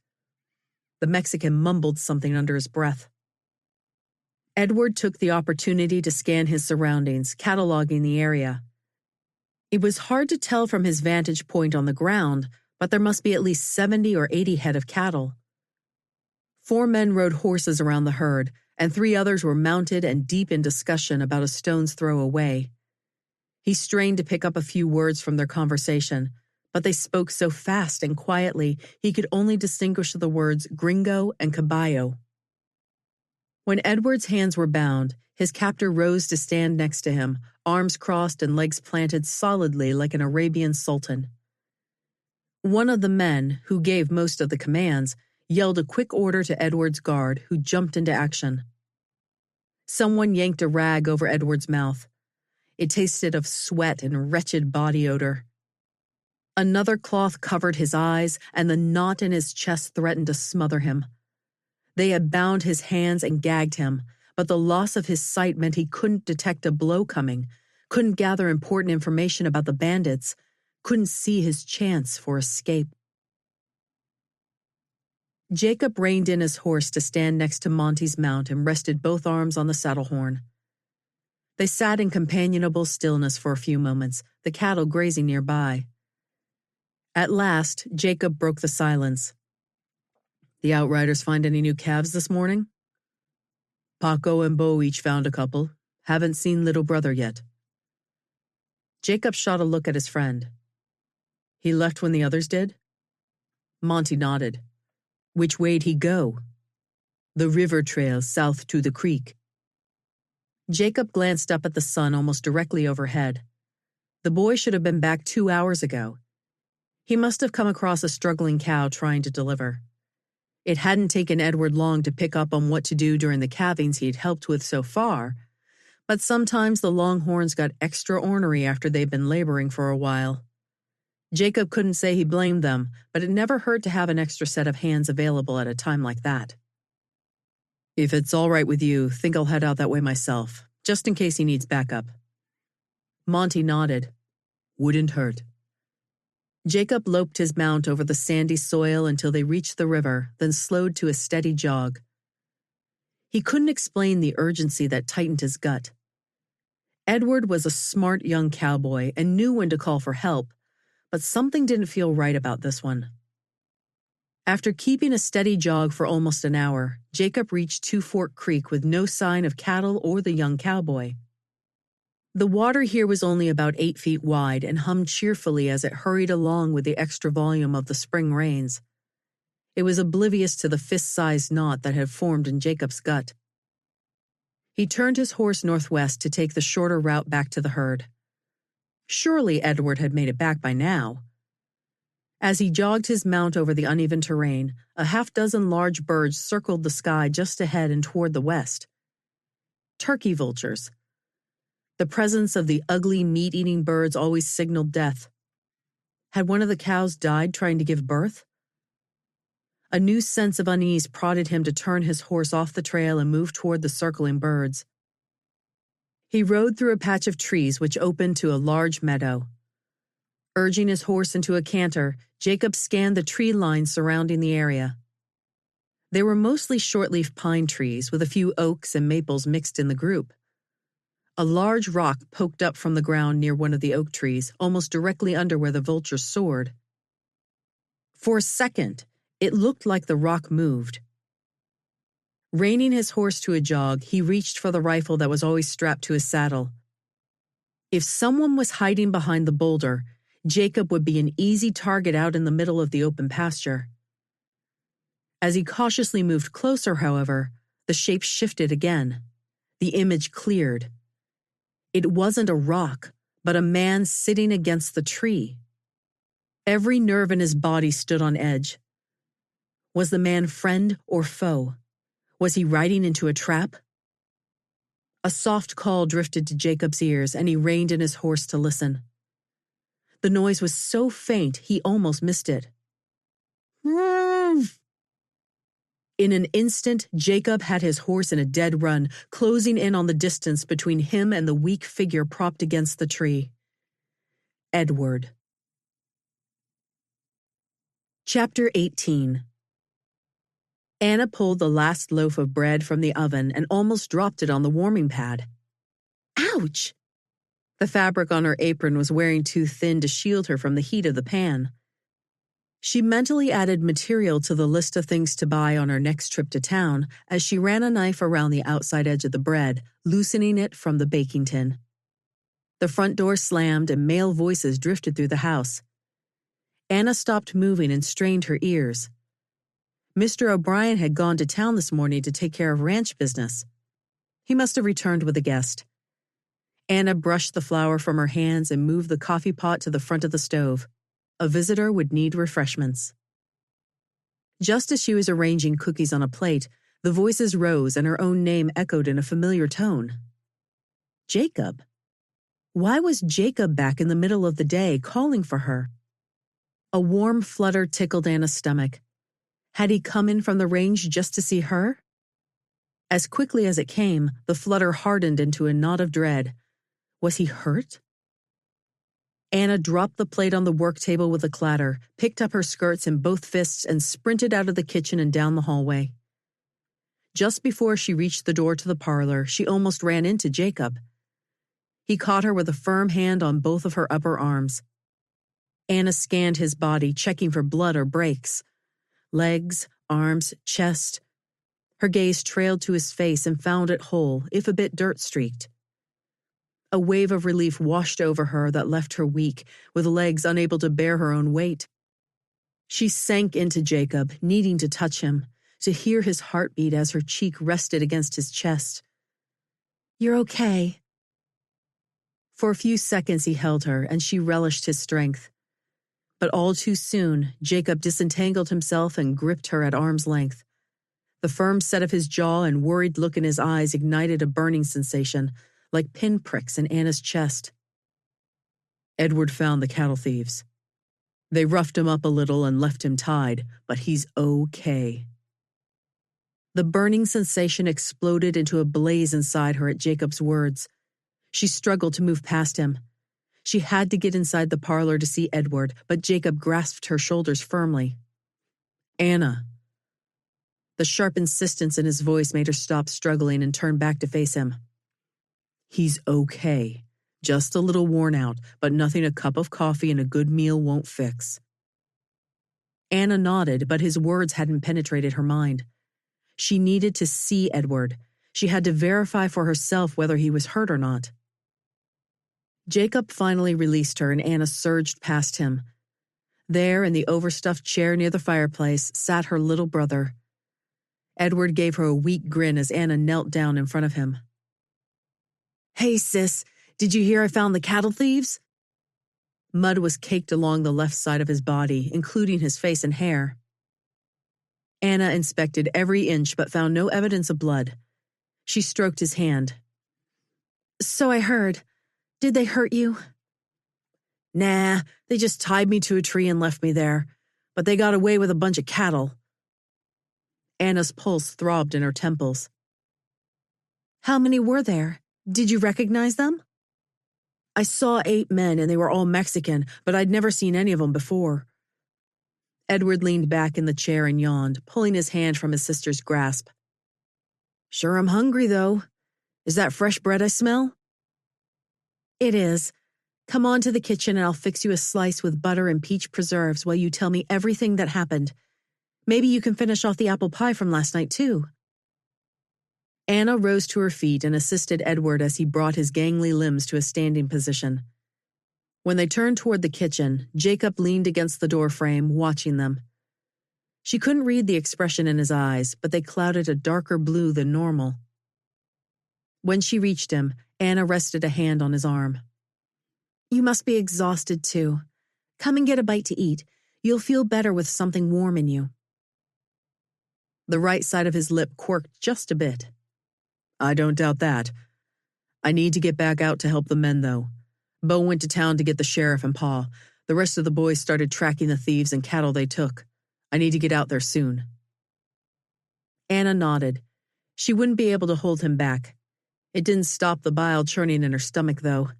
The Mexican mumbled something under his breath. Edward took the opportunity to scan his surroundings, cataloging the area. It was hard to tell from his vantage point on the ground, but there must be at least 70 or 80 head of cattle. 4 men rode horses around the herd, and 3 others were mounted and deep in discussion about a stone's throw away. He strained to pick up a few words from their conversation, but they spoke so fast and quietly he could only distinguish the words gringo and caballo. When Edward's hands were bound, his captor rose to stand next to him, arms crossed and legs planted solidly like an Arabian sultan. One of the men, who gave most of the commands, yelled a quick order to Edward's guard, who jumped into action. Someone yanked a rag over Edward's mouth. It tasted of sweat and wretched body odor. Another cloth covered his eyes, and the knot in his chest threatened to smother him. They had bound his hands and gagged him, but the loss of his sight meant he couldn't detect a blow coming, couldn't gather important information about the bandits, couldn't see his chance for escape. Jacob reined in his horse to stand next to Monty's mount and rested both arms on the saddle horn. They sat in companionable stillness for a few moments, the cattle grazing nearby. At last, Jacob broke the silence. "The outriders find any new calves this morning?" "Paco and Bo each found a couple. Haven't seen little brother yet." Jacob shot a look at his friend. "He left when the others did?" Monty nodded. "Which way'd he go?" "The river trail south to the creek." Jacob glanced up at the sun almost directly overhead. The boy should have been back 2 hours ago. He must have come across a struggling cow trying to deliver. It hadn't taken Edward long to pick up on what to do during the calvings he'd helped with so far, but sometimes the longhorns got extra ornery after they'd been laboring for a while. Jacob couldn't say he blamed them, but it never hurt to have an extra set of hands available at a time like that. "If it's all right with you, think I'll head out that way myself, just in case he needs backup." Monty nodded. "Wouldn't hurt." Jacob loped his mount over the sandy soil until they reached the river, then slowed to a steady jog. He couldn't explain the urgency that tightened his gut. Edward was a smart young cowboy and knew when to call for help, but something didn't feel right about this one. After keeping a steady jog for almost an hour, Jacob reached Two Fork Creek with no sign of cattle or the young cowboy. The water here was only about 8 feet wide and hummed cheerfully as it hurried along with the extra volume of the spring rains. It was oblivious to the fist-sized knot that had formed in Jacob's gut. He turned his horse northwest to take the shorter route back to the herd. Surely Edward had made it back by now. As he jogged his mount over the uneven terrain, a half-dozen large birds circled the sky just ahead and toward the west. Turkey vultures. The presence of the ugly meat-eating birds always signaled death. Had one of the cows died trying to give birth? A new sense of unease prodded him to turn his horse off the trail and move toward the circling birds. He rode through a patch of trees which opened to a large meadow. Urging his horse into a canter, Jacob scanned the tree lines surrounding the area. They were mostly short-leaf pine trees, with a few oaks and maples mixed in the group. A large rock poked up from the ground near one of the oak trees, almost directly under where the vultures soared. For a second, it looked like the rock moved. Reining his horse to a jog, he reached for the rifle that was always strapped to his saddle. If someone was hiding behind the boulder, Jacob would be an easy target out in the middle of the open pasture. As he cautiously moved closer, however, the shape shifted again. The image cleared. It wasn't a rock, but a man sitting against the tree. Every nerve in his body stood on edge. Was the man friend or foe? Was he riding into a trap? A soft call drifted to Jacob's ears, and he reined in his horse to listen. The noise was so faint he almost missed it. In an instant, Jacob had his horse in a dead run, closing in on the distance between him and the weak figure propped against the tree. Edward. Chapter 18. Anna pulled the last loaf of bread from the oven and almost dropped it on the warming pad. Ouch! The fabric on her apron was wearing too thin to shield her from the heat of the pan. She mentally added material to the list of things to buy on her next trip to town as she ran a knife around the outside edge of the bread, loosening it from the baking tin. The front door slammed and male voices drifted through the house. Anna stopped moving and strained her ears. Mr. O'Brien had gone to town this morning to take care of ranch business. He must have returned with a guest. Anna brushed the flour from her hands and moved the coffee pot to the front of the stove. A visitor would need refreshments. Just as she was arranging cookies on a plate, the voices rose and her own name echoed in a familiar tone. Jacob. Why was Jacob back in the middle of the day calling for her? A warm flutter tickled Anna's stomach. Had he come in from the range just to see her? As quickly as it came, the flutter hardened into a knot of dread. Was he hurt? Anna dropped the plate on the work table with a clatter, picked up her skirts in both fists, and sprinted out of the kitchen and down the hallway. Just before she reached the door to the parlor, she almost ran into Jacob. He caught her with a firm hand on both of her upper arms. Anna scanned his body, checking for blood or breaks. Legs, arms, chest. Her gaze trailed to his face and found it whole, if a bit dirt-streaked. A wave of relief washed over her that left her weak, with legs unable to bear her own weight. She sank into Jacob, needing to touch him, to hear his heartbeat as her cheek rested against his chest. "You're okay." For a few seconds he held her, and she relished his strength. But all too soon, Jacob disentangled himself and gripped her at arm's length. The firm set of his jaw and worried look in his eyes ignited a burning sensation, like pinpricks in Anna's chest. Edward found the cattle thieves. They roughed him up a little and left him tied, but he's okay. The burning sensation exploded into a blaze inside her at Jacob's words. She struggled to move past him. She had to get inside the parlor to see Edward, but Jacob grasped her shoulders firmly. "Anna." The sharp insistence in his voice made her stop struggling and turn back to face him. "He's okay. Just a little worn out, but nothing a cup of coffee and a good meal won't fix." Anna nodded, but his words hadn't penetrated her mind. She needed to see Edward. She had to verify for herself whether he was hurt or not. Jacob finally released her and Anna surged past him. There, in the overstuffed chair near the fireplace, sat her little brother. Edward gave her a weak grin as Anna knelt down in front of him. "Hey, sis, did you hear I found the cattle thieves?" Mud was caked along the left side of his body, including his face and hair. Anna inspected every inch but found no evidence of blood. She stroked his hand. "So I heard. Did they hurt you?" "Nah, they just tied me to a tree and left me there. But they got away with a bunch of cattle." Anna's pulse throbbed in her temples. "How many were there? Did you recognize them?" "I saw 8 men and they were all Mexican, but I'd never seen any of them before." Edward leaned back in the chair and yawned, pulling his hand from his sister's grasp. "Sure I'm hungry, though. Is that fresh bread I smell?" "It is. Come on to the kitchen and I'll fix you a slice with butter and peach preserves while you tell me everything that happened. Maybe you can finish off the apple pie from last night, too." Anna rose to her feet and assisted Edward as he brought his gangly limbs to a standing position. When they turned toward the kitchen, Jacob leaned against the doorframe, watching them. She couldn't read the expression in his eyes, but they clouded a darker blue than normal. When she reached him, Anna rested a hand on his arm. "You must be exhausted, too. Come and get a bite to eat. You'll feel better with something warm in you." The right side of his lip quirked just a bit. "I don't doubt that. I need to get back out to help the men, though. Bo went to town to get the sheriff and Pa. The rest of the boys started tracking the thieves and cattle they took. I need to get out there soon." Anna nodded. She wouldn't be able to hold him back. It didn't stop the bile churning in her stomach, though.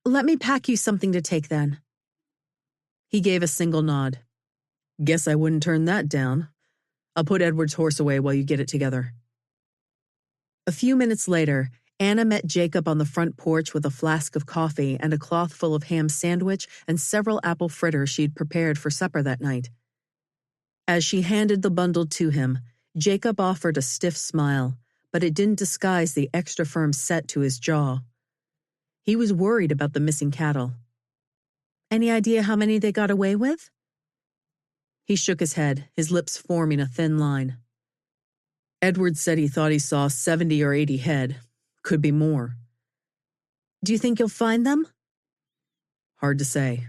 "Let me pack you something to take, then." He gave a single nod. "Guess I wouldn't turn that down. I'll put Edward's horse away while you get it together." A few minutes later, Anna met Jacob on the front porch with a flask of coffee and a cloth full of ham sandwich and several apple fritters she'd prepared for supper that night. As she handed the bundle to him, Jacob offered a stiff smile, but it didn't disguise the extra firm set to his jaw. He was worried about the missing cattle. "Any idea how many they got away with?" He shook his head, his lips forming a thin line. "Edward said he thought he saw 70 or 80 head. Could be more." "Do you think you'll find them?" "Hard to say."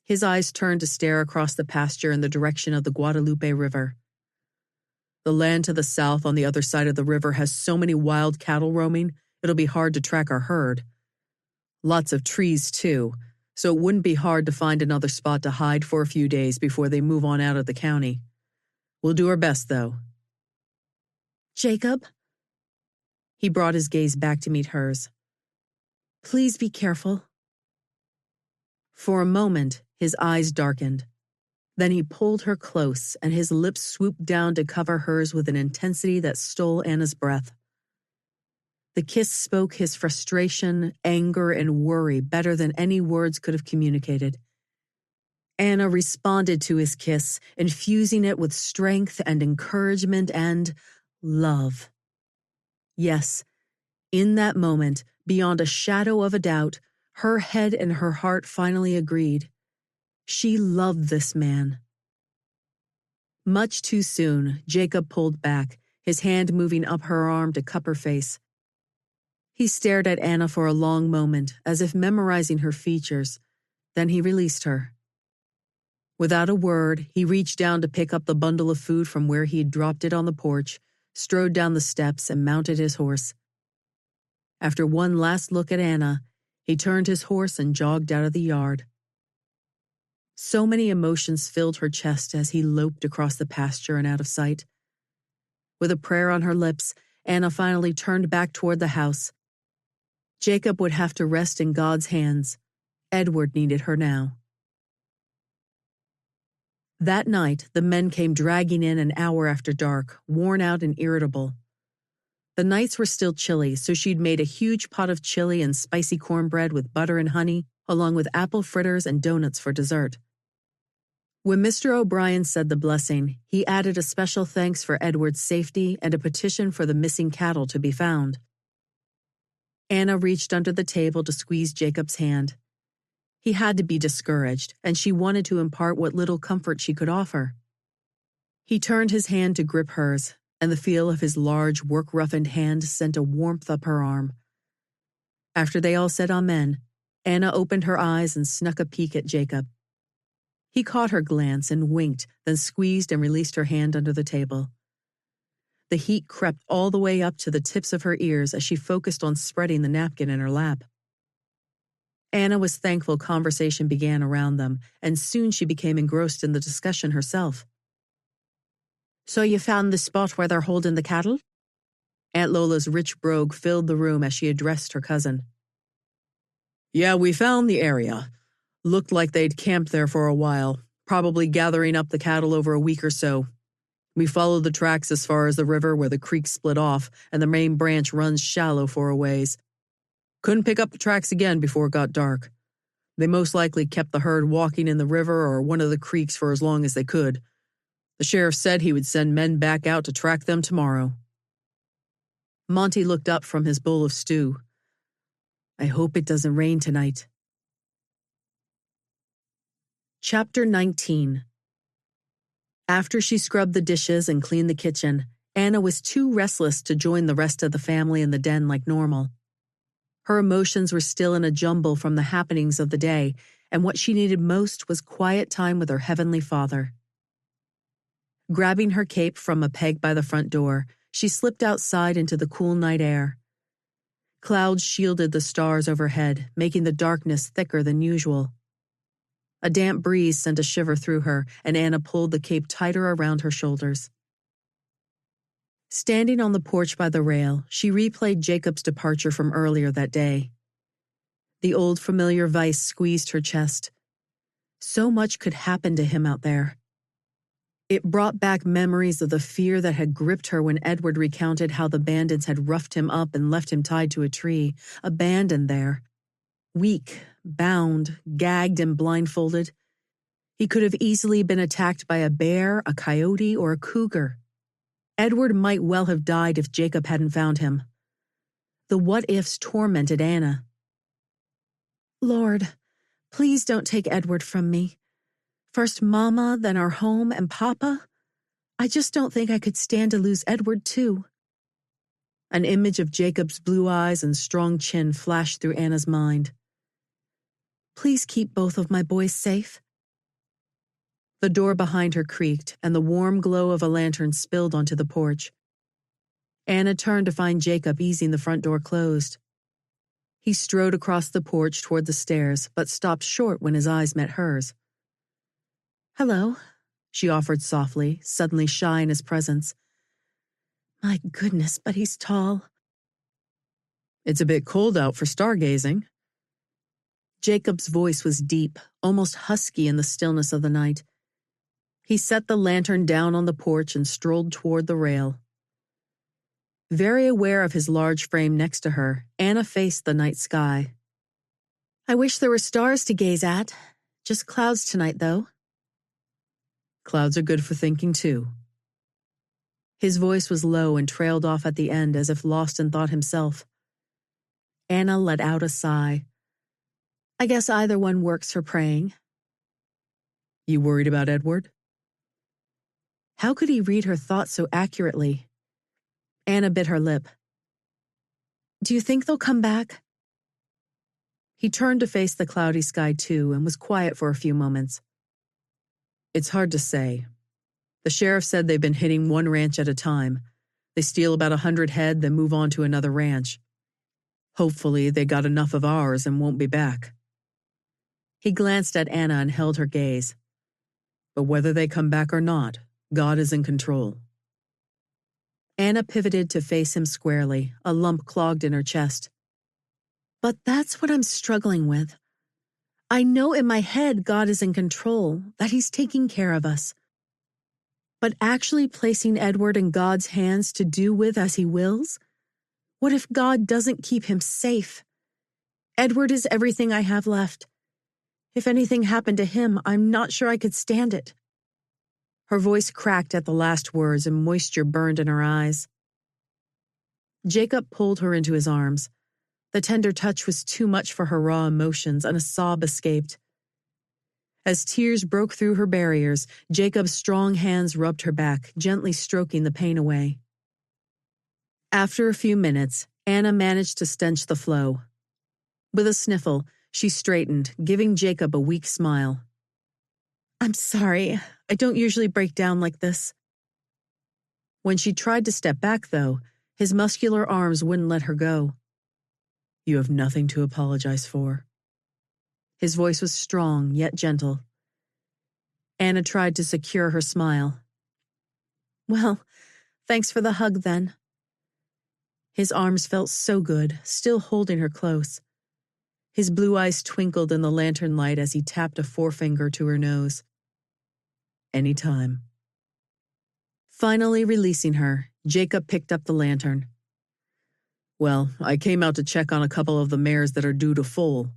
His eyes turned to stare across the pasture in the direction of the Guadalupe River. The land to the south on the other side of the river has so many wild cattle roaming, it'll be hard to track our herd. Lots of trees, too, so it wouldn't be hard to find another spot to hide for a few days before they move on out of the county. We'll do our best, though. Jacob? He brought his gaze back to meet hers. Please be careful. For a moment, his eyes darkened. Then he pulled her close, and his lips swooped down to cover hers with an intensity that stole Anna's breath. The kiss spoke his frustration, anger, and worry better than any words could have communicated. Anna responded to his kiss, infusing it with strength and encouragement and love. Yes, in that moment, beyond a shadow of a doubt, her head and her heart finally agreed. She loved this man. Much too soon, Jacob pulled back, his hand moving up her arm to cup her face. He stared at Anna for a long moment, as if memorizing her features. Then he released her. Without a word, he reached down to pick up the bundle of food from where he had dropped it on the porch, strode down the steps, and mounted his horse. After one last look at Anna, he turned his horse and jogged out of the yard. So many emotions filled her chest as he loped across the pasture and out of sight. With a prayer on her lips, Anna finally turned back toward the house. Jacob would have to rest in God's hands. Edward needed her now. That night, the men came dragging in an hour after dark, worn out and irritable. The nights were still chilly, so she'd made a huge pot of chili and spicy cornbread with butter and honey, along with apple fritters and donuts for dessert. When Mr. O'Brien said the blessing, he added a special thanks for Edward's safety and a petition for the missing cattle to be found. Anna reached under the table to squeeze Jacob's hand. He had to be discouraged, and she wanted to impart what little comfort she could offer. He turned his hand to grip hers, and the feel of his large, work-roughened hand sent a warmth up her arm. After they all said amen, Anna opened her eyes and snuck a peek at Jacob. He caught her glance and winked, then squeezed and released her hand under the table. The heat crept all the way up to the tips of her ears as she focused on spreading the napkin in her lap. Anna was thankful conversation began around them, and soon she became engrossed in the discussion herself. So you found the spot where they're holding the cattle? Aunt Lola's rich brogue filled the room as she addressed her cousin. Yeah, we found the area. Looked like they'd camped there for a while, probably gathering up the cattle over a week or so. We followed the tracks as far as the river where the creek split off and the main branch runs shallow for a ways. Couldn't pick up the tracks again before it got dark. They most likely kept the herd walking in the river or one of the creeks for as long as they could. The sheriff said he would send men back out to track them tomorrow. Monty looked up from his bowl of stew. I hope it doesn't rain tonight. Chapter 19. After she scrubbed the dishes and cleaned the kitchen, Anna was too restless to join the rest of the family in the den like normal. Her emotions were still in a jumble from the happenings of the day, and what she needed most was quiet time with her Heavenly Father. Grabbing her cape from a peg by the front door, she slipped outside into the cool night air. Clouds shielded the stars overhead, making the darkness thicker than usual. A damp breeze sent a shiver through her, and Anna pulled the cape tighter around her shoulders. Standing on the porch by the rail, she replayed Jacob's departure from earlier that day. The old familiar vice squeezed her chest. So much could happen to him out there. It brought back memories of the fear that had gripped her when Edward recounted how the bandits had roughed him up and left him tied to a tree, abandoned there. Weak, bound, gagged, and blindfolded. He could have easily been attacked by a bear, a coyote, or a cougar. Edward might well have died if Jacob hadn't found him. The what-ifs tormented Anna. Lord, please don't take Edward from me. First Mama, then our home, and Papa. I just don't think I could stand to lose Edward, too. An image of Jacob's blue eyes and strong chin flashed through Anna's mind. Please keep both of my boys safe. The door behind her creaked, and the warm glow of a lantern spilled onto the porch. Anna turned to find Jacob easing the front door closed. He strode across the porch toward the stairs, but stopped short when his eyes met hers. "Hello," she offered softly, suddenly shy in his presence. "My goodness, but he's tall." "It's a bit cold out for stargazing." Jacob's voice was deep, almost husky in the stillness of the night. He set the lantern down on the porch and strolled toward the rail. Very aware of his large frame next to her, Anna faced the night sky. "I wish there were stars to gaze at. Just clouds tonight, though." "Clouds are good for thinking, too." His voice was low and trailed off at the end as if lost in thought himself. Anna let out a sigh. "I guess either one works for praying." "You worried about Edward?" How could he read her thoughts so accurately? Anna bit her lip. "Do you think they'll come back?" He turned to face the cloudy sky too and was quiet for a few moments. "It's hard to say. The sheriff said they've been hitting one ranch at a time. They steal about 100 head, then move on to another ranch. Hopefully they got enough of ours and won't be back." He glanced at Anna and held her gaze. "But whether they come back or not, God is in control." Anna pivoted to face him squarely, a lump clogged in her chest. "But that's what I'm struggling with. I know in my head God is in control, that he's taking care of us. But actually placing Edward in God's hands to do with as he wills? What if God doesn't keep him safe? Edward is everything I have left. If anything happened to him, I'm not sure I could stand it." Her voice cracked at the last words and moisture burned in her eyes. Jacob pulled her into his arms. The tender touch was too much for her raw emotions, and a sob escaped. As tears broke through her barriers, Jacob's strong hands rubbed her back, gently stroking the pain away. After a few minutes, Anna managed to stench the flow. With a sniffle, she straightened, giving Jacob a weak smile. "I'm sorry. I don't usually break down like this." When she tried to step back, though, his muscular arms wouldn't let her go. "You have nothing to apologize for." His voice was strong, yet gentle. Anna tried to secure her smile. "Well, thanks for the hug, then." His arms felt so good, still holding her close. His blue eyes twinkled in the lantern light as he tapped a forefinger to her nose. "Anytime." Finally releasing her, Jacob picked up the lantern. "Well, I came out to check on a couple of the mares that are due to foal.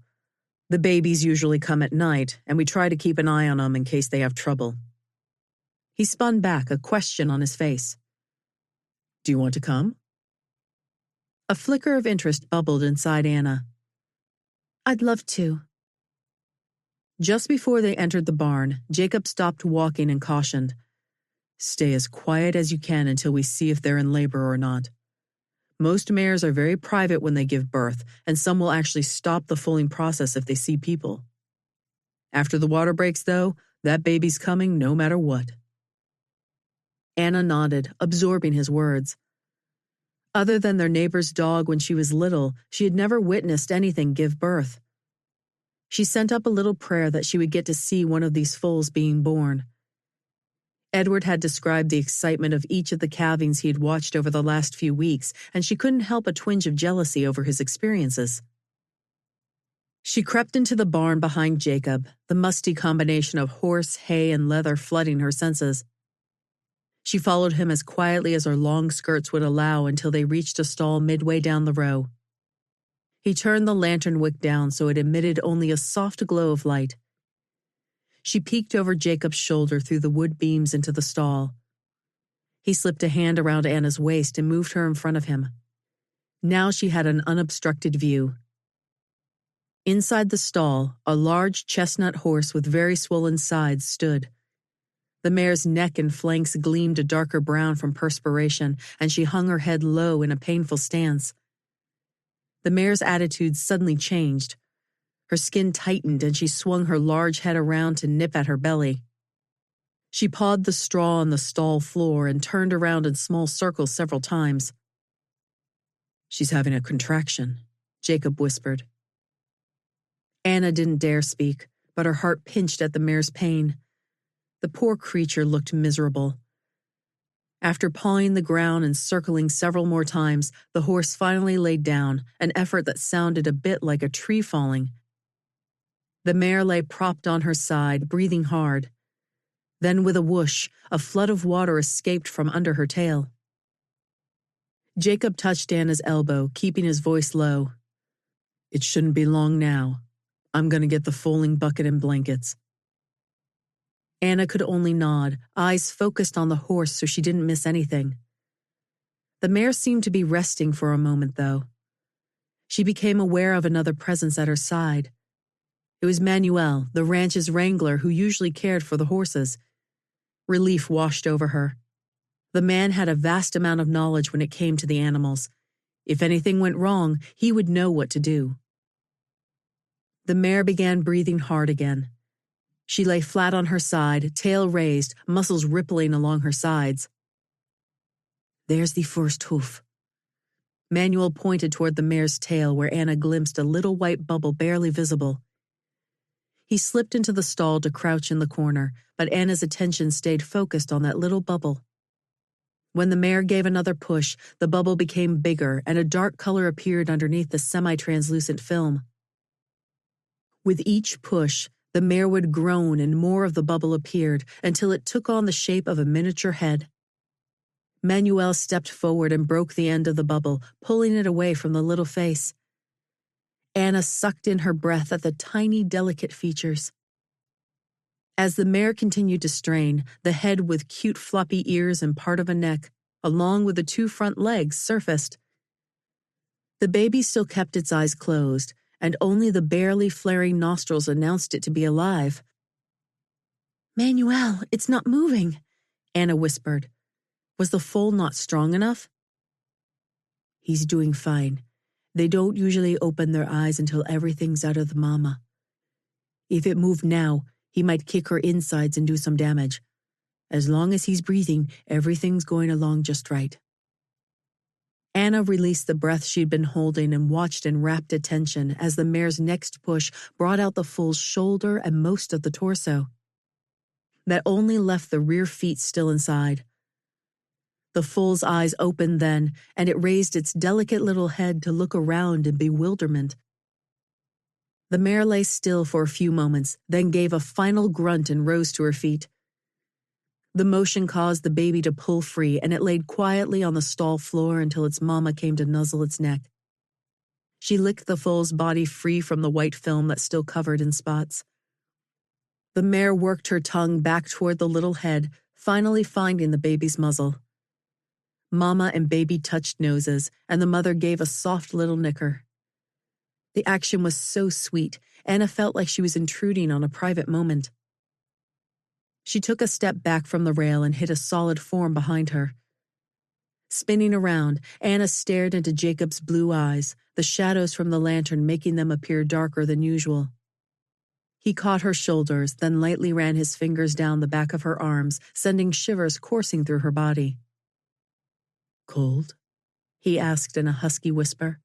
The babies usually come at night, and we try to keep an eye on them in case they have trouble." He spun back, a question on his face. "Do you want to come?" A flicker of interest bubbled inside Anna. "I'd love to." Just before they entered the barn, Jacob stopped walking and cautioned, "Stay as quiet as you can until we see if they're in labor or not. Most mares are very private when they give birth, and some will actually stop the foaling process if they see people. After the water breaks, though, that baby's coming no matter what." Anna nodded, absorbing his words. Other than their neighbor's dog when she was little, she had never witnessed anything give birth. She sent up a little prayer that she would get to see one of these foals being born. Edward had described the excitement of each of the calvings he had watched over the last few weeks, and she couldn't help a twinge of jealousy over his experiences. She crept into the barn behind Jacob, the musty combination of horse, hay, and leather flooding her senses. She followed him as quietly as her long skirts would allow until they reached a stall midway down the row. He turned the lantern wick down so it emitted only a soft glow of light. She peeked over Jacob's shoulder through the wood beams into the stall. He slipped a hand around Anna's waist and moved her in front of him. Now she had an unobstructed view. Inside the stall, a large chestnut horse with very swollen sides stood. The mare's neck and flanks gleamed a darker brown from perspiration, and she hung her head low in a painful stance. The mare's attitude suddenly changed. Her skin tightened and she swung her large head around to nip at her belly. She pawed the straw on the stall floor and turned around in small circles several times. "She's having a contraction," Jacob whispered. Anna didn't dare speak, but her heart pinched at the mare's pain. The poor creature looked miserable. After pawing the ground and circling several more times, the horse finally laid down, an effort that sounded a bit like a tree falling. The mare lay propped on her side, breathing hard. Then with a whoosh, a flood of water escaped from under her tail. Jacob touched Anna's elbow, keeping his voice low. "It shouldn't be long now. I'm going to get the foaling bucket and blankets." Anna could only nod, eyes focused on the horse so she didn't miss anything. The mare seemed to be resting for a moment, though. She became aware of another presence at her side. It was Manuel, the ranch's wrangler who usually cared for the horses. Relief washed over her. The man had a vast amount of knowledge when it came to the animals. If anything went wrong, he would know what to do. The mare began breathing hard again. She lay flat on her side, tail raised, muscles rippling along her sides. "There's the first hoof." Manuel pointed toward the mare's tail where Anna glimpsed a little white bubble barely visible. He slipped into the stall to crouch in the corner, but Anna's attention stayed focused on that little bubble. When the mare gave another push, the bubble became bigger and a dark color appeared underneath the semi-translucent film. With each push, the mare would groan and more of the bubble appeared until it took on the shape of a miniature head. Manuel stepped forward and broke the end of the bubble, pulling it away from the little face. Anna sucked in her breath at the tiny, delicate features. As the mare continued to strain, the head with cute floppy ears and part of a neck, along with the two front legs, surfaced. The baby still kept its eyes closed, and only the barely flaring nostrils announced it to be alive. "Manuel, it's not moving," Anna whispered. Was the foal not strong enough? "He's doing fine. They don't usually open their eyes until everything's out of the mama. If it moved now, he might kick her insides and do some damage. As long as he's breathing, everything's going along just right." Anna released the breath she'd been holding and watched in rapt attention as the mare's next push brought out the foal's shoulder and most of the torso. That only left the rear feet still inside. The foal's eyes opened then, and it raised its delicate little head to look around in bewilderment. The mare lay still for a few moments, then gave a final grunt and rose to her feet. The motion caused the baby to pull free, and it laid quietly on the stall floor until its mama came to nuzzle its neck. She licked the foal's body free from the white film that still covered in spots. The mare worked her tongue back toward the little head, finally finding the baby's muzzle. Mama and baby touched noses, and the mother gave a soft little nicker. The action was so sweet, Anna felt like she was intruding on a private moment. She took a step back from the rail and hit a solid form behind her. Spinning around, Anna stared into Jacob's blue eyes, the shadows from the lantern making them appear darker than usual. He caught her shoulders, then lightly ran his fingers down the back of her arms, sending shivers coursing through her body. "Cold?" he asked in a husky whisper.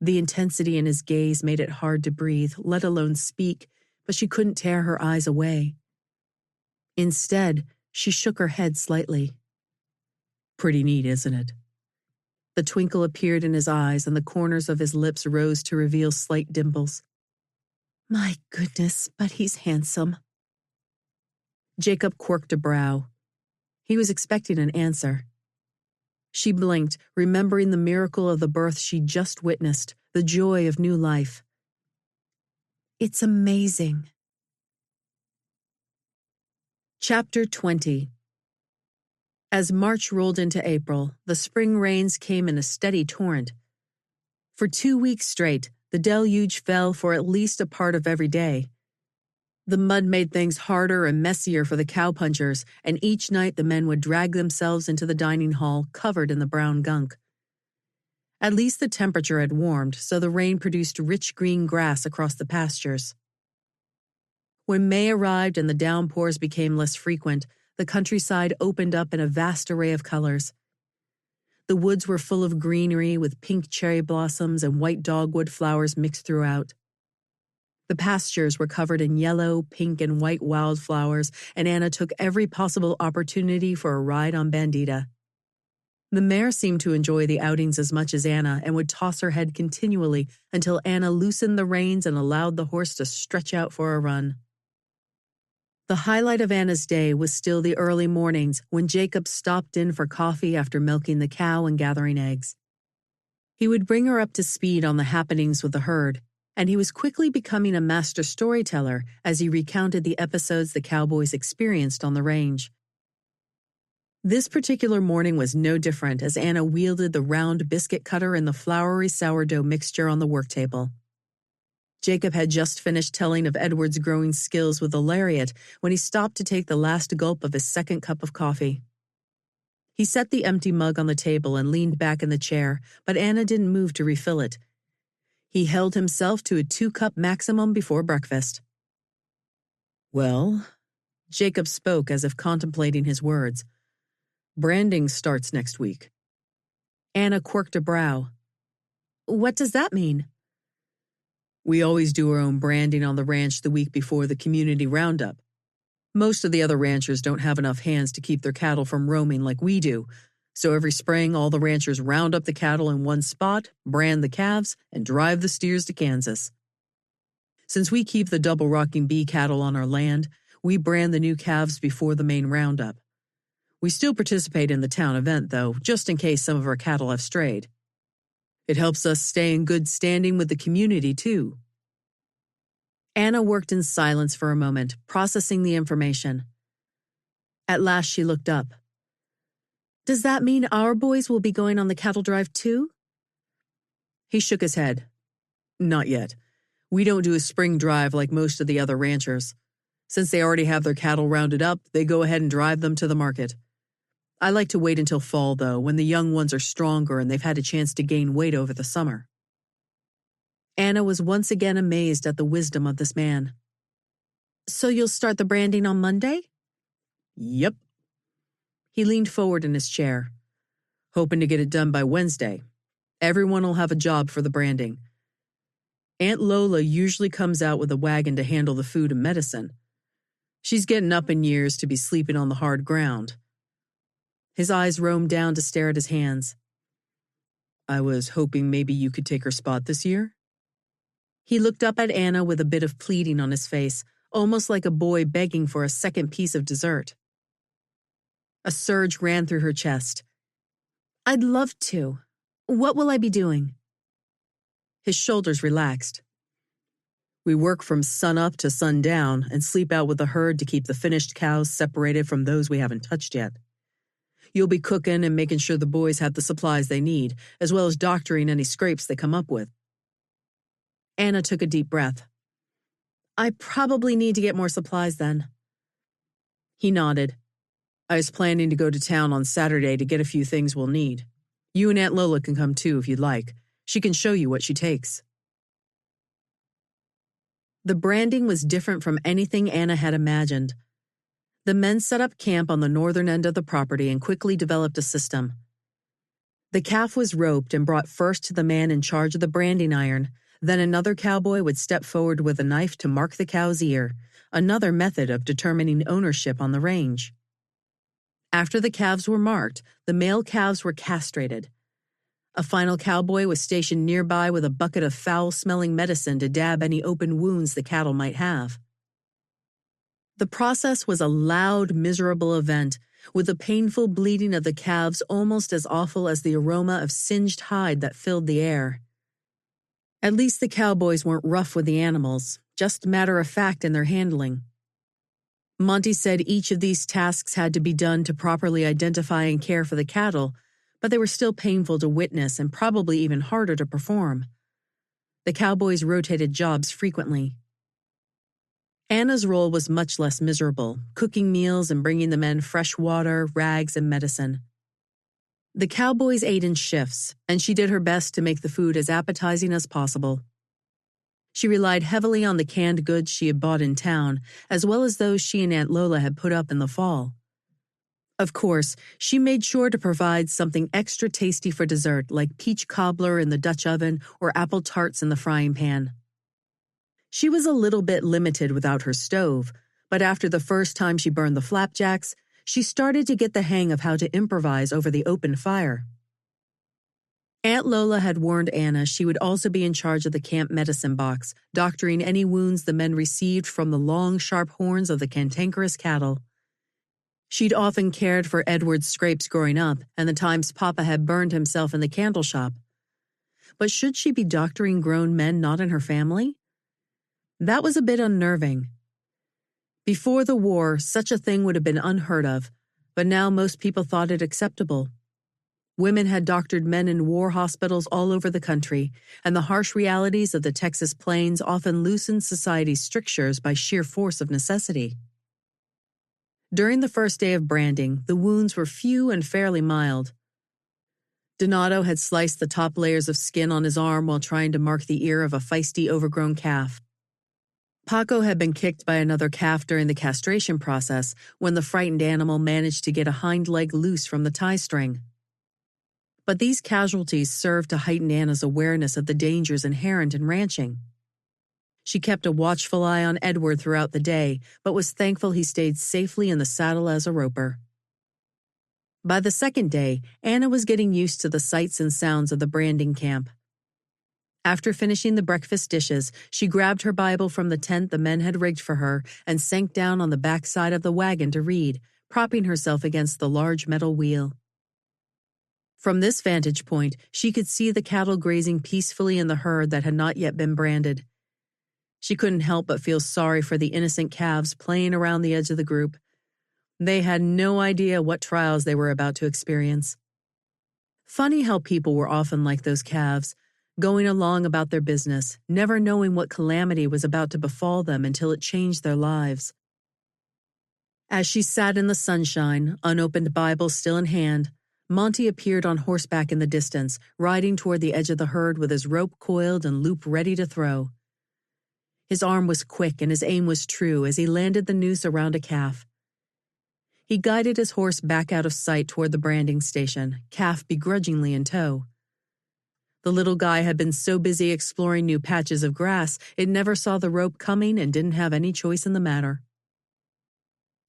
The intensity in his gaze made it hard to breathe, let alone speak, but she couldn't tear her eyes away. Instead, she shook her head slightly. "Pretty neat, isn't it?" The twinkle appeared in his eyes and the corners of his lips rose to reveal slight dimples. "My goodness, but he's handsome." Jacob quirked a brow. He was expecting an answer. She blinked, remembering the miracle of the birth she'd just witnessed, the joy of new life. "It's amazing." Chapter 20. As March rolled into April, the spring rains came in a steady torrent. For 2 weeks straight, the deluge fell for at least a part of every day. The mud made things harder and messier for the cowpunchers, and each night the men would drag themselves into the dining hall covered in the brown gunk. At least the temperature had warmed, so the rain produced rich green grass across the pastures. When May arrived and the downpours became less frequent, the countryside opened up in a vast array of colors. The woods were full of greenery with pink cherry blossoms and white dogwood flowers mixed throughout. The pastures were covered in yellow, pink, and white wildflowers, and Anna took every possible opportunity for a ride on Bandita. The mare seemed to enjoy the outings as much as Anna and would toss her head continually until Anna loosened the reins and allowed the horse to stretch out for a run. The highlight of Anna's day was still the early mornings when Jacob stopped in for coffee after milking the cow and gathering eggs. He would bring her up to speed on the happenings with the herd, and he was quickly becoming a master storyteller as he recounted the episodes the cowboys experienced on the range. This particular morning was no different as Anna wielded the round biscuit cutter and the floury sourdough mixture on the work table. Jacob had just finished telling of Edward's growing skills with the lariat when he stopped to take the last gulp of his second cup of coffee. He set the empty mug on the table and leaned back in the chair, but Anna didn't move to refill it. He held himself to a 2-cup maximum before breakfast. "Well," Jacob spoke as if contemplating his words, "branding starts next week." Anna quirked a brow. "What does that mean?" "We always do our own branding on the ranch the week before the community roundup. Most of the other ranchers don't have enough hands to keep their cattle from roaming like we do, so every spring all the ranchers round up the cattle in one spot, brand the calves, and drive the steers to Kansas. Since we keep the double rocking bee cattle on our land, we brand the new calves before the main roundup. We still participate in the town event, though, just in case some of our cattle have strayed. It helps us stay in good standing with the community, too." Anna worked in silence for a moment, processing the information. At last she looked up. "Does that mean our boys will be going on the cattle drive, too?" He shook his head. "Not yet. We don't do a spring drive like most of the other ranchers. Since they already have their cattle rounded up, they go ahead and drive them to the market. I like to wait until fall, though, when the young ones are stronger and they've had a chance to gain weight over the summer." Anna was once again amazed at the wisdom of this man. "So you'll start the branding on Monday?" "Yep." He leaned forward in his chair. "Hoping to get it done by Wednesday. Everyone will have a job for the branding. Aunt Lola usually comes out with a wagon to handle the food and medicine. She's getting up in years to be sleeping on the hard ground." His eyes roamed down to stare at his hands. "I was hoping maybe you could take her spot this year?" He looked up at Anna with a bit of pleading on his face, almost like a boy begging for a second piece of dessert. A surge ran through her chest. "I'd love to. What will I be doing?" His shoulders relaxed. "We work from sunup to sundown and sleep out with the herd to keep the finished cows separated from those we haven't touched yet. You'll be cooking and making sure the boys have the supplies they need, as well as doctoring any scrapes they come up with." Anna took a deep breath. "I probably need to get more supplies then." He nodded. "I was planning to go to town on Saturday to get a few things we'll need. You and Aunt Lola can come too if you'd like. She can show you what she takes." The branding was different from anything Anna had imagined. The men set up camp on the northern end of the property and quickly developed a system. The calf was roped and brought first to the man in charge of the branding iron. Then another cowboy would step forward with a knife to mark the cow's ear, another method of determining ownership on the range. After the calves were marked, the male calves were castrated. A final cowboy was stationed nearby with a bucket of foul-smelling medicine to dab any open wounds the cattle might have. The process was a loud, miserable event, with the painful bleating of the calves almost as awful as the aroma of singed hide that filled the air. At least the cowboys weren't rough with the animals, just matter-of-fact in their handling. Monty said each of these tasks had to be done to properly identify and care for the cattle, but they were still painful to witness and probably even harder to perform. The cowboys rotated jobs frequently. Anna's role was much less miserable, cooking meals and bringing the men fresh water, rags, and medicine. The cowboys ate in shifts, and she did her best to make the food as appetizing as possible. She relied heavily on the canned goods she had bought in town, as well as those she and Aunt Lola had put up in the fall. Of course, she made sure to provide something extra tasty for dessert, like peach cobbler in the Dutch oven or apple tarts in the frying pan. She was a little bit limited without her stove, but after the first time she burned the flapjacks, she started to get the hang of how to improvise over the open fire. Aunt Lola had warned Anna she would also be in charge of the camp medicine box, doctoring any wounds the men received from the long, sharp horns of the cantankerous cattle. She'd often cared for Edward's scrapes growing up and the times Papa had burned himself in the candle shop. But should she be doctoring grown men not in her family? That was a bit unnerving. Before the war, such a thing would have been unheard of, but now most people thought it acceptable. Women had doctored men in war hospitals all over the country, and the harsh realities of the Texas plains often loosened society's strictures by sheer force of necessity. During the first day of branding, the wounds were few and fairly mild. Donato had sliced the top layers of skin on his arm while trying to mark the ear of a feisty, overgrown calf. Paco had been kicked by another calf during the castration process when the frightened animal managed to get a hind leg loose from the tie string. But these casualties served to heighten Anna's awareness of the dangers inherent in ranching. She kept a watchful eye on Edward throughout the day, but was thankful he stayed safely in the saddle as a roper. By the second day, Anna was getting used to the sights and sounds of the branding camp. After finishing the breakfast dishes, she grabbed her Bible from the tent the men had rigged for her and sank down on the back side of the wagon to read, propping herself against the large metal wheel. From this vantage point, she could see the cattle grazing peacefully in the herd that had not yet been branded. She couldn't help but feel sorry for the innocent calves playing around the edge of the group. They had no idea what trials they were about to experience. Funny how people were often like those calves, going along about their business, never knowing what calamity was about to befall them until it changed their lives. As she sat in the sunshine, unopened Bible still in hand, Monty appeared on horseback in the distance, riding toward the edge of the herd with his rope coiled and loop ready to throw. His arm was quick and his aim was true as he landed the noose around a calf. He guided his horse back out of sight toward the branding station, calf begrudgingly in tow. The little guy had been so busy exploring new patches of grass, it never saw the rope coming and didn't have any choice in the matter.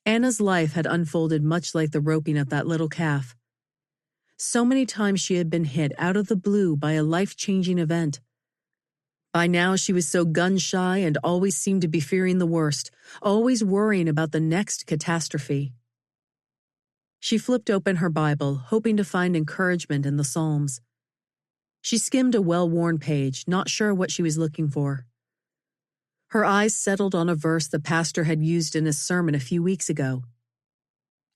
Anna's life had unfolded much like the roping of that little calf. So many times she had been hit out of the blue by a life-changing event. By now she was so gun-shy and always seemed to be fearing the worst, always worrying about the next catastrophe. She flipped open her Bible, hoping to find encouragement in the Psalms. She skimmed a well-worn page, not sure what she was looking for. Her eyes settled on a verse the pastor had used in his sermon a few weeks ago.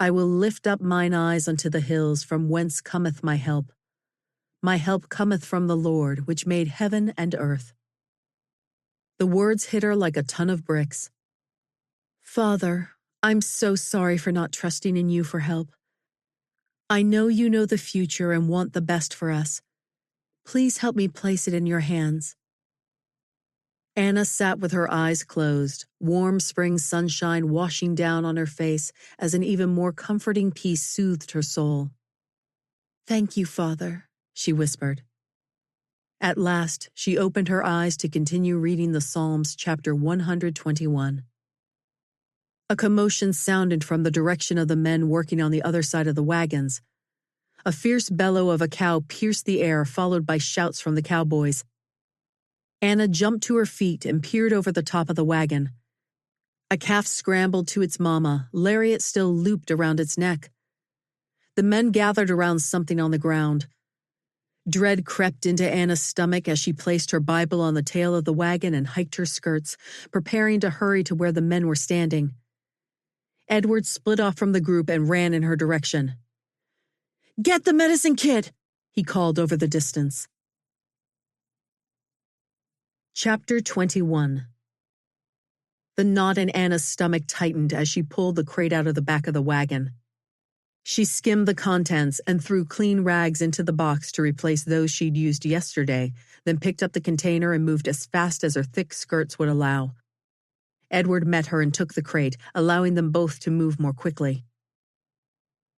I will lift up mine eyes unto the hills, from whence cometh my help. My help cometh from the Lord, which made heaven and earth. The words hit her like a ton of bricks. Father, I'm so sorry for not trusting in you for help. I know you know the future and want the best for us. Please help me place it in your hands. Anna sat with her eyes closed, warm spring sunshine washing down on her face as an even more comforting peace soothed her soul. Thank you, Father, she whispered. At last, she opened her eyes to continue reading the Psalms, chapter 121. A commotion sounded from the direction of the men working on the other side of the wagons. A fierce bellow of a cow pierced the air, followed by shouts from the cowboys. Anna jumped to her feet and peered over the top of the wagon. A calf scrambled to its mama, lariat still looped around its neck. The men gathered around something on the ground. Dread crept into Anna's stomach as she placed her Bible on the tail of the wagon and hiked her skirts, preparing to hurry to where the men were standing. Edward split off from the group and ran in her direction. Get the medicine kit, he called over the distance. Chapter 21. The knot in Anna's stomach tightened as she pulled the crate out of the back of the wagon. She skimmed the contents and threw clean rags into the box to replace those she'd used yesterday, then picked up the container and moved as fast as her thick skirts would allow. Edward met her and took the crate, allowing them both to move more quickly.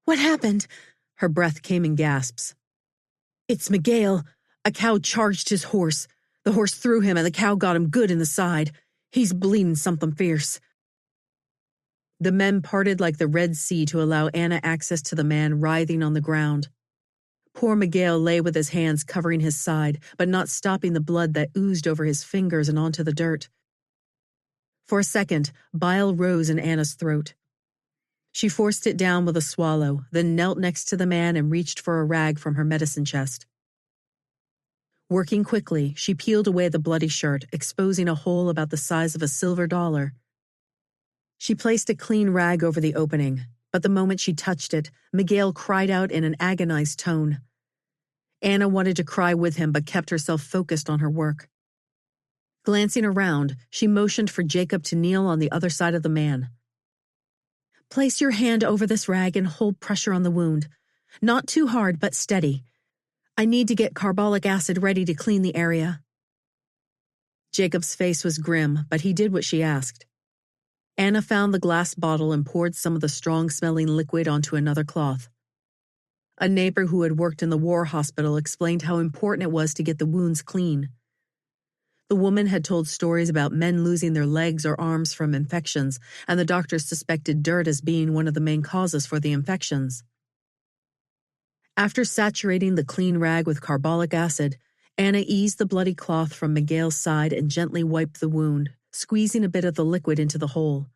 "What happened?" Her breath came in gasps. "It's Miguel. A cow charged his horse. The horse threw him and the cow got him good in the side. He's bleeding something fierce." The men parted like the Red Sea to allow Anna access to the man writhing on the ground. Poor Miguel lay with his hands covering his side, but not stopping the blood that oozed over his fingers and onto the dirt. For a second, bile rose in Anna's throat. She forced it down with a swallow, then knelt next to the man and reached for a rag from her medicine chest. Working quickly, she peeled away the bloody shirt, exposing a hole about the size of a silver dollar. She placed a clean rag over the opening, but the moment she touched it, Miguel cried out in an agonized tone. Anna wanted to cry with him but kept herself focused on her work. Glancing around, she motioned for Jacob to kneel on the other side of the man. "Place your hand over this rag and hold pressure on the wound. Not too hard, but steady. I need to get carbolic acid ready to clean the area." Jacob's face was grim, but he did what she asked. Anna found the glass bottle and poured some of the strong-smelling liquid onto another cloth. A neighbor who had worked in the war hospital explained how important it was to get the wounds clean. The woman had told stories about men losing their legs or arms from infections, and the doctors suspected dirt as being one of the main causes for the infections. After saturating the clean rag with carbolic acid, Anna eased the bloody cloth from Miguel's side and gently wiped the wound, squeezing a bit of the liquid into the hole.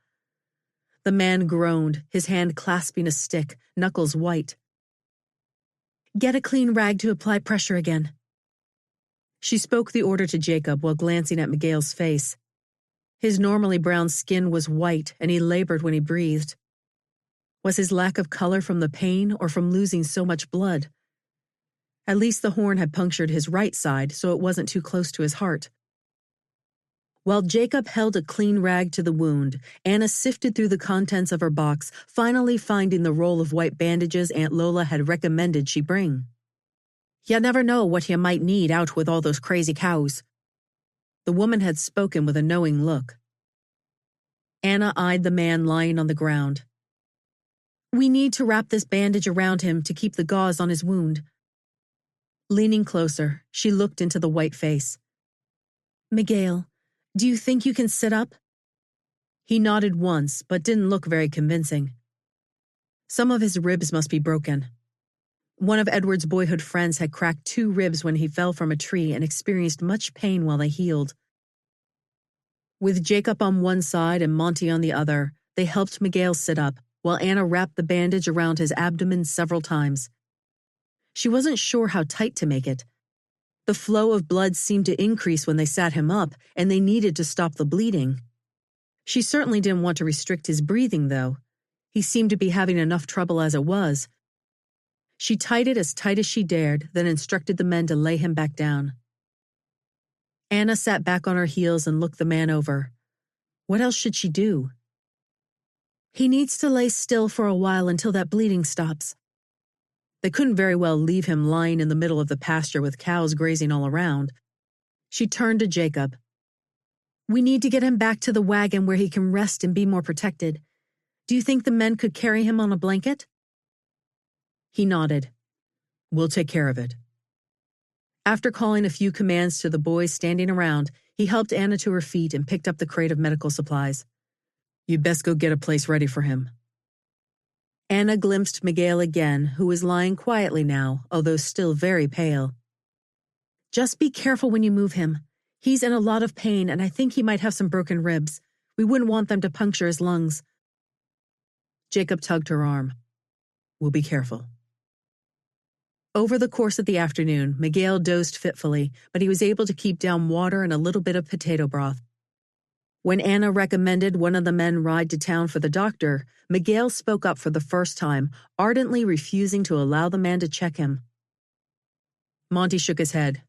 The man groaned, his hand clasping a stick, knuckles white. "Get a clean rag to apply pressure again." She spoke the order to Jacob while glancing at Miguel's face. His normally brown skin was white, and he labored when he breathed. Was his lack of color from the pain or from losing so much blood? At least the horn had punctured his right side, so it wasn't too close to his heart. While Jacob held a clean rag to the wound, Anna sifted through the contents of her box, finally finding the roll of white bandages Aunt Lola had recommended she bring. "You never know what you might need out with all those crazy cows." The woman had spoken with a knowing look. Anna eyed the man lying on the ground. "We need to wrap this bandage around him to keep the gauze on his wound." Leaning closer, she looked into the white face. "Miguel, do you think you can sit up?" He nodded once, but didn't look very convincing. Some of his ribs must be broken. One of Edward's boyhood friends had cracked 2 ribs when he fell from a tree and experienced much pain while they healed. With Jacob on one side and Monty on the other, they helped Miguel sit up, while Anna wrapped the bandage around his abdomen several times. She wasn't sure how tight to make it. The flow of blood seemed to increase when they sat him up, and they needed to stop the bleeding. She certainly didn't want to restrict his breathing, though. He seemed to be having enough trouble as it was. She tied it as tight as she dared, then instructed the men to lay him back down. Anna sat back on her heels and looked the man over. What else should she do? "He needs to lay still for a while until that bleeding stops." They couldn't very well leave him lying in the middle of the pasture with cows grazing all around. She turned to Jacob. "We need to get him back to the wagon where he can rest and be more protected. Do you think the men could carry him on a blanket?" He nodded. "We'll take care of it." After calling a few commands to the boys standing around, he helped Anna to her feet and picked up the crate of medical supplies. "You'd best go get a place ready for him." Anna glimpsed Miguel again, who was lying quietly now, although still very pale. "Just be careful when you move him. He's in a lot of pain, and I think he might have some broken ribs. We wouldn't want them to puncture his lungs." Jacob tugged her arm. "We'll be careful." Over the course of the afternoon, Miguel dozed fitfully, but he was able to keep down water and a little bit of potato broth. When Anna recommended one of the men ride to town for the doctor, Miguel spoke up for the first time, ardently refusing to allow the man to check him. Monty shook his head.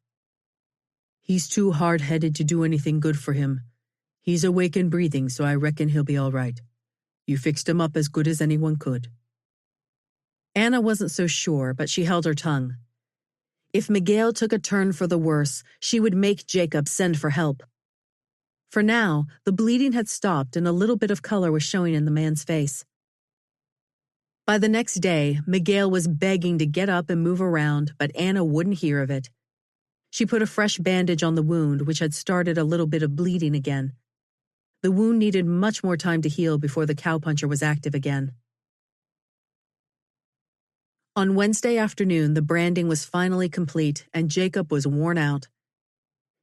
"He's too hard-headed to do anything good for him. He's awake and breathing, so I reckon he'll be all right. You fixed him up as good as anyone could." Anna wasn't so sure, but she held her tongue. If Miguel took a turn for the worse, she would make Jacob send for help. For now, the bleeding had stopped and a little bit of color was showing in the man's face. By the next day, Miguel was begging to get up and move around, but Anna wouldn't hear of it. She put a fresh bandage on the wound, which had started a little bit of bleeding again. The wound needed much more time to heal before the cowpuncher was active again. On Wednesday afternoon, the branding was finally complete, and Jacob was worn out.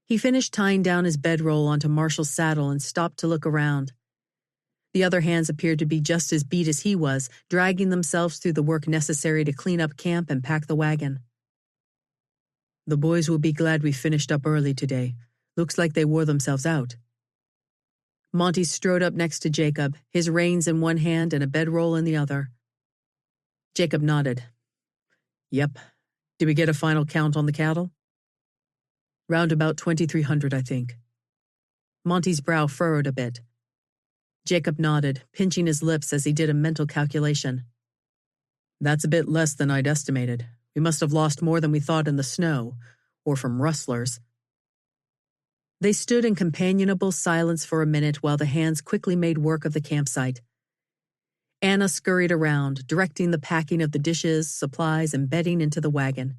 He finished tying down his bedroll onto Marshall's saddle and stopped to look around. The other hands appeared to be just as beat as he was, dragging themselves through the work necessary to clean up camp and pack the wagon. "The boys will be glad we finished up early today. Looks like they wore themselves out." Monty strode up next to Jacob, his reins in one hand and a bedroll in the other. Jacob nodded. "Yep. Did we get a final count on the cattle?" "Round about 2,300, I think." Monty's brow furrowed a bit. Jacob nodded, pinching his lips as he did a mental calculation. "That's a bit less than I'd estimated. We must have lost more than we thought in the snow, or from rustlers." They stood in companionable silence for a minute while the hands quickly made work of the campsite. Anna scurried around, directing the packing of the dishes, supplies, and bedding into the wagon.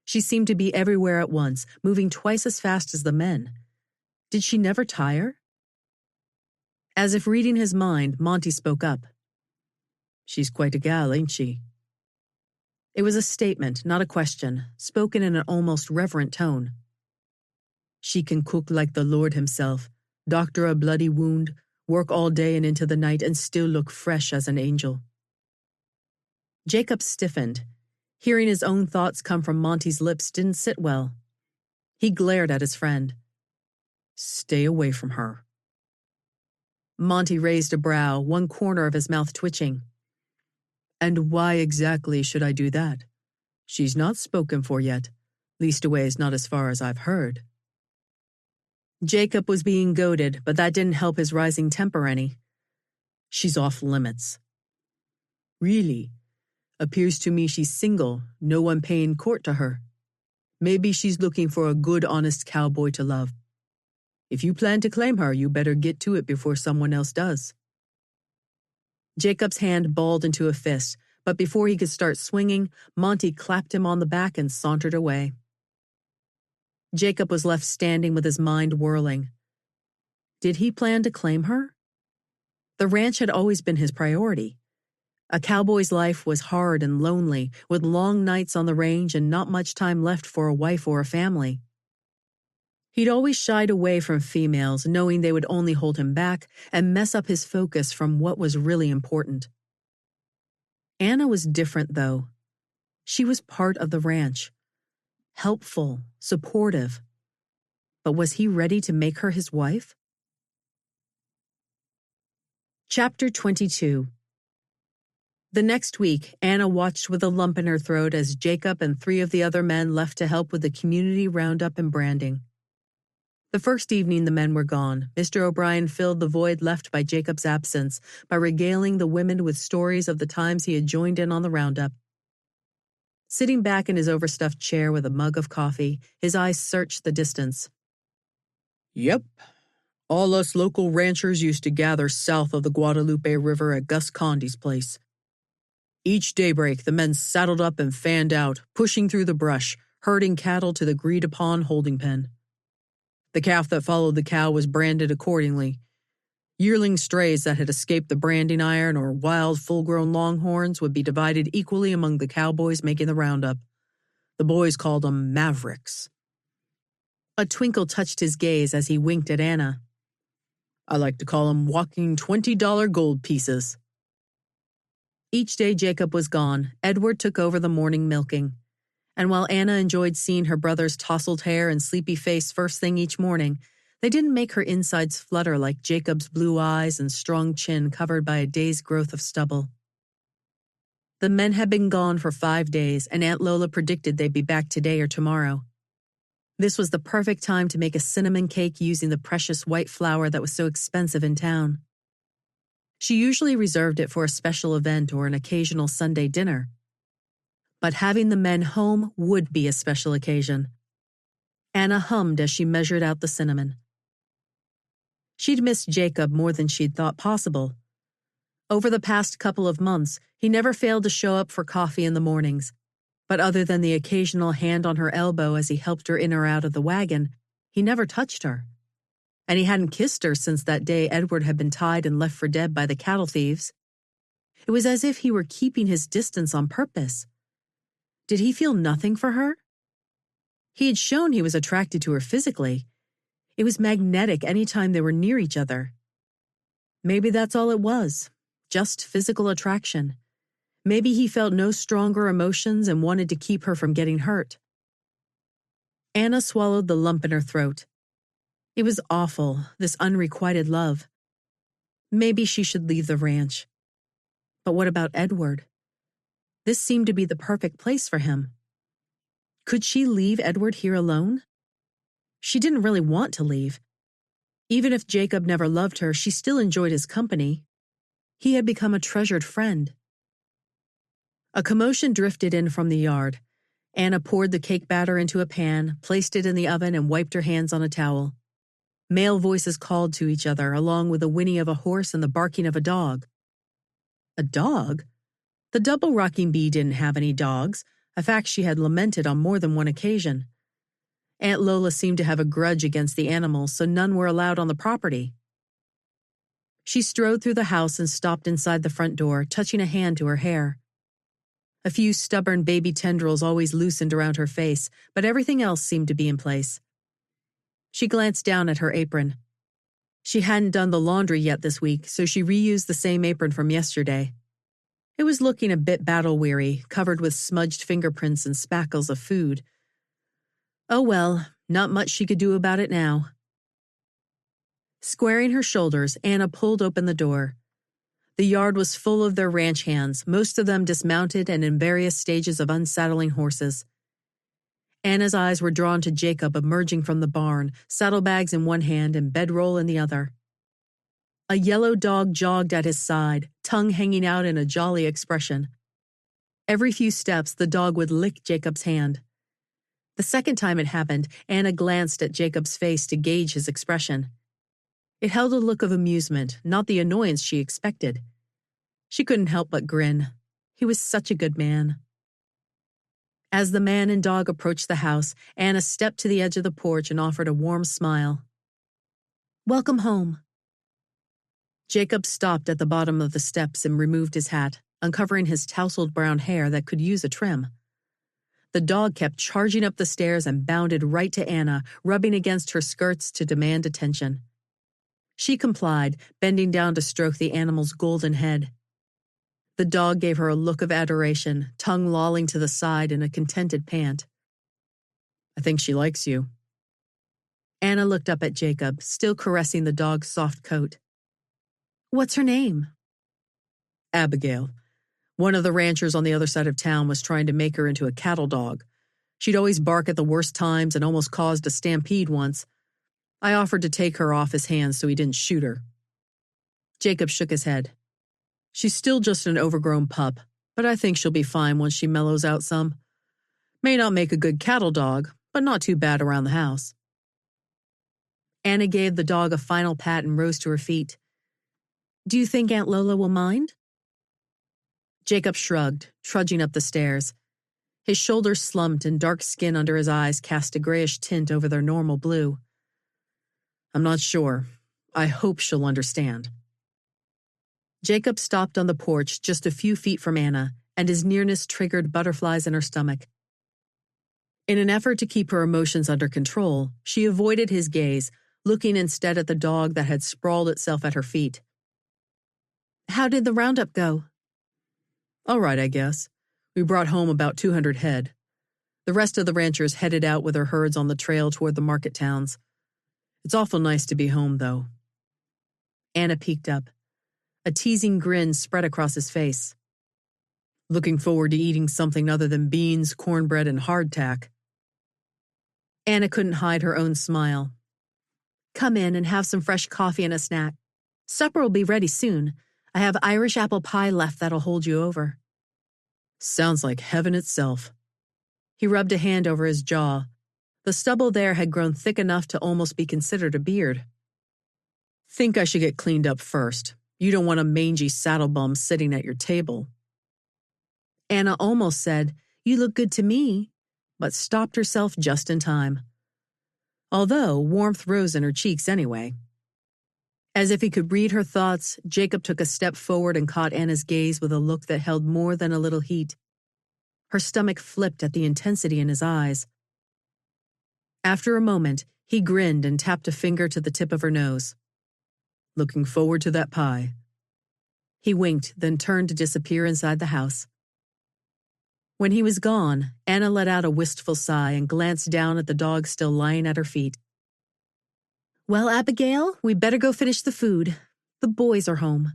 She seemed to be everywhere at once, moving twice as fast as the men. Did she never tire? As if reading his mind, Monty spoke up. "She's quite a gal, ain't she?" It was a statement, not a question, spoken in an almost reverent tone. "She can cook like the Lord himself, doctor a bloody wound, work all day and into the night, and still look fresh as an angel." Jacob stiffened. Hearing his own thoughts come from Monty's lips didn't sit well. He glared at his friend. "Stay away from her." Monty raised a brow, one corner of his mouth twitching. "And why exactly should I do that? She's not spoken for yet, leastways not as far as I've heard." Jacob was being goaded, but that didn't help his rising temper any. "She's off limits." "Really? Appears to me she's single, no one paying court to her. Maybe she's looking for a good, honest cowboy to love. If you plan to claim her, you better get to it before someone else does." Jacob's hand balled into a fist, but before he could start swinging, Monty clapped him on the back and sauntered away. Jacob was left standing with his mind whirling. Did he plan to claim her? The ranch had always been his priority. A cowboy's life was hard and lonely, with long nights on the range and not much time left for a wife or a family. He'd always shied away from females, knowing they would only hold him back and mess up his focus from what was really important. Anna was different, though. She was part of the ranch. Helpful, supportive. But was he ready to make her his wife? Chapter 22. The next week, Anna watched with a lump in her throat as Jacob and 3 of the other men left to help with the community roundup and branding. The first evening the men were gone, Mr. O'Brien filled the void left by Jacob's absence by regaling the women with stories of the times he had joined in on the roundup. Sitting back in his overstuffed chair with a mug of coffee, his eyes searched the distance. "Yep. All us local ranchers used to gather south of the Guadalupe River at Gus Condi's place. Each daybreak, the men saddled up and fanned out, pushing through the brush, herding cattle to the agreed-upon holding pen. The calf that followed the cow was branded accordingly. Yearling strays that had escaped the branding iron or wild, full-grown longhorns would be divided equally among the cowboys making the roundup. The boys called them mavericks." A twinkle touched his gaze as he winked at Anna. "I like to call them walking $20 gold pieces." Each day Jacob was gone, Edward took over the morning milking. And while Anna enjoyed seeing her brother's tousled hair and sleepy face first thing each morning, they didn't make her insides flutter like Jacob's blue eyes and strong chin covered by a day's growth of stubble. The men had been gone for 5 days, and Aunt Lola predicted they'd be back today or tomorrow. This was the perfect time to make a cinnamon cake using the precious white flour that was so expensive in town. She usually reserved it for a special event or an occasional Sunday dinner, But having the men home would be a special occasion. Anna hummed as she measured out the cinnamon. She'd missed Jacob more than she'd thought possible. Over the past couple of months, he never failed to show up for coffee in the mornings, but other than the occasional hand on her elbow as he helped her in or out of the wagon, he never touched her. And he hadn't kissed her since that day Edward had been tied and left for dead by the cattle thieves. It was as if he were keeping his distance on purpose. Did he feel nothing for her? He had shown he was attracted to her physically. It was magnetic any time they were near each other. Maybe that's all it was, just physical attraction. Maybe he felt no stronger emotions and wanted to keep her from getting hurt. Anna swallowed the lump in her throat. It was awful, this unrequited love. Maybe she should leave the ranch. But what about Edward? This seemed to be the perfect place for him. Could she leave Edward here alone? She didn't really want to leave. Even if Jacob never loved her, she still enjoyed his company. He had become a treasured friend. A commotion drifted in from the yard. Anna poured the cake batter into a pan, placed it in the oven, and wiped her hands on a towel. Male voices called to each other, along with the whinny of a horse and the barking of a dog. A dog? The double rocking bee didn't have any dogs, a fact she had lamented on more than one occasion. Aunt Lola seemed to have a grudge against the animals, so none were allowed on the property. She strode through the house and stopped inside the front door, touching a hand to her hair. A few stubborn baby tendrils always loosened around her face, but everything else seemed to be in place. She glanced down at her apron. She hadn't done the laundry yet this week, so she reused the same apron from yesterday. It was looking a bit battle-weary, covered with smudged fingerprints and spackles of food. Oh well, not much she could do about it now. Squaring her shoulders, Anna pulled open the door. The yard was full of their ranch hands, most of them dismounted and in various stages of unsaddling horses. Anna's eyes were drawn to Jacob emerging from the barn, saddlebags in one hand and bedroll in the other. A yellow dog jogged at his side, tongue hanging out in a jolly expression. Every few steps, the dog would lick Jacob's hand. The second time it happened, Anna glanced at Jacob's face to gauge his expression. It held a look of amusement, not the annoyance she expected. She couldn't help but grin. He was such a good man. As the man and dog approached the house, Anna stepped to the edge of the porch and offered a warm smile. "Welcome home." Jacob stopped at the bottom of the steps and removed his hat, uncovering his tousled brown hair that could use a trim. The dog kept charging up the stairs and bounded right to Anna, rubbing against her skirts to demand attention. She complied, bending down to stroke the animal's golden head. The dog gave her a look of adoration, tongue lolling to the side in a contented pant. "I think she likes you." Anna looked up at Jacob, still caressing the dog's soft coat. "What's her name?" "Abigail. One of the ranchers on the other side of town was trying to make her into a cattle dog. She'd always bark at the worst times and almost caused a stampede once. I offered to take her off his hands so he didn't shoot her." Jacob shook his head. "She's still just an overgrown pup, but I think she'll be fine once she mellows out some. May not make a good cattle dog, but not too bad around the house." Anna gave the dog a final pat and rose to her feet. "Do you think Aunt Lola will mind?" Jacob shrugged, trudging up the stairs. His shoulders slumped and dark skin under his eyes cast a grayish tint over their normal blue. "I'm not sure. I hope she'll understand." Jacob stopped on the porch just a few feet from Anna, and his nearness triggered butterflies in her stomach. In an effort to keep her emotions under control, she avoided his gaze, looking instead at the dog that had sprawled itself at her feet. "How did the roundup go?" "All right, I guess. We brought home about 200 head. The rest of the ranchers headed out with their herds on the trail toward the market towns. It's awful nice to be home, though." Anna peeked up. A teasing grin spread across his face. "Looking forward to eating something other than beans, cornbread, and hardtack." Anna couldn't hide her own smile. "Come in and have some fresh coffee and a snack. Supper will be ready soon. I have Irish apple pie left that'll hold you over." Sounds like heaven itself. He rubbed a hand over his jaw. The stubble there had grown thick enough to almost be considered a beard. Think I should get cleaned up first. You don't want a mangy saddle bum sitting at your table. Anna almost said, "You look good to me," but stopped herself just in time. Although warmth rose in her cheeks anyway. As if he could read her thoughts, Jacob took a step forward and caught Anna's gaze with a look that held more than a little heat. Her stomach flipped at the intensity in his eyes. After a moment, he grinned and tapped a finger to the tip of her nose. "Looking forward to that pie." He winked, then turned to disappear inside the house. When he was gone, Anna let out a wistful sigh and glanced down at the dog still lying at her feet. "Well, Abigail, we better go finish the food. The boys are home."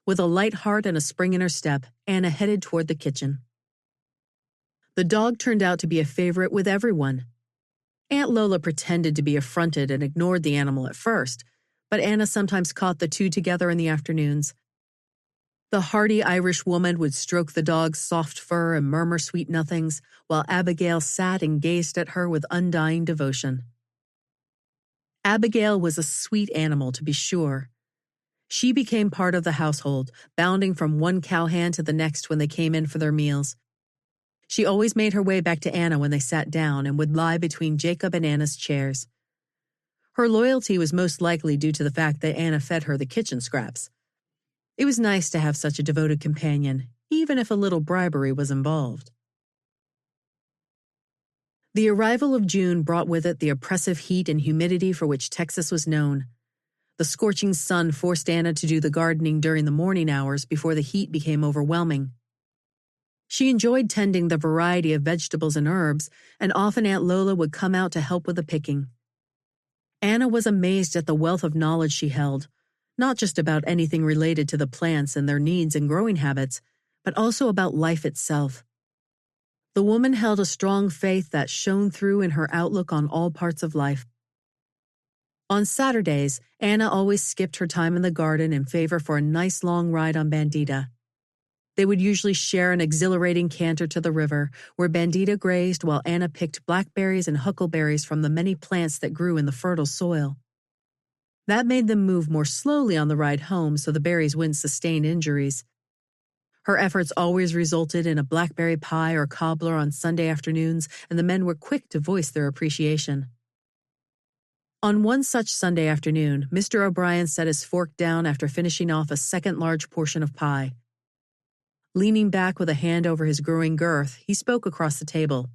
With a light heart and a spring in her step, Anna headed toward the kitchen. The dog turned out to be a favorite with everyone. Aunt Lola pretended to be affronted and ignored the animal at first, but Anna sometimes caught the two together in the afternoons. The hearty Irish woman would stroke the dog's soft fur and murmur sweet nothings, while Abigail sat and gazed at her with undying devotion. Abigail was a sweet animal, to be sure. She became part of the household, bounding from one cowhand to the next when they came in for their meals. She always made her way back to Anna when they sat down and would lie between Jacob and Anna's chairs. Her loyalty was most likely due to the fact that Anna fed her the kitchen scraps. It was nice to have such a devoted companion, even if a little bribery was involved. The arrival of June brought with it the oppressive heat and humidity for which Texas was known. The scorching sun forced Anna to do the gardening during the morning hours before the heat became overwhelming. She enjoyed tending the variety of vegetables and herbs, and often Aunt Lola would come out to help with the picking. Anna was amazed at the wealth of knowledge she held, not just about anything related to the plants and their needs and growing habits, but also about life itself. The woman held a strong faith that shone through in her outlook on all parts of life. On Saturdays, Anna always skipped her time in the garden in favor for a nice long ride on Bandita. They would usually share an exhilarating canter to the river, where Bandita grazed while Anna picked blackberries and huckleberries from the many plants that grew in the fertile soil. That made them move more slowly on the ride home so the berries wouldn't sustain injuries. Her efforts always resulted in a blackberry pie or cobbler on Sunday afternoons, and the men were quick to voice their appreciation. On one such Sunday afternoon, Mr. O'Brien set his fork down after finishing off a second large portion of pie. Leaning back with a hand over his growing girth, he spoke across the table.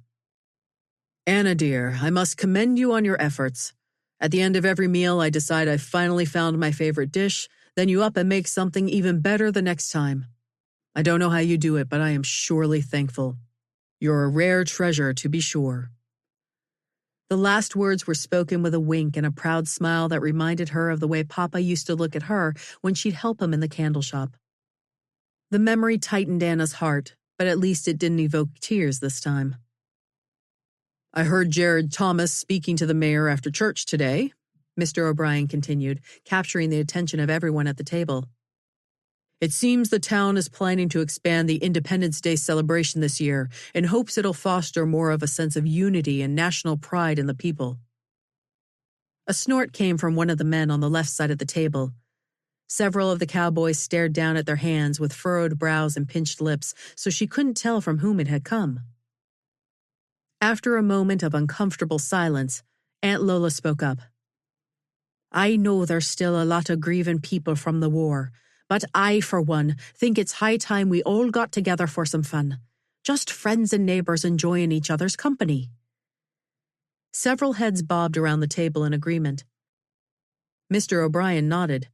"Anna, dear, I must commend you on your efforts. At the end of every meal, I decide I've finally found my favorite dish, then you up and make something even better the next time. I don't know how you do it, but I am surely thankful. You're a rare treasure, to be sure." The last words were spoken with a wink and a proud smile that reminded her of the way Papa used to look at her when she'd help him in the candle shop. The memory tightened Anna's heart, but at least it didn't evoke tears this time. "I heard Jared Thomas speaking to the mayor after church today," Mr. O'Brien continued, capturing the attention of everyone at the table. "It seems the town is planning to expand the Independence Day celebration this year in hopes it'll foster more of a sense of unity and national pride in the people." A snort came from one of the men on the left side of the table. Several of the cowboys stared down at their hands with furrowed brows and pinched lips, so she couldn't tell from whom it had come. After a moment of uncomfortable silence, Aunt Lola spoke up. "I know there's still a lot of grieving people from the war, but I, for one, think it's high time we all got together for some fun. Just friends and neighbors enjoying each other's company." Several heads bobbed around the table in agreement. Mr. O'Brien nodded.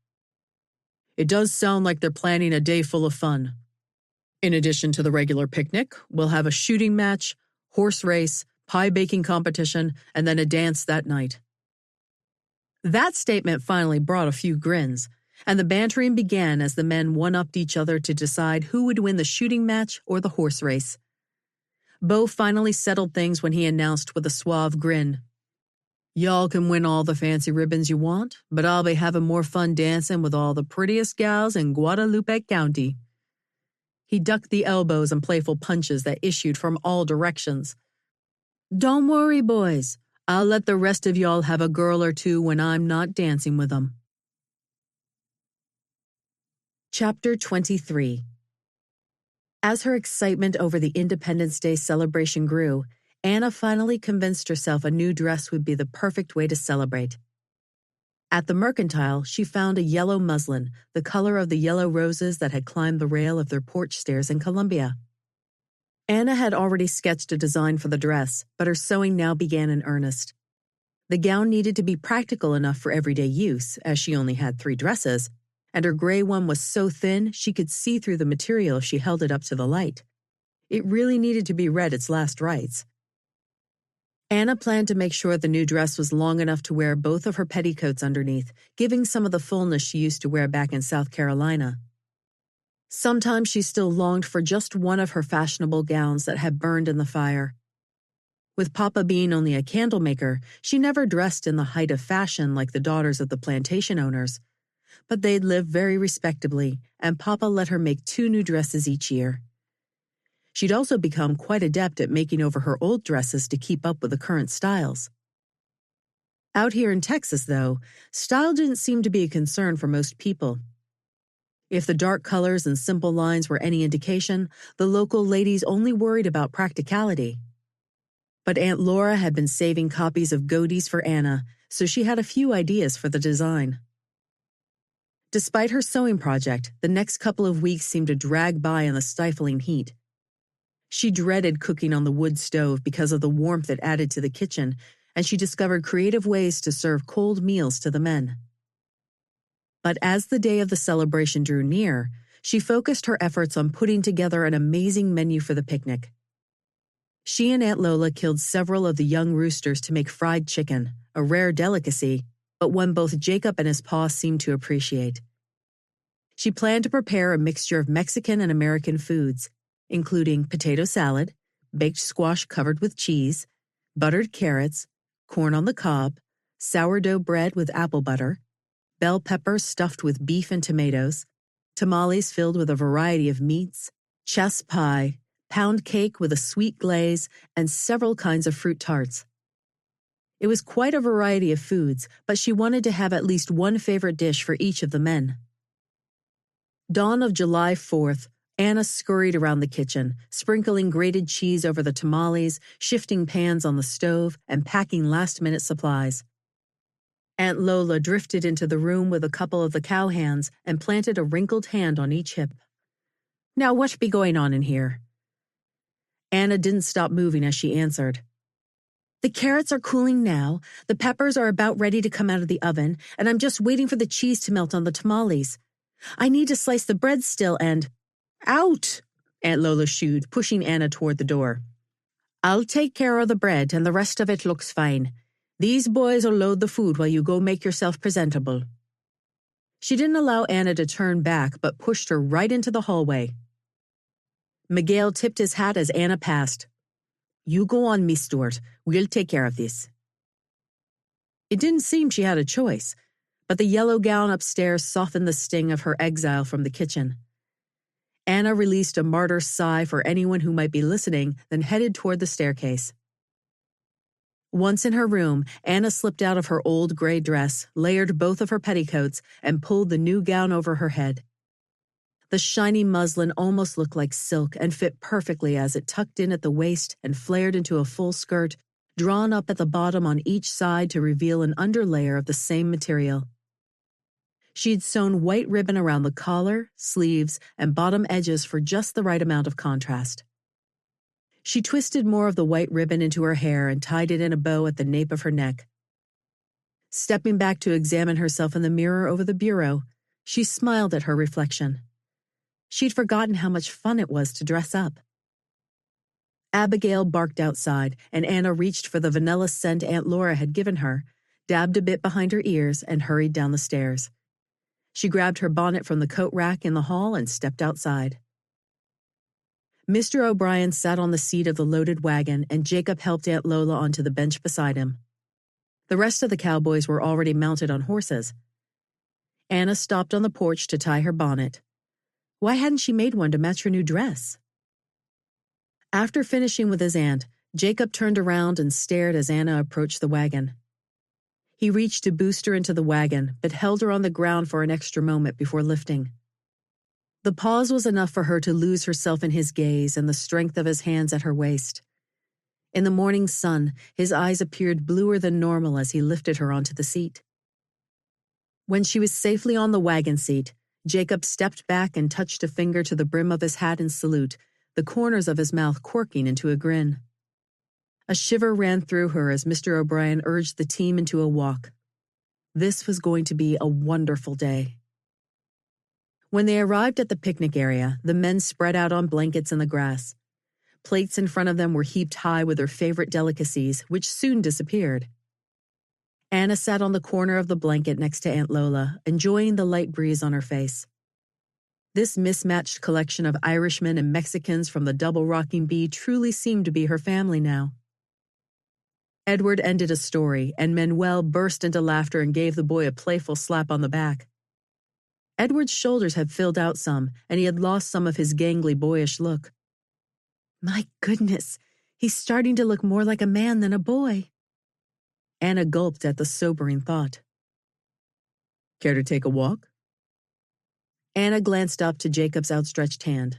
"It does sound like they're planning a day full of fun. In addition to the regular picnic, we'll have a shooting match, horse race, pie baking competition, and then a dance that night." That statement finally brought a few grins, and the bantering began as the men one-upped each other to decide who would win the shooting match or the horse race. Bo finally settled things when he announced with a suave grin, "Y'all can win all the fancy ribbons you want, but I'll be having more fun dancing with all the prettiest gals in Guadalupe County." He ducked the elbows and playful punches that issued from all directions. "Don't worry, boys. I'll let the rest of y'all have a girl or two when I'm not dancing with 'em." Chapter 23. As her excitement over the Independence Day celebration grew, Anna finally convinced herself a new dress would be the perfect way to celebrate. At the Mercantile, she found a yellow muslin, the color of the yellow roses that had climbed the rail of their porch stairs in Columbia. Anna had already sketched a design for the dress, but her sewing now began in earnest. The gown needed to be practical enough for everyday use, as she only had 3 dresses, and her gray one was so thin she could see through the material if she held it up to the light. It really needed to be read its last rites. Anna planned to make sure the new dress was long enough to wear both of her petticoats underneath, giving some of the fullness she used to wear back in South Carolina. Sometimes she still longed for just one of her fashionable gowns that had burned in the fire. With Papa being only a candle maker, she never dressed in the height of fashion like the daughters of the plantation owners. But they'd lived very respectably, and Papa let her make 2 new dresses each year. She'd also become quite adept at making over her old dresses to keep up with the current styles. Out here in Texas, though, style didn't seem to be a concern for most people. If the dark colors and simple lines were any indication, the local ladies only worried about practicality. But Aunt Laura had been saving copies of Godey's for Anna, so she had a few ideas for the design. Despite her sewing project, the next couple of weeks seemed to drag by in the stifling heat. She dreaded cooking on the wood stove because of the warmth it added to the kitchen, and she discovered creative ways to serve cold meals to the men. But as the day of the celebration drew near, she focused her efforts on putting together an amazing menu for the picnic. She and Aunt Lola killed several of the young roosters to make fried chicken, a rare delicacy, but one both Jacob and his pa seemed to appreciate. She planned to prepare a mixture of Mexican and American foods, including potato salad, baked squash covered with cheese, buttered carrots, corn on the cob, sourdough bread with apple butter, bell peppers stuffed with beef and tomatoes, tamales filled with a variety of meats, chess pie, pound cake with a sweet glaze, and several kinds of fruit tarts. It was quite a variety of foods, but she wanted to have at least one favorite dish for each of the men. Dawn of July 4th, Anna scurried around the kitchen, sprinkling grated cheese over the tamales, shifting pans on the stove, and packing last-minute supplies. Aunt Lola drifted into the room with a couple of the cowhands and planted a wrinkled hand on each hip. "Now what be going on in here?" Anna didn't stop moving as she answered. "The carrots are cooling now, the peppers are about ready to come out of the oven, and I'm just waiting for the cheese to melt on the tamales. I need to slice the bread still and—" "Out!" Aunt Lola shooed, pushing Anna toward the door. "I'll take care of the bread, and the rest of it looks fine. These boys'll load the food while you go make yourself presentable." She didn't allow Anna to turn back, but pushed her right into the hallway. Miguel tipped his hat as Anna passed. "You go on, Miss Stewart. We'll take care of this." It didn't seem she had a choice, but the yellow gown upstairs softened the sting of her exile from the kitchen. Anna released a martyr's sigh for anyone who might be listening, then headed toward the staircase. Once in her room, Anna slipped out of her old gray dress, layered both of her petticoats, and pulled the new gown over her head. The shiny muslin almost looked like silk and fit perfectly as it tucked in at the waist and flared into a full skirt, drawn up at the bottom on each side to reveal an underlayer of the same material. She'd sewn white ribbon around the collar, sleeves, and bottom edges for just the right amount of contrast. She twisted more of the white ribbon into her hair and tied it in a bow at the nape of her neck. Stepping back to examine herself in the mirror over the bureau, she smiled at her reflection. She'd forgotten how much fun it was to dress up. Abigail barked outside, and Anna reached for the vanilla scent Aunt Laura had given her, dabbed a bit behind her ears, and hurried down the stairs. She grabbed her bonnet from the coat rack in the hall and stepped outside. Mr. O'Brien sat on the seat of the loaded wagon, and Jacob helped Aunt Lola onto the bench beside him. The rest of the cowboys were already mounted on horses. Anna stopped on the porch to tie her bonnet. Why hadn't she made one to match her new dress? After finishing with his aunt, Jacob turned around and stared as Anna approached the wagon. He reached to boost her into the wagon, but held her on the ground for an extra moment before lifting. The pause was enough for her to lose herself in his gaze and the strength of his hands at her waist. In the morning sun, his eyes appeared bluer than normal as he lifted her onto the seat. When she was safely on the wagon seat, Jacob stepped back and touched a finger to the brim of his hat in salute, the corners of his mouth quirking into a grin. A shiver ran through her as Mr. O'Brien urged the team into a walk. This was going to be a wonderful day. When they arrived at the picnic area, the men spread out on blankets in the grass. Plates in front of them were heaped high with their favorite delicacies, which soon disappeared. Anna sat on the corner of the blanket next to Aunt Lola, enjoying the light breeze on her face. This mismatched collection of Irishmen and Mexicans from the Double Rocking Bee truly seemed to be her family now. Edward ended a story, and Manuel burst into laughter and gave the boy a playful slap on the back. Edward's shoulders had filled out some, and he had lost some of his gangly, boyish look. My goodness, he's starting to look more like a man than a boy. Anna gulped at the sobering thought. Care to take a walk? Anna glanced up to Jacob's outstretched hand.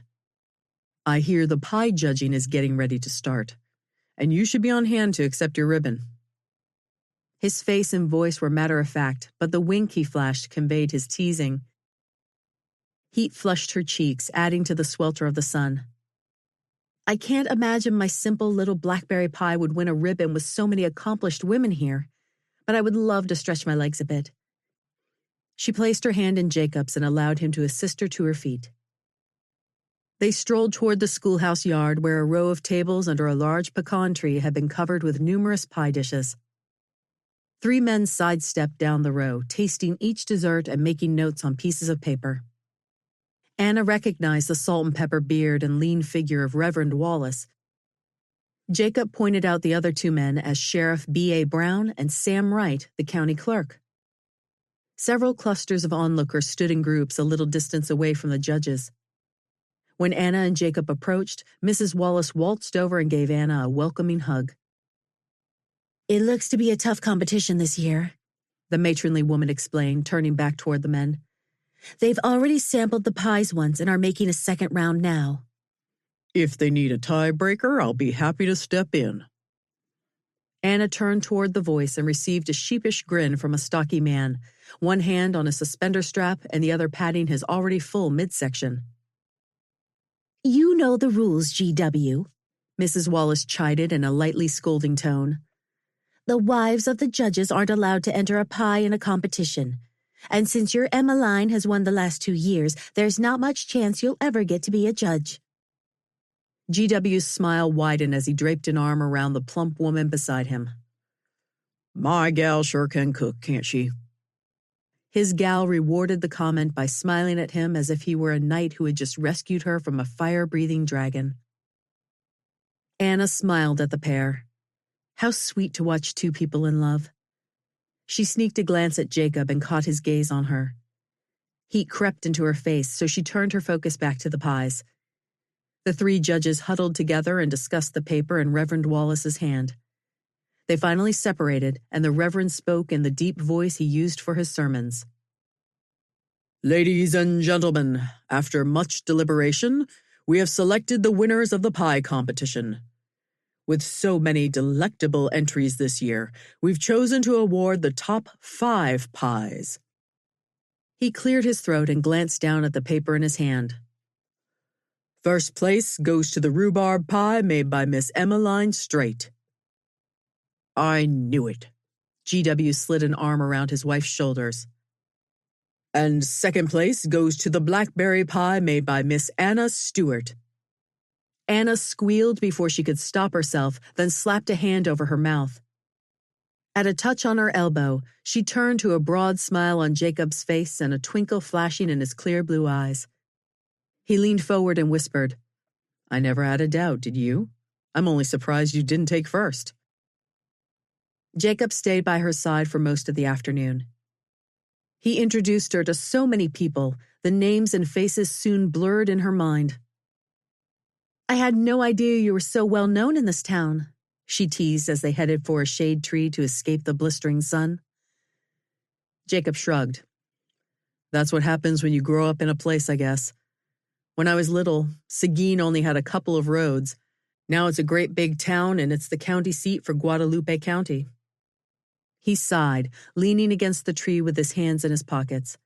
I hear the pie judging is getting ready to start, and you should be on hand to accept your ribbon. His face and voice were matter-of-fact, but the wink he flashed conveyed his teasing. Heat flushed her cheeks, adding to the swelter of the sun. I can't imagine my simple little blackberry pie would win a ribbon with so many accomplished women here, but I would love to stretch my legs a bit. She placed her hand in Jacob's and allowed him to assist her to her feet. They strolled toward the schoolhouse yard where a row of tables under a large pecan tree had been covered with numerous pie dishes. 3 men sidestepped down the row, tasting each dessert and making notes on pieces of paper. Anna recognized the salt and pepper beard and lean figure of Reverend Wallace. Jacob pointed out the other 2 men as Sheriff B.A. Brown and Sam Wright, the county clerk. Several clusters of onlookers stood in groups a little distance away from the judges. When Anna and Jacob approached, Mrs. Wallace waltzed over and gave Anna a welcoming hug. It looks to be a tough competition this year, the matronly woman explained, turning back toward the men. They've already sampled the pies once and are making a second round now. If they need a tiebreaker, I'll be happy to step in. Anna turned toward the voice and received a sheepish grin from a stocky man, one hand on a suspender strap and the other patting his already full midsection. You know the rules, GW, Mrs. Wallace chided in a lightly scolding tone. The wives of the judges aren't allowed to enter a pie in a competition. And since your Emmeline has won the last 2 years, there's not much chance you'll ever get to be a judge. GW's smile widened as he draped an arm around the plump woman beside him. My gal sure can cook, can't she? His gal rewarded the comment by smiling at him as if he were a knight who had just rescued her from a fire-breathing dragon. Anna smiled at the pair. How sweet to watch 2 people in love. She sneaked a glance at Jacob and caught his gaze on her. Heat crept into her face, so she turned her focus back to the pies. The 3 judges huddled together and discussed the paper in Reverend Wallace's hand. They finally separated, and the Reverend spoke in the deep voice he used for his sermons. Ladies and gentlemen, after much deliberation, we have selected the winners of the pie competition. With so many delectable entries this year, we've chosen to award the top 5 pies. He cleared his throat and glanced down at the paper in his hand. First place goes to the rhubarb pie made by Miss Emmeline Straight. I knew it. GW slid an arm around his wife's shoulders. And second place goes to the blackberry pie made by Miss Anna Stewart. Anna squealed before she could stop herself, then slapped a hand over her mouth. At a touch on her elbow, she turned to a broad smile on Jacob's face and a twinkle flashing in his clear blue eyes. He leaned forward and whispered, I never had a doubt, did you? I'm only surprised you didn't take first. Jacob stayed by her side for most of the afternoon. He introduced her to so many people, the names and faces soon blurred in her mind. "I had no idea you were so well known in this town," she teased as they headed for a shade tree to escape the blistering sun. Jacob shrugged. "That's what happens when you grow up in a place, I guess. When I was little, Seguin only had a couple of roads. Now it's a great big town and it's the county seat for Guadalupe County." He sighed, leaning against the tree with his hands in his pockets.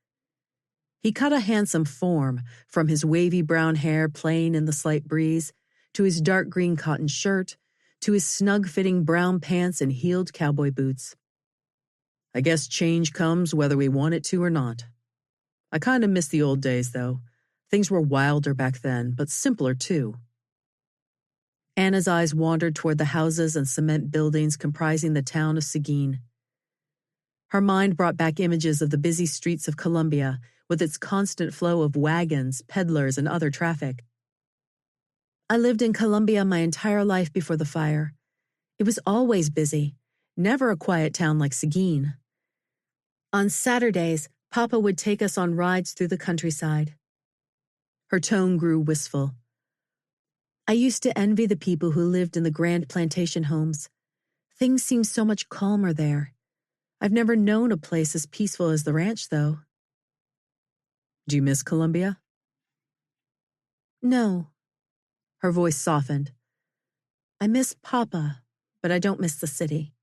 He cut a handsome form, from his wavy brown hair playing in the slight breeze, to his dark green cotton shirt, to his snug-fitting brown pants and heeled cowboy boots. "I guess change comes whether we want it to or not. I kind of miss the old days, though. Things were wilder back then, but simpler, too." Anna's eyes wandered toward the houses and cement buildings comprising the town of Seguin. Her mind brought back images of the busy streets of Columbia, with its constant flow of wagons, peddlers, and other traffic. "I lived in Columbia my entire life before the fire. It was always busy, never a quiet town like Seguin. On Saturdays, Papa would take us on rides through the countryside." Her tone grew wistful. "I used to envy the people who lived in the grand plantation homes. Things seem so much calmer there. I've never known a place as peaceful as the ranch, though." "Do you miss Columbia?" "No." Her voice softened. "I miss Papa, but I don't miss the city."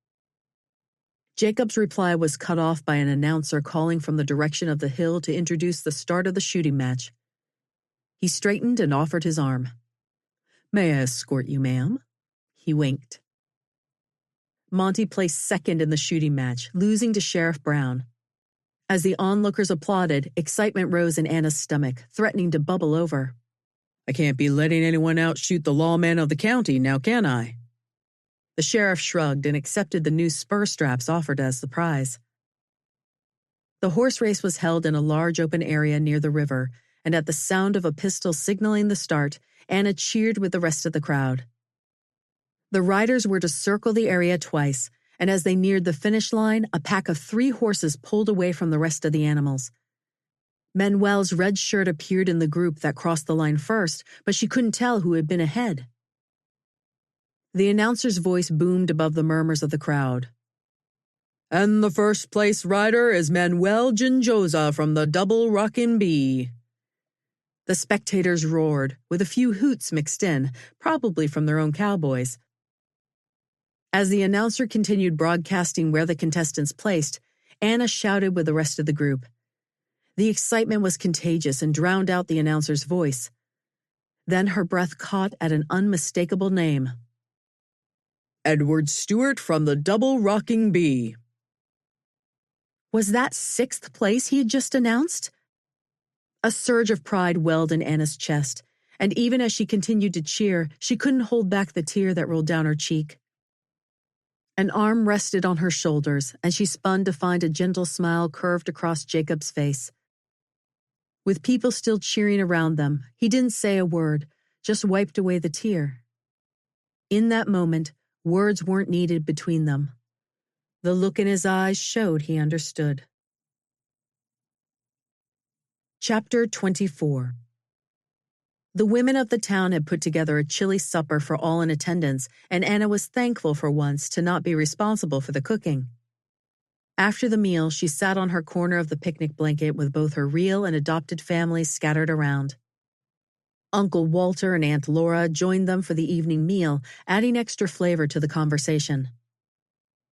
Jacob's reply was cut off by an announcer calling from the direction of the hill to introduce the start of the shooting match. He straightened and offered his arm. "May I escort you, ma'am?" He winked. Monty placed second in the shooting match, losing to Sheriff Brown. As the onlookers applauded, excitement rose in Anna's stomach, threatening to bubble over. "I can't be letting anyone outshoot the lawman of the county, now can I?" The sheriff shrugged and accepted the new spur straps offered as the prize. The horse race was held in a large open area near the river, and at the sound of a pistol signaling the start, Anna cheered with the rest of the crowd. The riders were to circle the area twice, and as they neared the finish line, a pack of 3 horses pulled away from the rest of the animals. Manuel's red shirt appeared in the group that crossed the line first, but she couldn't tell who had been ahead. The announcer's voice boomed above the murmurs of the crowd. "And the first place rider is Manuel Ginjosa from the Double Rockin' Bee." The spectators roared, with a few hoots mixed in, probably from their own cowboys. As the announcer continued broadcasting where the contestants placed, Anna shouted with the rest of the group. The excitement was contagious and drowned out the announcer's voice. Then her breath caught at an unmistakable name. "Edward Stewart from the Double Rocking Bee." Was that 6th place he had just announced? A surge of pride welled in Anna's chest, and even as she continued to cheer, she couldn't hold back the tear that rolled down her cheek. An arm rested on her shoulders, and she spun to find a gentle smile curved across Jacob's face. With people still cheering around them, he didn't say a word, just wiped away the tear. In that moment, words weren't needed between them. The look in his eyes showed he understood. Chapter 24. The women of the town had put together a chilly supper for all in attendance, and Anna was thankful for once to not be responsible for the cooking. After the meal, she sat on her corner of the picnic blanket with both her real and adopted families scattered around. Uncle Walter and Aunt Laura joined them for the evening meal, adding extra flavor to the conversation.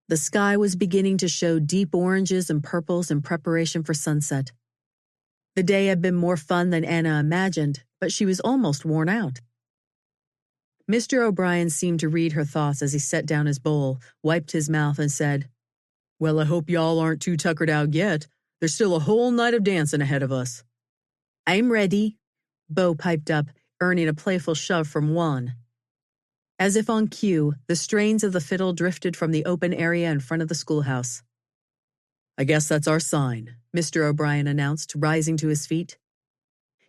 The sky was beginning to show deep oranges and purples in preparation for sunset. The day had been more fun than Anna imagined, but she was almost worn out. Mr. O'Brien seemed to read her thoughts as he set down his bowl, wiped his mouth, and said, "Well, I hope y'all aren't too tuckered out yet. There's still a whole night of dancing ahead of us." "I'm ready," Bo piped up, earning a playful shove from Juan. As if on cue, the strains of the fiddle drifted from the open area in front of the schoolhouse. "I guess that's our sign," Mr. O'Brien announced, rising to his feet.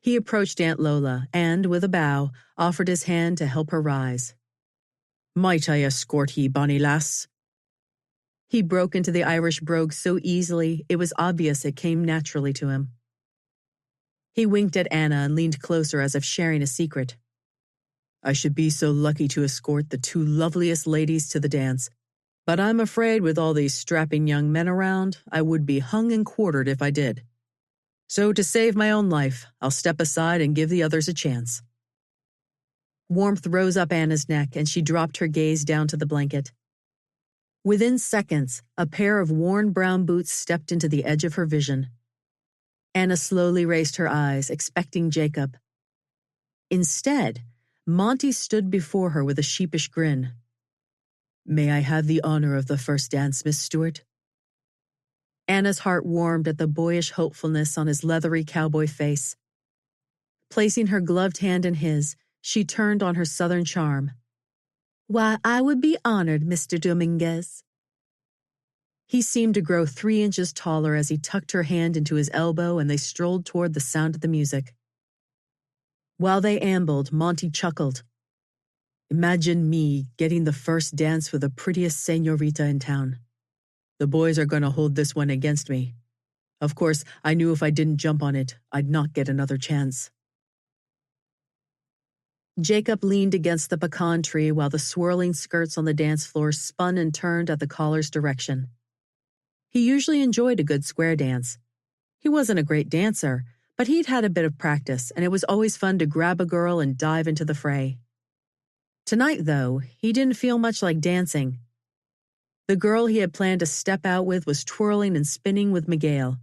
He approached Aunt Lola and, with a bow, offered his hand to help her rise. "Might I escort ye, bonny lass?" He broke into the Irish brogue so easily, it was obvious it came naturally to him. He winked at Anna and leaned closer as if sharing a secret. I should be so lucky to escort the two loveliest ladies to the dance, but I'm afraid with all these strapping young men around, I would be hung and quartered if I did. So to save my own life, I'll step aside and give the others a chance. Warmth rose up Anna's neck, and she dropped her gaze down to the blanket. Within seconds, a pair of worn brown boots stepped into the edge of her vision. Anna slowly raised her eyes, expecting Jacob. Instead, Monty stood before her with a sheepish grin. May I have the honor of the first dance, Miss Stewart? Anna's heart warmed at the boyish hopefulness on his leathery cowboy face. Placing her gloved hand in his, she turned on her southern charm. Why, I would be honored, Mr. Dominguez. He seemed to grow 3 inches taller as he tucked her hand into his elbow and they strolled toward the sound of the music. While they ambled, Monty chuckled. Imagine me getting the first dance with the prettiest señorita in town. The boys are going to hold this one against me. Of course, I knew if I didn't jump on it, I'd not get another chance. Jacob leaned against the pecan tree while the swirling skirts on the dance floor spun and turned at the caller's direction. He usually enjoyed a good square dance. He wasn't a great dancer, but he'd had a bit of practice, and it was always fun to grab a girl and dive into the fray. Tonight, though, he didn't feel much like dancing. The girl he had planned to step out with was twirling and spinning with Miguel.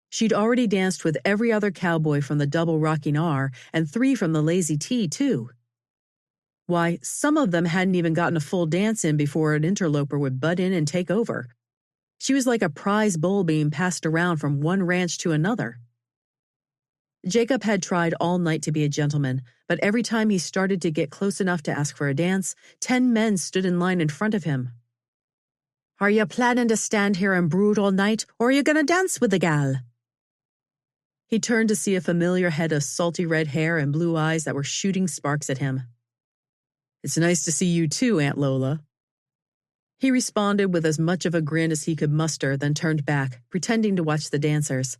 She'd already danced with every other cowboy from the double rocking R and 3 from the lazy T, too. Why, some of them hadn't even gotten a full dance in before an interloper would butt in and take over. She was like a prize bull being passed around from one ranch to another. Jacob had tried all night to be a gentleman, but every time he started to get close enough to ask for a dance, 10 men stood in line in front of him. Are you planning to stand here and brood all night, or are you going to dance with the gal? He turned to see a familiar head of salty red hair and blue eyes that were shooting sparks at him. It's nice to see you too, Aunt Lola. He responded with as much of a grin as he could muster, then turned back, pretending to watch the dancers.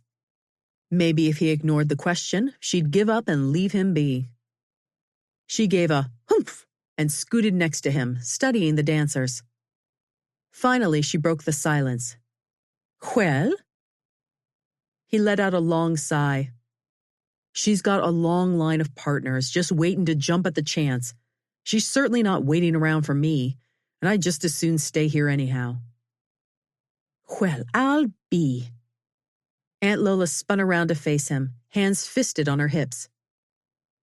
Maybe if he ignored the question, she'd give up and leave him be. She gave a humph and scooted next to him, studying the dancers. Finally, she broke the silence. Well? He let out a long sigh. She's got a long line of partners just waiting to jump at the chance. She's certainly not waiting around for me, and I'd just as soon stay here anyhow. Well, I'll be. Aunt Lola spun around to face him, hands fisted on her hips.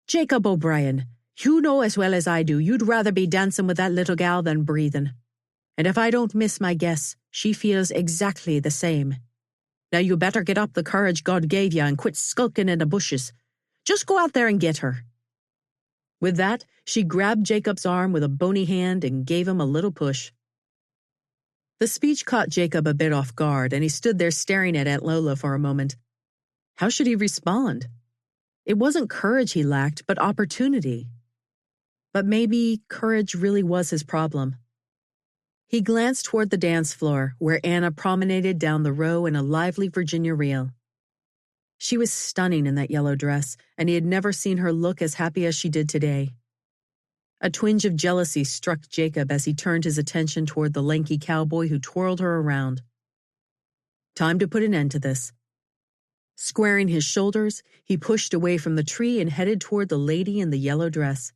Jacob O'Brien, you know as well as I do you'd rather be dancing with that little gal than breathing. And if I don't miss my guess, she feels exactly the same. Now you better get up the courage God gave you and quit skulking in the bushes. Just go out there and get her. With that, she grabbed Jacob's arm with a bony hand and gave him a little push. The speech caught Jacob a bit off guard, and he stood there staring at Aunt Lola for a moment. How should he respond? It wasn't courage he lacked, but opportunity. But maybe courage really was his problem. He glanced toward the dance floor, where Anna promenaded down the row in a lively Virginia reel. She was stunning in that yellow dress, and he had never seen her look as happy as she did today. A twinge of jealousy struck Jacob as he turned his attention toward the lanky cowboy who twirled her around. Time to put an end to this. Squaring his shoulders, he pushed away from the tree and headed toward the lady in the yellow dress.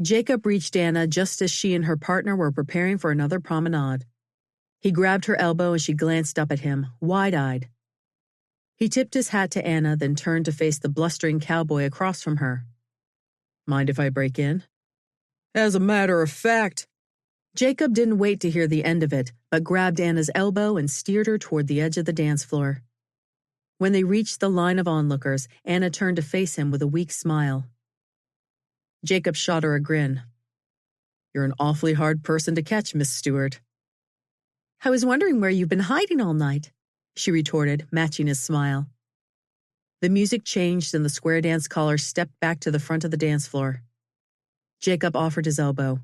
Jacob reached Anna just as she and her partner were preparing for another promenade. He grabbed her elbow and she glanced up at him, wide-eyed. He tipped his hat to Anna, then turned to face the blustering cowboy across from her. Mind if I break in? As a matter of fact. Jacob didn't wait to hear the end of it, but grabbed Anna's elbow and steered her toward the edge of the dance floor. When they reached the line of onlookers, Anna turned to face him with a weak smile. Jacob shot her a grin. You're an awfully hard person to catch, Miss Stewart. I was wondering where you've been hiding all night, she retorted, matching his smile. The music changed and the square dance caller stepped back to the front of the dance floor. Jacob offered his elbow.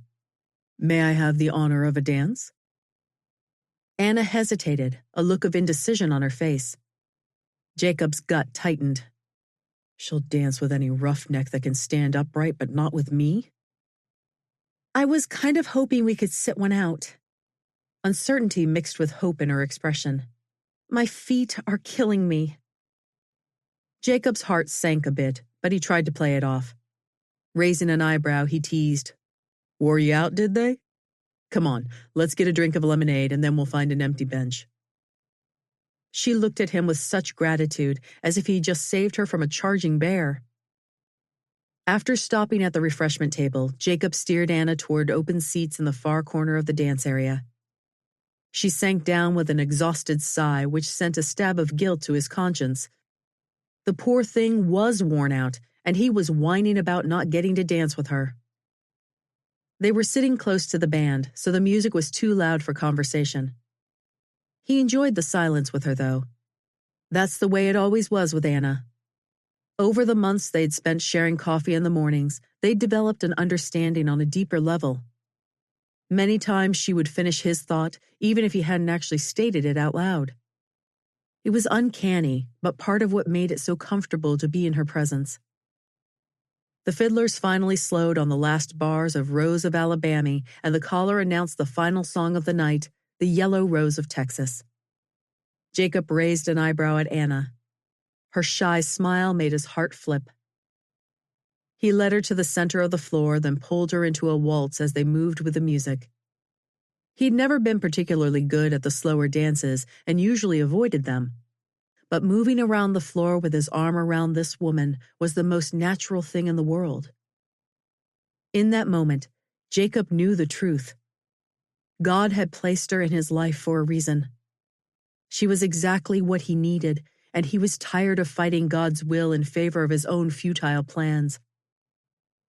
May I have the honor of a dance? Anna hesitated, a look of indecision on her face. Jacob's gut tightened. She'll dance with any roughneck that can stand upright, but not with me? I was kind of hoping we could sit one out. Uncertainty mixed with hope in her expression. My feet are killing me. Jacob's heart sank a bit, but he tried to play it off. Raising an eyebrow, he teased. Wore you out, did they? Come on, let's get a drink of lemonade and then we'll find an empty bench. She looked at him with such gratitude, as if he just saved her from a charging bear. After stopping at the refreshment table, Jacob steered Anna toward open seats in the far corner of the dance area. She sank down with an exhausted sigh, which sent a stab of guilt to his conscience. The poor thing was worn out, and he was whining about not getting to dance with her. They were sitting close to the band, so the music was too loud for conversation. He enjoyed the silence with her, though. That's the way it always was with Anna. Over the months they'd spent sharing coffee in the mornings, they'd developed an understanding on a deeper level. Many times she would finish his thought, even if he hadn't actually stated it out loud. It was uncanny, but part of what made it so comfortable to be in her presence. The fiddlers finally slowed on the last bars of Rose of Alabama, and the caller announced the final song of the night, The Yellow Rose of Texas. Jacob raised an eyebrow at Anna. Her shy smile made his heart flip. He led her to the center of the floor, then pulled her into a waltz as they moved with the music. He'd never been particularly good at the slower dances and usually avoided them. But moving around the floor with his arm around this woman was the most natural thing in the world. In that moment, Jacob knew the truth. God had placed her in his life for a reason. She was exactly what he needed, and he was tired of fighting God's will in favor of his own futile plans.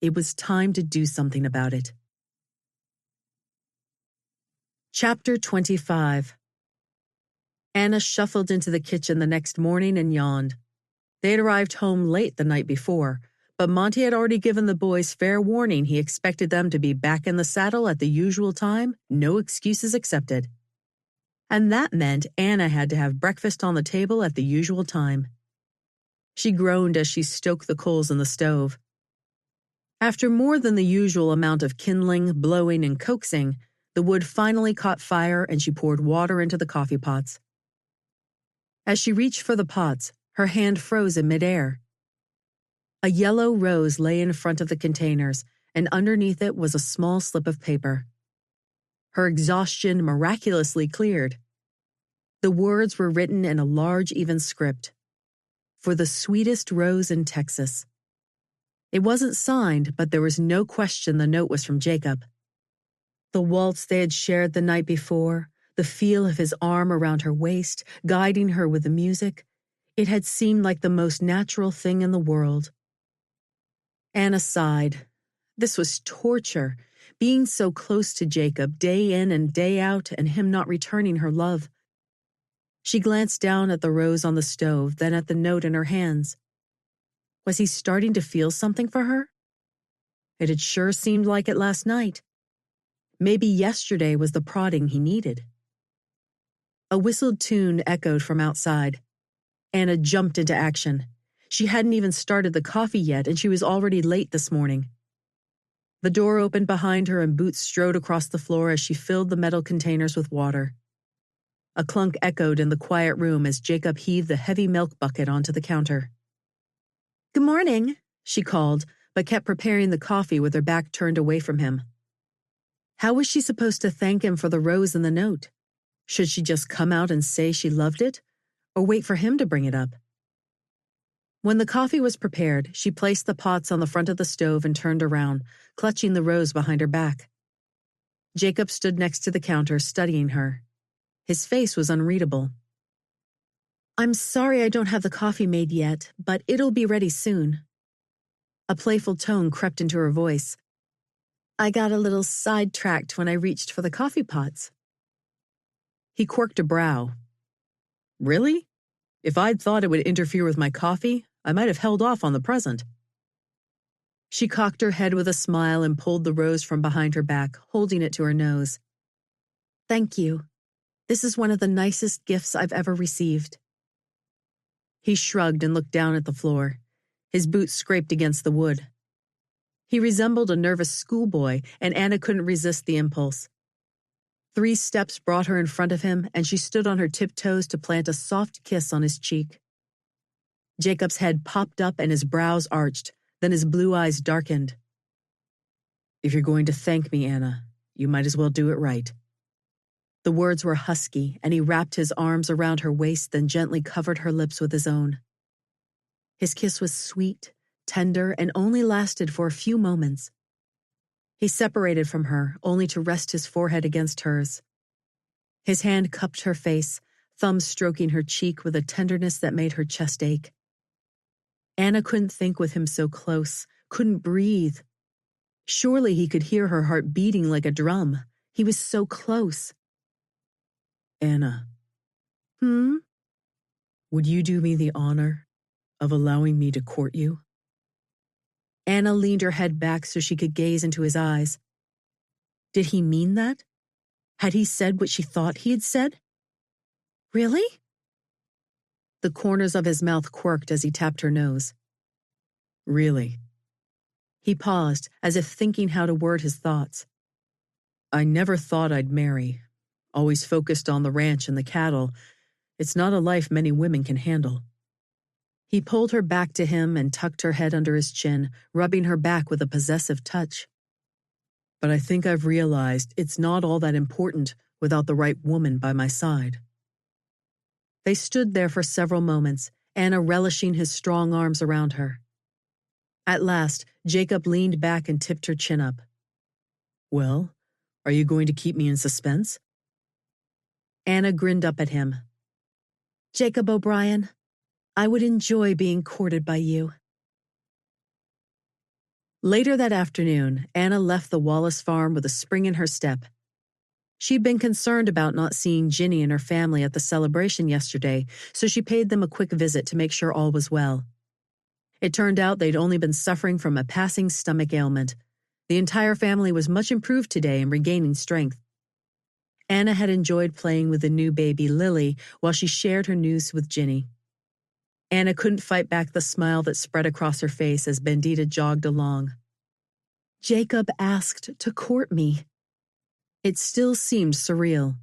It was time to do something about it. Chapter 25. Anna shuffled into the kitchen the next morning and yawned. They had arrived home late the night before, but Monty had already given the boys fair warning he expected them to be back in the saddle at the usual time, no excuses accepted. And that meant Anna had to have breakfast on the table at the usual time. She groaned as she stoked the coals in the stove. After more than the usual amount of kindling, blowing, and coaxing, the wood finally caught fire and she poured water into the coffee pots. As she reached for the pots, her hand froze in midair. A yellow rose lay in front of the containers, and underneath it was a small slip of paper. Her exhaustion miraculously cleared. The words were written in a large, even script. For the sweetest rose in Texas. It wasn't signed, but there was no question the note was from Jacob. The waltz they had shared the night before, the feel of his arm around her waist, guiding her with the music, it had seemed like the most natural thing in the world. Anna sighed. This was torture, being so close to Jacob day in and day out and him not returning her love. She glanced down at the rose on the stove, then at the note in her hands. Was he starting to feel something for her? It had sure seemed like it last night. Maybe yesterday was the prodding he needed. A whistled tune echoed from outside. Anna jumped into action. She hadn't even started the coffee yet, and she was already late this morning. The door opened behind her and Boots strode across the floor as she filled the metal containers with water. A clunk echoed in the quiet room as Jacob heaved the heavy milk bucket onto the counter. "Good morning," she called, but kept preparing the coffee with her back turned away from him. How was she supposed to thank him for the rose in the note? Should she just come out and say she loved it, or wait for him to bring it up? When the coffee was prepared, she placed the pots on the front of the stove and turned around, clutching the rose behind her back. Jacob stood next to the counter, studying her. His face was unreadable. "I'm sorry I don't have the coffee made yet, but it'll be ready soon." A playful tone crept into her voice. "I got a little sidetracked when I reached for the coffee pots." He quirked a brow. "Really? If I'd thought it would interfere with my coffee, I might have held off on the present." She cocked her head with a smile and pulled the rose from behind her back, holding it to her nose. "Thank you." This is one of the nicest gifts I've ever received." He shrugged and looked down at the floor. His boots scraped against the wood. He resembled a nervous schoolboy, and Anna couldn't resist the impulse. 3 steps brought her in front of him, and she stood on her tiptoes to plant a soft kiss on his cheek. Jacob's head popped up and his brows arched, then his blue eyes darkened. "If you're going to thank me, Anna, you might as well do it right." The words were husky, and he wrapped his arms around her waist, then gently covered her lips with his own. His kiss was sweet, tender, and only lasted for a few moments. He separated from her, only to rest his forehead against hers. His hand cupped her face, thumb stroking her cheek with a tenderness that made her chest ache. Anna couldn't think with him so close, couldn't breathe. Surely he could hear her heart beating like a drum. He was so close. "Anna." "Hmm?" "Would you do me the honor of allowing me to court you?" Anna leaned her head back so she could gaze into his eyes. Did he mean that? Had he said what she thought he had said? Really? The corners of his mouth quirked as he tapped her nose. "Really?" He paused, as if thinking how to word his thoughts. "I never thought I'd marry. Always focused on the ranch and the cattle. It's not a life many women can handle." He pulled her back to him and tucked her head under his chin, rubbing her back with a possessive touch. "But I think I've realized it's not all that important without the right woman by my side." They stood there for several moments, Anna relishing his strong arms around her. At last, Jacob leaned back and tipped her chin up. "Well, are you going to keep me in suspense?" Anna grinned up at him. "Jacob O'Brien, I would enjoy being courted by you." Later that afternoon, Anna left the Wallace farm with a spring in her step. She'd been concerned about not seeing Ginny and her family at the celebration yesterday, so she paid them a quick visit to make sure all was well. It turned out they'd only been suffering from a passing stomach ailment. The entire family was much improved today and regaining strength. Anna had enjoyed playing with the new baby, Lily, while she shared her news with Ginny. Anna couldn't fight back the smile that spread across her face as Bandita jogged along. Jacob asked to court me. It still seemed surreal.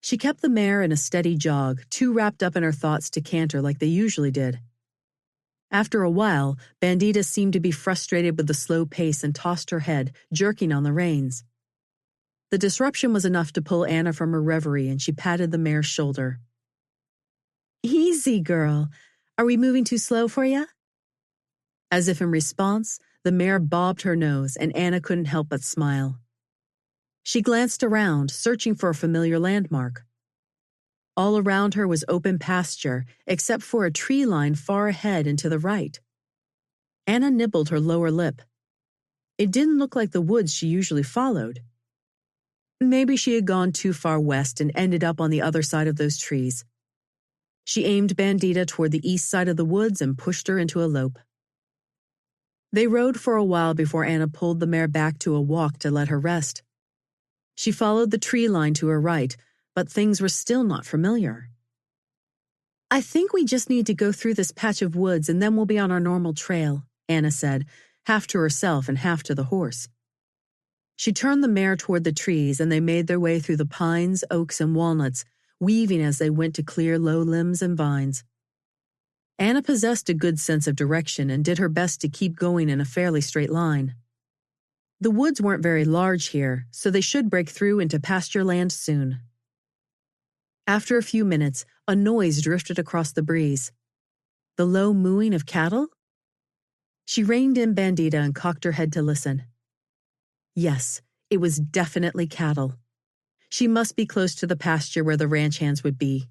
She kept the mare in a steady jog, too wrapped up in her thoughts to canter like they usually did. After a while, Bandita seemed to be frustrated with the slow pace and tossed her head, jerking on the reins. The disruption was enough to pull Anna from her reverie, and she patted the mare's shoulder. "Easy, girl. Are we moving too slow for you?" As if in response, the mare bobbed her nose, and Anna couldn't help but smile. She glanced around, searching for a familiar landmark. All around her was open pasture, except for a tree line far ahead and to the right. Anna nibbled her lower lip. It didn't look like the woods she usually followed. Maybe she had gone too far west and ended up on the other side of those trees. She aimed Bandita toward the east side of the woods and pushed her into a lope. They rode for a while before Anna pulled the mare back to a walk to let her rest. She followed the tree line to her right, but things were still not familiar. "I think we just need to go through this patch of woods and then we'll be on our normal trail," Anna said, half to herself and half to the horse. She turned the mare toward the trees, and they made their way through the pines, oaks, and walnuts, weaving as they went to clear low limbs and vines. Anna possessed a good sense of direction and did her best to keep going in a fairly straight line. The woods weren't very large here, so they should break through into pasture land soon. After a few minutes, a noise drifted across the breeze. The low mooing of cattle? She reined in Bandita and cocked her head to listen. Yes, it was definitely cattle. She must be close to the pasture where the ranch hands would be.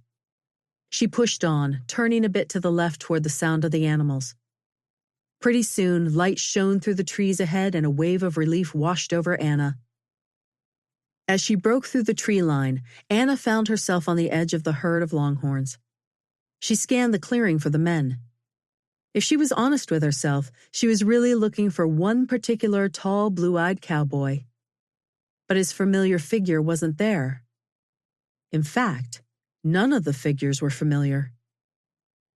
She pushed on, turning a bit to the left toward the sound of the animals. Pretty soon, light shone through the trees ahead and a wave of relief washed over Anna. As she broke through the tree line, Anna found herself on the edge of the herd of longhorns. She scanned the clearing for the men. If she was honest with herself, she was really looking for one particular tall, blue-eyed cowboy. But his familiar figure wasn't there. In fact, none of the figures were familiar.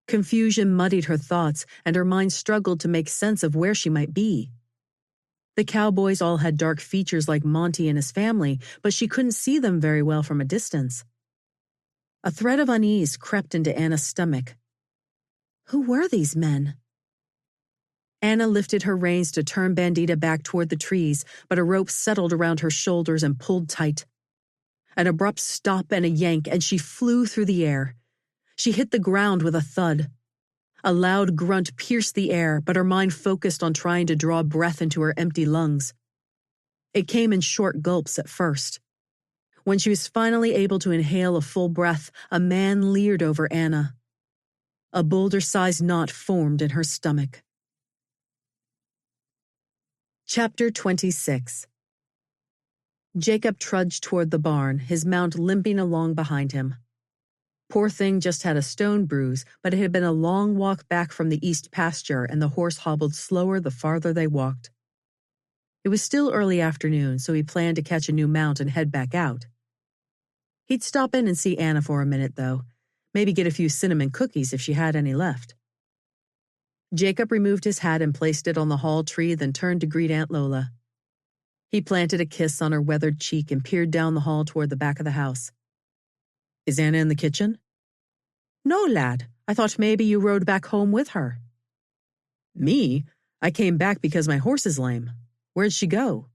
Confusion muddied her thoughts, and her mind struggled to make sense of where she might be. The cowboys all had dark features like Monty and his family, but she couldn't see them very well from a distance. A thread of unease crept into Anna's stomach. Who were these men? Anna lifted her reins to turn Bandita back toward the trees, but a rope settled around her shoulders and pulled tight. An abrupt stop and a yank, and she flew through the air. She hit the ground with a thud. A loud grunt pierced the air, but her mind focused on trying to draw breath into her empty lungs. It came in short gulps at first. When she was finally able to inhale a full breath, a man leered over Anna. A boulder-sized knot formed in her stomach. Chapter 26. Jacob trudged toward the barn, his mount limping along behind him. Poor thing just had a stone bruise, but it had been a long walk back from the east pasture, and the horse hobbled slower the farther they walked. It was still early afternoon, so he planned to catch a new mount and head back out. He'd stop in and see Anna for a minute, though. Maybe get a few cinnamon cookies if she had any left. Jacob removed his hat and placed it on the hall tree, then turned to greet Aunt Lola. He planted a kiss on her weathered cheek and peered down the hall toward the back of the house. Is Anna in the kitchen? No, lad. I thought maybe you rode back home with her. Me? I came back because my horse is lame. Where'd she go?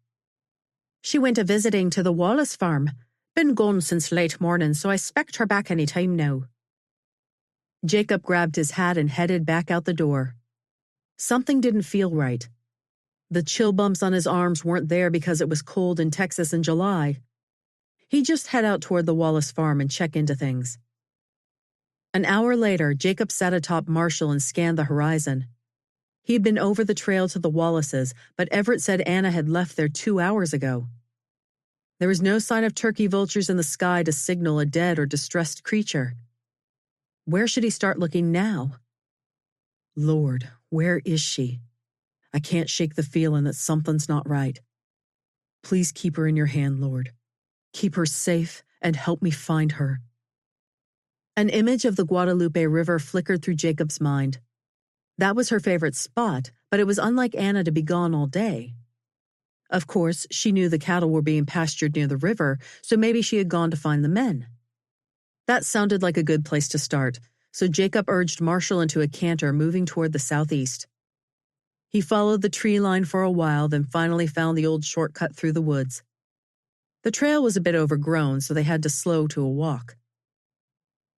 She went a-visiting to the Wallace farm. Been gone since late morning, so I 'spect her back any time now. Jacob grabbed his hat and headed back out the door. Something didn't feel right. The chill bumps on his arms weren't there because it was cold in Texas in July. He'd just head out toward the Wallace farm and check into things. An hour later, Jacob sat atop Marshall and scanned the horizon. He'd been over the trail to the Wallaces, but Everett said Anna had left there 2 hours ago. There was no sign of turkey vultures in the sky to signal a dead or distressed creature. Where should he start looking now? Lord, where is she? I can't shake the feeling that something's not right. Please keep her in your hand, Lord. Keep her safe and help me find her. An image of the Guadalupe River flickered through Jacob's mind. That was her favorite spot, but it was unlike Anna to be gone all day. Of course, she knew the cattle were being pastured near the river, so maybe she had gone to find the men. That sounded like a good place to start, so Jacob urged Marshall into a canter moving toward the southeast. He followed the tree line for a while, then finally found the old shortcut through the woods. The trail was a bit overgrown, so they had to slow to a walk.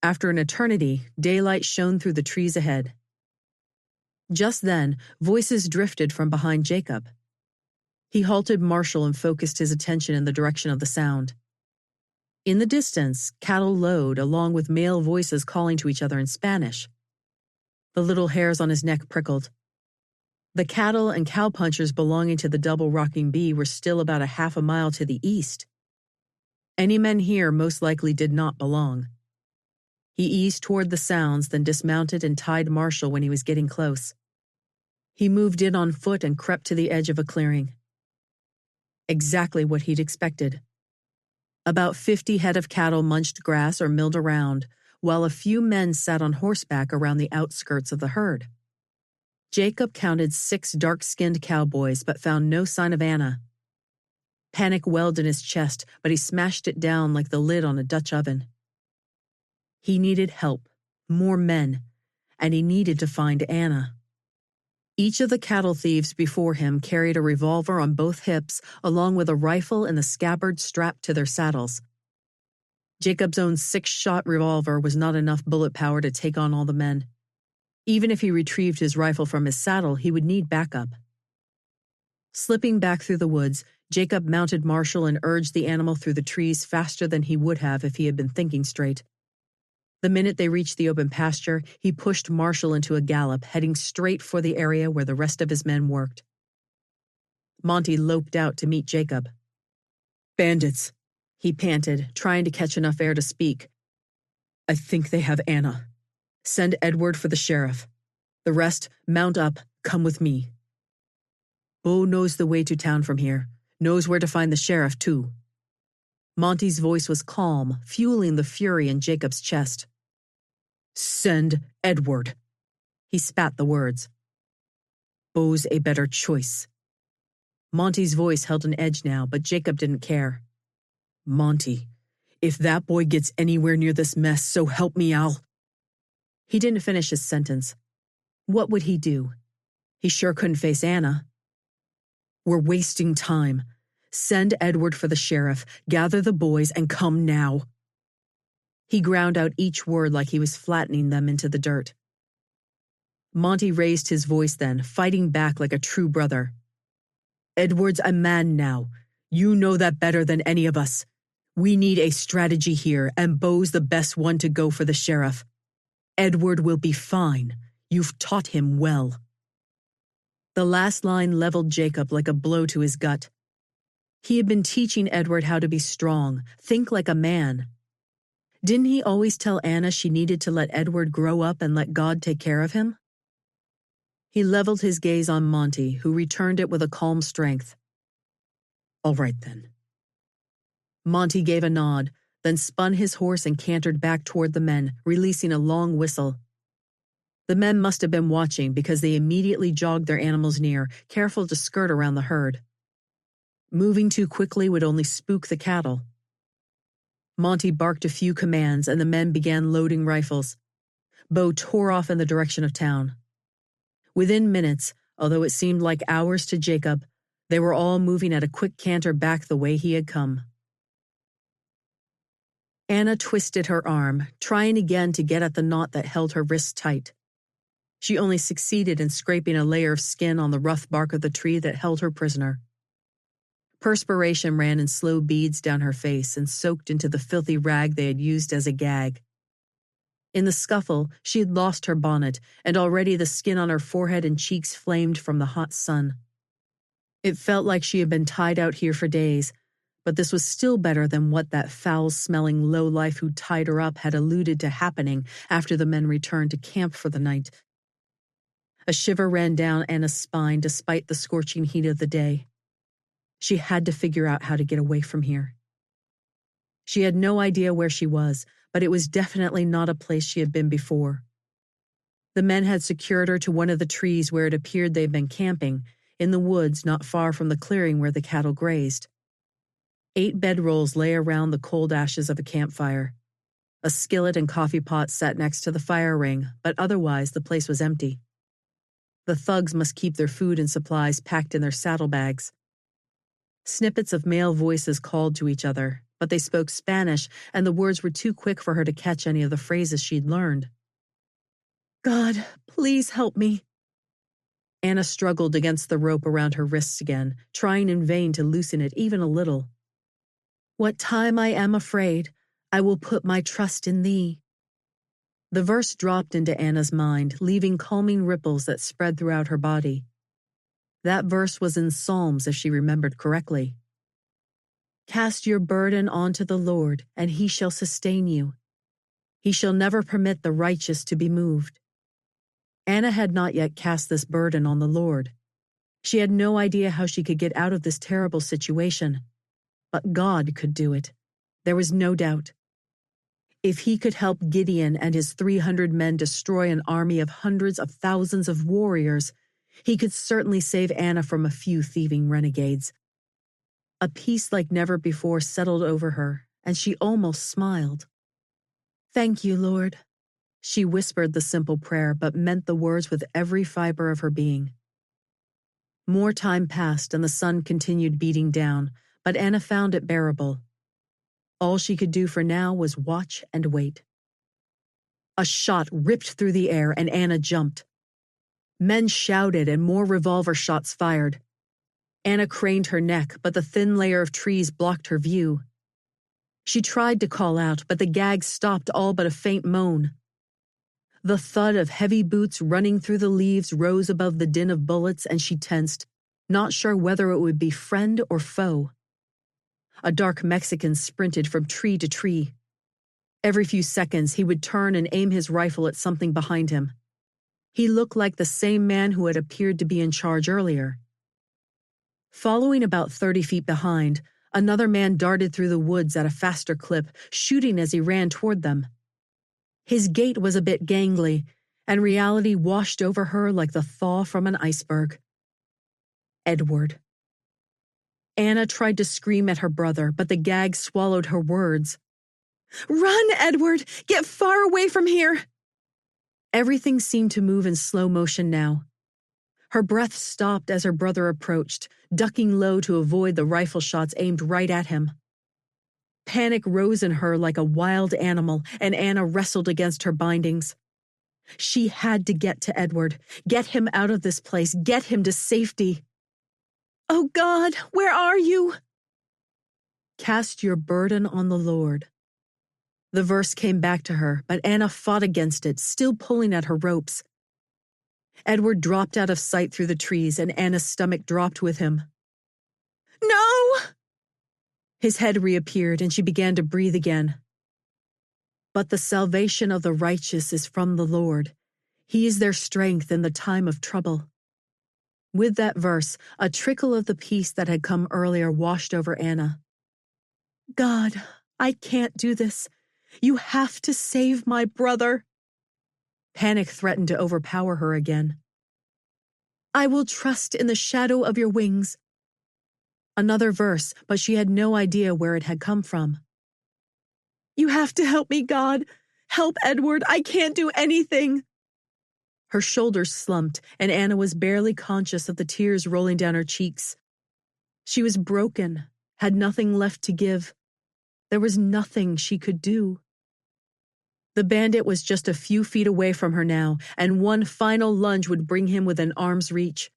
After an eternity, daylight shone through the trees ahead. Just then, voices drifted from behind Jacob. He halted Marshall and focused his attention in the direction of the sound. In the distance, cattle lowed, along with male voices calling to each other in Spanish. The little hairs on his neck prickled. The cattle and cowpunchers belonging to the Double Rocking Bee were still about a half a mile to the east. Any men here most likely did not belong. He eased toward the sounds, then dismounted and tied Marshall when he was getting close. He moved in on foot and crept to the edge of a clearing. Exactly what he'd expected. About 50 head of cattle munched grass or milled around, while a few men sat on horseback around the outskirts of the herd. Jacob counted 6 dark-skinned cowboys, but found no sign of Anna. Panic welled in his chest, but he smashed it down like the lid on a Dutch oven. He needed help, more men, and he needed to find Anna. Each of the cattle thieves before him carried a revolver on both hips, along with a rifle in the scabbard strapped to their saddles. Jacob's own 6-shot revolver was not enough bullet power to take on all the men. Even if he retrieved his rifle from his saddle, he would need backup. Slipping back through the woods, Jacob mounted Marshall and urged the animal through the trees faster than he would have if he had been thinking straight. The minute they reached the open pasture, he pushed Marshall into a gallop, heading straight for the area where the rest of his men worked. Monty loped out to meet Jacob. "Bandits," he panted, trying to catch enough air to speak. "I think they have Anna. Send Edward for the sheriff. The rest, mount up, come with me. Bo knows the way to town from here, knows where to find the sheriff, too." Monty's voice was calm, fueling the fury in Jacob's chest. "Send Edward." He spat the words. "Beau's a better choice." Monty's voice held an edge now, but Jacob didn't care. "Monty, if that boy gets anywhere near this mess, so help me, I'll—" He didn't finish his sentence. What would he do? He sure couldn't face Anna. "We're wasting time. Send Edward for the sheriff, gather the boys, and come now." He ground out each word like he was flattening them into the dirt. Monty raised his voice then, fighting back like a true brother. "Edward's a man now. You know that better than any of us. We need a strategy here, and Beau's the best one to go for the sheriff. Edward will be fine. You've taught him well." The last line leveled Jacob like a blow to his gut. He had been teaching Edward how to be strong, think like a man. Didn't he always tell Anna she needed to let Edward grow up and let God take care of him? He leveled his gaze on Monty, who returned it with a calm strength. "All right, then." Monty gave a nod, then spun his horse and cantered back toward the men, releasing a long whistle. The men must have been watching because they immediately jogged their animals near, careful to skirt around the herd. Moving too quickly would only spook the cattle. Monty barked a few commands and the men began loading rifles. Beau tore off in the direction of town. Within minutes, although it seemed like hours to Jacob, they were all moving at a quick canter back the way he had come. Anna twisted her arm, trying again to get at the knot that held her wrists tight. She only succeeded in scraping a layer of skin on the rough bark of the tree that held her prisoner. Perspiration ran in slow beads down her face and soaked into the filthy rag they had used as a gag. In the scuffle, she had lost her bonnet, and already the skin on her forehead and cheeks flamed from the hot sun. It felt like she had been tied out here for days, but this was still better than what that foul-smelling lowlife who tied her up had alluded to happening after the men returned to camp for the night. A shiver ran down Anna's spine despite the scorching heat of the day. She had to figure out how to get away from here. She had no idea where she was, but it was definitely not a place she had been before. The men had secured her to one of the trees where it appeared they'd been camping, in the woods not far from the clearing where the cattle grazed. 8 bedrolls lay around the cold ashes of a campfire. A skillet and coffee pot sat next to the fire ring, but otherwise the place was empty. The thugs must keep their food and supplies packed in their saddlebags. Snippets of male voices called to each other, but they spoke Spanish, and the words were too quick for her to catch any of the phrases she'd learned. "God, please help me." Anna struggled against the rope around her wrists again, trying in vain to loosen it even a little. "What time I am afraid, I will put my trust in thee." The verse dropped into Anna's mind, leaving calming ripples that spread throughout her body. That verse was in Psalms, if she remembered correctly. "Cast your burden onto the Lord, and he shall sustain you. He shall never permit the righteous to be moved." Anna had not yet cast this burden on the Lord. She had no idea how she could get out of this terrible situation. But God could do it. There was no doubt. If he could help Gideon and his 300 men destroy an army of hundreds of thousands of warriors, he could certainly save Anna from a few thieving renegades. A peace like never before settled over her, and she almost smiled. "Thank you, Lord." She whispered the simple prayer, but meant the words with every fiber of her being. More time passed, and the sun continued beating down, but Anna found it bearable. All she could do for now was watch and wait. A shot ripped through the air, and Anna jumped. Men shouted, and more revolver shots fired. Anna craned her neck, but the thin layer of trees blocked her view. She tried to call out, but the gag stopped all but a faint moan. The thud of heavy boots running through the leaves rose above the din of bullets, and she tensed, not sure whether it would be friend or foe. A dark Mexican sprinted from tree to tree. Every few seconds, he would turn and aim his rifle at something behind him. He looked like the same man who had appeared to be in charge earlier. Following about 30 feet behind, Another man darted through the woods at a faster clip, shooting as he ran toward them. His gait was a bit gangly, and reality washed over her like the thaw from an iceberg. Edward. Anna tried to scream at her brother, but the gag swallowed her words. "Run, Edward! Get far away from here!" Everything seemed to move in slow motion now. Her breath stopped as her brother approached, ducking low to avoid the rifle shots aimed right at him. Panic rose in her like a wild animal, and Anna wrestled against her bindings. She had to get to Edward, get him out of this place, get him to safety. "Oh God, where are you?" "Cast your burden on the Lord." The verse came back to her, but Anna fought against it, still pulling at her ropes. Edward dropped out of sight through the trees, and Anna's stomach dropped with him. "No!" His head reappeared, and she began to breathe again. But the salvation of the righteous is from the Lord. He is their strength in the time of trouble. With that verse, a trickle of the peace that had come earlier washed over Anna. "God, I can't do this. You have to save my brother." Panic threatened to overpower her again. "I will trust in the shadow of your wings." Another verse, but she had no idea where it had come from. "You have to help me, God. Help Edward. I can't do anything." Her shoulders slumped, and Anna was barely conscious of the tears rolling down her cheeks. She was broken, had nothing left to give. There was nothing she could do. The bandit was just a few feet away from her now, and one final lunge would bring him within arm's reach.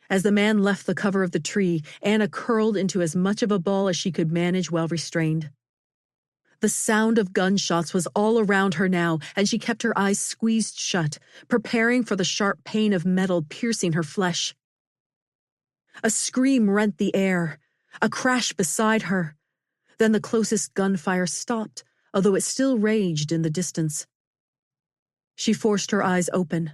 As the man left the cover of the tree, Anna curled into as much of a ball as she could manage while restrained. The sound of gunshots was all around her now, and she kept her eyes squeezed shut, preparing for the sharp pain of metal piercing her flesh. A scream rent the air, a crash beside her. Then the closest gunfire stopped, although it still raged in the distance. She forced her eyes open.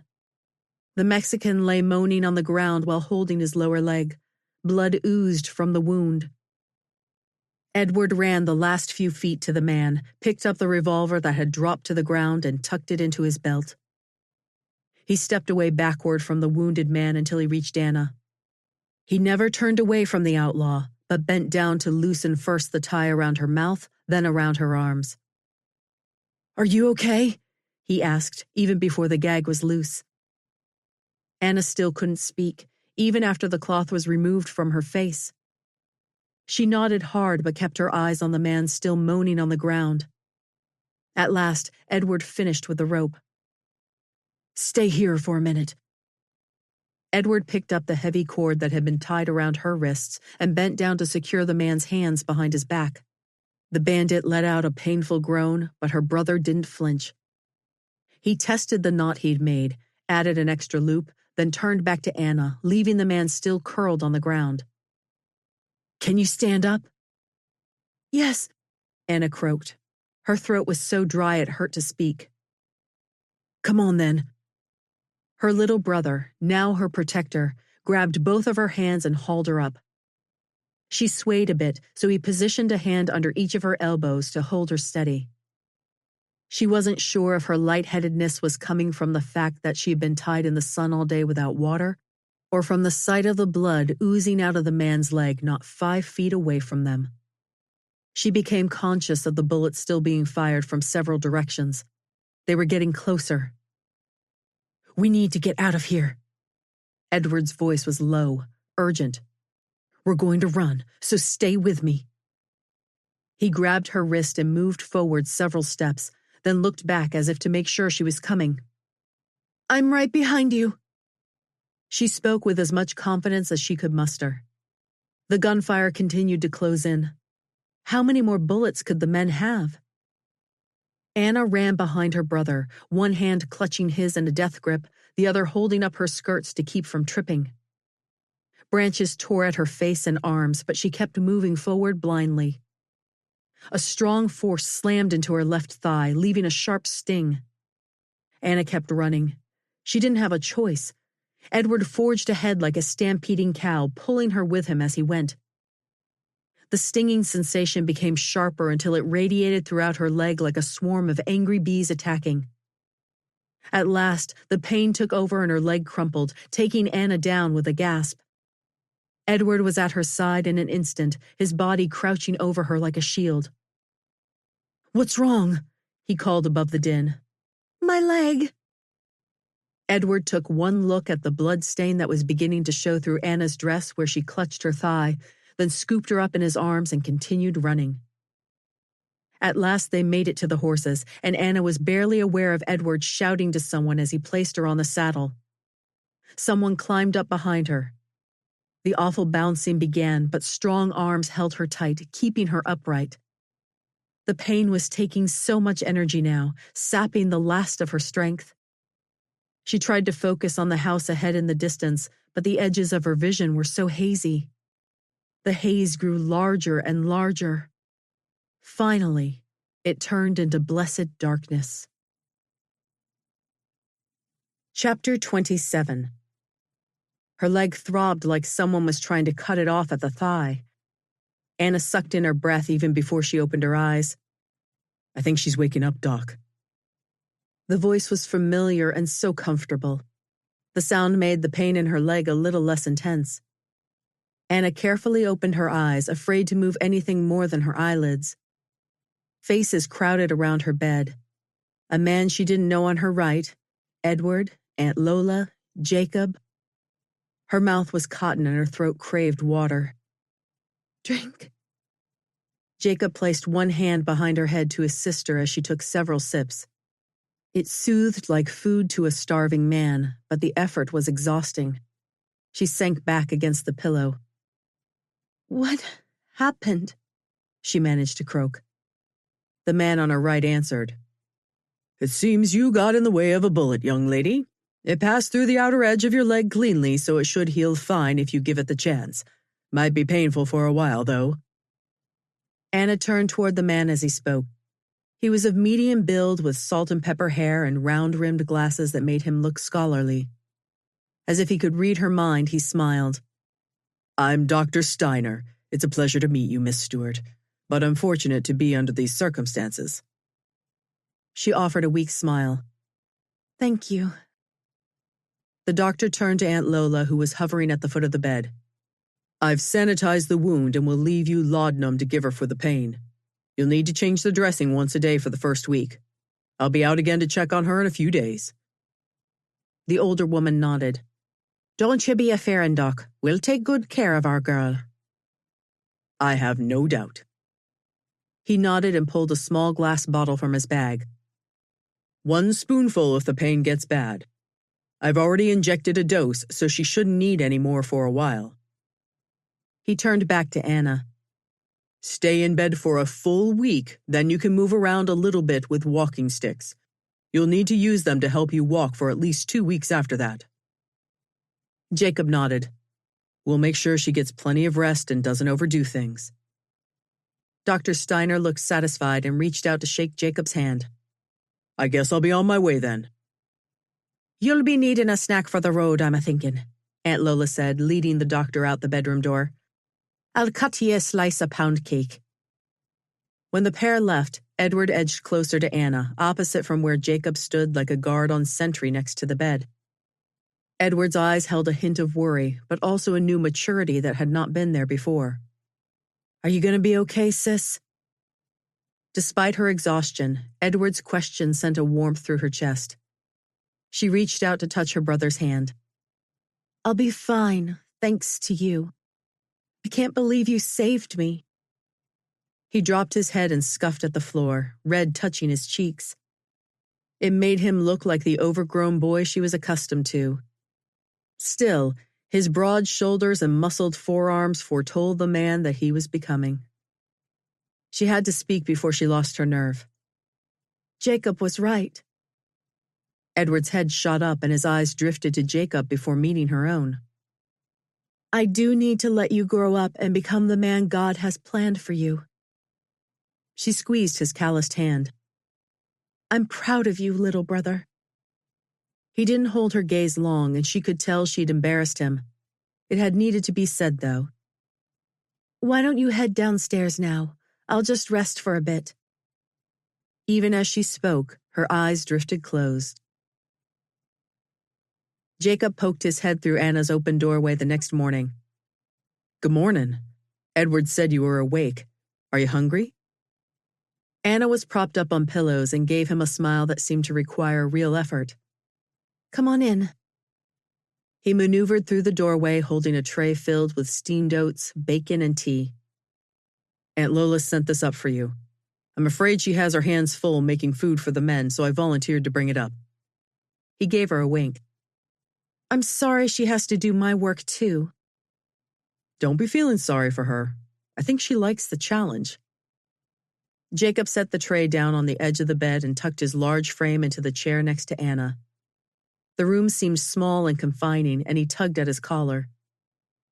The Mexican lay moaning on the ground while holding his lower leg. Blood oozed from the wound. Edward ran the last few feet to the man, picked up the revolver that had dropped to the ground, and tucked it into his belt. He stepped away backward from the wounded man until he reached Anna. He never turned away from the outlaw, but bent down to loosen first the tie around her mouth, then around her arms. "Are you okay?" he asked, even before the gag was loose. Anna still couldn't speak, even after the cloth was removed from her face. She nodded hard but kept her eyes on the man still moaning on the ground. At last, Edward finished with the rope. "Stay here for a minute." Edward picked up the heavy cord that had been tied around her wrists and bent down to secure the man's hands behind his back. The bandit let out a painful groan, but her brother didn't flinch. He tested the knot he'd made, added an extra loop, then turned back to Anna, leaving the man still curled on the ground. "Can you stand up?" "Yes," Anna croaked. Her throat was so dry it hurt to speak. "Come on, then." Her little brother, now her protector, grabbed both of her hands and hauled her up. She swayed a bit, so he positioned a hand under each of her elbows to hold her steady. She wasn't sure if her lightheadedness was coming from the fact that she had been tied in the sun all day without water, or from the sight of the blood oozing out of the man's leg not 5 feet away from them. She became conscious of the bullets still being fired from several directions. They were getting closer. "We need to get out of here." Edward's voice was low, urgent. "We're going to run, so stay with me." He grabbed her wrist and moved forward several steps, then looked back as if to make sure she was coming. "I'm right behind you." She spoke with as much confidence as she could muster. The gunfire continued to close in. How many more bullets could the men have? Anna ran behind her brother, one hand clutching his in a death grip, the other holding up her skirts to keep from tripping. Branches tore at her face and arms, but she kept moving forward blindly. A strong force slammed into her left thigh, leaving a sharp sting. Anna kept running. She didn't have a choice. Edward forged ahead like a stampeding cow, pulling her with him as he went. The stinging sensation became sharper until it radiated throughout her leg like a swarm of angry bees attacking. At last, the pain took over and her leg crumpled, taking Anna down with a gasp. Edward was at her side in an instant, his body crouching over her like a shield. "What's wrong?" he called above the din. "My leg." Edward took one look at the blood stain that was beginning to show through Anna's dress where she clutched her thigh, then scooped her up in his arms and continued running. At last they made it to the horses, and Anna was barely aware of Edward shouting to someone as he placed her on the saddle. Someone climbed up behind her. The awful bouncing began, but strong arms held her tight, keeping her upright. The pain was taking so much energy now, sapping the last of her strength. She tried to focus on the house ahead in the distance, but the edges of her vision were so hazy. The haze grew larger and larger. Finally, it turned into blessed darkness. Chapter 27. Her leg throbbed like someone was trying to cut it off at the thigh. Anna sucked in her breath even before she opened her eyes. "I think she's waking up, Doc." The voice was familiar and so comfortable. The sound made the pain in her leg a little less intense. Anna carefully opened her eyes, afraid to move anything more than her eyelids. Faces crowded around her bed. A man she didn't know on her right, Edward, Aunt Lola, Jacob. Her mouth was cotton and her throat craved water. "Drink." Jacob placed one hand behind her head to his sister as she took several sips. It soothed like food to a starving man, but the effort was exhausting. She sank back against the pillow. "What happened?" she managed to croak. The man on her right answered. "It seems you got in the way of a bullet, young lady. It passed through the outer edge of your leg cleanly, so it should heal fine if you give it the chance. Might be painful for a while, though." Anna turned toward the man as he spoke. He was of medium build with salt and pepper hair and round-rimmed glasses that made him look scholarly. As if he could read her mind, he smiled. "I'm Dr. Steiner. It's a pleasure to meet you, Miss Stewart, but I'm fortunate to be under these circumstances." She offered a weak smile. "Thank you." The doctor turned to Aunt Lola, who was hovering at the foot of the bed. "I've sanitized the wound and will leave you laudanum to give her for the pain. You'll need to change the dressing once a day for the first week. I'll be out again to check on her in a few days." The older woman nodded. "Don't you be a-fearing, Doc. We'll take good care of our girl." "I have no doubt." He nodded and pulled a small glass bottle from his bag. "1 spoonful if the pain gets bad. I've already injected a dose, so she shouldn't need any more for a while." He turned back to Anna. "Stay in bed for a full week, then you can move around a little bit with walking sticks. You'll need to use them to help you walk for at least 2 weeks after that." Jacob nodded. "We'll make sure she gets plenty of rest and doesn't overdo things." Dr. Steiner looked satisfied and reached out to shake Jacob's hand. "I guess I'll be on my way then." "You'll be needing a snack for the road, I'm a-thinking," Aunt Lola said, leading the doctor out the bedroom door. "I'll cut ye a slice of pound cake." When the pair left, Edward edged closer to Anna, opposite from where Jacob stood like a guard on sentry next to the bed. Edward's eyes held a hint of worry, but also a new maturity that had not been there before. "Are you going to be okay, sis?" Despite her exhaustion, Edward's question sent a warmth through her chest. She reached out to touch her brother's hand. "I'll be fine, thanks to you. I can't believe you saved me." He dropped his head and scuffed at the floor, red touching his cheeks. It made him look like the overgrown boy she was accustomed to. Still, his broad shoulders and muscled forearms foretold the man that he was becoming. She had to speak before she lost her nerve. "Jacob was right." Edward's head shot up and his eyes drifted to Jacob before meeting her own. "I do need to let you grow up and become the man God has planned for you." She squeezed his calloused hand. "I'm proud of you, little brother." He didn't hold her gaze long, and she could tell she'd embarrassed him. It had needed to be said, though. Why don't you head downstairs now? I'll just rest for a bit. Even as she spoke, her eyes drifted closed. Jacob poked his head through Anna's open doorway the next morning. Good morning. Edward said you were awake. Are you hungry? Anna was propped up on pillows and gave him a smile that seemed to require real effort. Come on in. He maneuvered through the doorway holding a tray filled with steamed oats, bacon, and tea. Aunt Lola sent this up for you. I'm afraid she has her hands full making food for the men, so I volunteered to bring it up. He gave her a wink. I'm sorry she has to do my work too. Don't be feeling sorry for her. I think she likes the challenge. Jacob set the tray down on the edge of the bed and tucked his large frame into the chair next to Anna. The room seemed small and confining, and he tugged at his collar.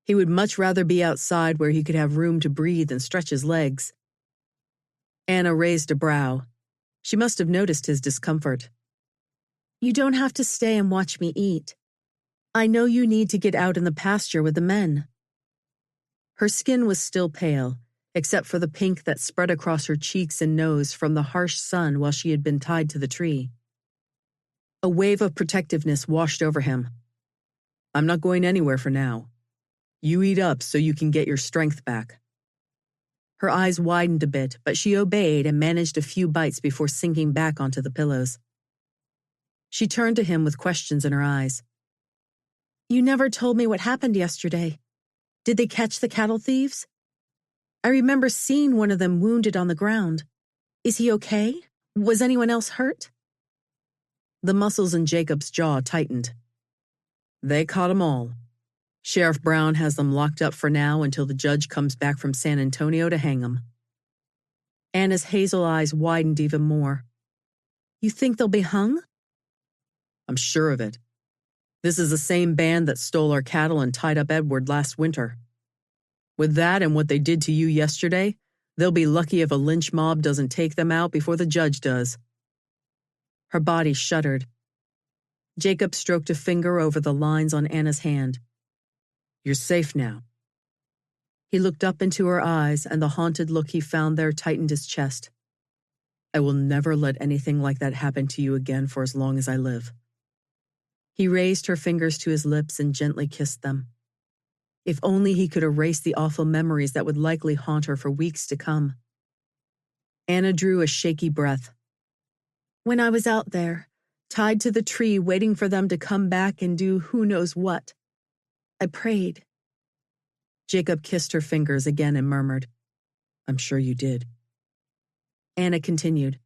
He would much rather be outside where he could have room to breathe and stretch his legs. Anna raised a brow. She must have noticed his discomfort. You don't have to stay and watch me eat. I know you need to get out in the pasture with the men. Her skin was still pale, except for the pink that spread across her cheeks and nose from the harsh sun while she had been tied to the tree. A wave of protectiveness washed over him. I'm not going anywhere for now. You eat up so you can get your strength back. Her eyes widened a bit, but she obeyed and managed a few bites before sinking back onto the pillows. She turned to him with questions in her eyes. You never told me what happened yesterday. Did they catch the cattle thieves? I remember seeing one of them wounded on the ground. Is he okay? Was anyone else hurt? The muscles in Jacob's jaw tightened. They caught 'em all. Sheriff Brown has them locked up for now until the judge comes back from San Antonio to hang them. Anna's hazel eyes widened even more. You think they'll be hung? I'm sure of it. This is the same band that stole our cattle and tied up Edward last winter. With that and what they did to you yesterday, they'll be lucky if a lynch mob doesn't take them out before the judge does. Her body shuddered. Jacob stroked a finger over the lines on Anna's hand. You're safe now. He looked up into her eyes, and the haunted look he found there tightened his chest. I will never let anything like that happen to you again for as long as I live. He raised her fingers to his lips and gently kissed them. If only he could erase the awful memories that would likely haunt her for weeks to come. Anna drew a shaky breath. When I was out there, tied to the tree waiting for them to come back and do who knows what, I prayed. Jacob kissed her fingers again and murmured, I'm sure you did. Anna continued.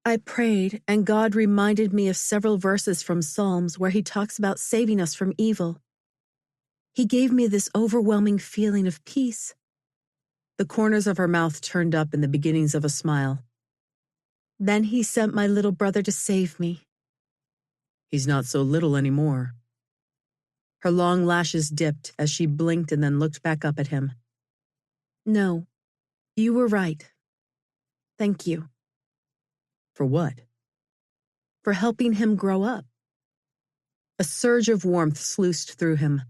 I prayed, and God reminded me of several verses from Psalms where he talks about saving us from evil. He gave me this overwhelming feeling of peace. The corners of her mouth turned up in the beginnings of a smile. Then he sent my little brother to save me. He's not so little anymore. Her long lashes dipped as she blinked and then looked back up at him. No, you were right. Thank you. For what? For helping him grow up. A surge of warmth sluiced through him.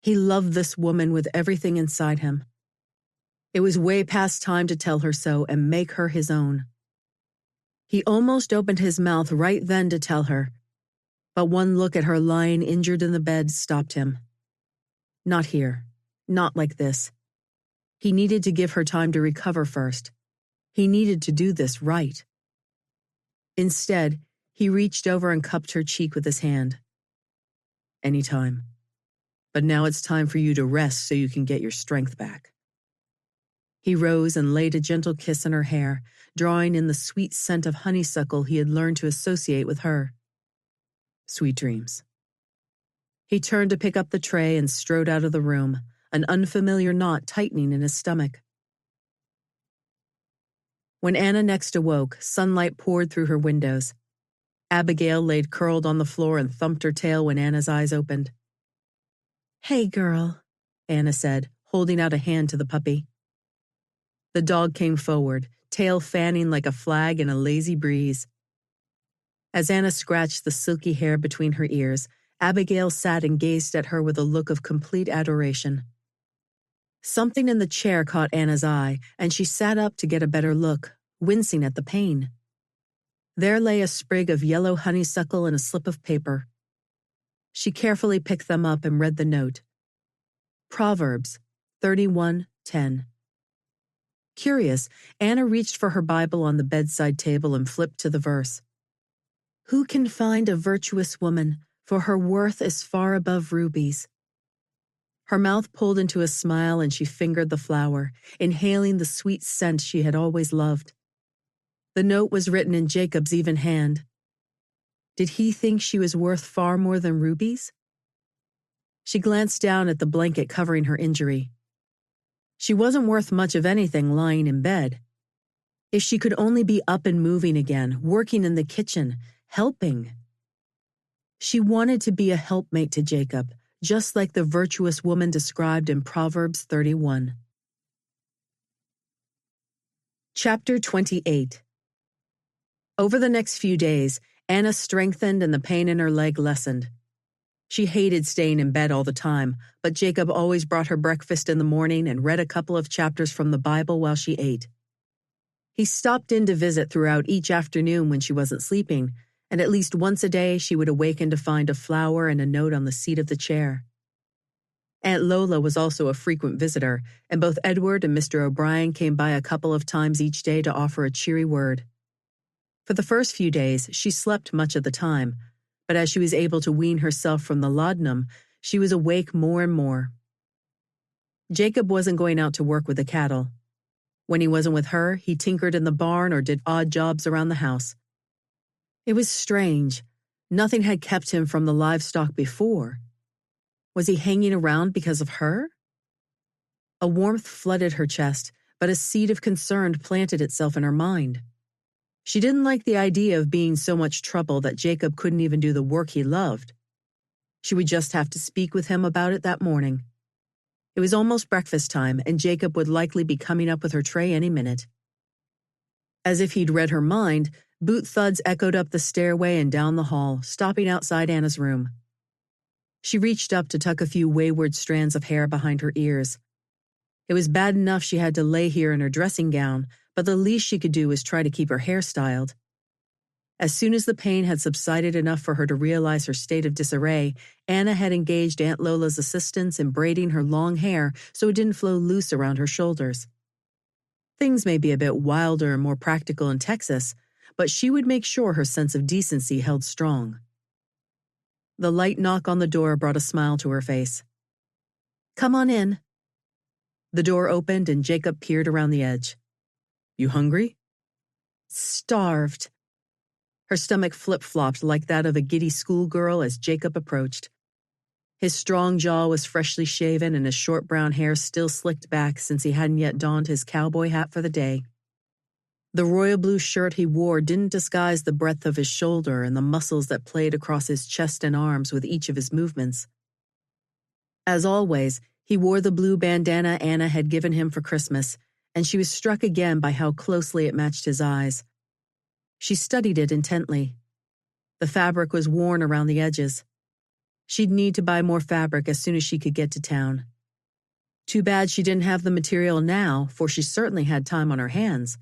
He loved this woman with everything inside him. It was way past time to tell her so and make her his own. He almost opened his mouth right then to tell her, but one look at her lying injured in the bed stopped him. Not here. Not like this. He needed to give her time to recover first. He needed to do this right. Instead, he reached over and cupped her cheek with his hand. Anytime. But now it's time for you to rest so you can get your strength back. He rose and laid a gentle kiss on her hair, drawing in the sweet scent of honeysuckle he had learned to associate with her. Sweet dreams. He turned to pick up the tray and strode out of the room, an unfamiliar knot tightening in his stomach. When Anna next awoke, sunlight poured through her windows. Abigail laid curled on the floor and thumped her tail when Anna's eyes opened. Hey, girl, Anna said, holding out a hand to the puppy. The dog came forward, tail fanning like a flag in a lazy breeze. As Anna scratched the silky hair between her ears, Abigail sat and gazed at her with a look of complete adoration. Something in the chair caught Anna's eye, and she sat up to get a better look, wincing at the pain. There lay a sprig of yellow honeysuckle and a slip of paper. She carefully picked them up and read the note. Proverbs 31:10. Curious, Anna reached for her Bible on the bedside table and flipped to the verse. Who can find a virtuous woman, for her worth is far above rubies? Her mouth pulled into a smile and she fingered the flower, inhaling the sweet scent she had always loved. The note was written in Jacob's even hand. Did he think she was worth far more than rubies? She glanced down at the blanket covering her injury. She wasn't worth much of anything lying in bed. If she could only be up and moving again, working in the kitchen, helping. She wanted to be a helpmate to Jacob, just like the virtuous woman described in Proverbs 31. Chapter 28. Over the next few days, Anna strengthened and the pain in her leg lessened. She hated staying in bed all the time, but Jacob always brought her breakfast in the morning and read a couple of chapters from the Bible while she ate. He stopped in to visit throughout each afternoon when she wasn't sleeping, and at least once a day she would awaken to find a flower and a note on the seat of the chair. Aunt Lola was also a frequent visitor, and both Edward and Mr. O'Brien came by a couple of times each day to offer a cheery word. For the first few days, she slept much of the time, but as she was able to wean herself from the laudanum, she was awake more and more. Jacob wasn't going out to work with the cattle. When he wasn't with her, he tinkered in the barn or did odd jobs around the house. It was strange. Nothing had kept him from the livestock before. Was he hanging around because of her? A warmth flooded her chest, but a seed of concern planted itself in her mind. She didn't like the idea of being so much trouble that Jacob couldn't even do the work he loved. She would just have to speak with him about it that morning. It was almost breakfast time, and Jacob would likely be coming up with her tray any minute. As if he'd read her mind, boot thuds echoed up the stairway and down the hall, stopping outside Anna's room. She reached up to tuck a few wayward strands of hair behind her ears. It was bad enough she had to lay here in her dressing gown, but the least she could do was try to keep her hair styled. As soon as the pain had subsided enough for her to realize her state of disarray, Anna had engaged Aunt Lola's assistance in braiding her long hair so it didn't flow loose around her shoulders. Things may be a bit wilder and more practical in Texas, but she would make sure her sense of decency held strong. The light knock on the door brought a smile to her face. Come on in. The door opened and Jacob peered around the edge. You hungry? Starved. Her stomach flip-flopped like that of a giddy schoolgirl as Jacob approached. His strong jaw was freshly shaven and his short brown hair still slicked back since he hadn't yet donned his cowboy hat for the day. The royal blue shirt he wore didn't disguise the breadth of his shoulder and the muscles that played across his chest and arms with each of his movements. As always, he wore the blue bandana Anna had given him for Christmas, and she was struck again by how closely it matched his eyes. She studied it intently. The fabric was worn around the edges. She'd need to buy more fabric as soon as she could get to town. Too bad she didn't have the material now, for she certainly had time on her hands.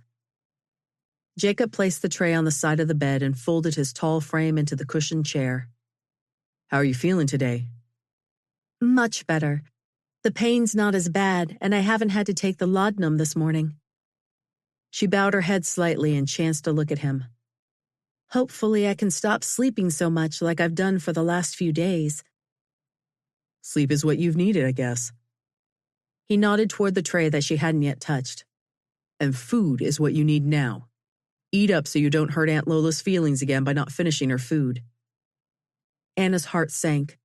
Jacob placed the tray on the side of the bed and folded his tall frame into the cushioned chair. How are you feeling today? Much better. The pain's not as bad, and I haven't had to take the laudanum this morning. She bowed her head slightly and chanced to look at him. Hopefully I can stop sleeping so much like I've done for the last few days. Sleep is what you've needed, I guess. He nodded toward the tray that she hadn't yet touched. And food is what you need now. Eat up so you don't hurt Aunt Lola's feelings again by not finishing her food. Anna's heart sank.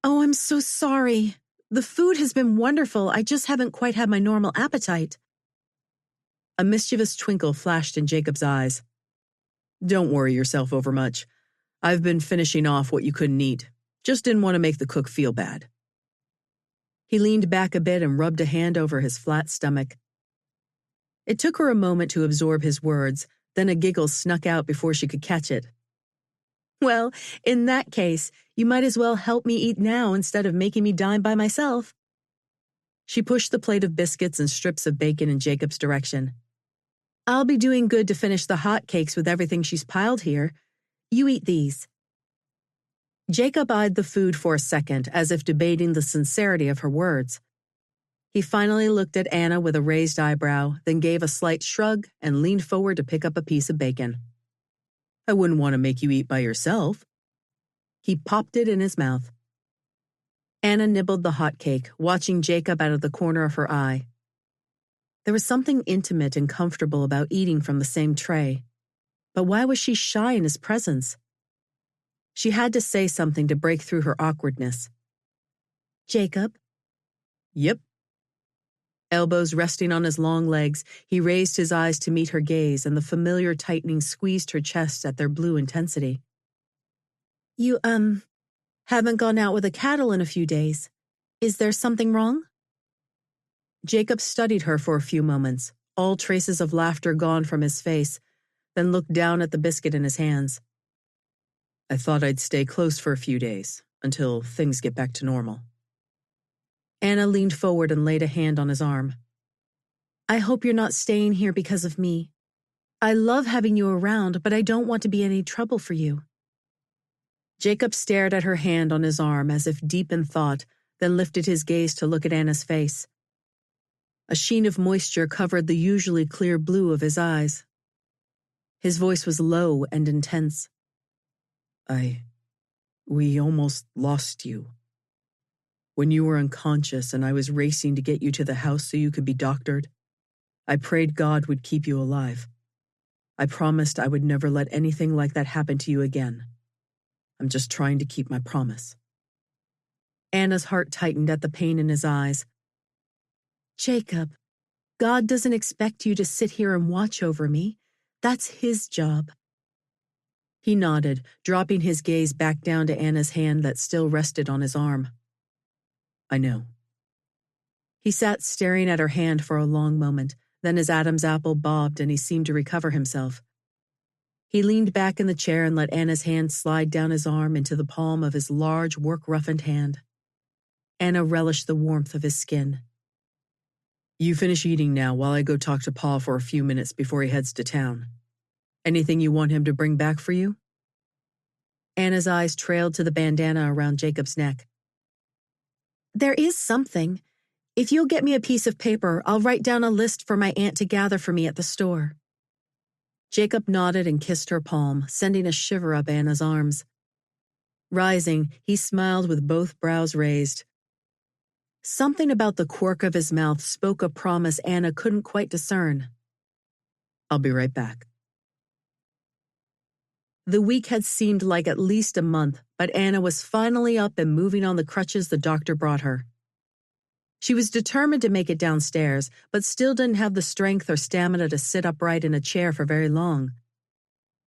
Oh, I'm so sorry. The food has been wonderful. I just haven't quite had my normal appetite. A mischievous twinkle flashed in Jacob's eyes. Don't worry yourself overmuch. I've been finishing off what you couldn't eat. Just didn't want to make the cook feel bad. He leaned back a bit and rubbed a hand over his flat stomach. It took her a moment to absorb his words, then a giggle snuck out before she could catch it. Well, in that case, you might as well help me eat now instead of making me dine by myself. She pushed the plate of biscuits and strips of bacon in Jacob's direction. I'll be doing good to finish the hot cakes with everything she's piled here. You eat these. Jacob eyed the food for a second, as if debating the sincerity of her words. He finally looked at Anna with a raised eyebrow, then gave a slight shrug and leaned forward to pick up a piece of bacon. I wouldn't want to make you eat by yourself. He popped it in his mouth. Anna nibbled the hot cake, watching Jacob out of the corner of her eye. There was something intimate and comfortable about eating from the same tray. But why was she shy in his presence? She had to say something to break through her awkwardness. Jacob? Yep. Elbows resting on his long legs, he raised his eyes to meet her gaze, and the familiar tightening squeezed her chest at their blue intensity. You, haven't gone out with the cattle in a few days. Is there something wrong? Jacob studied her for a few moments, all traces of laughter gone from his face, then looked down at the biscuit in his hands. I thought I'd stay close for a few days, until things get back to normal. Anna leaned forward and laid a hand on his arm. I hope you're not staying here because of me. I love having you around, but I don't want to be any trouble for you. Jacob stared at her hand on his arm as if deep in thought, then lifted his gaze to look at Anna's face. A sheen of moisture covered the usually clear blue of his eyes. His voice was low and intense. We almost lost you. When you were unconscious and I was racing to get you to the house so you could be doctored, I prayed God would keep you alive. I promised I would never let anything like that happen to you again. I'm just trying to keep my promise. Anna's heart tightened at the pain in his eyes. Jacob, God doesn't expect you to sit here and watch over me. That's His job. He nodded, dropping his gaze back down to Anna's hand that still rested on his arm. I know. He sat staring at her hand for a long moment, then his Adam's apple bobbed and he seemed to recover himself. He leaned back in the chair and let Anna's hand slide down his arm into the palm of his large, work-roughened hand. Anna relished the warmth of his skin. You finish eating now while I go talk to Paul for a few minutes before he heads to town. Anything you want him to bring back for you? Anna's eyes trailed to the bandana around Jacob's neck. There is something. If you'll get me a piece of paper, I'll write down a list for my aunt to gather for me at the store. Jacob nodded and kissed her palm, sending a shiver up Anna's arms. Rising, he smiled with both brows raised. Something about the quirk of his mouth spoke a promise Anna couldn't quite discern. I'll be right back. The week had seemed like at least a month, but Anna was finally up and moving on the crutches the doctor brought her. She was determined to make it downstairs, but still didn't have the strength or stamina to sit upright in a chair for very long.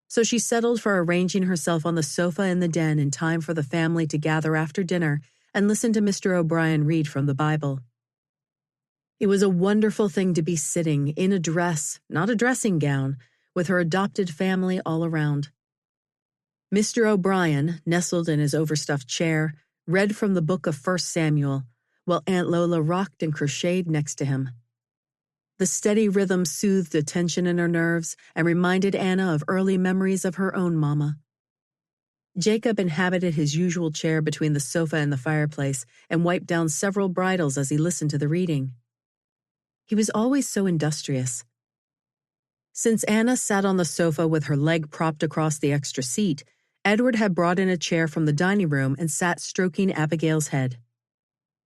So she settled for arranging herself on the sofa in the den in time for the family to gather after dinner and listen to Mr. O'Brien read from the Bible. It was a wonderful thing to be sitting in a dress, not a dressing gown, with her adopted family all around. Mr. O'Brien, nestled in his overstuffed chair, read from the book of 1 Samuel, while Aunt Lola rocked and crocheted next to him. The steady rhythm soothed the tension in her nerves and reminded Anna of early memories of her own mama. Jacob inhabited his usual chair between the sofa and the fireplace and wiped down several bridles as he listened to the reading. He was always so industrious. Since Anna sat on the sofa with her leg propped across the extra seat, Edward had brought in a chair from the dining room and sat stroking Abigail's head.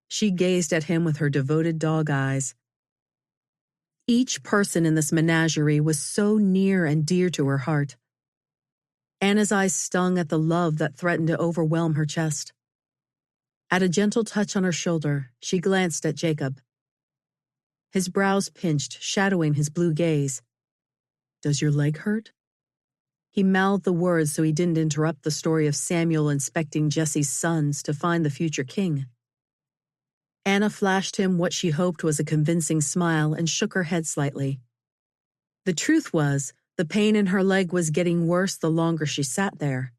She gazed at him with her devoted dog eyes. Each person in this menagerie was so near and dear to her heart. Anna's eyes stung at the love that threatened to overwhelm her chest. At a gentle touch on her shoulder, she glanced at Jacob. His brows pinched, shadowing his blue gaze. Does your leg hurt? He mouthed the words so he didn't interrupt the story of Samuel inspecting Jesse's sons to find the future king. Anna flashed him what she hoped was a convincing smile and shook her head slightly. The truth was, the pain in her leg was getting worse the longer she sat there.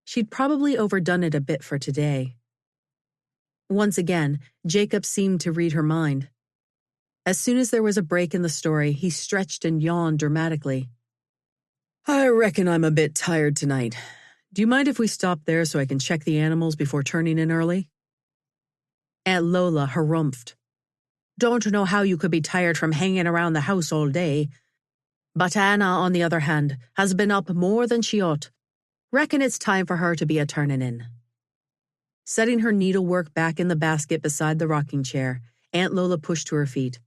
She'd probably overdone it a bit for today. Once again, Jacob seemed to read her mind. As soon as there was a break in the story, he stretched and yawned dramatically. I reckon I'm a bit tired tonight. Do you mind if we stop there so I can check the animals before turning in early? Aunt Lola harumphed. Don't know how you could be tired from hanging around the house all day. But Anna, on the other hand, has been up more than she ought. Reckon it's time for her to be a turning in. Setting her needlework back in the basket beside the rocking chair, Aunt Lola pushed to her feet.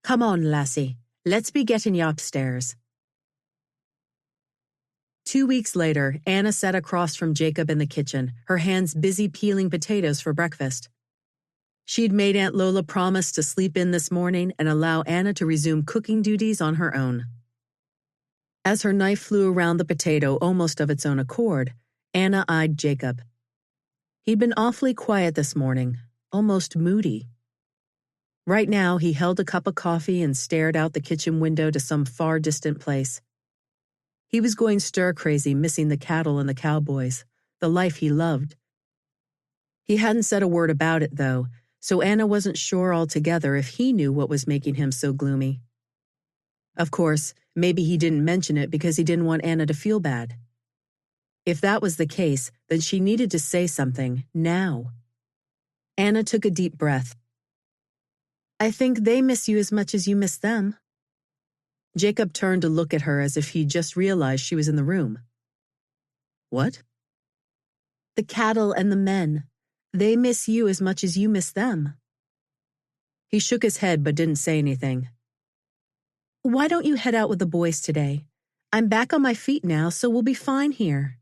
Come on, lassie. Let's be getting you upstairs. 2 weeks later, Anna sat across from Jacob in the kitchen, her hands busy peeling potatoes for breakfast. She'd made Aunt Lola promise to sleep in this morning and allow Anna to resume cooking duties on her own. As her knife flew around the potato almost of its own accord, Anna eyed Jacob. He'd been awfully quiet this morning, almost moody. Right now, he held a cup of coffee and stared out the kitchen window to some far distant place. He was going stir-crazy, missing the cattle and the cowboys, the life he loved. He hadn't said a word about it, though, so Anna wasn't sure altogether if he knew what was making him so gloomy. Of course, maybe he didn't mention it because he didn't want Anna to feel bad. If that was the case, then she needed to say something, now. Anna took a deep breath. I think they miss you as much as you miss them. Jacob turned to look at her as if he just realized she was in the room. What? The cattle and the men. They miss you as much as you miss them. He shook his head but didn't say anything. Why don't you head out with the boys today? I'm back on my feet now, so we'll be fine here.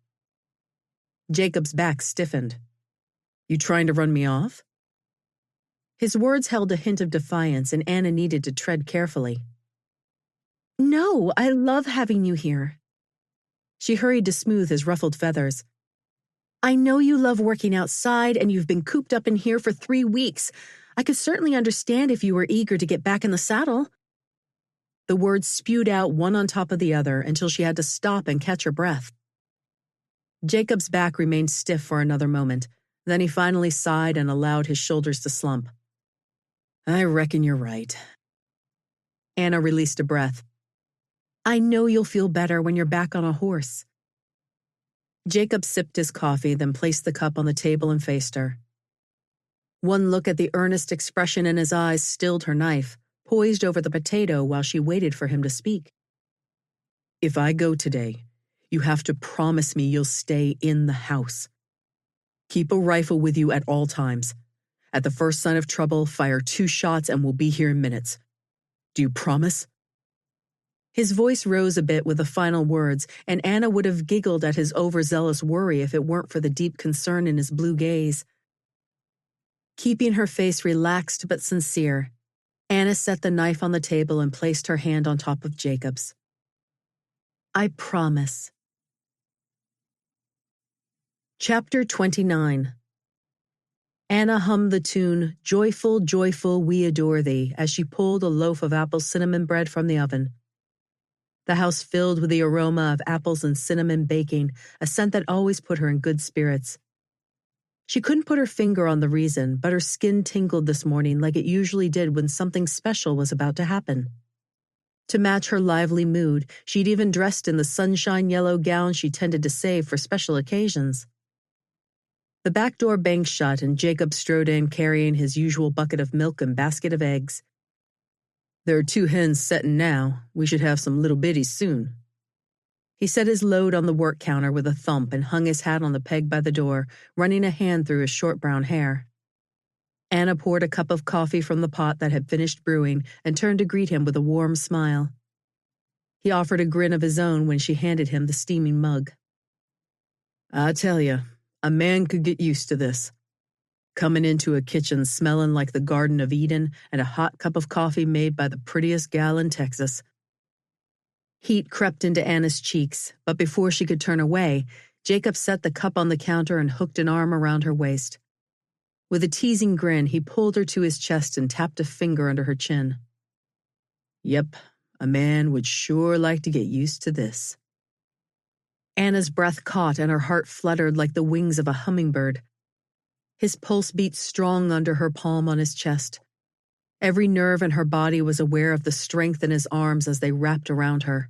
Jacob's back stiffened. You trying to run me off? His words held a hint of defiance, and Anna needed to tread carefully. No, I love having you here. She hurried to smooth his ruffled feathers. I know you love working outside, and you've been cooped up in here for 3 weeks. I could certainly understand if you were eager to get back in the saddle. The words spewed out one on top of the other until she had to stop and catch her breath. Jacob's back remained stiff for another moment. Then he finally sighed and allowed his shoulders to slump. I reckon you're right. Anna released a breath. I know you'll feel better when you're back on a horse. Jacob sipped his coffee, then placed the cup on the table and faced her. One look at the earnest expression in his eyes stilled her knife, poised over the potato while she waited for him to speak. If I go today, you have to promise me you'll stay in the house. Keep a rifle with you at all times. At the first sign of trouble, fire 2 shots and we'll be here in minutes. Do you promise? His voice rose a bit with the final words, and Anna would have giggled at his overzealous worry if it weren't for the deep concern in his blue gaze. Keeping her face relaxed but sincere, Anna set the knife on the table and placed her hand on top of Jacob's. I promise. Chapter 29. Anna hummed the tune, Joyful, Joyful, We Adore Thee, as she pulled a loaf of apple cinnamon bread from the oven. The house filled with the aroma of apples and cinnamon baking, a scent that always put her in good spirits. She couldn't put her finger on the reason, but her skin tingled this morning like it usually did when something special was about to happen. To match her lively mood, she'd even dressed in the sunshine yellow gown she tended to save for special occasions. The back door banged shut, and Jacob strode in carrying his usual bucket of milk and basket of eggs. There are 2 hens setting now. We should have some little biddies soon. He set his load on the work counter with a thump and hung his hat on the peg by the door, running a hand through his short brown hair. Anna poured a cup of coffee from the pot that had finished brewing and turned to greet him with a warm smile. He offered a grin of his own when she handed him the steaming mug. I tell you, a man could get used to this. Coming into a kitchen smelling like the Garden of Eden and a hot cup of coffee made by the prettiest gal in Texas. Heat crept into Anna's cheeks, but before she could turn away, Jacob set the cup on the counter and hooked an arm around her waist. With a teasing grin, he pulled her to his chest and tapped a finger under her chin. Yep, a man would sure like to get used to this. Anna's breath caught and her heart fluttered like the wings of a hummingbird. His pulse beat strong under her palm on his chest. Every nerve in her body was aware of the strength in his arms as they wrapped around her.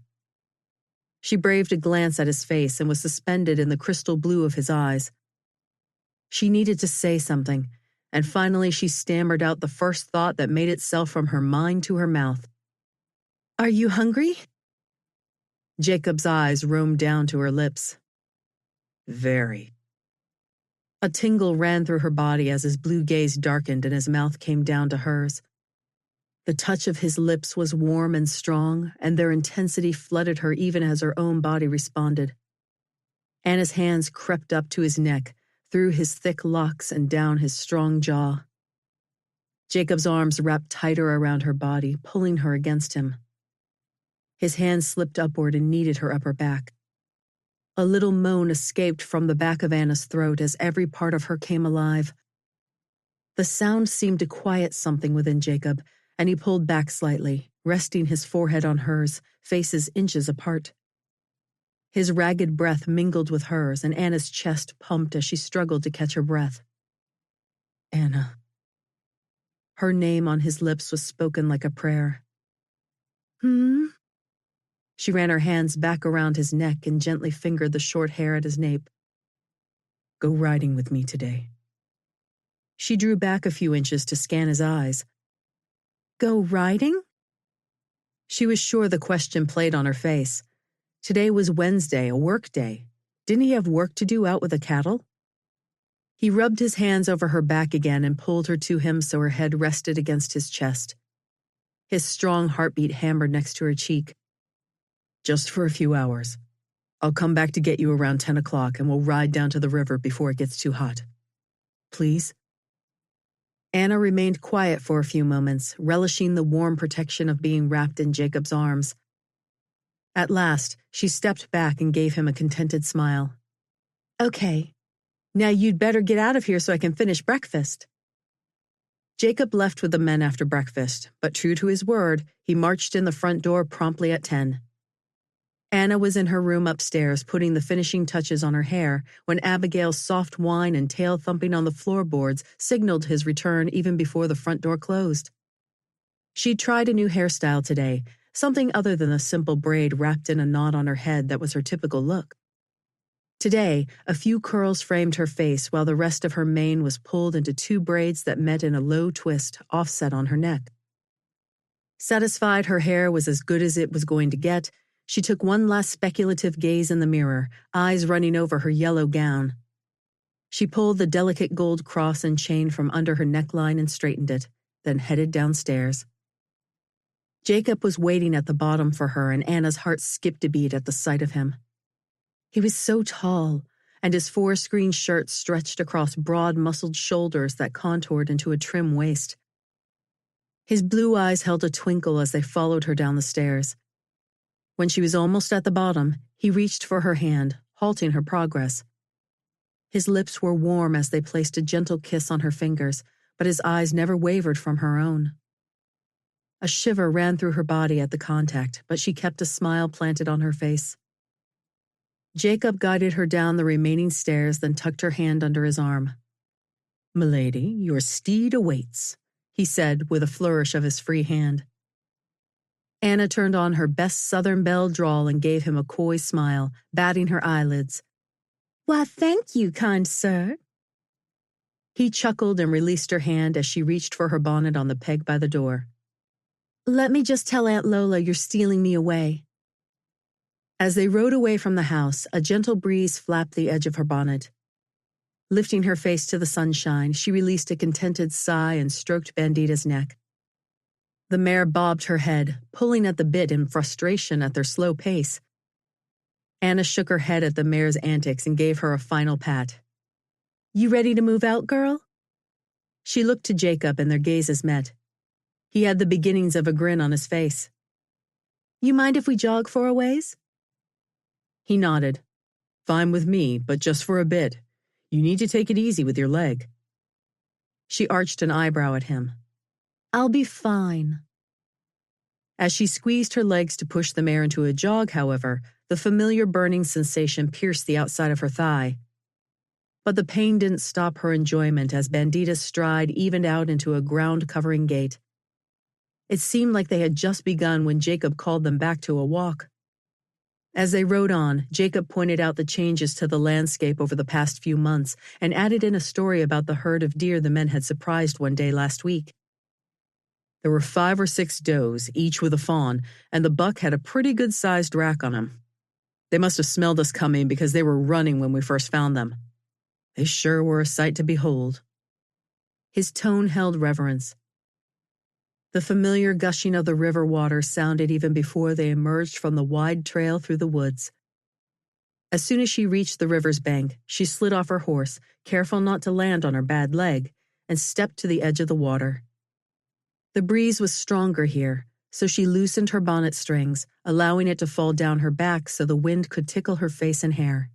She braved a glance at his face and was suspended in the crystal blue of his eyes. She needed to say something, and finally she stammered out the first thought that made itself from her mind to her mouth. "Are you hungry?" Jacob's eyes roamed down to her lips. "Very." A tingle ran through her body as his blue gaze darkened and his mouth came down to hers. The touch of his lips was warm and strong, and their intensity flooded her even as her own body responded. Anna's hands crept up to his neck, through his thick locks and down his strong jaw. Jacob's arms wrapped tighter around her body, pulling her against him. His hands slipped upward and kneaded her upper back. A little moan escaped from the back of Anna's throat as every part of her came alive. The sound seemed to quiet something within Jacob, and he pulled back slightly, resting his forehead on hers, faces inches apart. His ragged breath mingled with hers, and Anna's chest pumped as she struggled to catch her breath. "Anna." Her name on his lips was spoken like a prayer. "Hmm?" She ran her hands back around his neck and gently fingered the short hair at his nape. "Go riding with me today." She drew back a few inches to scan his eyes. "Go riding?" She was sure the question played on her face. Today was Wednesday, a work day. Didn't he have work to do out with the cattle? He rubbed his hands over her back again and pulled her to him so her head rested against his chest. His strong heartbeat hammered next to her cheek. "Just for a few hours. I'll come back to get you around 10 o'clock and we'll ride down to the river before it gets too hot. Please?" Anna remained quiet for a few moments, relishing the warm protection of being wrapped in Jacob's arms. At last, she stepped back and gave him a contented smile. "Okay. Now you'd better get out of here so I can finish breakfast." Jacob left with the men after breakfast, but true to his word, he marched in the front door promptly at 10. Anna was in her room upstairs putting the finishing touches on her hair when Abigail's soft whine and tail thumping on the floorboards signaled his return even before the front door closed. She'd tried a new hairstyle today, something other than a simple braid wrapped in a knot on her head that was her typical look. Today, a few curls framed her face while the rest of her mane was pulled into two braids that met in a low twist offset on her neck. Satisfied her hair was as good as it was going to get, she took one last speculative gaze in the mirror, eyes running over her yellow gown. She pulled the delicate gold cross and chain from under her neckline and straightened it, then headed downstairs. Jacob was waiting at the bottom for her, and Anna's heart skipped a beat at the sight of him. He was so tall, and his forest-green shirt stretched across broad, muscled shoulders that contoured into a trim waist. His blue eyes held a twinkle as they followed her down the stairs. When she was almost at the bottom, he reached for her hand, halting her progress. His lips were warm as they placed a gentle kiss on her fingers, but his eyes never wavered from her own. A shiver ran through her body at the contact, but she kept a smile planted on her face. Jacob guided her down the remaining stairs, then tucked her hand under his arm. "Milady, your steed awaits," he said with a flourish of his free hand. Anna turned on her best Southern belle drawl and gave him a coy smile, batting her eyelids. "Why, thank you, kind sir." He chuckled and released her hand as she reached for her bonnet on the peg by the door. "Let me just tell Aunt Lola you're stealing me away." As they rode away from the house, a gentle breeze flapped the edge of her bonnet. Lifting her face to the sunshine, she released a contented sigh and stroked Bandita's neck. The mare bobbed her head, pulling at the bit in frustration at their slow pace. Anna shook her head at the mare's antics and gave her a final pat. "You ready to move out, girl?" She looked to Jacob and their gazes met. He had the beginnings of a grin on his face. "You mind if we jog for a ways?" He nodded. "Fine with me, but just for a bit. You need to take it easy with your leg." She arched an eyebrow at him. "I'll be fine." As she squeezed her legs to push the mare into a jog, however, the familiar burning sensation pierced the outside of her thigh. But the pain didn't stop her enjoyment as Bandita's stride evened out into a ground-covering gait. It seemed like they had just begun when Jacob called them back to a walk. As they rode on, Jacob pointed out the changes to the landscape over the past few months and added in a story about the herd of deer the men had surprised one day last week. There were 5 or 6 does, each with a fawn, and the buck had a pretty good-sized rack on him. They must have smelled us coming because they were running when we first found them. They sure were a sight to behold. His tone held reverence. The familiar gushing of the river water sounded even before they emerged from the wide trail through the woods. As soon as she reached the river's bank, she slid off her horse, careful not to land on her bad leg, and stepped to the edge of the water. The breeze was stronger here, so she loosened her bonnet strings, allowing it to fall down her back so the wind could tickle her face and hair.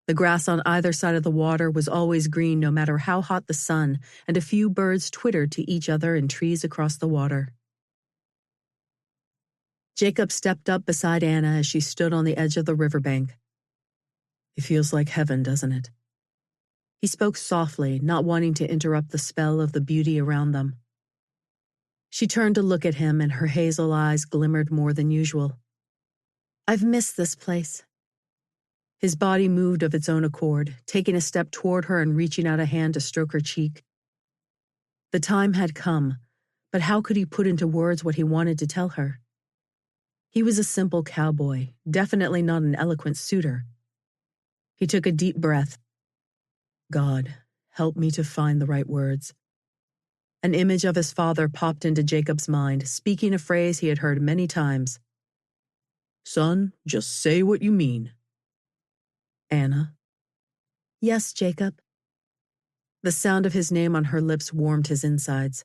The grass on either side of the water was always green no matter how hot the sun, and a few birds twittered to each other in trees across the water. Jacob stepped up beside Anna as she stood on the edge of the riverbank. "It feels like heaven, doesn't it?" He spoke softly, not wanting to interrupt the spell of the beauty around them. She turned to look at him, and her hazel eyes glimmered more than usual. "I've missed this place." His body moved of its own accord, taking a step toward her and reaching out a hand to stroke her cheek. The time had come, but how could he put into words what he wanted to tell her? He was a simple cowboy, definitely not an eloquent suitor. He took a deep breath. God, help me to find the right words. An image of his father popped into Jacob's mind, speaking a phrase he had heard many times. "Son, just say what you mean." "Anna." "Yes, Jacob." The sound of his name on her lips warmed his insides.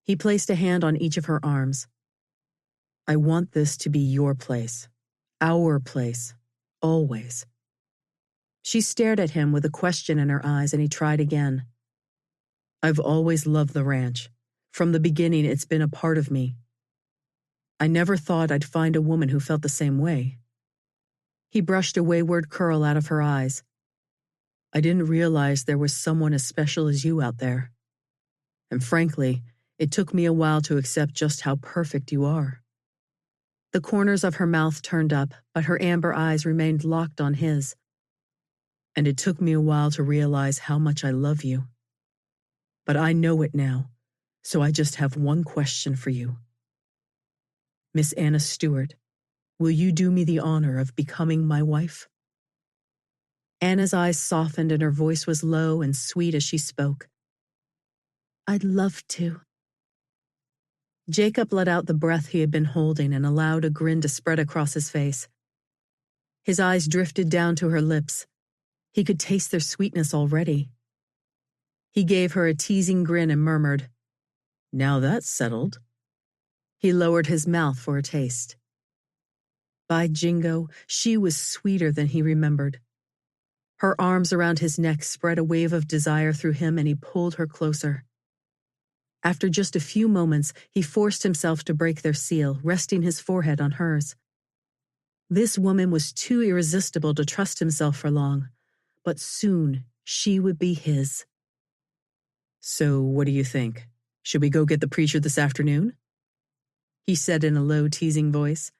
He placed a hand on each of her arms. "I want this to be your place. Our place. Always." She stared at him with a question in her eyes, and he tried again. "I've always loved the ranch. From the beginning, it's been a part of me. I never thought I'd find a woman who felt the same way." He brushed a wayward curl out of her eyes. "I didn't realize there was someone as special as you out there. And frankly, it took me a while to accept just how perfect you are." The corners of her mouth turned up, but her amber eyes remained locked on his. "And it took me a while to realize how much I love you. But I know it now, so I just have one question for you. Miss Anna Stewart, will you do me the honor of becoming my wife?" Anna's eyes softened and her voice was low and sweet as she spoke. "I'd love to." Jacob let out the breath he had been holding and allowed a grin to spread across his face. His eyes drifted down to her lips. He could taste their sweetness already. He gave her a teasing grin and murmured, "Now that's settled." He lowered his mouth for a taste. By Jingo, she was sweeter than he remembered. Her arms around his neck spread a wave of desire through him, and he pulled her closer. After just a few moments, he forced himself to break their seal, resting his forehead on hers. This woman was too irresistible to trust himself for long, but soon she would be his. "So what do you think? Should we go get the preacher this afternoon?" he said in a low, teasing voice.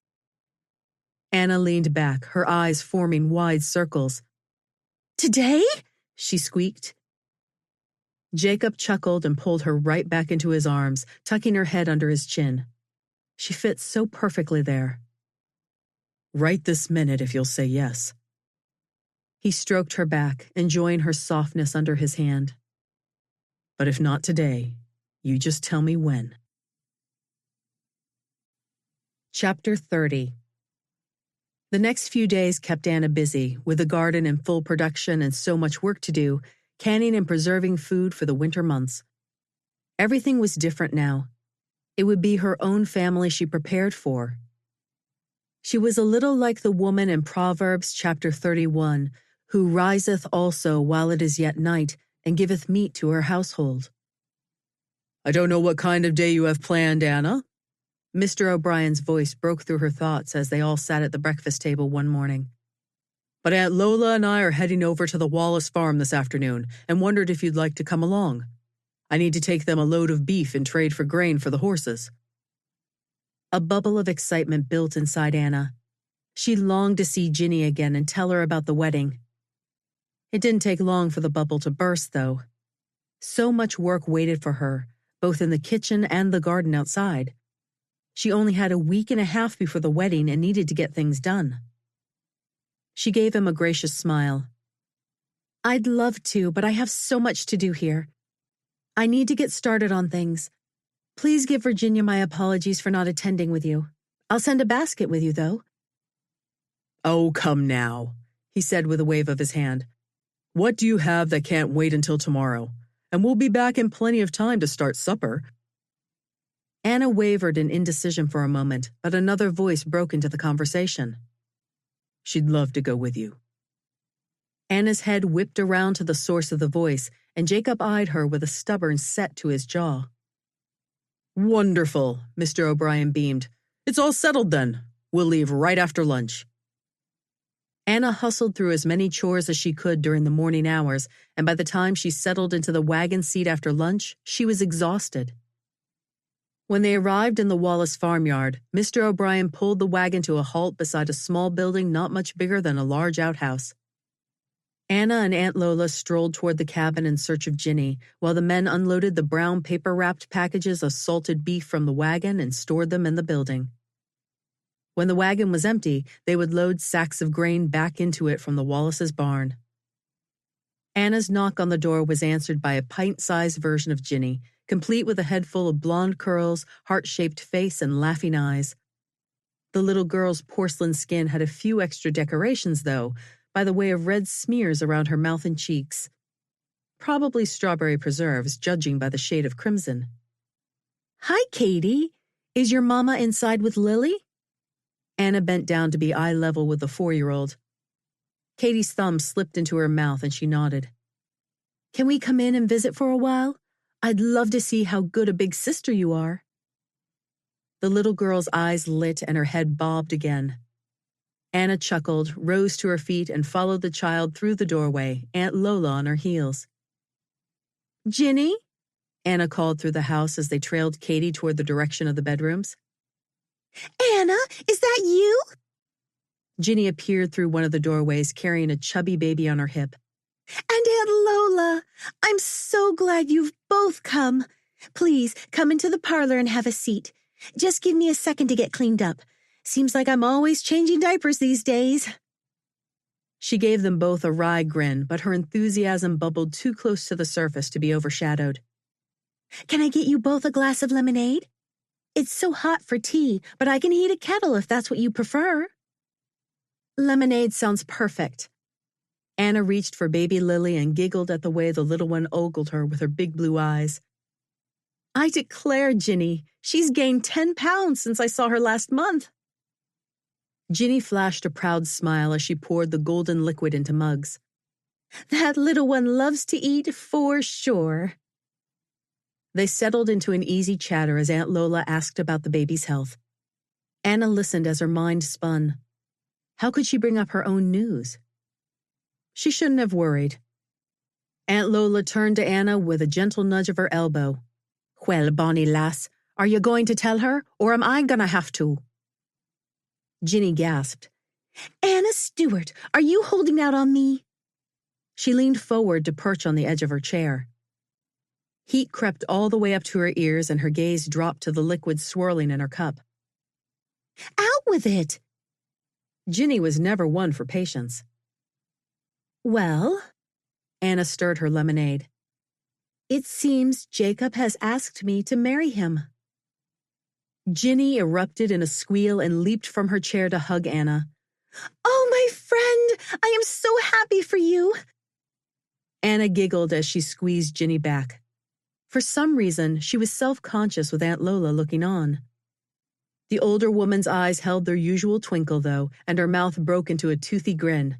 Anna leaned back, her eyes forming wide circles. "Today?" she squeaked. Jacob chuckled and pulled her right back into his arms, tucking her head under his chin. She fit so perfectly there. "Right this minute if you'll say yes." He stroked her back, enjoying her softness under his hand. "But if not today, you just tell me when." Chapter 30. The next few days kept Anna busy, with the garden in full production and so much work to do, canning and preserving food for the winter months. Everything was different now. It would be her own family she prepared for. She was a little like the woman in Proverbs chapter 31, who riseth also while it is yet night, and giveth meat to her household. "I don't know what kind of day you have planned, Anna." Mr. O'Brien's voice broke through her thoughts as they all sat at the breakfast table one morning. But Aunt Lola and I are heading over to the Wallace farm this afternoon and wondered if you'd like to come along. I need to take them a load of beef in trade for grain for the horses." A bubble of excitement built inside Anna. She longed to see Ginny again and tell her about the wedding. It didn't take long for the bubble to burst, though. So much work waited for her, both in the kitchen and the garden outside. She only had a week and a half before the wedding and needed to get things done. She gave him a gracious smile. "I'd love to, but I have so much to do here. I need to get started on things. Please give Virginia my apologies for not attending with you. I'll send a basket with you, though." "Oh, come now," he said with a wave of his hand. "What do you have that can't wait until tomorrow? And we'll be back in plenty of time to start supper." Anna wavered in indecision for a moment, but another voice broke into the conversation. "She'd love to go with you." Anna's head whipped around to the source of the voice, and Jacob eyed her with a stubborn set to his jaw. "Wonderful," Mr. O'Brien beamed. "It's all settled then. We'll leave right after lunch." Anna hustled through as many chores as she could during the morning hours, and by the time she settled into the wagon seat after lunch, she was exhausted. When they arrived in the Wallace farmyard, Mr. O'Brien pulled the wagon to a halt beside a small building not much bigger than a large outhouse. Anna and Aunt Lola strolled toward the cabin in search of Ginny, while the men unloaded the brown paper-wrapped packages of salted beef from the wagon and stored them in the building. When the wagon was empty, they would load sacks of grain back into it from the Wallace's barn. Anna's knock on the door was answered by a pint-sized version of Ginny, complete with a head full of blonde curls, heart-shaped face, and laughing eyes. The little girl's porcelain skin had a few extra decorations, though, by the way of red smears around her mouth and cheeks. Probably strawberry preserves, judging by the shade of crimson. "Hi, Katie. Is your mama inside with Lily?" Anna bent down to be eye level with the 4-year-old. Katie's thumb slipped into her mouth and she nodded. "Can we come in and visit for a while? I'd love to see how good a big sister you are." The little girl's eyes lit and her head bobbed again. Anna chuckled, rose to her feet, and followed the child through the doorway, Aunt Lola on her heels. "Ginny?" Anna called through the house as they trailed Katie toward the direction of the bedrooms. "Anna, is that you?" Ginny appeared through one of the doorways, carrying a chubby baby on her hip. "And Aunt Lola, I'm so glad you've both come. Please come into the parlor and have a seat. Just give me a second to get cleaned up. Seems like I'm always changing diapers these days." She gave them both a wry grin, but her enthusiasm bubbled too close to the surface to be overshadowed. "Can I get you both a glass of lemonade? It's so hot for tea, but I can heat a kettle if that's what you prefer." "Lemonade sounds perfect." Anna reached for baby Lily and giggled at the way the little one ogled her with her big blue eyes. "I declare, Ginny, she's gained 10 pounds since I saw her last month." Ginny flashed a proud smile as she poured the golden liquid into mugs. "That little one loves to eat for sure." They settled into an easy chatter as Aunt Lola asked about the baby's health. Anna listened as her mind spun. How could she bring up her own news? She shouldn't have worried. Aunt Lola turned to Anna with a gentle nudge of her elbow. "Well, bonny lass, are you going to tell her, or am I gonna have to?" Ginny gasped. "Anna Stewart, are you holding out on me?" She leaned forward to perch on the edge of her chair. Heat crept all the way up to her ears and her gaze dropped to the liquid swirling in her cup. "Out with it!" Ginny was never one for patience. "Well," Anna stirred her lemonade, "it seems Jacob has asked me to marry him." Ginny erupted in a squeal and leaped from her chair to hug Anna. "Oh, my friend, I am so happy for you." Anna giggled as she squeezed Ginny back. For some reason, she was self-conscious with Aunt Lola looking on. The older woman's eyes held their usual twinkle, though, and her mouth broke into a toothy grin.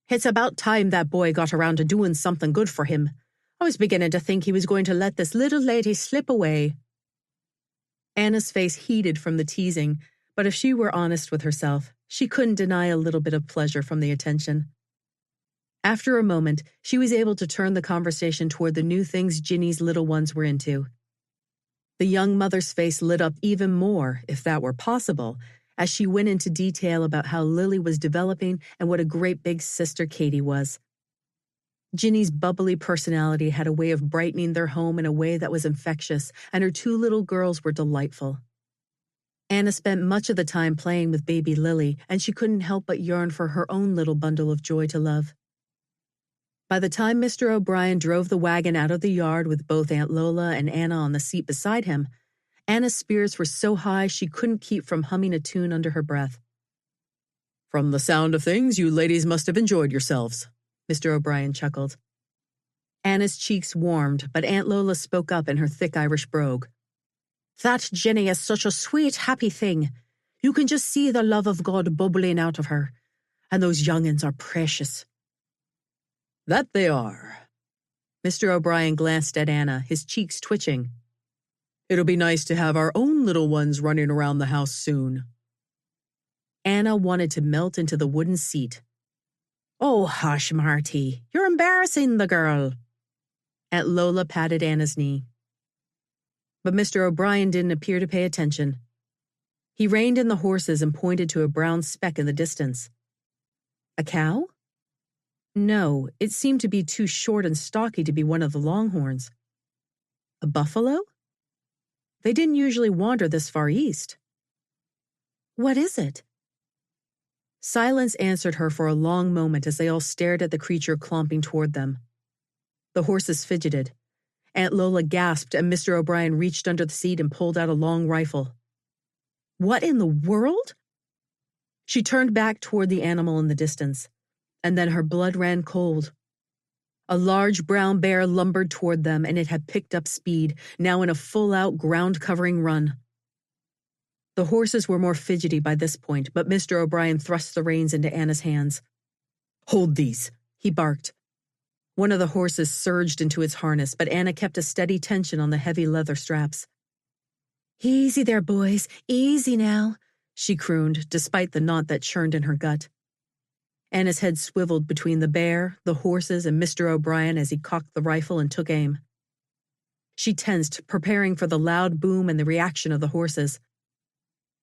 "It's about time that boy got around to doing something good for him. I was beginning to think he was going to let this little lady slip away." Anna's face heated from the teasing, but if she were honest with herself, She couldn't deny a little bit of pleasure from the attention. After a moment, she was able to turn the conversation toward the new things Ginny's little ones were into. The young mother's face lit up even more, if that were possible, as she went into detail about how Lily was developing and what a great big sister Katie was. Ginny's bubbly personality had a way of brightening their home in a way that was infectious, and her two little girls were delightful. Anna spent much of the time playing with baby Lily, and she couldn't help but yearn for her own little bundle of joy to love. By the time Mr. O'Brien drove the wagon out of the yard with both Aunt Lola and Anna on the seat beside him, Anna's spirits were so high she couldn't keep from humming a tune under her breath. "From the sound of things, you ladies must have enjoyed yourselves," Mr. O'Brien chuckled. Anna's cheeks warmed, but Aunt Lola spoke up in her thick Irish brogue. "That Jenny is such a sweet, happy thing. You can just see the love of God bubbling out of her. And those young'uns are precious." "That they are." Mr. O'Brien glanced at Anna, his cheeks twitching. "It'll be nice to have our own little ones running around the house soon." Anna wanted to melt into the wooden seat. "Oh, hush, Marty. You're embarrassing the girl." Aunt Lola patted Anna's knee. But Mr. O'Brien didn't appear to pay attention. He reined in the horses and pointed to a brown speck in the distance. A cow? No, it seemed to be too short and stocky to be one of the longhorns. A buffalo? They didn't usually wander this far east. What is it? Silence answered her for a long moment as they all stared at the creature clomping toward them. The horses fidgeted. Aunt Lola gasped and Mr. O'Brien reached under the seat and pulled out a long rifle. What in the world? She turned back toward the animal in the distance, and then her blood ran cold. A large brown bear lumbered toward them, and it had picked up speed, now in a full-out ground-covering run. The horses were more fidgety by this point, but Mr. O'Brien thrust the reins into Anna's hands. "Hold these," he barked. One of the horses surged into its harness, but Anna kept a steady tension on the heavy leather straps. "Easy there, boys, easy now," she crooned, despite the knot that churned in her gut. Anna's head swiveled between the bear, the horses, and Mr. O'Brien as he cocked the rifle and took aim. She tensed, preparing for the loud boom and the reaction of the horses.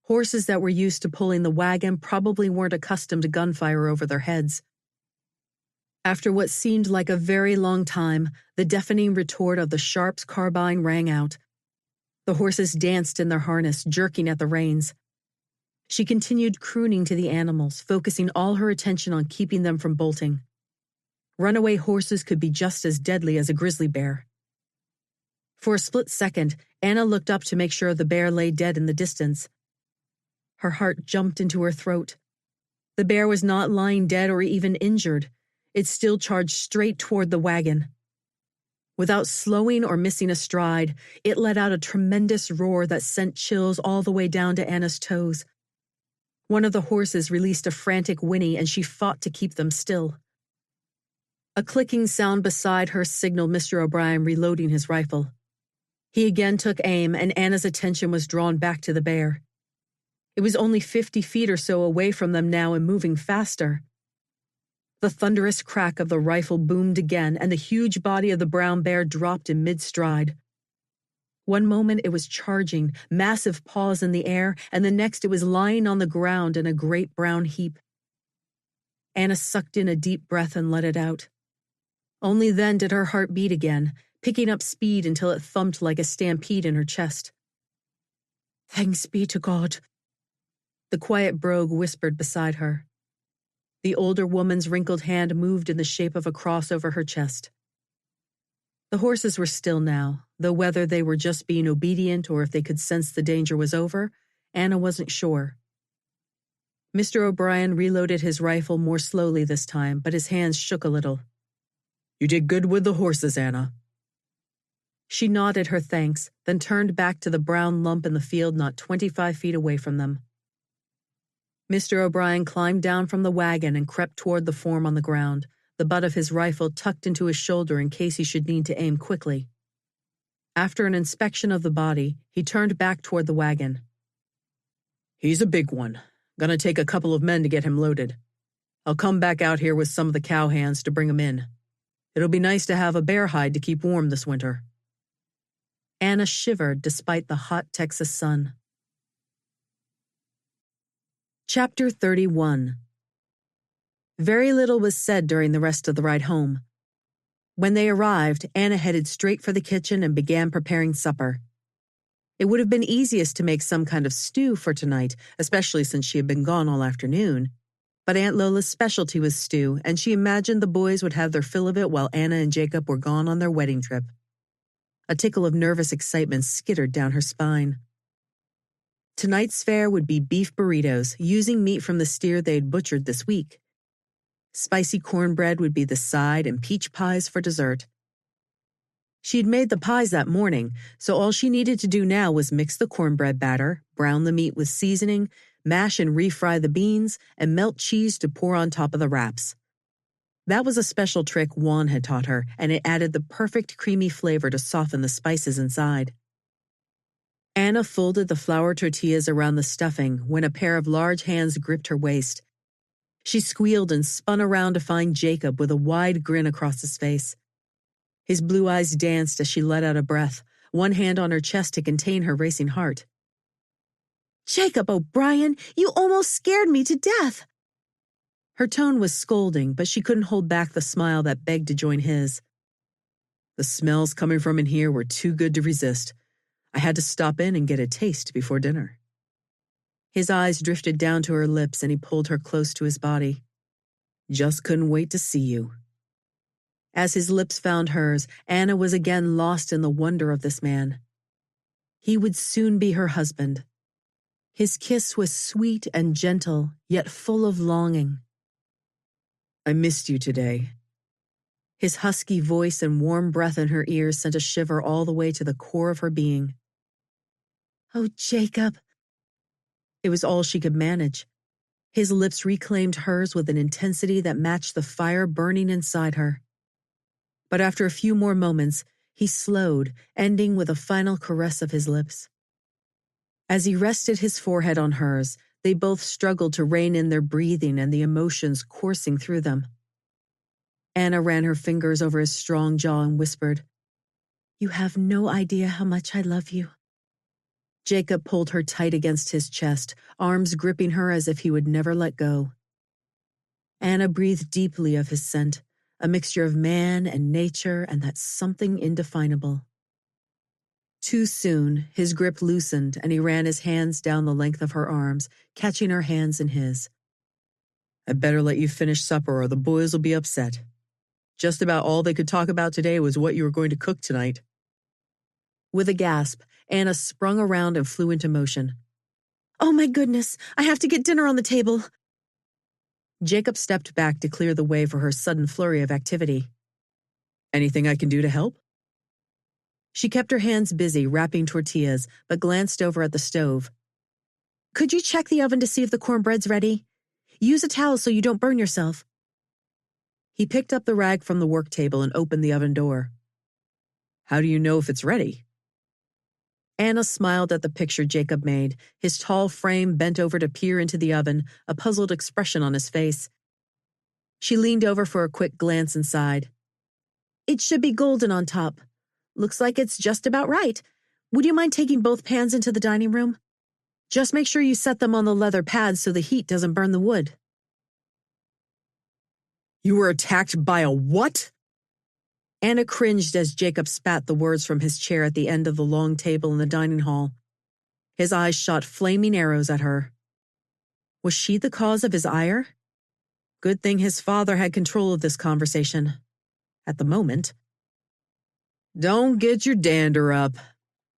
Horses that were used to pulling the wagon probably weren't accustomed to gunfire over their heads. After what seemed like a very long time, the deafening retort of the Sharps carbine rang out. The horses danced in their harness, jerking at the reins. She continued crooning to the animals, focusing all her attention on keeping them from bolting. Runaway horses could be just as deadly as a grizzly bear. For a split second, Anna looked up to make sure the bear lay dead in the distance. Her heart jumped into her throat. The bear was not lying dead or even injured. It still charged straight toward the wagon. Without slowing or missing a stride, it let out a tremendous roar that sent chills all the way down to Anna's toes. One of the horses released a frantic whinny, and she fought to keep them still. A clicking sound beside her signaled Mr. O'Brien reloading his rifle. He again took aim, and Anna's attention was drawn back to the bear. It was only 50 feet or so away from them now and moving faster. The thunderous crack of the rifle boomed again, and the huge body of the brown bear dropped in mid-stride. One moment it was charging, massive paws in the air, and the next it was lying on the ground in a great brown heap. Anna sucked in a deep breath and let it out. Only then did her heart beat again, picking up speed until it thumped like a stampede in her chest. "Thanks be to God," the quiet brogue whispered beside her. The older woman's wrinkled hand moved in the shape of a cross over her chest. The horses were still now, though whether they were just being obedient or if they could sense the danger was over, Anna wasn't sure. Mr. O'Brien reloaded his rifle more slowly this time, but his hands shook a little. "You did good with the horses, Anna." She nodded her thanks, then turned back to the brown lump in the field not 25 feet away from them. Mr. O'Brien climbed down from the wagon and crept toward the form on the ground, the butt of his rifle tucked into his shoulder in case he should need to aim quickly. After an inspection of the body, he turned back toward the wagon. "He's a big one. Gonna take a couple of men to get him loaded. I'll come back out here with some of the cowhands to bring him in. It'll be nice to have a bear hide to keep warm this winter." Anna shivered despite the hot Texas sun. Chapter 31. Very little was said during the rest of the ride home. When they arrived, Anna headed straight for the kitchen and began preparing supper. It would have been easiest to make some kind of stew for tonight, especially since she had been gone all afternoon. But Aunt Lola's specialty was stew, and she imagined the boys would have their fill of it while Anna and Jacob were gone on their wedding trip. A tickle of nervous excitement skittered down her spine. Tonight's fare would be beef burritos, using meat from the steer they'd butchered this week. Spicy cornbread would be the side and peach pies for dessert. She'd made the pies that morning, so all she needed to do now was mix the cornbread batter, brown the meat with seasoning, mash and refry the beans, and melt cheese to pour on top of the wraps. That was a special trick Juan had taught her, and it added the perfect creamy flavor to soften the spices inside. Anna folded the flour tortillas around the stuffing when a pair of large hands gripped her waist. She squealed and spun around to find Jacob with a wide grin across his face. His blue eyes danced as she let out a breath, one hand on her chest to contain her racing heart. "Jacob O'Brien, you almost scared me to death!" Her tone was scolding, but she couldn't hold back the smile that begged to join his. "The smells coming from in here were too good to resist. I had to stop in and get a taste before dinner." His eyes drifted down to her lips and he pulled her close to his body. "Just couldn't wait to see you." As his lips found hers, Anna was again lost in the wonder of this man. He would soon be her husband. His kiss was sweet and gentle, yet full of longing. "I missed you today." His husky voice and warm breath in her ears sent a shiver all the way to the core of her being. "Oh, Jacob." It was all she could manage. His lips reclaimed hers with an intensity that matched the fire burning inside her. But after a few more moments, he slowed, ending with a final caress of his lips. As he rested his forehead on hers, they both struggled to rein in their breathing and the emotions coursing through them. Anna ran her fingers over his strong jaw and whispered, "You have no idea how much I love you." Jacob pulled her tight against his chest, arms gripping her as if he would never let go. Anna breathed deeply of his scent, a mixture of man and nature and that something indefinable. Too soon, his grip loosened and he ran his hands down the length of her arms, catching her hands in his. "I'd better let you finish supper or the boys will be upset. Just about all they could talk about today was what you were going to cook tonight." With a gasp, Anna sprung around and flew into motion. "Oh my goodness, I have to get dinner on the table." Jacob stepped back to clear the way for her sudden flurry of activity. "Anything I can do to help?" She kept her hands busy wrapping tortillas, but glanced over at the stove. "Could you check the oven to see if the cornbread's ready? Use a towel so you don't burn yourself." He picked up the rag from the work table and opened the oven door. "How do you know if it's ready?" Anna smiled at the picture Jacob made, his tall frame bent over to peer into the oven, a puzzled expression on his face. She leaned over for a quick glance inside. "It should be golden on top. Looks like it's just about right. Would you mind taking both pans into the dining room? Just make sure you set them on the leather pads so the heat doesn't burn the wood." "You were attacked by a what?" Anna cringed as Jacob spat the words from his chair at the end of the long table in the dining hall. His eyes shot flaming arrows at her. Was she the cause of his ire? Good thing his father had control of this conversation. At the moment. "Don't get your dander up,"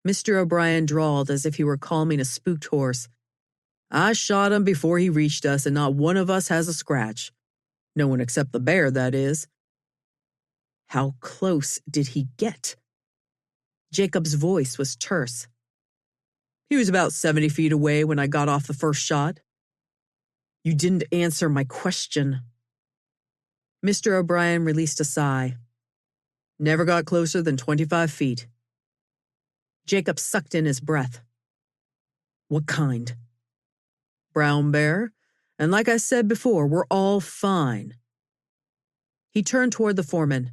Mr. O'Brien drawled as if he were calming a spooked horse. "I shot him before he reached us, and not one of us has a scratch. No one except the bear, that is." How close did he get? Jacob's voice was terse. "He was about 70 feet away when I got off the first shot." "You didn't answer my question." Mr. O'Brien released a sigh. "Never got closer than 25 feet. Jacob sucked in his breath. "What kind?" Brown bear. And like I said before, we're all fine. He turned toward the foreman.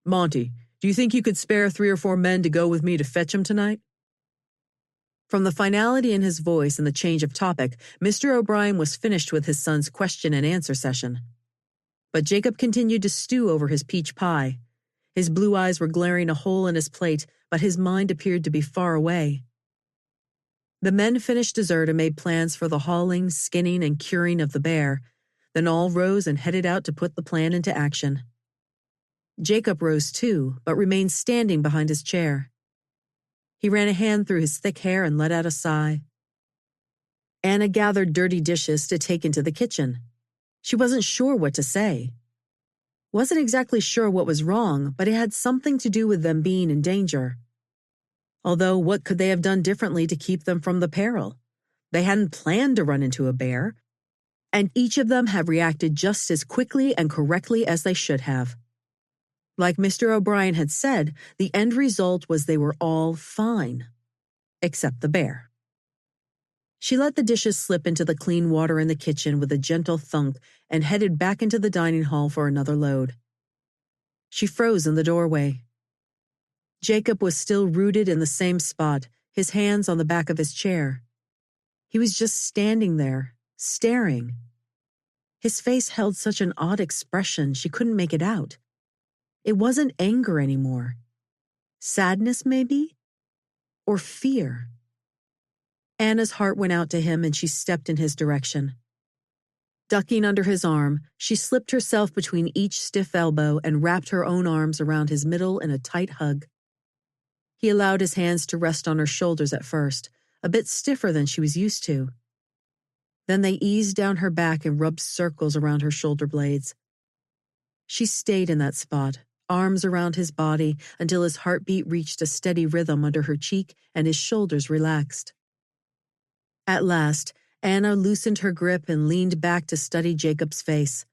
Monty, do you think you could spare 3 or 4 men to go with me to fetch him tonight? From the finality in his voice and the change of topic, Mr. O'Brien was finished with his son's question and answer session. But Jacob continued to stew over his peach pie. His blue eyes were glaring a hole in his plate, but his mind appeared to be far away. The men finished dessert and made plans for the hauling, skinning, and curing of the bear, then all rose and headed out to put the plan into action. Jacob rose too, but remained standing behind his chair. He ran a hand through his thick hair and let out a sigh. Anna gathered dirty dishes to take into the kitchen. She wasn't sure what to say. Wasn't exactly sure what was wrong, but it had something to do with them being in danger. Although, what could they have done differently to keep them from the peril? They hadn't planned to run into a bear, and each of them had reacted just as quickly and correctly as they should have. Like Mr. O'Brien had said, the end result was they were all fine, except the bear. She let the dishes slip into the clean water in the kitchen with a gentle thunk and headed back into the dining hall for another load. She froze in the doorway. Jacob was still rooted in the same spot, his hands on the back of his chair. He was just standing there, staring. His face held such an odd expression she couldn't make it out. It wasn't anger anymore. Sadness, maybe? Or fear? Anna's heart went out to him and she stepped in his direction. Ducking under his arm, she slipped herself between each stiff elbow and wrapped her own arms around his middle in a tight hug. He allowed his hands to rest on her shoulders at first, a bit stiffer than she was used to. Then they eased down her back and rubbed circles around her shoulder blades. She stayed in that spot, arms around his body, until his heartbeat reached a steady rhythm under her cheek and his shoulders relaxed. At last, Anna loosened her grip and leaned back to study Jacob's face.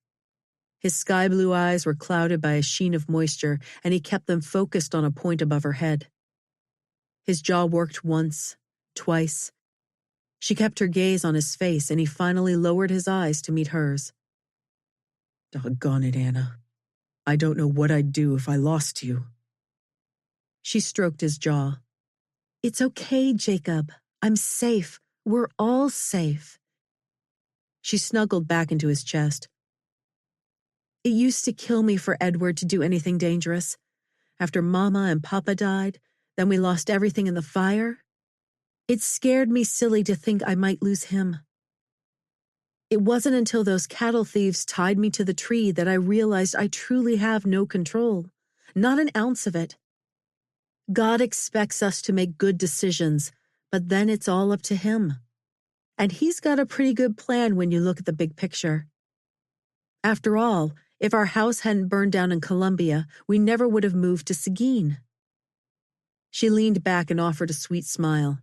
His sky-blue eyes were clouded by a sheen of moisture, and he kept them focused on a point above her head. His jaw worked once, twice. She kept her gaze on his face, and he finally lowered his eyes to meet hers. Doggone it, Anna. I don't know what I'd do if I lost you. She stroked his jaw. It's okay, Jacob. I'm safe. We're all safe. She snuggled back into his chest. It used to kill me for Edward to do anything dangerous. After Mama and Papa died, then we lost everything in the fire. It scared me silly to think I might lose him. It wasn't until those cattle thieves tied me to the tree that I realized I truly have no control, not an ounce of it. God expects us to make good decisions, but then it's all up to Him. And He's got a pretty good plan when you look at the big picture. After all, if our house hadn't burned down in Columbia, we never would have moved to Seguin. She leaned back and offered a sweet smile.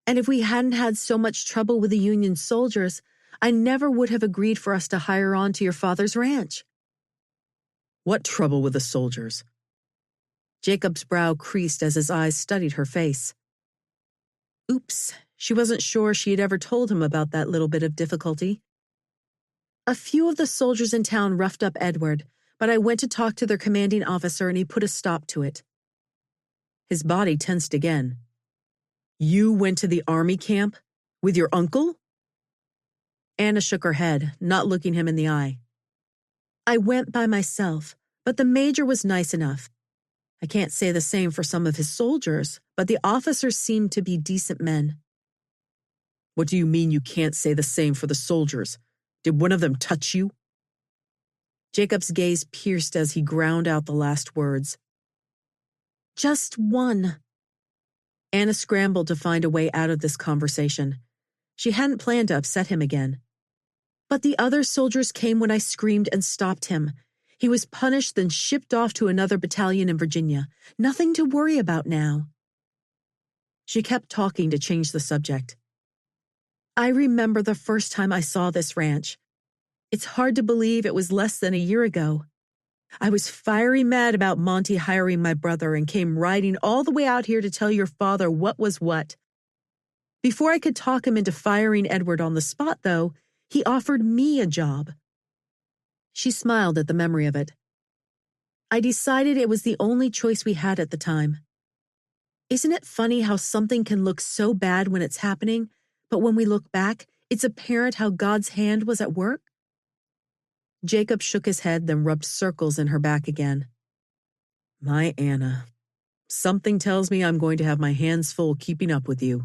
And if we hadn't had so much trouble with the Union soldiers, I never would have agreed for us to hire on to your father's ranch. What trouble with the soldiers? Jacob's brow creased as his eyes studied her face. Oops, she wasn't sure she had ever told him about that little bit of difficulty. A few of the soldiers in town roughed up Edward, but I went to talk to their commanding officer and he put a stop to it. His body tensed again. You went to the army camp? With your uncle? Anna shook her head, not looking him in the eye. I went by myself, but the major was nice enough. I can't say the same for some of his soldiers, but the officers seemed to be decent men. What do you mean you can't say the same for the soldiers? Did one of them touch you? Jacob's gaze pierced as he ground out the last words. Just one. Anna scrambled to find a way out of this conversation. She hadn't planned to upset him again. But the other soldiers came when I screamed and stopped him. He was punished, then shipped off to another battalion in Virginia. Nothing to worry about now. She kept talking to change the subject. I remember the first time I saw this ranch. It's hard to believe it was less than a year ago. I was fiery mad about Monty hiring my brother and came riding all the way out here to tell your father what was what. Before I could talk him into firing Edward on the spot, though, he offered me a job. She smiled at the memory of it. I decided it was the only choice we had at the time. Isn't it funny how something can look so bad when it's happening, but when we look back, it's apparent how God's hand was at work? Jacob shook his head, then rubbed circles in her back again. My Anna, something tells me I'm going to have my hands full keeping up with you.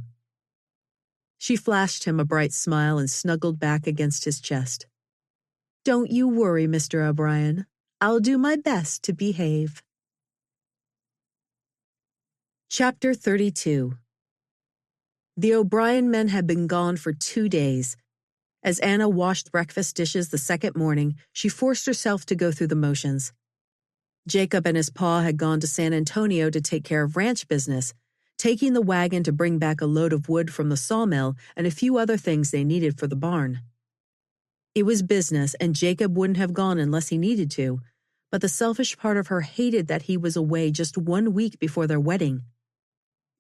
She flashed him a bright smile and snuggled back against his chest. Don't you worry, Mr. O'Brien. I'll do my best to behave. Chapter 32. The O'Brien men had been gone for 2 days. As Anna washed breakfast dishes the second morning, she forced herself to go through the motions. Jacob and his pa had gone to San Antonio to take care of ranch business, taking the wagon to bring back a load of wood from the sawmill and a few other things they needed for the barn. It was business, and Jacob wouldn't have gone unless he needed to, but the selfish part of her hated that he was away just 1 week before their wedding.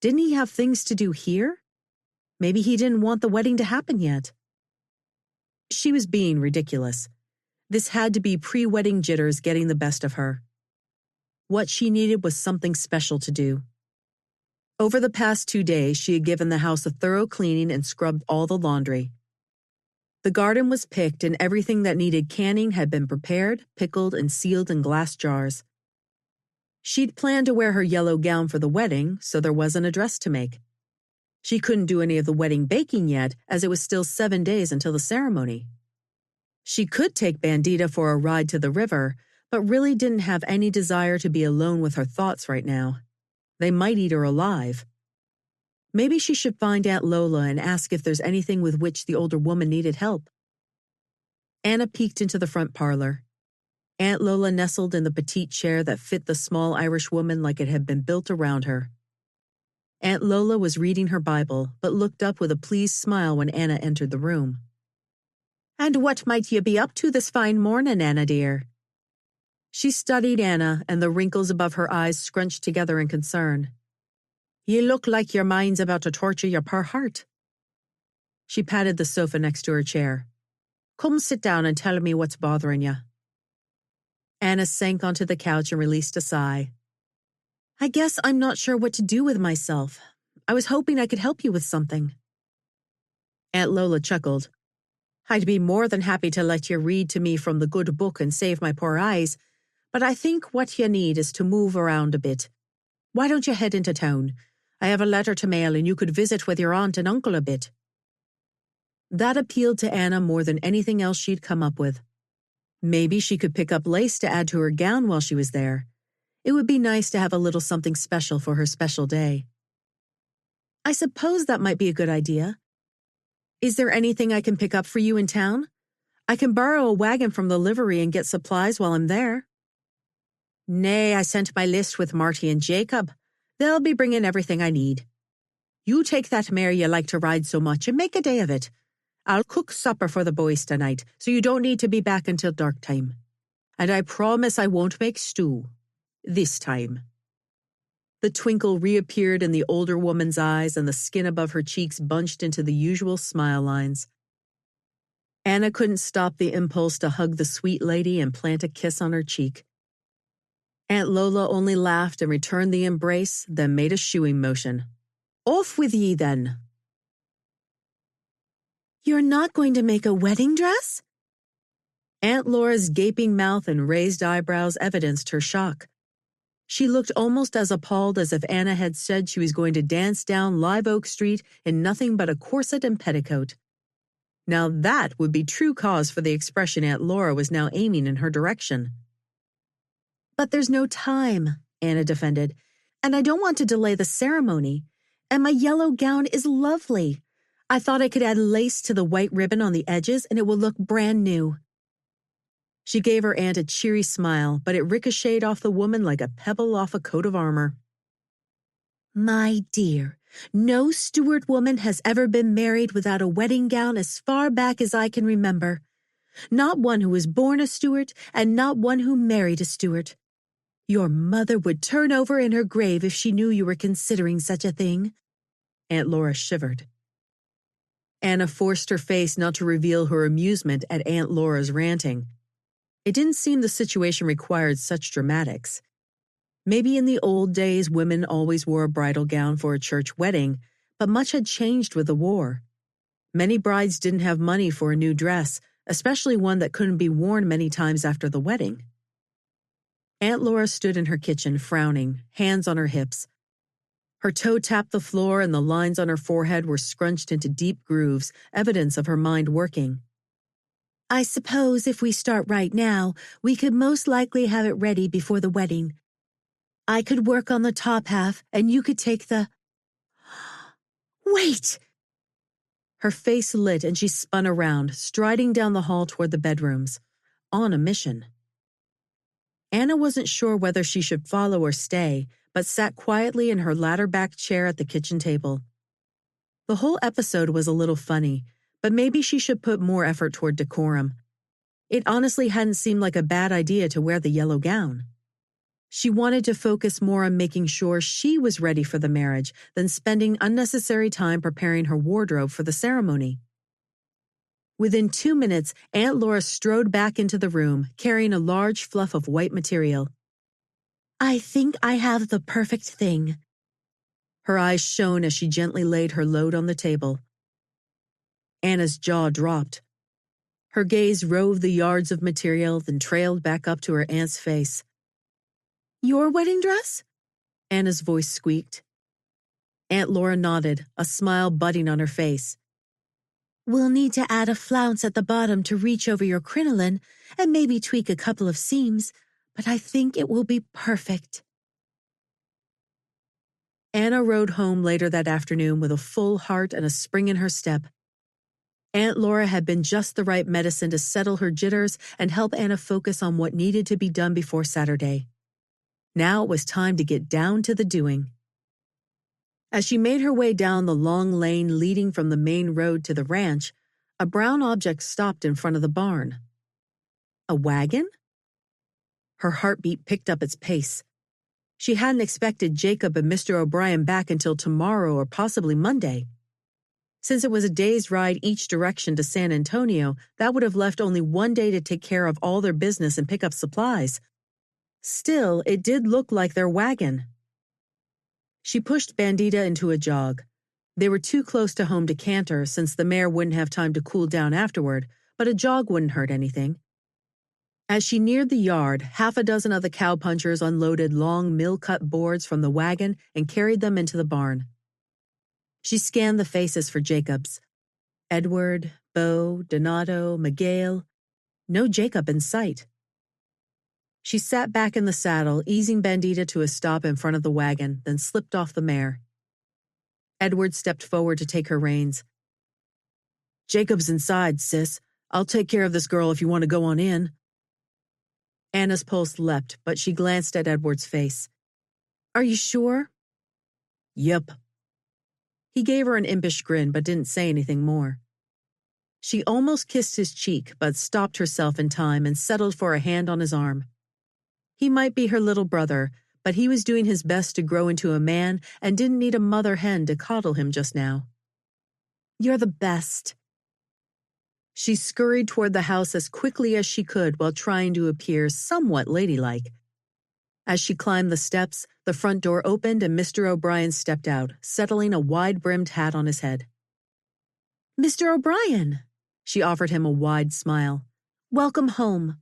Didn't he have things to do here? Maybe he didn't want the wedding to happen yet. She was being ridiculous. This had to be pre-wedding jitters getting the best of her. What she needed was something special to do. Over the past 2 days, she had given the house a thorough cleaning and scrubbed all the laundry. The garden was picked and everything that needed canning had been prepared, pickled, and sealed in glass jars. She'd planned to wear her yellow gown for the wedding, so there wasn't a dress to make. She couldn't do any of the wedding baking yet, as it was still 7 days until the ceremony. She could take Bandita for a ride to the river, but really didn't have any desire to be alone with her thoughts right now. They might eat her alive. Maybe she should find Aunt Lola and ask if there's anything with which the older woman needed help. Anna peeked into the front parlor. Aunt Lola nestled in the petite chair that fit the small Irish woman like it had been built around her. Aunt Lola was reading her Bible, but looked up with a pleased smile when Anna entered the room. And what might you be up to this fine morning, Anna dear? She studied Anna, and the wrinkles above her eyes scrunched together in concern. You look like your mind's about to torture your poor heart. She patted the sofa next to her chair. Come sit down and tell me what's bothering you. Anna sank onto the couch and released a sigh. I guess I'm not sure what to do with myself. I was hoping I could help you with something. Aunt Lola chuckled. I'd be more than happy to let you read to me from the good book and save my poor eyes, but I think what you need is to move around a bit. Why don't you head into town? I have a letter to mail and you could visit with your aunt and uncle a bit. That appealed to Anna more than anything else she'd come up with. Maybe she could pick up lace to add to her gown while she was there. It would be nice to have a little something special for her special day. I suppose that might be a good idea. Is there anything I can pick up for you in town? I can borrow a wagon from the livery and get supplies while I'm there. Nay, I sent my list with Marty and Jacob. They'll be bringing everything I need. You take that mare you like to ride so much and make a day of it. I'll cook supper for the boys tonight, so you don't need to be back until dark time. And I promise I won't make stew. This time. The twinkle reappeared in the older woman's eyes and the skin above her cheeks bunched into the usual smile lines. Anna couldn't stop the impulse to hug the sweet lady and plant a kiss on her cheek. Aunt Lola only laughed and returned the embrace, then made a shooing motion. Off with ye, then. You're not going to make a wedding dress? Aunt Laura's gaping mouth and raised eyebrows evidenced her shock. She looked almost as appalled as if Anna had said she was going to dance down Live Oak Street in nothing but a corset and petticoat. Now that would be true cause for the expression Aunt Laura was now aiming in her direction. But there's no time, Anna defended, and I don't want to delay the ceremony. And my yellow gown is lovely. I thought I could add lace to the white ribbon on the edges and it will look brand new. She gave her aunt a cheery smile, but it ricocheted off the woman like a pebble off a coat of armor. My dear, no Stuart woman has ever been married without a wedding gown as far back as I can remember. Not one who was born a Stuart and not one who married a Stuart. Your mother would turn over in her grave if she knew you were considering such a thing. Aunt Laura shivered. Anna forced her face not to reveal her amusement at Aunt Laura's ranting. It didn't seem the situation required such dramatics. Maybe in the old days women always wore a bridal gown for a church wedding, but much had changed with the war. Many brides didn't have money for a new dress, especially one that couldn't be worn many times after the wedding. Aunt Laura stood in her kitchen, frowning, hands on her hips. Her toe tapped the floor and the lines on her forehead were scrunched into deep grooves, evidence of her mind working. I suppose if we start right now, we could most likely have it ready before the wedding. I could work on the top half, and you could take the... Wait! Her face lit and she spun around, striding down the hall toward the bedrooms. On a mission. Anna wasn't sure whether she should follow or stay, but sat quietly in her ladder-backed chair at the kitchen table. The whole episode was a little funny, but maybe she should put more effort toward decorum. It honestly hadn't seemed like a bad idea to wear the yellow gown. She wanted to focus more on making sure she was ready for the marriage than spending unnecessary time preparing her wardrobe for the ceremony. Within 2 minutes, Aunt Laura strode back into the room, carrying a large fluff of white material. I think I have the perfect thing. Her eyes shone as she gently laid her load on the table. Anna's jaw dropped. Her gaze roved the yards of material, then trailed back up to her aunt's face. Your wedding dress? Anna's voice squeaked. Aunt Laura nodded, a smile budding on her face. We'll need to add a flounce at the bottom to reach over your crinoline and maybe tweak a couple of seams, but I think it will be perfect. Anna rode home later that afternoon with a full heart and a spring in her step. Aunt Laura had been just the right medicine to settle her jitters and help Anna focus on what needed to be done before Saturday. Now it was time to get down to the doing. As she made her way down the long lane leading from the main road to the ranch, a brown object stopped in front of the barn. A wagon? Her heartbeat picked up its pace. She hadn't expected Jacob and Mr. O'Brien back until tomorrow or possibly Monday. Since it was a day's ride each direction to San Antonio, that would have left only one day to take care of all their business and pick up supplies. Still, it did look like their wagon. She pushed Bandita into a jog. They were too close to home to canter since the mare wouldn't have time to cool down afterward, but a jog wouldn't hurt anything. As she neared the yard, half a dozen of the cowpunchers unloaded long mill-cut boards from the wagon and carried them into the barn. She scanned the faces for Jacobs. Edward, Bo, Donato, Miguel. No Jacob in sight. She sat back in the saddle, easing Bandita to a stop in front of the wagon, then slipped off the mare. Edward stepped forward to take her reins. Jacob's inside, sis. I'll take care of this girl if you want to go on in. Anna's pulse leapt, but she glanced at Edward's face. Are you sure? Yep. He gave her an impish grin, but didn't say anything more. She almost kissed his cheek, but stopped herself in time and settled for a hand on his arm. He might be her little brother, but he was doing his best to grow into a man and didn't need a mother hen to coddle him just now. You're the best. She scurried toward the house as quickly as she could while trying to appear somewhat ladylike. As she climbed the steps, the front door opened and Mr. O'Brien stepped out, settling a wide-brimmed hat on his head. Mr. O'Brien, she offered him a wide smile. Welcome home.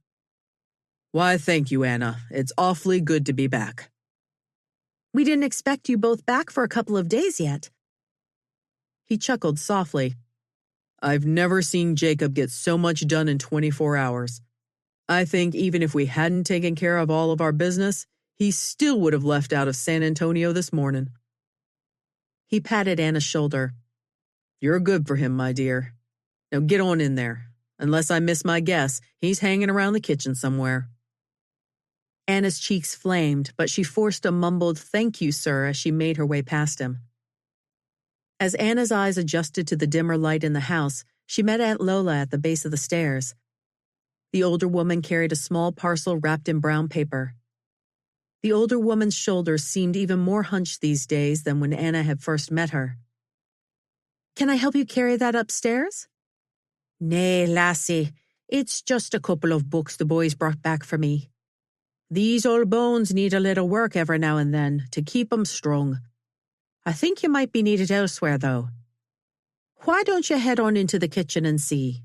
Why, thank you, Anna. It's awfully good to be back. We didn't expect you both back for a couple of days yet. He chuckled softly. I've never seen Jacob get so much done in 24 hours. I think even if we hadn't taken care of all of our business, he still would have left out of San Antonio this morning. He patted Anna's shoulder. You're good for him, my dear. Now get on in there. Unless I miss my guess, he's hanging around the kitchen somewhere. Anna's cheeks flamed, but she forced a mumbled "thank you, sir" as she made her way past him. As Anna's eyes adjusted to the dimmer light in the house, she met Aunt Lola at the base of the stairs. The older woman carried a small parcel wrapped in brown paper. The older woman's shoulders seemed even more hunched these days than when Anna had first met her. Can I help you carry that upstairs? Nay, lassie, it's just a couple of books the boys brought back for me. These old bones need a little work every now and then to keep 'em strong. I think you might be needed elsewhere, though. Why don't you head on into the kitchen and see?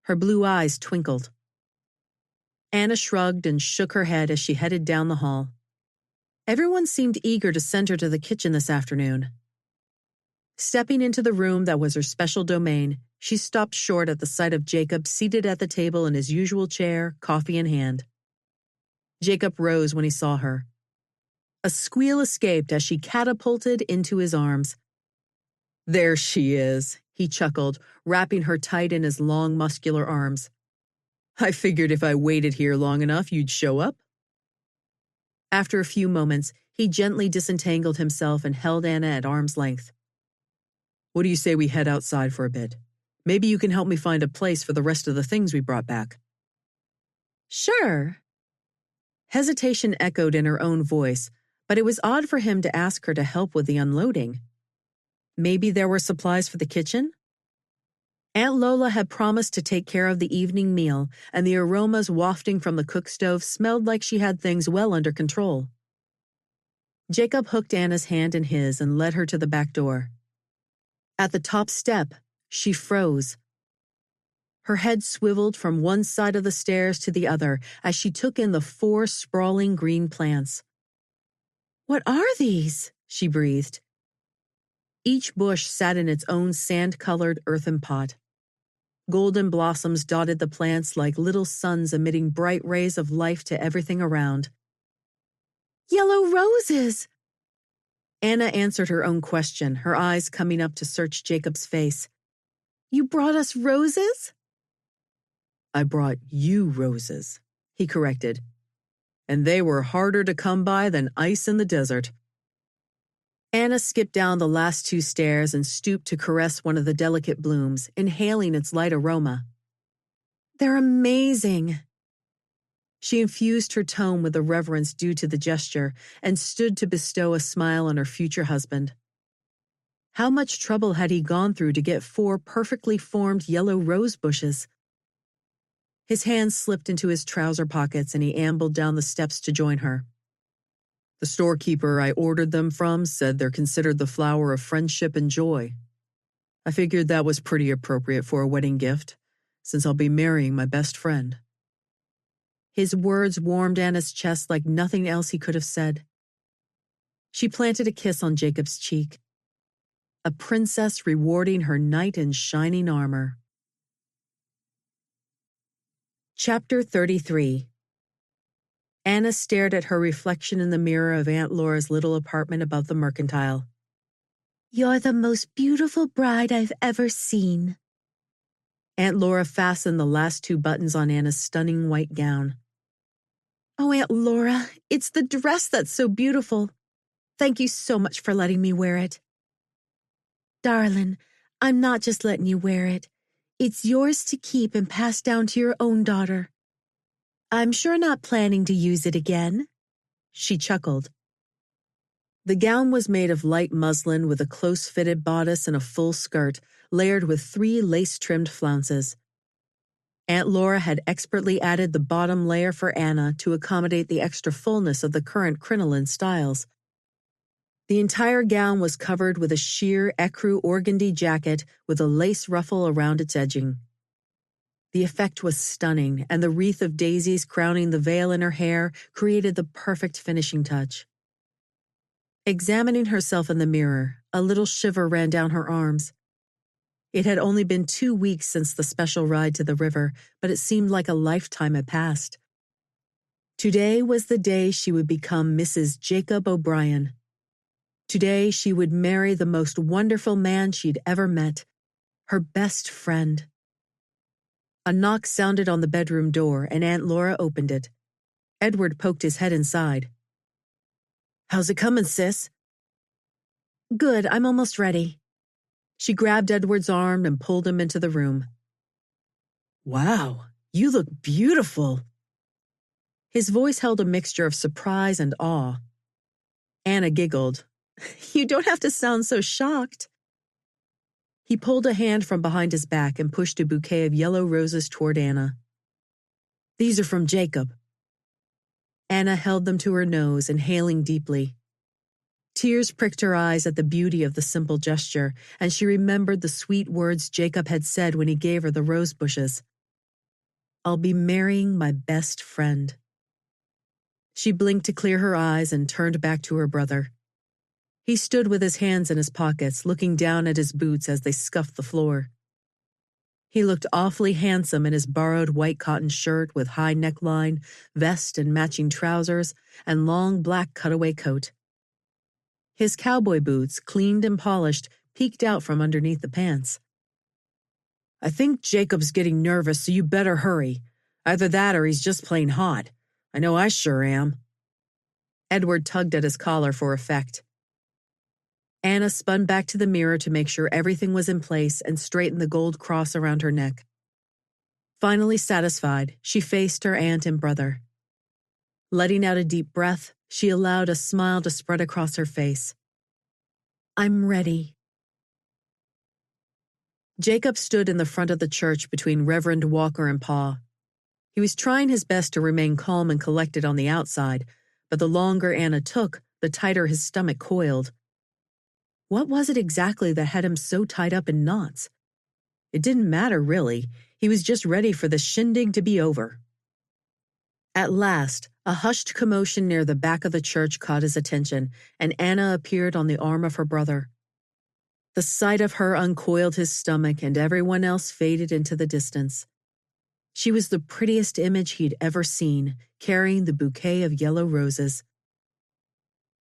Her blue eyes twinkled. Anna shrugged and shook her head as she headed down the hall. Everyone seemed eager to send her to the kitchen this afternoon. Stepping into the room that was her special domain, she stopped short at the sight of Jacob seated at the table in his usual chair, coffee in hand. Jacob rose when he saw her. A squeal escaped as she catapulted into his arms. There she is, he chuckled, wrapping her tight in his long, muscular arms. I figured if I waited here long enough, you'd show up. After a few moments, he gently disentangled himself and held Anna at arm's length. What do you say we head outside for a bit? Maybe you can help me find a place for the rest of the things we brought back. Sure. Hesitation echoed in her own voice, but it was odd for him to ask her to help with the unloading. Maybe there were supplies for the kitchen? Aunt Lola had promised to take care of the evening meal, and the aromas wafting from the cook stove smelled like she had things well under control. Jacob hooked Anna's hand in his and led her to the back door. At the top step, she froze. Her head swiveled from one side of the stairs to the other as she took in the 4 sprawling green plants. What are these? She breathed. Each bush sat in its own sand-colored earthen pot. Golden blossoms dotted the plants like little suns emitting bright rays of life to everything around. Yellow roses! Anna answered her own question, her eyes coming up to search Jacob's face. You brought us roses? I brought you roses, he corrected. And they were harder to come by than ice in the desert. Anna skipped down the last 2 stairs and stooped to caress one of the delicate blooms, inhaling its light aroma. They're amazing. She infused her tone with the reverence due to the gesture and stood to bestow a smile on her future husband. How much trouble had he gone through to get 4 perfectly formed yellow rose bushes? His hands slipped into his trouser pockets and he ambled down the steps to join her. The storekeeper I ordered them from said they're considered the flower of friendship and joy. I figured that was pretty appropriate for a wedding gift, since I'll be marrying my best friend. His words warmed Anna's chest like nothing else he could have said. She planted a kiss on Jacob's cheek. A princess rewarding her knight in shining armor. Chapter 33. Anna stared at her reflection in the mirror of Aunt Laura's little apartment above the mercantile. You're the most beautiful bride I've ever seen. Aunt Laura fastened the last 2 buttons on Anna's stunning white gown. Oh, Aunt Laura, it's the dress that's so beautiful. Thank you so much for letting me wear it. Darling, I'm not just letting you wear it. It's yours to keep and pass down to your own daughter. I'm sure not planning to use it again. She chuckled. The gown was made of light muslin with a close-fitted bodice and a full skirt, layered with 3 lace-trimmed flounces. Aunt Laura had expertly added the bottom layer for Anna to accommodate the extra fullness of the current crinoline styles. The entire gown was covered with a sheer ecru organdy jacket with a lace ruffle around its edging. The effect was stunning, and the wreath of daisies crowning the veil in her hair created the perfect finishing touch. Examining herself in the mirror, a little shiver ran down her arms. It had only been 2 weeks since the special ride to the river, but it seemed like a lifetime had passed. Today was the day she would become Mrs. Jacob O'Brien. Today she would marry the most wonderful man she'd ever met, her best friend. A knock sounded on the bedroom door, and Aunt Laura opened it. Edward poked his head inside. How's it coming, sis? Good, I'm almost ready. She grabbed Edward's arm and pulled him into the room. Wow, you look beautiful. His voice held a mixture of surprise and awe. Anna giggled. You don't have to sound so shocked. He pulled a hand from behind his back and pushed a bouquet of yellow roses toward Anna. "These are from Jacob." Anna held them to her nose, inhaling deeply. Tears pricked her eyes at the beauty of the simple gesture, and she remembered the sweet words Jacob had said when he gave her the rose bushes. "I'll be marrying my best friend." She blinked to clear her eyes and turned back to her brother. He stood with his hands in his pockets, looking down at his boots as they scuffed the floor. He looked awfully handsome in his borrowed white cotton shirt with high neckline, vest and matching trousers, and long black cutaway coat. His cowboy boots, cleaned and polished, peeked out from underneath the pants. "I think Jacob's getting nervous, so you better hurry. Either that or he's just plain hot. I know I sure am." Edward tugged at his collar for effect. Anna spun back to the mirror to make sure everything was in place and straightened the gold cross around her neck. Finally satisfied, she faced her aunt and brother. Letting out a deep breath, she allowed a smile to spread across her face. "I'm ready." Jacob stood in the front of the church between Reverend Walker and Pa. He was trying his best to remain calm and collected on the outside, but the longer Anna took, the tighter his stomach coiled. What was it exactly that had him so tied up in knots? It didn't matter, really. He was just ready for the shindig to be over. At last, a hushed commotion near the back of the church caught his attention, and Anna appeared on the arm of her brother. The sight of her uncoiled his stomach, and everyone else faded into the distance. She was the prettiest image he'd ever seen, carrying the bouquet of yellow roses.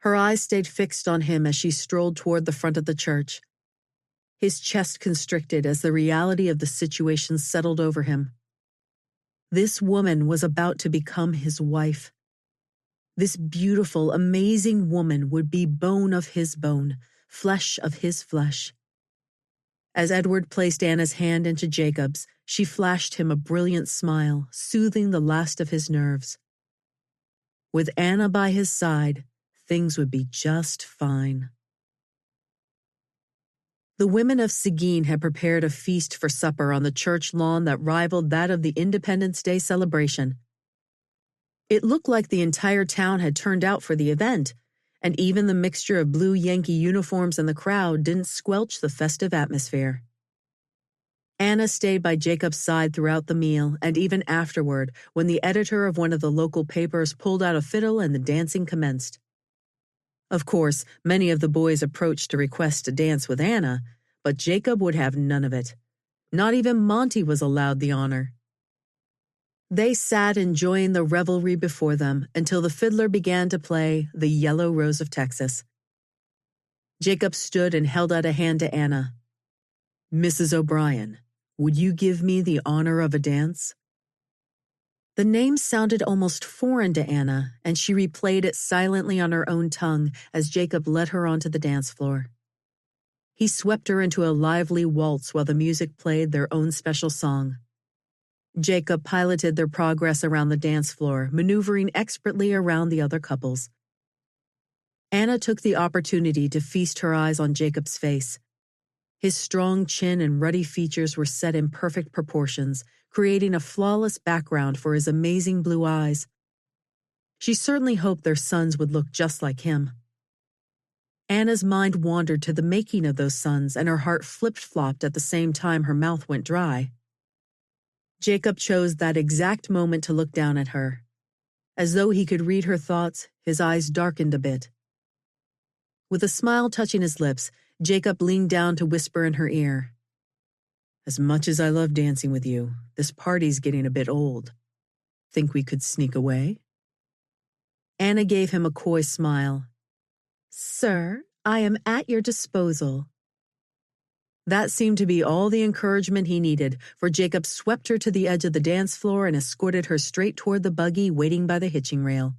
Her eyes stayed fixed on him as she strolled toward the front of the church. His chest constricted as the reality of the situation settled over him. This woman was about to become his wife. This beautiful, amazing woman would be bone of his bone, flesh of his flesh. As Edward placed Anna's hand into Jacob's, she flashed him a brilliant smile, soothing the last of his nerves. With Anna by his side, things would be just fine. The women of Seguin had prepared a feast for supper on the church lawn that rivaled that of the Independence Day celebration. It looked like the entire town had turned out for the event, and even the mixture of blue Yankee uniforms in the crowd didn't squelch the festive atmosphere. Anna stayed by Jacob's side throughout the meal and even afterward when the editor of one of the local papers pulled out a fiddle and the dancing commenced. Of course, many of the boys approached to request to dance with Anna, but Jacob would have none of it. Not even Monty was allowed the honor. They sat enjoying the revelry before them until the fiddler began to play The Yellow Rose of Texas. Jacob stood and held out a hand to Anna. "Mrs. O'Brien, would you give me the honor of a dance?" The name sounded almost foreign to Anna, and she replayed it silently on her own tongue as Jacob led her onto the dance floor. He swept her into a lively waltz while the music played their own special song. Jacob piloted their progress around the dance floor, maneuvering expertly around the other couples. Anna took the opportunity to feast her eyes on Jacob's face. His strong chin and ruddy features were set in perfect proportions, creating a flawless background for his amazing blue eyes. She certainly hoped their sons would look just like him. Anna's mind wandered to the making of those sons, and her heart flip-flopped at the same time her mouth went dry. Jacob chose that exact moment to look down at her. As though he could read her thoughts, his eyes darkened a bit. With a smile touching his lips, Jacob leaned down to whisper in her ear, "As much as I love dancing with you, this party's getting a bit old. Think we could sneak away?" Anna gave him a coy smile. "Sir, I am at your disposal." That seemed to be all the encouragement he needed, for Jacob swept her to the edge of the dance floor and escorted her straight toward the buggy waiting by the hitching rail.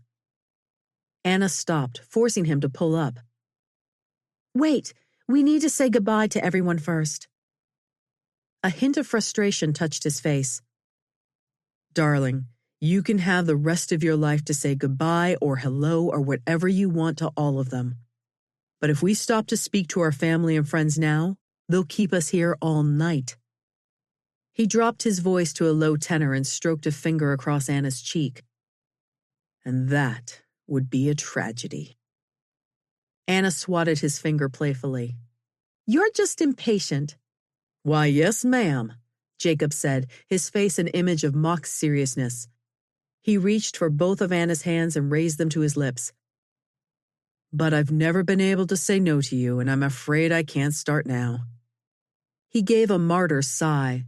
Anna stopped, forcing him to pull up. "Wait, we need to say goodbye to everyone first." A hint of frustration touched his face. "Darling, you can have the rest of your life to say goodbye or hello or whatever you want to all of them. But if we stop to speak to our family and friends now, They'll keep us here all night." He dropped his voice to a low tenor and stroked a finger across Anna's cheek. "And that would be a tragedy." Anna swatted his finger playfully. "You're just impatient." "Why, yes, ma'am," Jacob said, his face an image of mock seriousness. He reached for both of Anna's hands and raised them to his lips. "But I've never been able to say no to you, and I'm afraid I can't start now." He gave a martyr's sigh.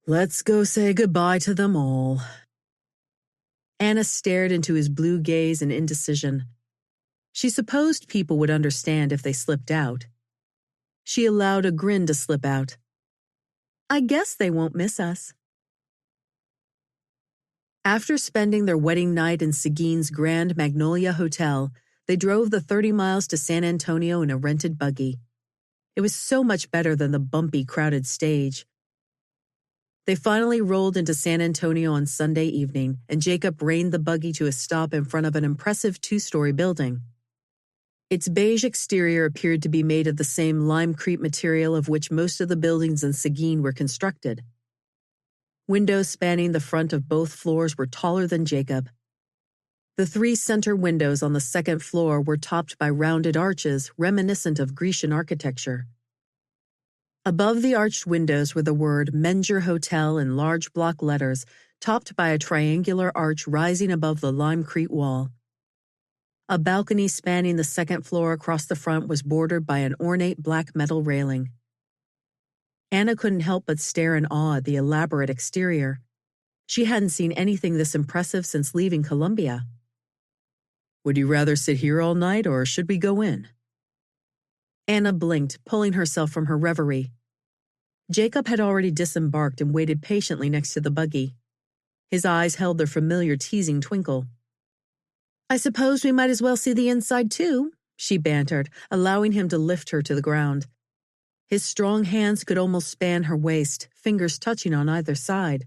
"Let's go say goodbye to them all." Anna stared into his blue gaze in indecision. She supposed people would understand if they slipped out. She allowed a grin to slip out. "I guess they won't miss us." After spending their wedding night in Seguin's Grand Magnolia Hotel, they drove the 30 miles to San Antonio in a rented buggy. It was so much better than the bumpy, crowded stage. They finally rolled into San Antonio on Sunday evening, and Jacob reined the buggy to a stop in front of an impressive 2-story building. Its beige exterior appeared to be made of the same limecrete material of which most of the buildings in Seguin were constructed. Windows spanning the front of both floors were taller than Jacob. The 3 center windows on the second floor were topped by rounded arches reminiscent of Grecian architecture. Above the arched windows were the word Menger Hotel in large block letters, topped by a triangular arch rising above the limecrete wall. A balcony spanning the second floor across the front was bordered by an ornate black metal railing. Anna couldn't help but stare in awe at the elaborate exterior. She hadn't seen anything this impressive since leaving Columbia. "Would you rather sit here all night, or should we go in?" Anna blinked, pulling herself from her reverie. Jacob had already disembarked and waited patiently next to the buggy. His eyes held their familiar teasing twinkle. "I suppose we might as well see the inside, too," she bantered, allowing him to lift her to the ground. His strong hands could almost span her waist, fingers touching on either side.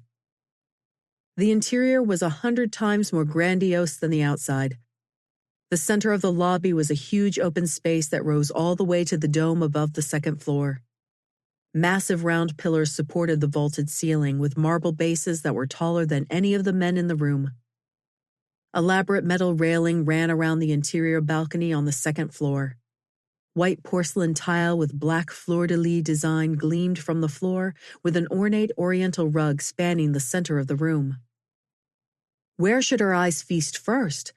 The interior was 100 times more grandiose than the outside. The center of the lobby was a huge open space that rose all the way to the dome above the second floor. Massive round pillars supported the vaulted ceiling with marble bases that were taller than any of the men in the room. Elaborate metal railing ran around the interior balcony on the second floor. White porcelain tile with black fleur-de-lis design gleamed from the floor, with an ornate oriental rug spanning the center of the room. Where should her eyes feast first?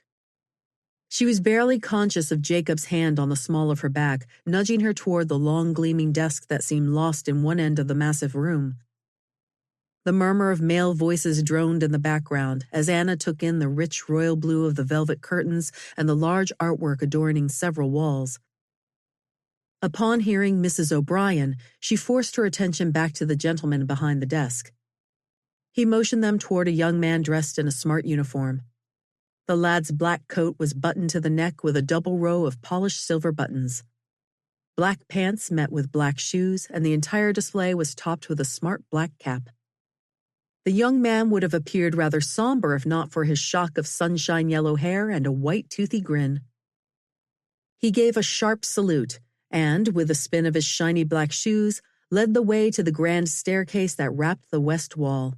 She was barely conscious of Jacob's hand on the small of her back, nudging her toward the long gleaming desk that seemed lost in one end of the massive room. The murmur of male voices droned in the background as Anna took in the rich royal blue of the velvet curtains and the large artwork adorning several walls. Upon hearing Mrs. O'Brien, she forced her attention back to the gentleman behind the desk. He motioned them toward a young man dressed in a smart uniform. The lad's black coat was buttoned to the neck with a double row of polished silver buttons. Black pants met with black shoes, and the entire display was topped with a smart black cap. The young man would have appeared rather somber if not for his shock of sunshine yellow hair and a white toothy grin. He gave a sharp salute, and, with a spin of his shiny black shoes, led the way to the grand staircase that wrapped the west wall.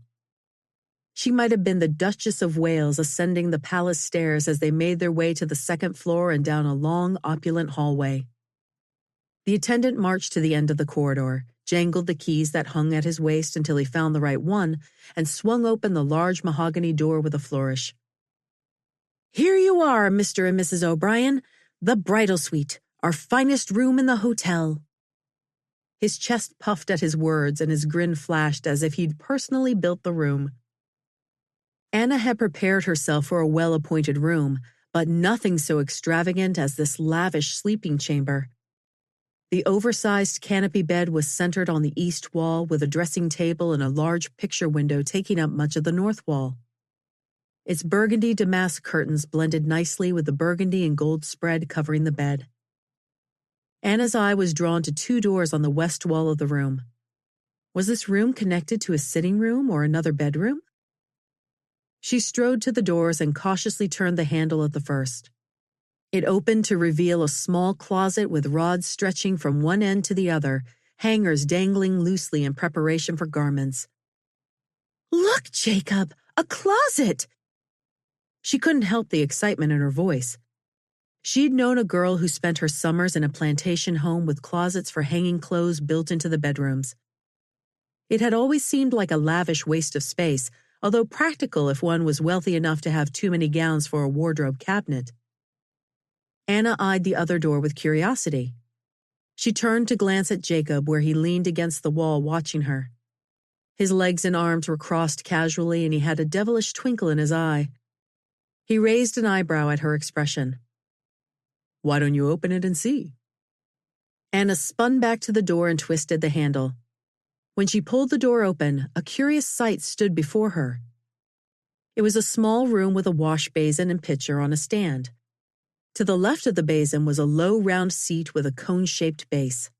She might have been the Duchess of Wales ascending the palace stairs as they made their way to the second floor and down a long, opulent hallway. The attendant marched to the end of the corridor, jangled the keys that hung at his waist until he found the right one, and swung open the large mahogany door with a flourish. "Here you are, Mr. and Mrs. O'Brien, the bridal suite. Our finest room in the hotel." His chest puffed at his words and his grin flashed as if he'd personally built the room. Anna had prepared herself for a well-appointed room, but nothing so extravagant as this lavish sleeping chamber. The oversized canopy bed was centered on the east wall with a dressing table and a large picture window taking up much of the north wall. Its burgundy damask curtains blended nicely with the burgundy and gold spread covering the bed. Anna's eye was drawn to 2 doors on the west wall of the room. Was this room connected to a sitting room or another bedroom? She strode to the doors and cautiously turned the handle of the first. It opened to reveal a small closet with rods stretching from one end to the other, hangers dangling loosely in preparation for garments. "Look, Jacob, a closet!" She couldn't help the excitement in her voice. She'd known a girl who spent her summers in a plantation home with closets for hanging clothes built into the bedrooms. It had always seemed like a lavish waste of space, although practical if one was wealthy enough to have too many gowns for a wardrobe cabinet. Anna eyed the other door with curiosity. She turned to glance at Jacob where he leaned against the wall watching her. His legs and arms were crossed casually and he had a devilish twinkle in his eye. He raised an eyebrow at her expression. "Why don't you open it and see?" Anna spun back to the door and twisted the handle. When she pulled the door open, a curious sight stood before her. It was a small room with a wash basin and pitcher on a stand. To the left of the basin was a low round seat with a cone-shaped base.